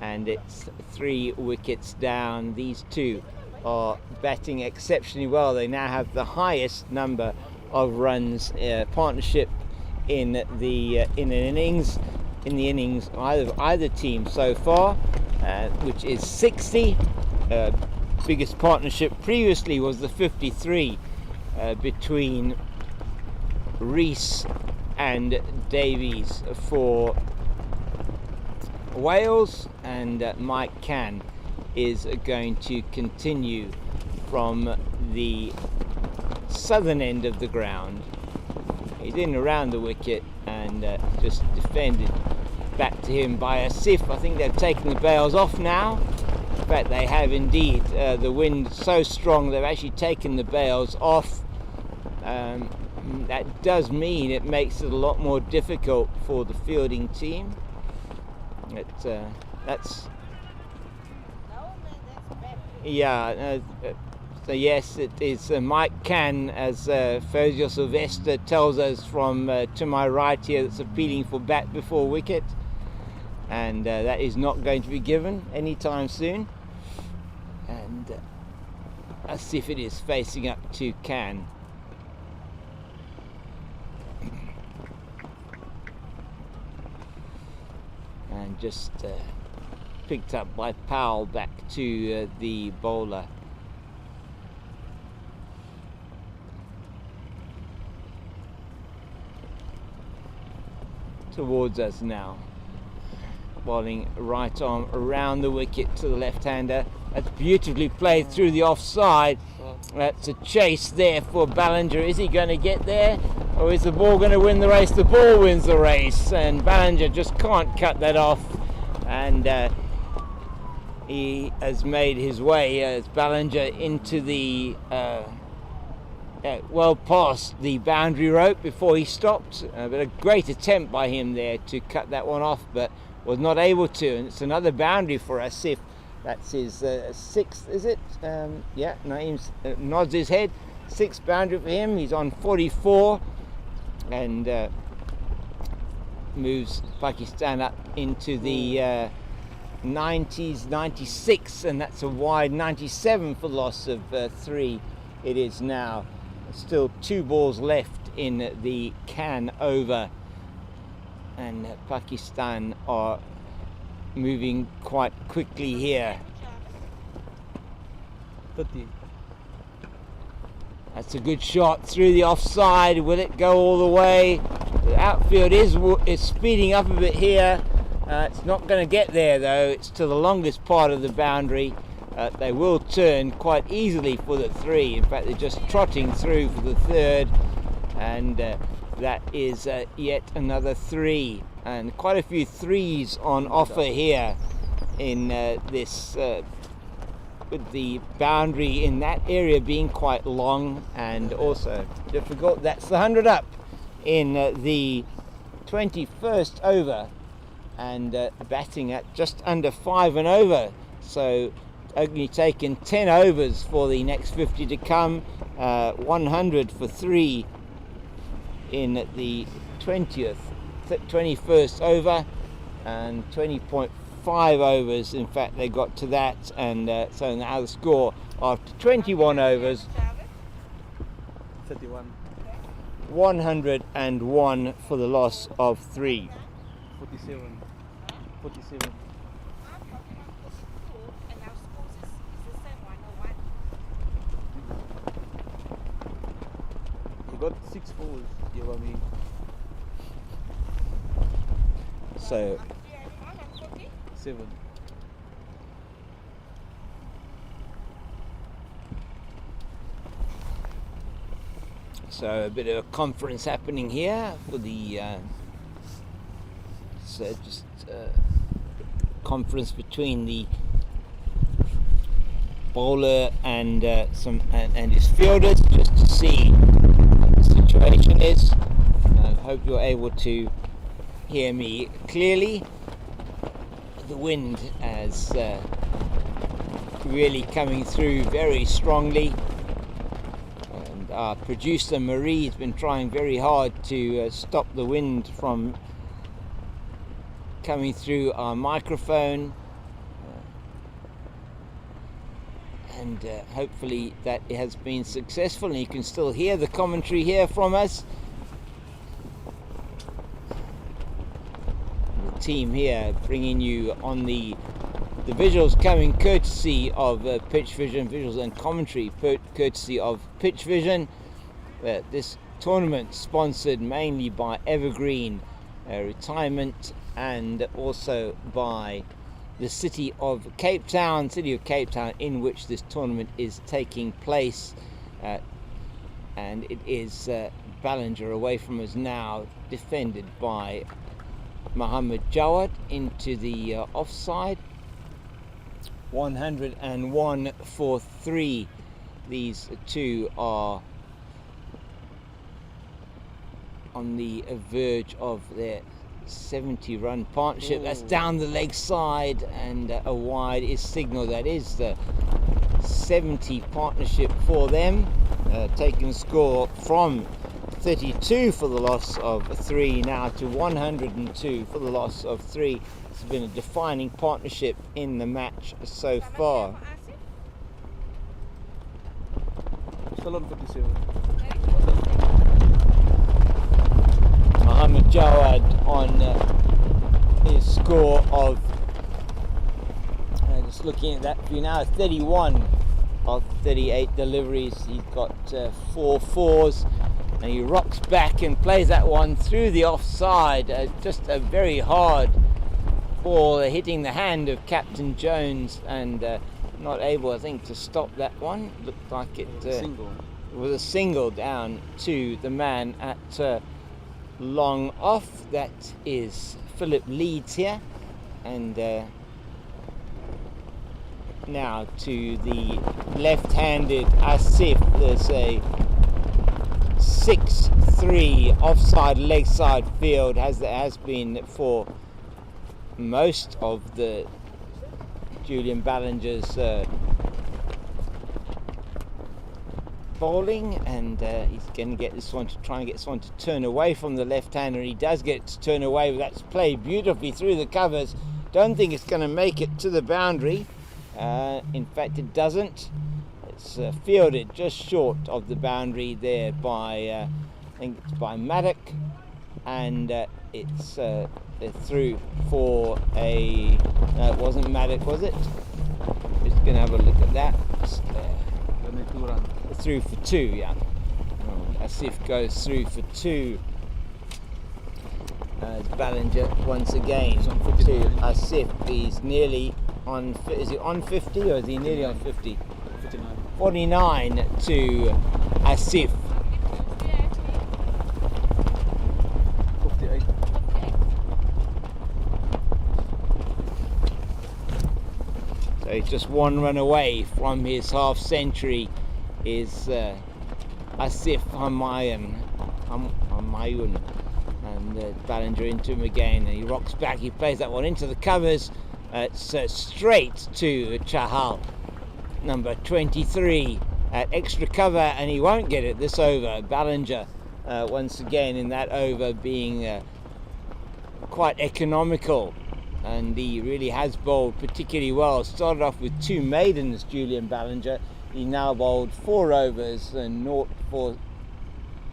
and it's 3 wickets down. These two are batting exceptionally well. They now have the highest number of runs partnership in the innings either team so far, which is 60. Biggest partnership previously was the 53 between Rees and Davies for Wales, and Mike Cann is going to continue from the southern end of the ground. He's in around the wicket and just defended back to him by Asif. I think they've taken the bails off now. In fact, they have indeed. The wind so strong they've actually taken the bails off. That does mean it makes it a lot more difficult for the fielding team. That's yeah. So yes, it is Mike Cann, as Fozio Sylvester tells us from to my right here, that's appealing for bat before wicket, and that is not going to be given anytime soon. And as if it is facing up to Cann. And just picked up by Powell back to the bowler. Towards us now, bowling right arm around the wicket to the left-hander. That's beautifully played through the offside. That's a chase there for Ballinger. Is he going to get there, or is the ball going to win the race? The ball wins the race, and Ballinger just can't cut that off. And He has made his way as Ballinger into the well past the boundary rope before he stopped, but a great attempt by him there to cut that one off, but was not able to, and it's another boundary for Asif. That's his sixth, is it? Yeah, Naeem nods his head. Sixth boundary for him. He's on 44 and moves Pakistan up into the 90s, 96, and that's a wide 97 for loss of 3. It is now. Still 2 balls left in the can over, and Pakistan are moving quite quickly here. 30. That's a good shot through the offside. Will it go all the way? The outfield is speeding up a bit here. It's not going to get there though. It's to the longest part of the boundary. They will turn quite easily for the 3. In fact, they're just trotting through for the 3rd, and that is yet another 3, and quite a few 3s on offer here in this, with the boundary in that area being quite long and also difficult. That's the 100 up in the 21st over, and batting at just under 5 and over. So only taken 10 overs for the next 50 to come. 100 for 3 in the 21st over, and 20.5 overs. In fact, they got to that, and so now the score after 21 overs, 31. 101 for the loss of 3. 47. 47. You got 6 balls, you know what I mean? So 7. So a bit of a conference happening here for the conference between the bowler and and his fielders, just to see what the situation is. I hope you're able to hear me clearly. The wind is really coming through very strongly. Our producer Marie has been trying very hard to stop the wind from coming through our microphone, and hopefully that has been successful, and you can still hear the commentary here from us. The team here bringing you on the visuals, coming courtesy of Pitch Vision, visuals and commentary courtesy of Pitch Vision. This tournament sponsored mainly by Evergreen Retirement, and also by the city of Cape Town, in which this tournament is taking place. And it is Ballinger away from us now, defended by Muhammad Jawad into the offside. 101 for 3. These two are on the verge of their 70-run partnership. That's down the leg side, and a wide is signal. That is the 70 partnership for them, taking the score from 32 for the loss of 3 now to 102 for the loss of 3. It's been a defining partnership in the match so far. Still on 57. Muhammad Jawad on his score of, just looking at that for you now, 31 of 38 deliveries. He's got 4 fours, and he rocks back and plays that one through the offside. Just a very hard ball hitting the hand of Captain Jones, and not able, I think, to stop that one. Looked like it was a single down to the man at long off. That is Philip Leeds here, and now to the left-handed Asif. There's a 6-3 offside leg side field, has been for most of the Julian Ballinger's bowling, and he's going to get this one to try and get this one to turn away from the left-hander. He does get it to turn away, but that's played beautifully through the covers. Don't think it's going to make it to the boundary. In fact, it doesn't. It's fielded just short of the boundary there by I think it's by Maddock, and it's through for a no, it wasn't Maddock, was it? Just going to have a look at that. Only 2 runs. Through for 2, yeah. Asif goes through for 2. As Ballinger once again He's on to 59. Asif. He's nearly on. Is he on 50 or is he nearly on 50? 59. 49 to Asif. 58. So he's just 1 run away from his half century. Is Asif Hamayun, and Ballinger into him again, and he rocks back. He plays that one into the covers. It's straight to Chahal, number 23, at extra cover, and he won't get it this over. Ballinger once again in that over being quite economical, and he really has bowled particularly well. Started off with 2 maidens, Julian Ballinger. He now bowled 4 overs and 0 for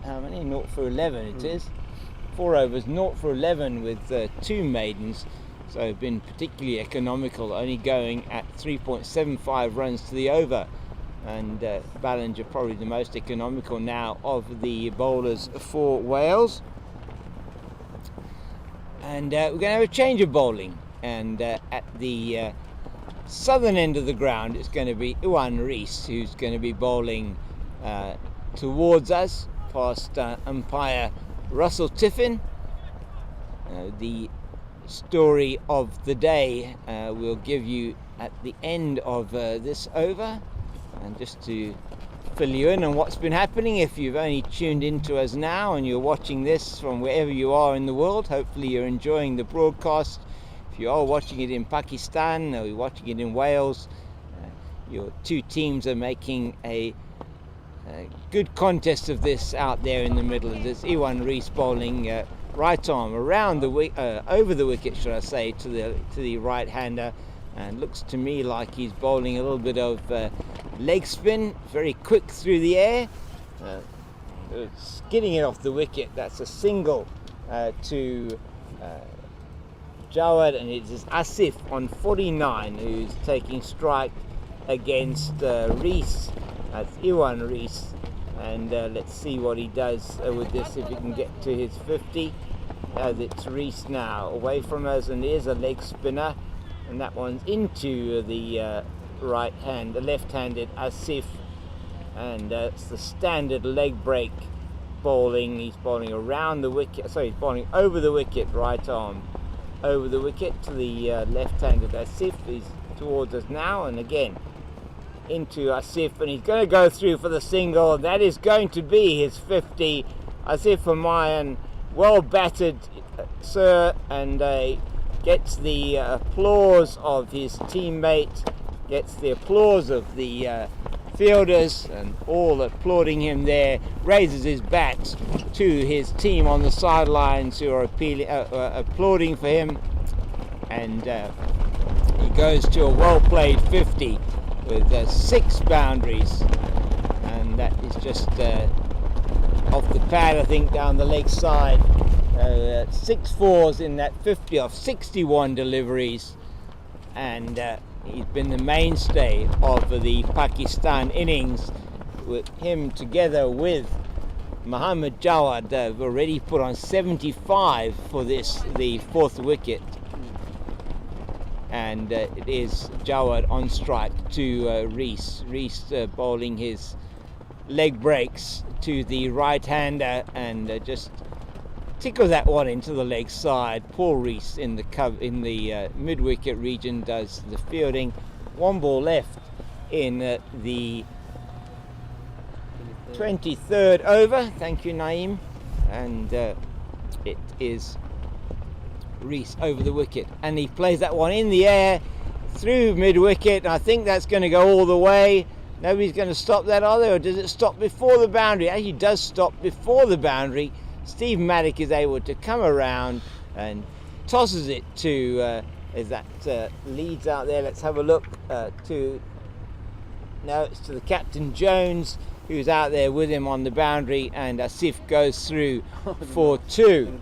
how many? 0 for 11 it is. 4 overs, 0 for 11 with 2 maidens. So been particularly economical, only going at 3.75 runs to the over. And Ballinger probably the most economical now of the bowlers for Wales. And we're going to have a change of bowling. And at the southern end of the ground, it's going to be Iwan Rees, who's going to be bowling towards us, past umpire Russell Tiffin. The story of the day we'll give you at the end of this over, and just to fill you in on what's been happening. If you've only tuned into us now and you're watching this from wherever you are in the world, hopefully you're enjoying the broadcast. If you are watching it in Pakistan or you're watching it in Wales, your 2 teams are making a good contest of this out there in the middle. There's Iwan Rees bowling right arm around the over the wicket, should I say, to the right hander, and looks to me like he's bowling a little bit of leg spin, very quick through the air, skidding it off the wicket. That's a single to Jawad, and it is Asif on 49 who's taking strike against Rees. That's Iwan Rees, and let's see what he does with this, if he can get to his 50. As it's Rees now away from us, and there's a leg spinner, and that one's into the left-handed Asif, and it's the standard leg break bowling. He's bowling around the wicket, sorry, he's bowling over the wicket, right arm over the wicket to the left-handed Asif. He's towards us now, and again into Asif, and he's going to go through for the single, and that is going to be his 50. Asif Hamayan, well battered, sir, and gets the applause of his teammate, gets the applause of the fielders, and all applauding him there. Raises his bat to his team on the sidelines who are applauding for him, and he goes to a well played 50 with 6 boundaries, and that is just off the pad, I think, down the leg side. 6 fours in that 50 off 61 deliveries, and he's been the mainstay of the Pakistan innings. With him together with Mohammad Jawad, have already put on 75 for this, the 4th wicket, and it is Jawad on strike to Rees. Rees bowling his leg breaks to the right hander, and just tickle that one into the leg side. Paul Rees in the mid wicket region does the fielding, one ball left in the 23rd over. Thank you, Naeem. And it is Reese over the wicket, and he plays that one in the air through mid-wicket. I think that's going to go all the way. Nobody's going to stop that, are they? Or does it stop before the boundary? It actually does stop before the boundary. Steve Maddock is able to come around and tosses it to as that leads out there. Let's have a look to no, it's to the captain Jones, who's out there with him on the boundary, and Asif goes through for two.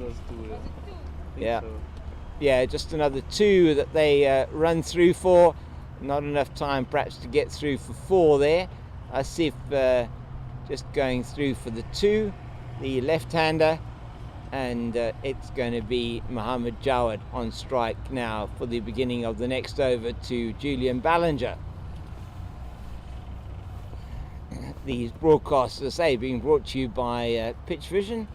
Yeah. Yeah, just another two that they run through for. Not enough time perhaps to get through for four there. Asif just going through for the two, the left-hander, and it's going to be Mohammed Jawad on strike now for the beginning of the next over to Julian Ballinger. These broadcasts, as I say, being brought to you by Pitch Vision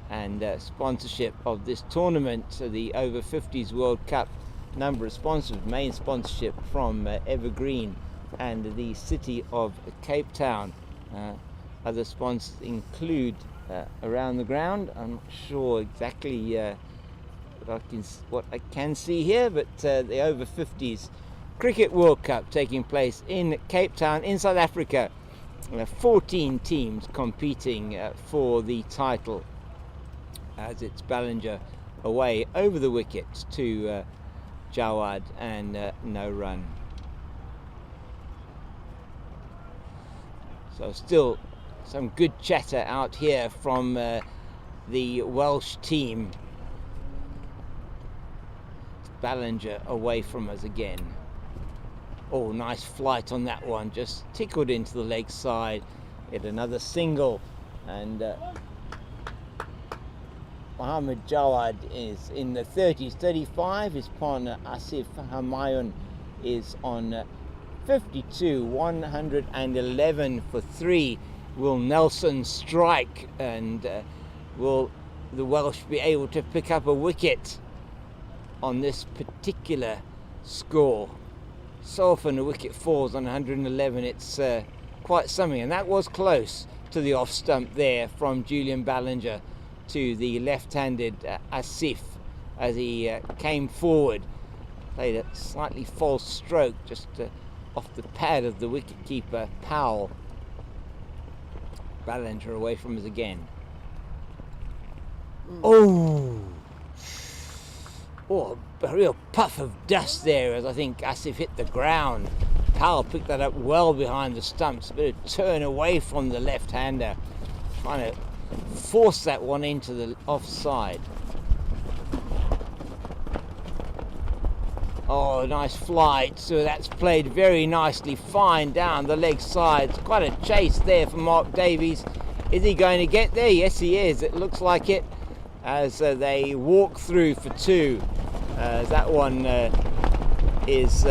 and sponsorship of this tournament, the Over-50s World Cup. Number of sponsors, main sponsorship from Evergreen and the City of Cape Town. Other sponsors include Around the Ground. I'm not sure exactly what I can see here, but the Over-50s Cricket World Cup taking place in Cape Town in South Africa. 14 teams competing for the title, as it's Ballinger away over the wicket to Jawad and no run. So still some good chatter out here from the Welsh team. Ballinger away from us again. Oh, nice flight on that one, just tickled into the leg side. Hit another single, and Mohammed Jawad is in the 30s, 35. His partner Asif Humayun is on 52, 111 for three. Will Nelson strike, and will the Welsh be able to pick up a wicket on this particular score? So often a wicket falls on 111, it's quite something, and that was close to the off stump there from Julian Ballinger to the left-handed Asif as he came forward. Played a slightly false stroke just off the pad of the wicket-keeper Powell. Ballinger away from us again. Oh, a real puff of dust there as I think Asif hit the ground. Powell picked that up well behind the stumps. A bit of turn away from the left-hander, trying to force that one into the offside. Oh, nice flight. So that's played very nicely, fine down the leg side. It's quite a chase there for Mark Davies. Is he going to get there? Yes, he is. It looks like it as they walk through for two. That one is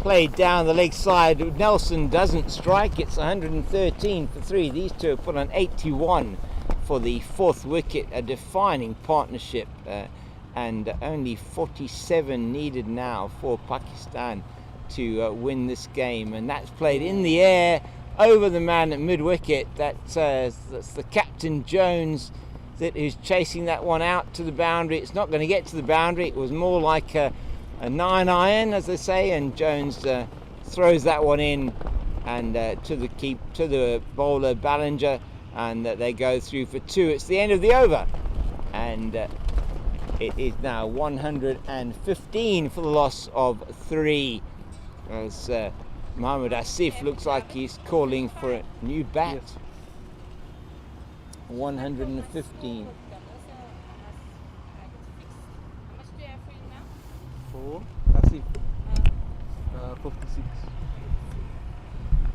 played down the leg side. Nelson doesn't strike. It's 113 for three. These two have put on 81 for the fourth wicket, a defining partnership, and only 47 needed now for Pakistan to win this game, and that's played in the air over the man at mid-wicket. That's the captain Jones who's chasing that one out to the boundary. It's not going to get to the boundary. It was more like a 9-iron, as they say, and Jones throws that one in and to the bowler Ballinger, and they go through for two. It's the end of the over, and it is now 115 for the loss of three, as Mohammed Asif looks like he's calling for a new bat. Yes. 115. Four. That's it. 56.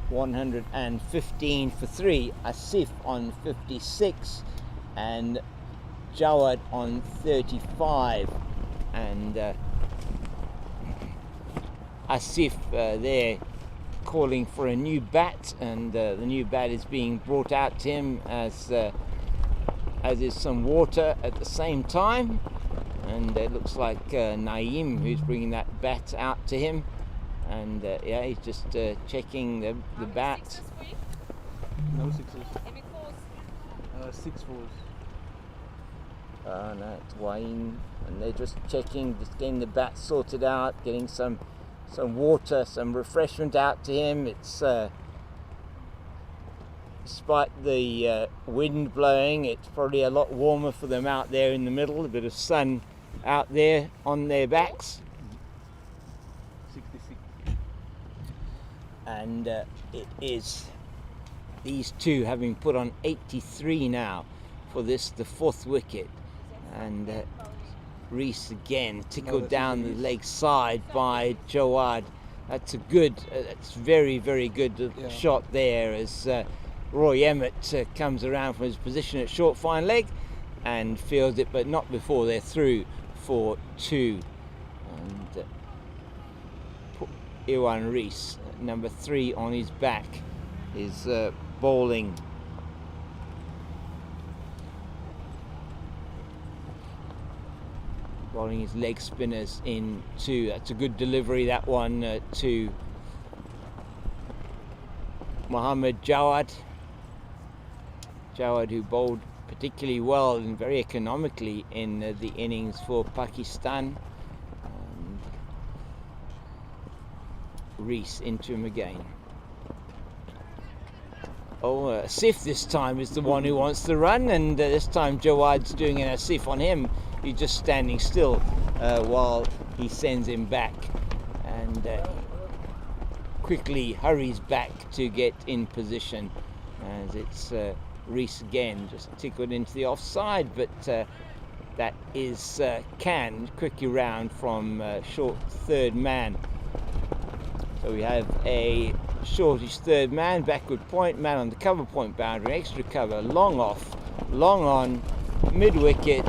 115 for three. Asif on 56 and Jawad on 35, and Asif there calling for a new bat, and the new bat is being brought out to him as is some water at the same time, and it looks like Naeem who's bringing that bat out to him, And yeah, he's just checking the bat. Sixes for you? No sixes. Any fours? 6 fours. Oh no, it's Wayne, and they're just checking, just getting the bat sorted out, getting some water, some refreshment out to him. It's despite the wind blowing, it's probably a lot warmer for them out there in the middle. A bit of sun out there on their backs, 66. and it is these two having put on 83 now for this, the 4th wicket. And Reese again tickled down the leg side by Jawad. That's a good, that's very, very good shot there as Roy Emmett comes around from his position at short fine leg and fields it, but not before they're through for 2. And Iwan Reese, number 3 on his back, is bowling. Bowling his leg spinners in 2. That's a good delivery, that one, to Mohammad Jawad. Jawad, who bowled particularly well and very economically in the innings for Pakistan. And Reese into him again. Oh, Asif this time is the one who wants to run, and this time Jawad's doing an Asif on him. He's just standing still while he sends him back, and quickly hurries back to get in position, as it's Reese again, just tickled into the offside, but that is canned quickly round from short 3rd man. So we have a shortish 3rd man, backward point, man on the cover point boundary, extra cover, long off, long on, mid wicket,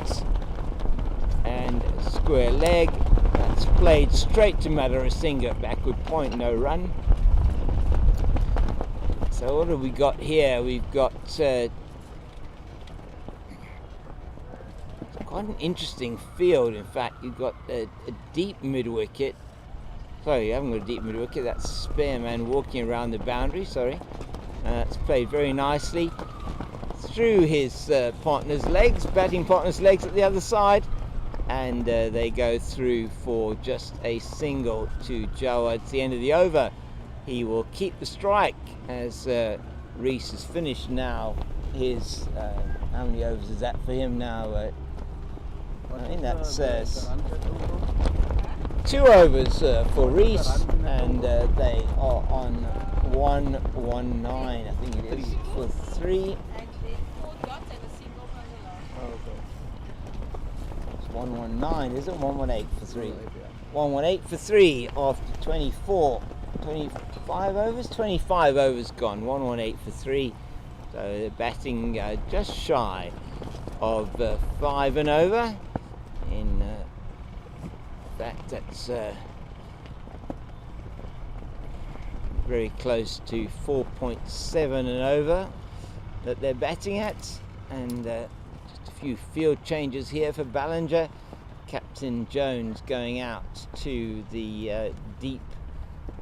and square leg. That's played straight to Madhurasinghe, backward point, no run. So what have we got here? We've got quite an interesting field. In fact, you've got a deep mid wicket. Sorry, you haven't got a deep mid wicket. That's spare man walking around the boundary. Sorry, it's played very nicely through his partner's legs, batting partner's legs at the other side, and they go through for just a single to Jawad. It's the end of the over. He will keep the strike as Reese has finished now his, how many overs is that for him now? I think that's 2 overs for Reese, and they are on 119, I think it is, for 3. And then 4 dots and a single for the last. It's 119, isn't it? 118 for 3. 118 for 3 after 25 overs? 25 overs gone, 118 for 3. So they're batting just shy of 5 and over. In fact, that's very close to 4.7 and over that they're batting at. And just a few field changes here for Ballinger. Captain Jones going out to the deep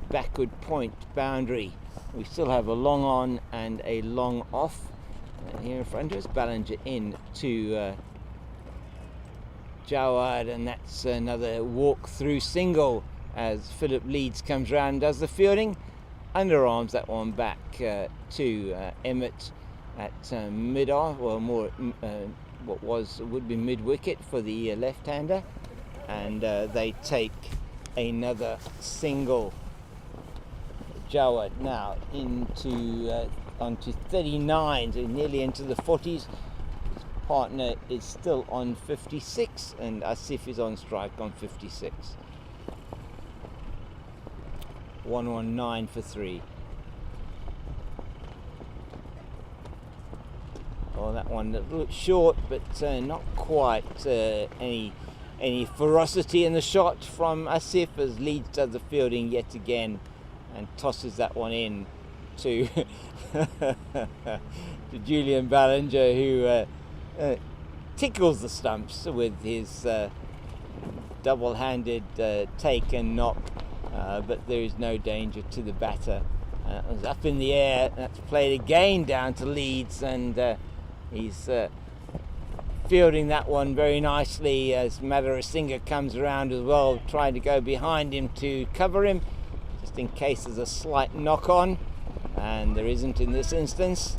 backward point boundary. We still have a long on and a long off here in front of us. Ballinger in to Jawad, and that's another walk through single as Philip Leeds comes round and does the fielding. Underarms that one back to Emmett at mid-off, or more what would be mid-wicket for the left-hander, and they take another single. Jawad now into onto 39, so nearly into the 40s. His partner is still on 56, and Asif is on strike on 56. 119 for 3. Oh, that one a little short, but not quite any ferocity in the shot from Asif, as Leeds does the fielding yet again and tosses that one in to to Julian Ballinger, who tickles the stumps with his double-handed take and knock but there is no danger to the batter. It was up in the air. That's played again down to Leeds, and he's fielding that one very nicely as Madhurasinghe comes around as well, trying to go behind him to cover him, just in case there's a slight knock on, and there isn't in this instance.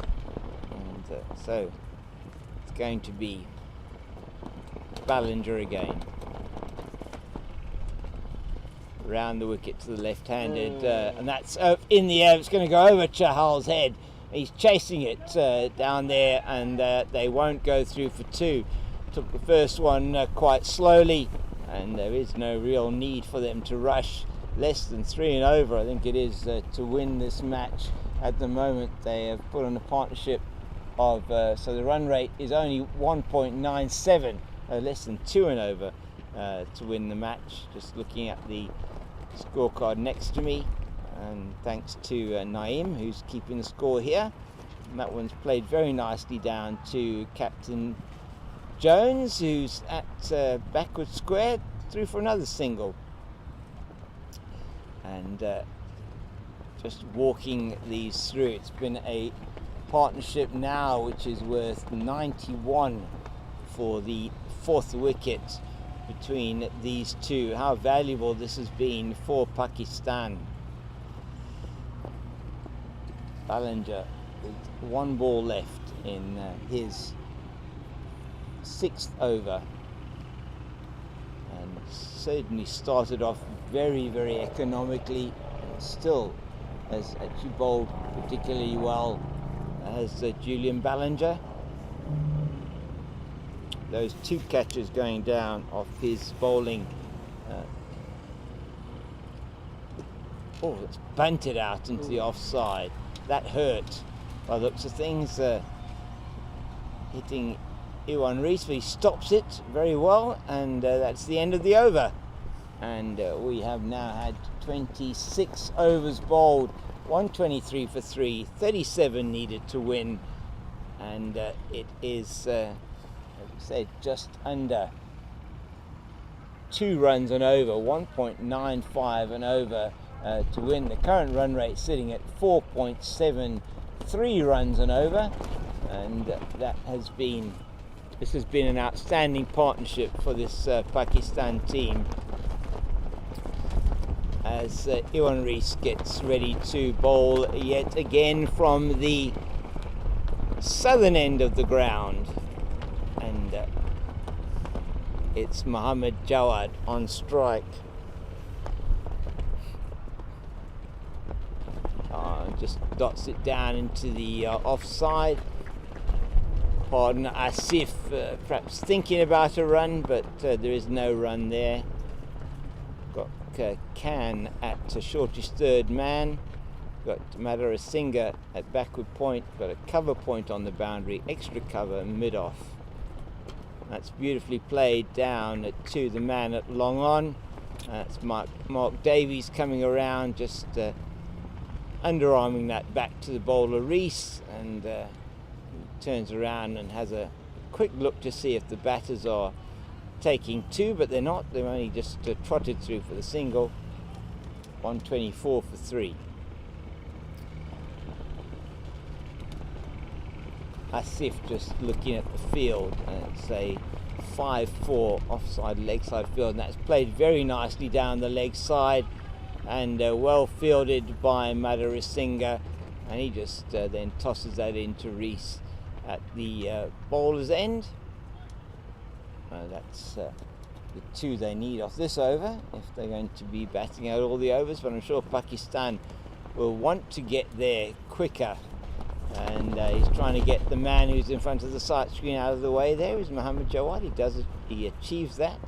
And so it's going to be Ballinger again. Round the wicket to the left-handed, and that's in the air. It's going to go over Chahal's head. He's chasing it down there, and they won't go through for two. Took the first one quite slowly, and there is no real need for them to rush. Less than 3 and over, I think it is, to win this match. At the moment, they have put on a partnership of, so the run rate is only 1.97, less than 2 and over to win the match. Just looking at the scorecard next to me, and thanks to Naeem, who's keeping the score here. And that one's played very nicely down to Captain Jones, who's at backward square, through for another single. And just walking these through, it's been a partnership now which is worth 91 for the 4th wicket between these two. How valuable this has been for Pakistan. Ballinger with 1 ball left in his 6th over, and certainly started off very, very economically, and still has actually bowled particularly well as Julian Ballinger. Those 2 catches going down off his bowling. It's bunted out into the offside. That hurt by the looks of things. Hitting Iwan Rees, but he stops it very well, and that's the end of the over. And we have now had 26 overs bowled, 123 for 3, 37 needed to win, and it is say just under 2 runs and over, 1.95 and over to win. The current run rate sitting at 4.73 runs and over, and this has been an outstanding partnership for this Pakistan team, as Iwan Rees gets ready to bowl yet again from the southern end of the ground. And it's Mohammad Jawad on strike. Just dots it down into the offside. Pardon, Asif perhaps thinking about a run, but there is no run there. Got Khan at Shorty's 3rd man. Got Madhurasinghe at backward point. Got a cover point on the boundary, extra cover mid-off. That's beautifully played down to the man at long on. That's Mark Davies coming around, just underarming that back to the bowler Rees, and turns around and has a quick look to see if the batters are taking 2, but they're not. They've only just trotted through for the single. 124 for 3. Asif just looking at the field, and it's a 5-4 offside leg side field, and that's played very nicely down the leg side, and well fielded by Madhurasinghe, and he just then tosses that into Rees at the bowler's end. That's the 2 they need off this over if they're going to be batting out all the overs, but I'm sure Pakistan will want to get there quicker. And he's trying to get the man who's in front of the sight screen out of the way. There is Mohammad Jawad. He does it. He achieves that.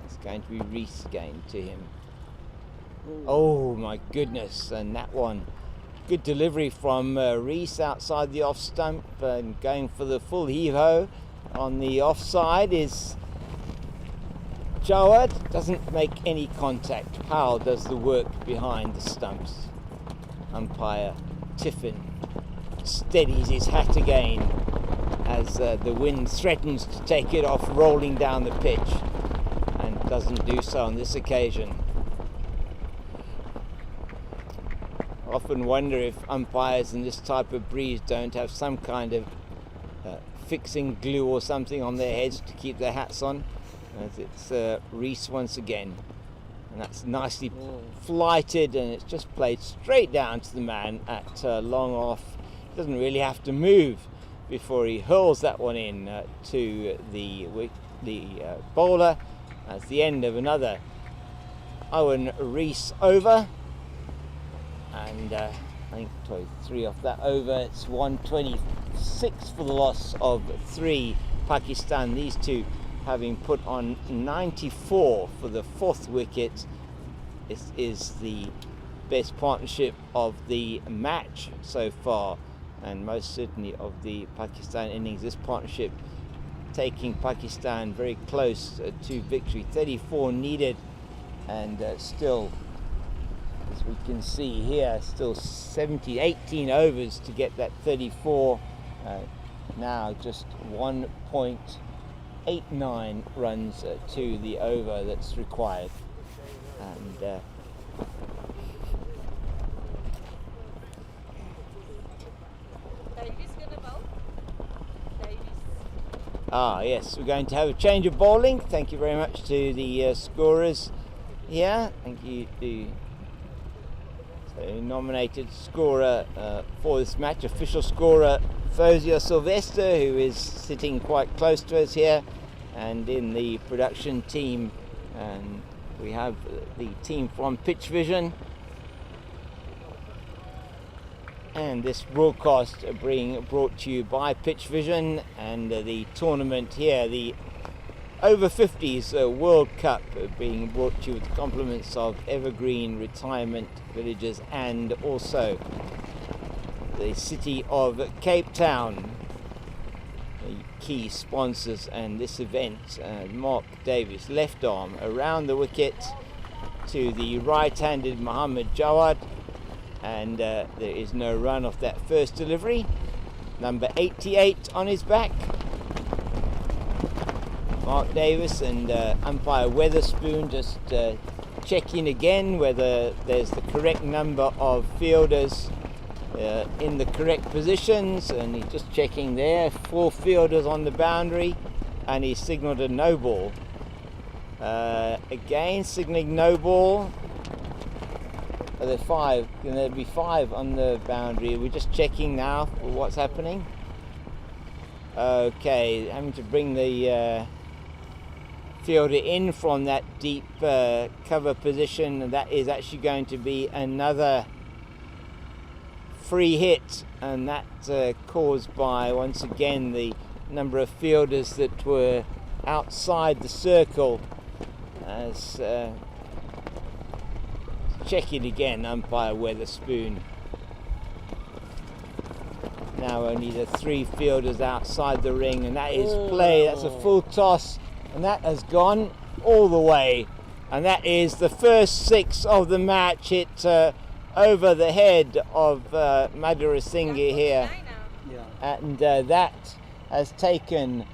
It's going to be Rees again to him. Oh my goodness! And that one, good delivery from Rees outside the off stump, and going for the full heave-ho on the offside is Jawad. Doesn't make any contact. Powell does the work behind the stumps. Umpire Tiffin steadies his hat again as the wind threatens to take it off rolling down the pitch, and doesn't do so on this occasion. often wonder if umpires in this type of breeze don't have some kind of fixing glue or something on their heads to keep their hats on. As it's Reese once again, and that's nicely flighted, and it's just played straight down to the man at long off. Doesn't really have to move before he hurls that one in to the bowler. That's the end of another Owen Reese over, and I think 23 off that over. It's 126 for the loss of 3. Pakistan, these two having put on 94 for the 4th wicket. This is the best partnership of the match so far, and most certainly of the Pakistan innings. This partnership taking Pakistan very close to victory. 34 needed, and still, as we can see here, still 18 overs to get that 34. Now just 1.89 runs to the over that's required, and Davies gonna bowl? Davies. yes, we're going to have a change of bowling. Thank you very much to the scorers here. Thank you to nominated scorer for this match, official scorer Fozia Sylvester, who is sitting quite close to us here, and in the production team, and we have the team from Pitch Vision, and this broadcast being brought to you by Pitch Vision, and the tournament here, the Over-50s World Cup, being brought to you with compliments of Evergreen Retirement Villages and also the City of Cape Town, the key sponsors. And this event, Mark Davis, left arm around the wicket to the right-handed Mohammed Jawad, and there is no run off that first delivery. Number 88 on his back, Mark Davis, and umpire Weatherspoon just checking again whether there's the correct number of fielders in the correct positions, and he's just checking there, 4 fielders on the boundary, and he signalled a no ball. Again signalling no ball. Are there 5? Can there be 5 on the boundary? We're just checking now for what's happening. Okay, having to bring the fielder in from that deep cover position, and that is actually going to be another free hit, and that's caused by, once again, the number of fielders that were outside the circle. As check it again, umpire Weatherspoon. Now only the 3 fielders outside the ring, and that is play. That's a full toss, and that has gone all the way, and that is the first 6 of the match. Hit over the head of Madhura Singh here, and that has taken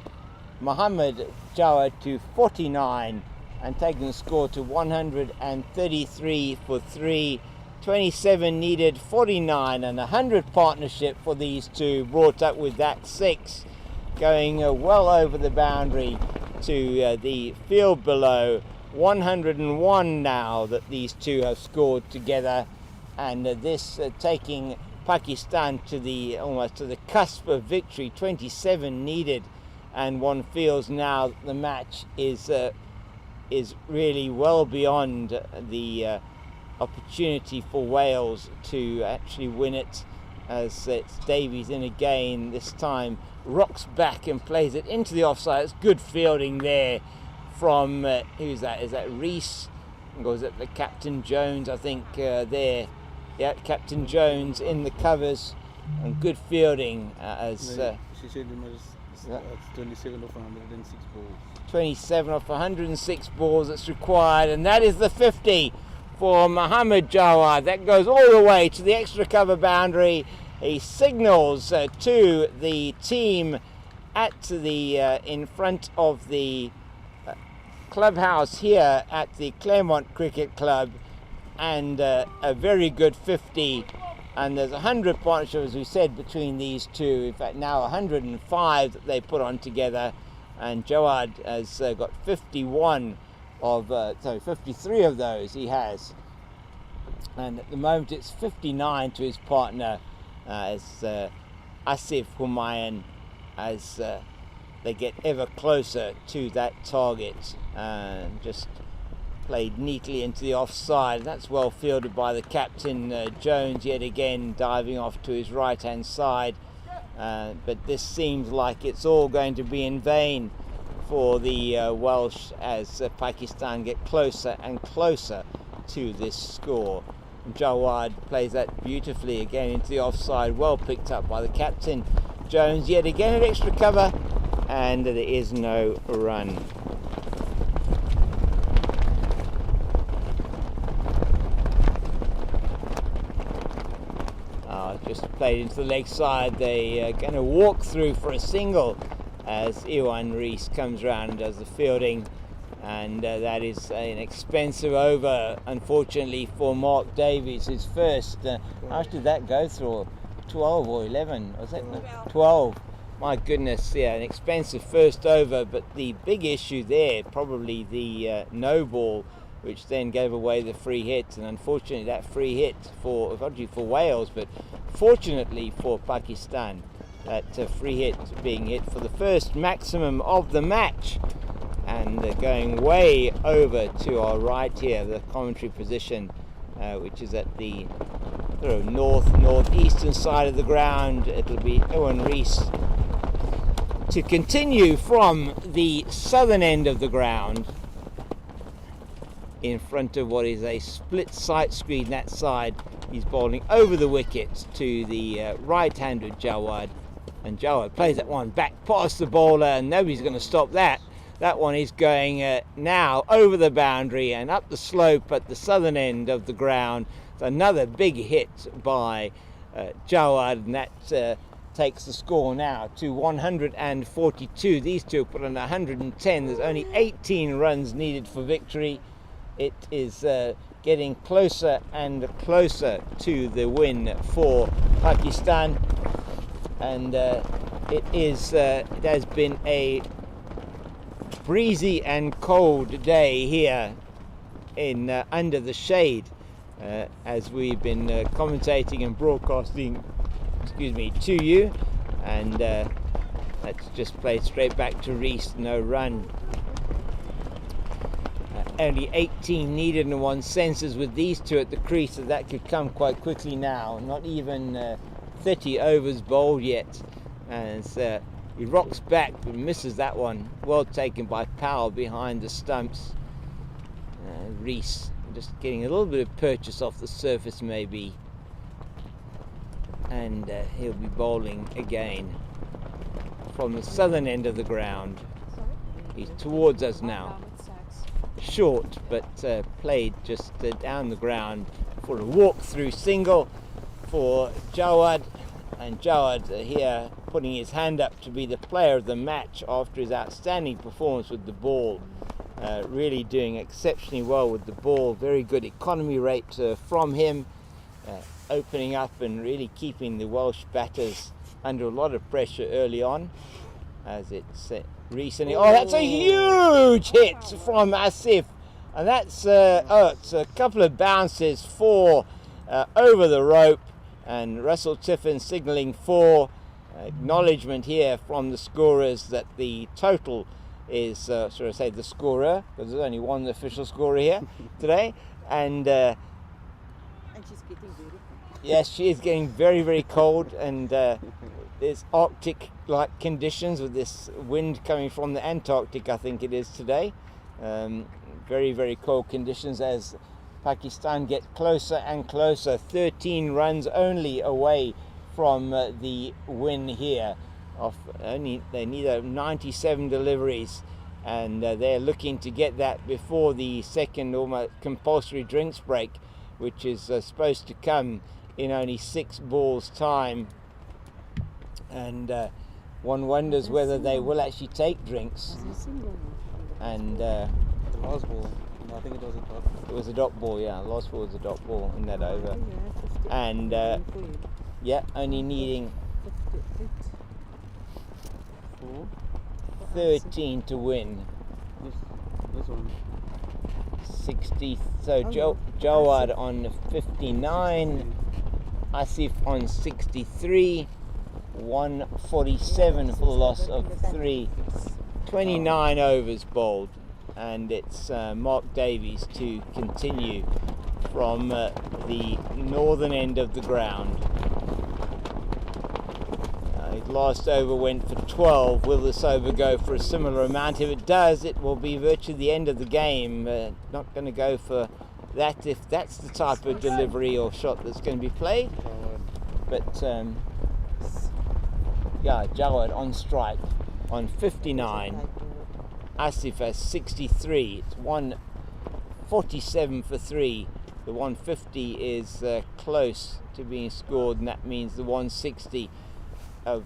Mohammed Jawad to 49 and taken the score to 133 for 3. 27 needed, 49, and 100 partnership for these two, brought up with that 6 going well over the boundary to the field below. 101 now that these two have scored together, and this taking Pakistan to the almost to the cusp of victory. 27 needed, and one feels now that the match is really well beyond the opportunity for Wales to actually win it, as it's Davies in again. This time rocks back and plays it into the offside. It's good fielding there from who's that? Is that Reese? Or is it the Captain Jones? I think there. Yeah, Captain Jones in the covers, and good fielding as she said it's 27 off 106 balls. 27 off 106 balls that's required, and that is the 50 for Mohammed Jawad. That goes all the way to the extra cover boundary. He signals to the team at the in front of the clubhouse here at the Claremont Cricket Club, and a very good 50 And there's 100 partnership, as we said, between these two. In fact, now 105 that they put on together. And Jawad has got 53 of those he has. And at the moment it's 59 to his partner, as Asif Humayun, as they get ever closer to that target. Just played neatly into the offside. That's well fielded by the captain, Jones, yet again diving off to his right hand side. But this seems like it's all going to be in vain for the Welsh as Pakistan get closer and closer to this score. Jawad plays that beautifully again into the offside, well picked up by the captain. Jones yet again at extra cover, and there is no run. Just played into the leg side. They are going to walk through for a single as Iwan Rees comes round and does the fielding, and that is an expensive over, unfortunately, for Mark Davies, his first. How did that go through? 12 or 11? Was it 12? My goodness, yeah, an expensive first over, but the big issue there, probably the no ball, which then gave away the free hit, and unfortunately that free hit for Wales, but fortunately for Pakistan, that free hit being hit for the first maximum of the match. And going way over to our right here, the commentary position, which is at the northeastern side of the ground. It'll be Iwan Rees to continue from the southern end of the ground, in front of what is a split sight screen that side. He's bowling over the wicket to the right-handed Jawad, and Jawad plays that one back past the bowler, and nobody's going to stop that. That one is going now over the boundary and up the slope at the southern end of the ground. It's another big hit by Jawad, and that takes the score now to 142. These two put on 110. There's only 18 runs needed for victory. It is getting closer and closer to the win for Pakistan, and it has been a breezy and cold day here in under the shade, as we've been commentating and broadcasting, to you, and that's just played straight back to Rees, no run. Only 18 needed in one senses with these two at the crease, so that could come quite quickly now. Not even 30 overs bowled yet, and he rocks back but misses that one. Well taken by Powell behind the stumps. Rees just getting a little bit of purchase off the surface maybe, and he'll be bowling again from the southern end of the ground. He's towards us now. Short, but played just down the ground for a walk-through single for Jawad, and Jawad here putting his hand up to be the player of the match after his outstanding performance with the ball. Really doing exceptionally well with the ball. Very good economy rate from him, opening up and really keeping the Welsh batters under a lot of pressure early on, as it's recently. Oh, that's a huge hit from Asif, and that's it's a couple of bounces for over the rope, and Russell Tiffin signalling for acknowledgement here from the scorers that the total is the scorer, because there's only one official scorer here today, and she's getting very cold. Yes, she is getting very, very cold, and there's Arctic-like conditions with this wind coming from the Antarctic, I think it is today. Very, very cold conditions as Pakistan get closer and closer. 13 runs only away from the win here. They need 97 deliveries, and they're looking to get that before the second almost compulsory drinks break, which is supposed to come in only 6 balls time. And one wonders whether they will actually take drinks. And The last ball, No, I think it was a dot. It was a dot ball, yeah. Last ball was a dot ball in that over. Yeah, 50. And yeah, only needing 58. 4. 13 to win. This one. 60. So Oh, Jawad on 59, Asif on 63, 147 for the loss of 3. 29 overs bowled, and it's Mark Davies to continue from the northern end of the ground. His last over went for 12. Will this over go for a similar amount? If it does, it will be virtually the end of the game. Not going to go for that if that's the type of delivery or shot that's going to be played. But yeah, Jawad on strike on 59. Asif has 63. It's 147 for 3. The 150 is close to being scored, and that means the 160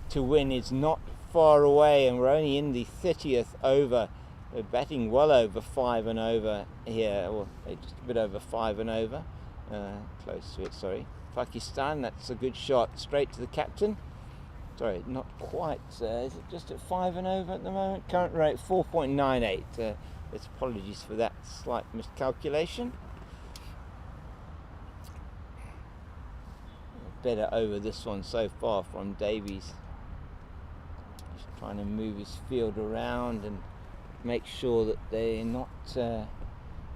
to win is not far away, and we're only in the 30th over. We're batting well over 5 and over here, or just a bit over 5 and over. Close to it, sorry. Pakistan, that's a good shot straight to the captain. Sorry, not quite. Is it just at 5 and over at the moment? Current rate 4.98. It's apologies for that slight miscalculation. Better over this one so far from Davies. Just trying to move his field around and make sure that they're not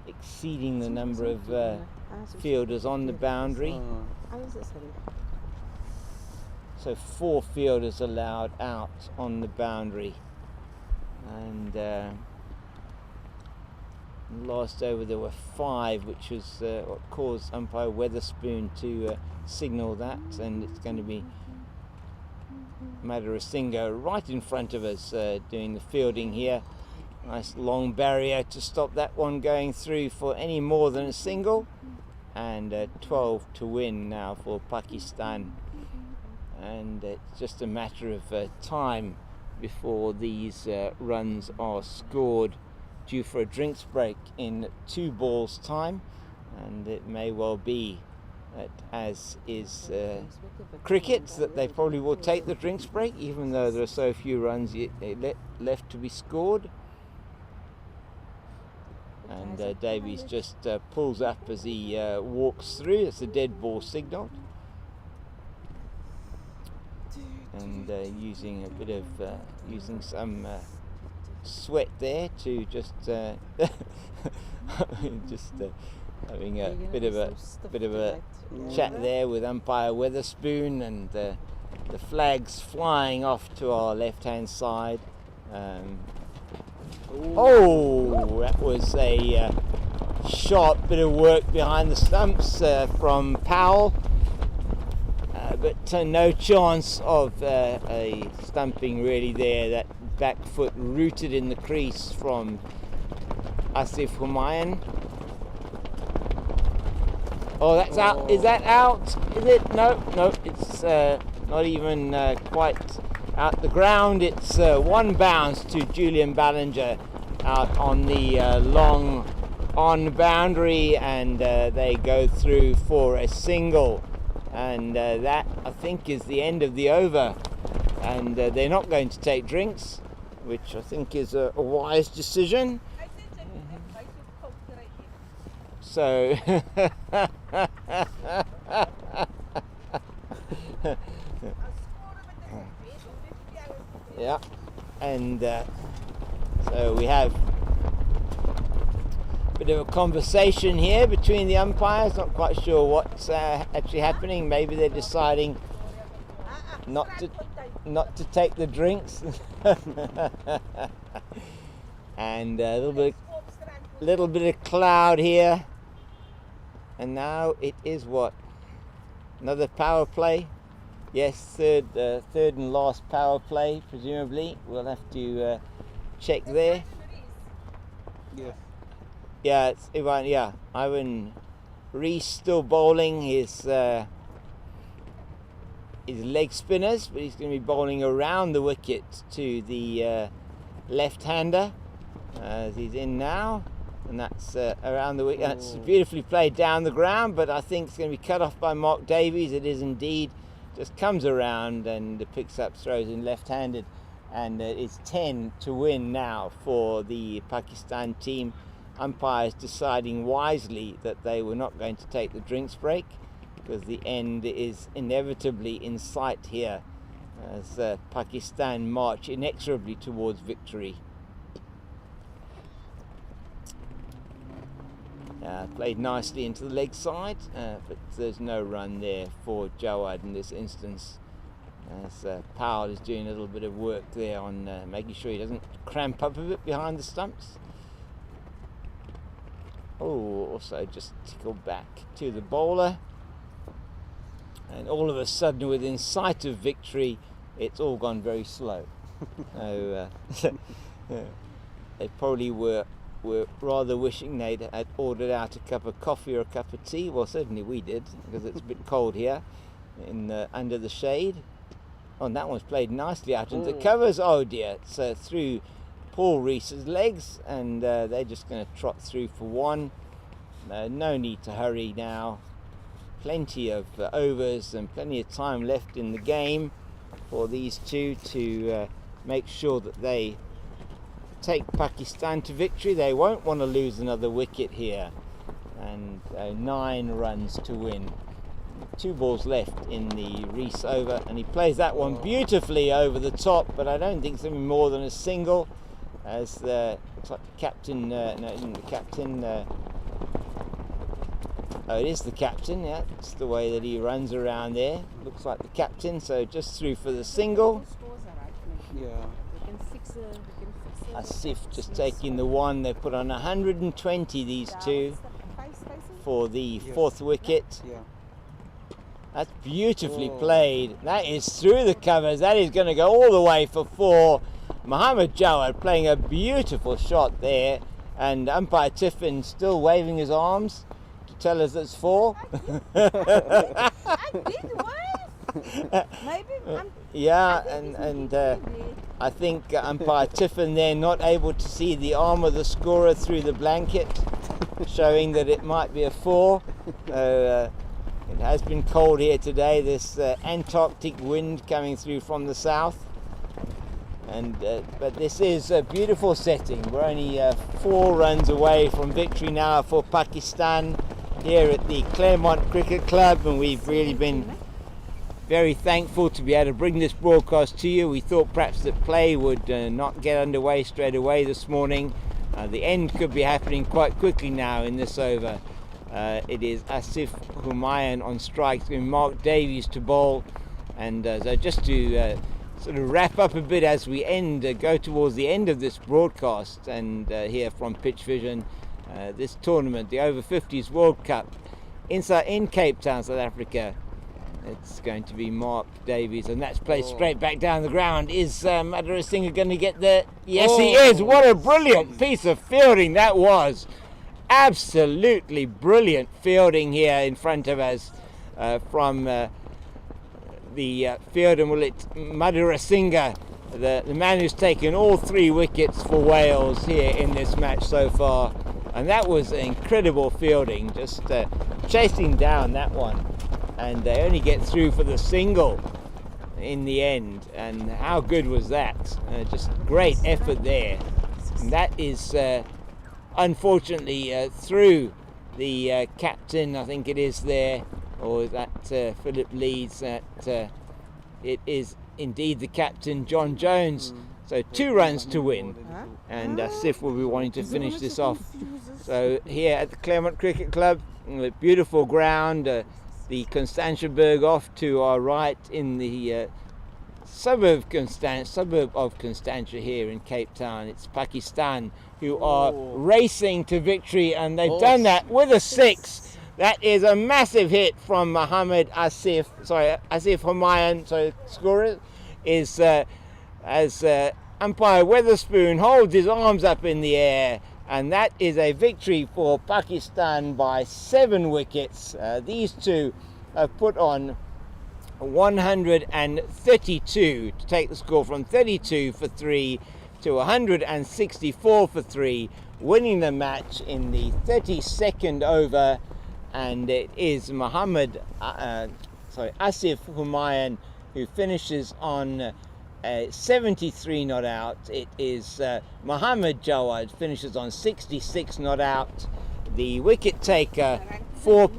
exceeding the number of fielders on the boundary. So 4 fielders allowed out on the boundary, and last over there were 5, which was what caused umpire Weatherspoon to signal that, and it's going to be Madhurasingo right in front of us doing the fielding here. Nice long barrier to stop that one going through for any more than a single, and 12 to win now for Pakistan. And it's just a matter of time before these runs are scored, due for a drinks break in 2 balls time, and it may well be that, as is cricket, that they probably will take the drinks break, even though there are so few runs left to be scored. And Davies just pulls up as he walks through. It's a dead ball signal. And using a bit of using some sweat there to just having a bit of a chat there with umpire Weatherspoon, and the flags flying off to our left hand side. Oh, that was a sharp bit of work behind the stumps from Powell. But no chance of a stumping really there. That back foot rooted in the crease from Asif Humayun. Oh, that's out. Is that out? Is it? No, it's not even quite out the ground. It's 1 bounce to Julian Ballinger out on the long on boundary, and they go through for a single. And that, I think, is the end of the over, and they're not going to take drinks, which I think is a wise decision. So yeah, and so we have bit of a conversation here between the umpires. Not quite sure what's actually happening. Maybe they're deciding not to take the drinks. And a little bit of cloud here. And now it is what? Another power play? Yes, third and last power play, presumably. We'll have to check there. Yeah. Yeah, it's Ivan. Yeah, Ivan Rees still bowling his leg spinners, but he's going to be bowling around the wicket to the left-hander as he's in now. and that's around the wicket. That's beautifully played down the ground, but I think it's going to be cut off by Mark Davies. It is indeed. Just comes around and picks up, throws in left-handed, and it's 10 to win now for the Pakistan team. Umpires deciding wisely that they were not going to take the drinks break, because the end is inevitably in sight here as Pakistan march inexorably towards victory. Played nicely into the leg side, but there's no run there for Jawad in this instance, as Powell is doing a little bit of work there on making sure he doesn't cramp up a bit behind the stumps. Also just tickled back to the bowler, and all of a sudden, within sight of victory, it's all gone very slow. So they probably were rather wishing they'd had ordered out a cup of coffee or a cup of tea. Well, certainly we did, because it's a bit cold here in under the shade. Oh, and that one's played nicely out into the covers. Oh dear, it's through Paul Reese's legs, and they're just going to trot through for one. No need to hurry now. Plenty of overs and plenty of time left in the game for these two to make sure that they take Pakistan to victory. They won't want to lose another wicket here, and 9 runs to win. 2 balls left in the Rees over, and he plays that one beautifully over the top, but I don't think it's going to be more than a single, as the captain, no, it isn't the captain, oh, it is the captain, yeah, it's the way that he runs around there, looks like the captain, so just through for the single. Yeah. Asif just taking the one. They put on 120, these two, for the 4th wicket. Yeah. That's beautifully played. That is through the covers. That is going to go all the way for 4. Mohammed Jawad playing a beautiful shot there, and umpire Tiffin still waving his arms to tell us it's 4. I did what? Maybe Yeah, and I think umpire Tiffin there not able to see the arm of the scorer through the blanket, showing that it might be a 4. It has been cold here today, this Antarctic wind coming through from the south, and but this is a beautiful setting. We're only 4 runs away from victory now for Pakistan here at the Claremont Cricket Club, and we've really been very thankful to be able to bring this broadcast to you. We thought perhaps that play would not get underway straight away this morning. The end could be happening quite quickly now in this over. It is Asif Humayun on strike, Mark Davies to bowl, and so just to sort of wrap up a bit as we go towards the end of this broadcast, and hear from Pitch Vision, this tournament, the Over-50s World Cup in Cape Town, South Africa. It's going to be Mark Davies, and that's played straight back down the ground. Is Madhura Singh going to get there? Yes, he is. What a brilliant piece of fielding that was. Absolutely brilliant fielding here in front of us from the fielder Madhura Singh, the man who's taken all 3 wickets for Wales here in this match so far. And that was incredible fielding, just chasing down that one. And they only get through for the single in the end. And how good was that? Just great effort there. And that is unfortunately through the captain, I think it is there, or is that Philip Leeds, that it is indeed the captain, John Jones. So 2 runs to win, and Sif will be wanting to finish this off. So here at the Claremont Cricket Club, beautiful ground, the Constantiaberg off to our right in the suburb of Constantia here in Cape Town. It's Pakistan who are racing to victory, and they've done that with a 6. That is a massive hit from Asif Humayun. So scorer is as umpire Weatherspoon holds his arms up in the air, and that is a victory for Pakistan by 7 wickets. These two have put on 132 to take the score from 32 for 3 to 164 for 3, winning the match in the 32nd over, and it is Asif Humayun who finishes on 73 not out. It is Mohammed Jawad finishes on 66 not out. The wicket taker for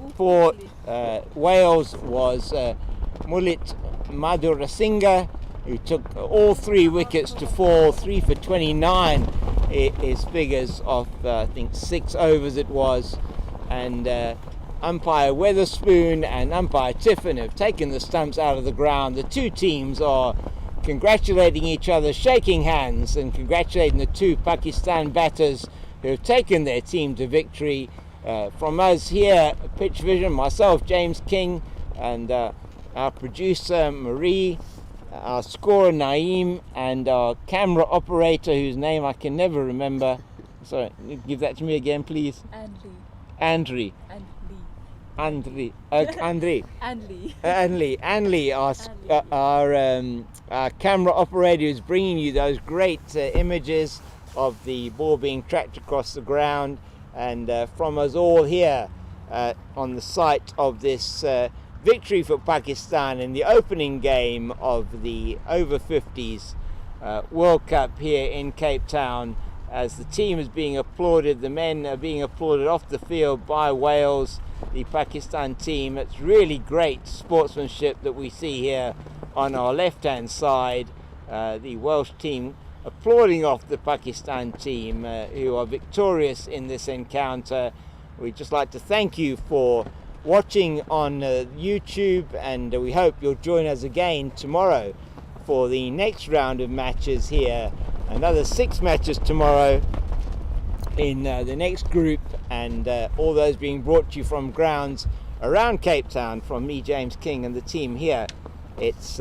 Wales was Mulit Madhurasinghe, who took all 3 wickets to fall, 3 for 29 his figures of I think 6 overs it was, and umpire Weatherspoon and umpire Tiffin have taken the stumps out of the ground. The two teams are congratulating each other, shaking hands, and congratulating the 2 Pakistan batters who have taken their team to victory. From us here, Pitch Vision, myself, James King, and our producer Marie, our scorer Naeem, and our camera operator whose name I can never remember. Sorry, give that to me again, please. Andri. Anli, our camera operator, is bringing you those great images of the ball being tracked across the ground, and from us all here on the site of this victory for Pakistan in the opening game of the Over-50s World Cup here in Cape Town, as the team is being applauded. The men are being applauded off the field by Wales, the Pakistan team. It's really great sportsmanship that we see here on our left hand side. The Welsh team applauding off the Pakistan team who are victorious in this encounter. We'd just like to thank you for watching on YouTube, and we hope you'll join us again tomorrow for the next round of matches here. Another 6 matches tomorrow in the next group, and all those being brought to you from grounds around Cape Town from me, James King, and the team here. It's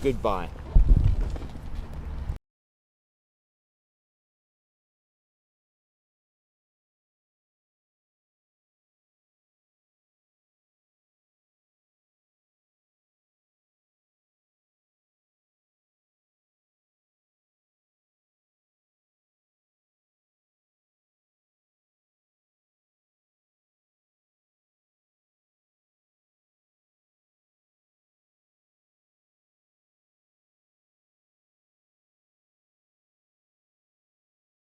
goodbye.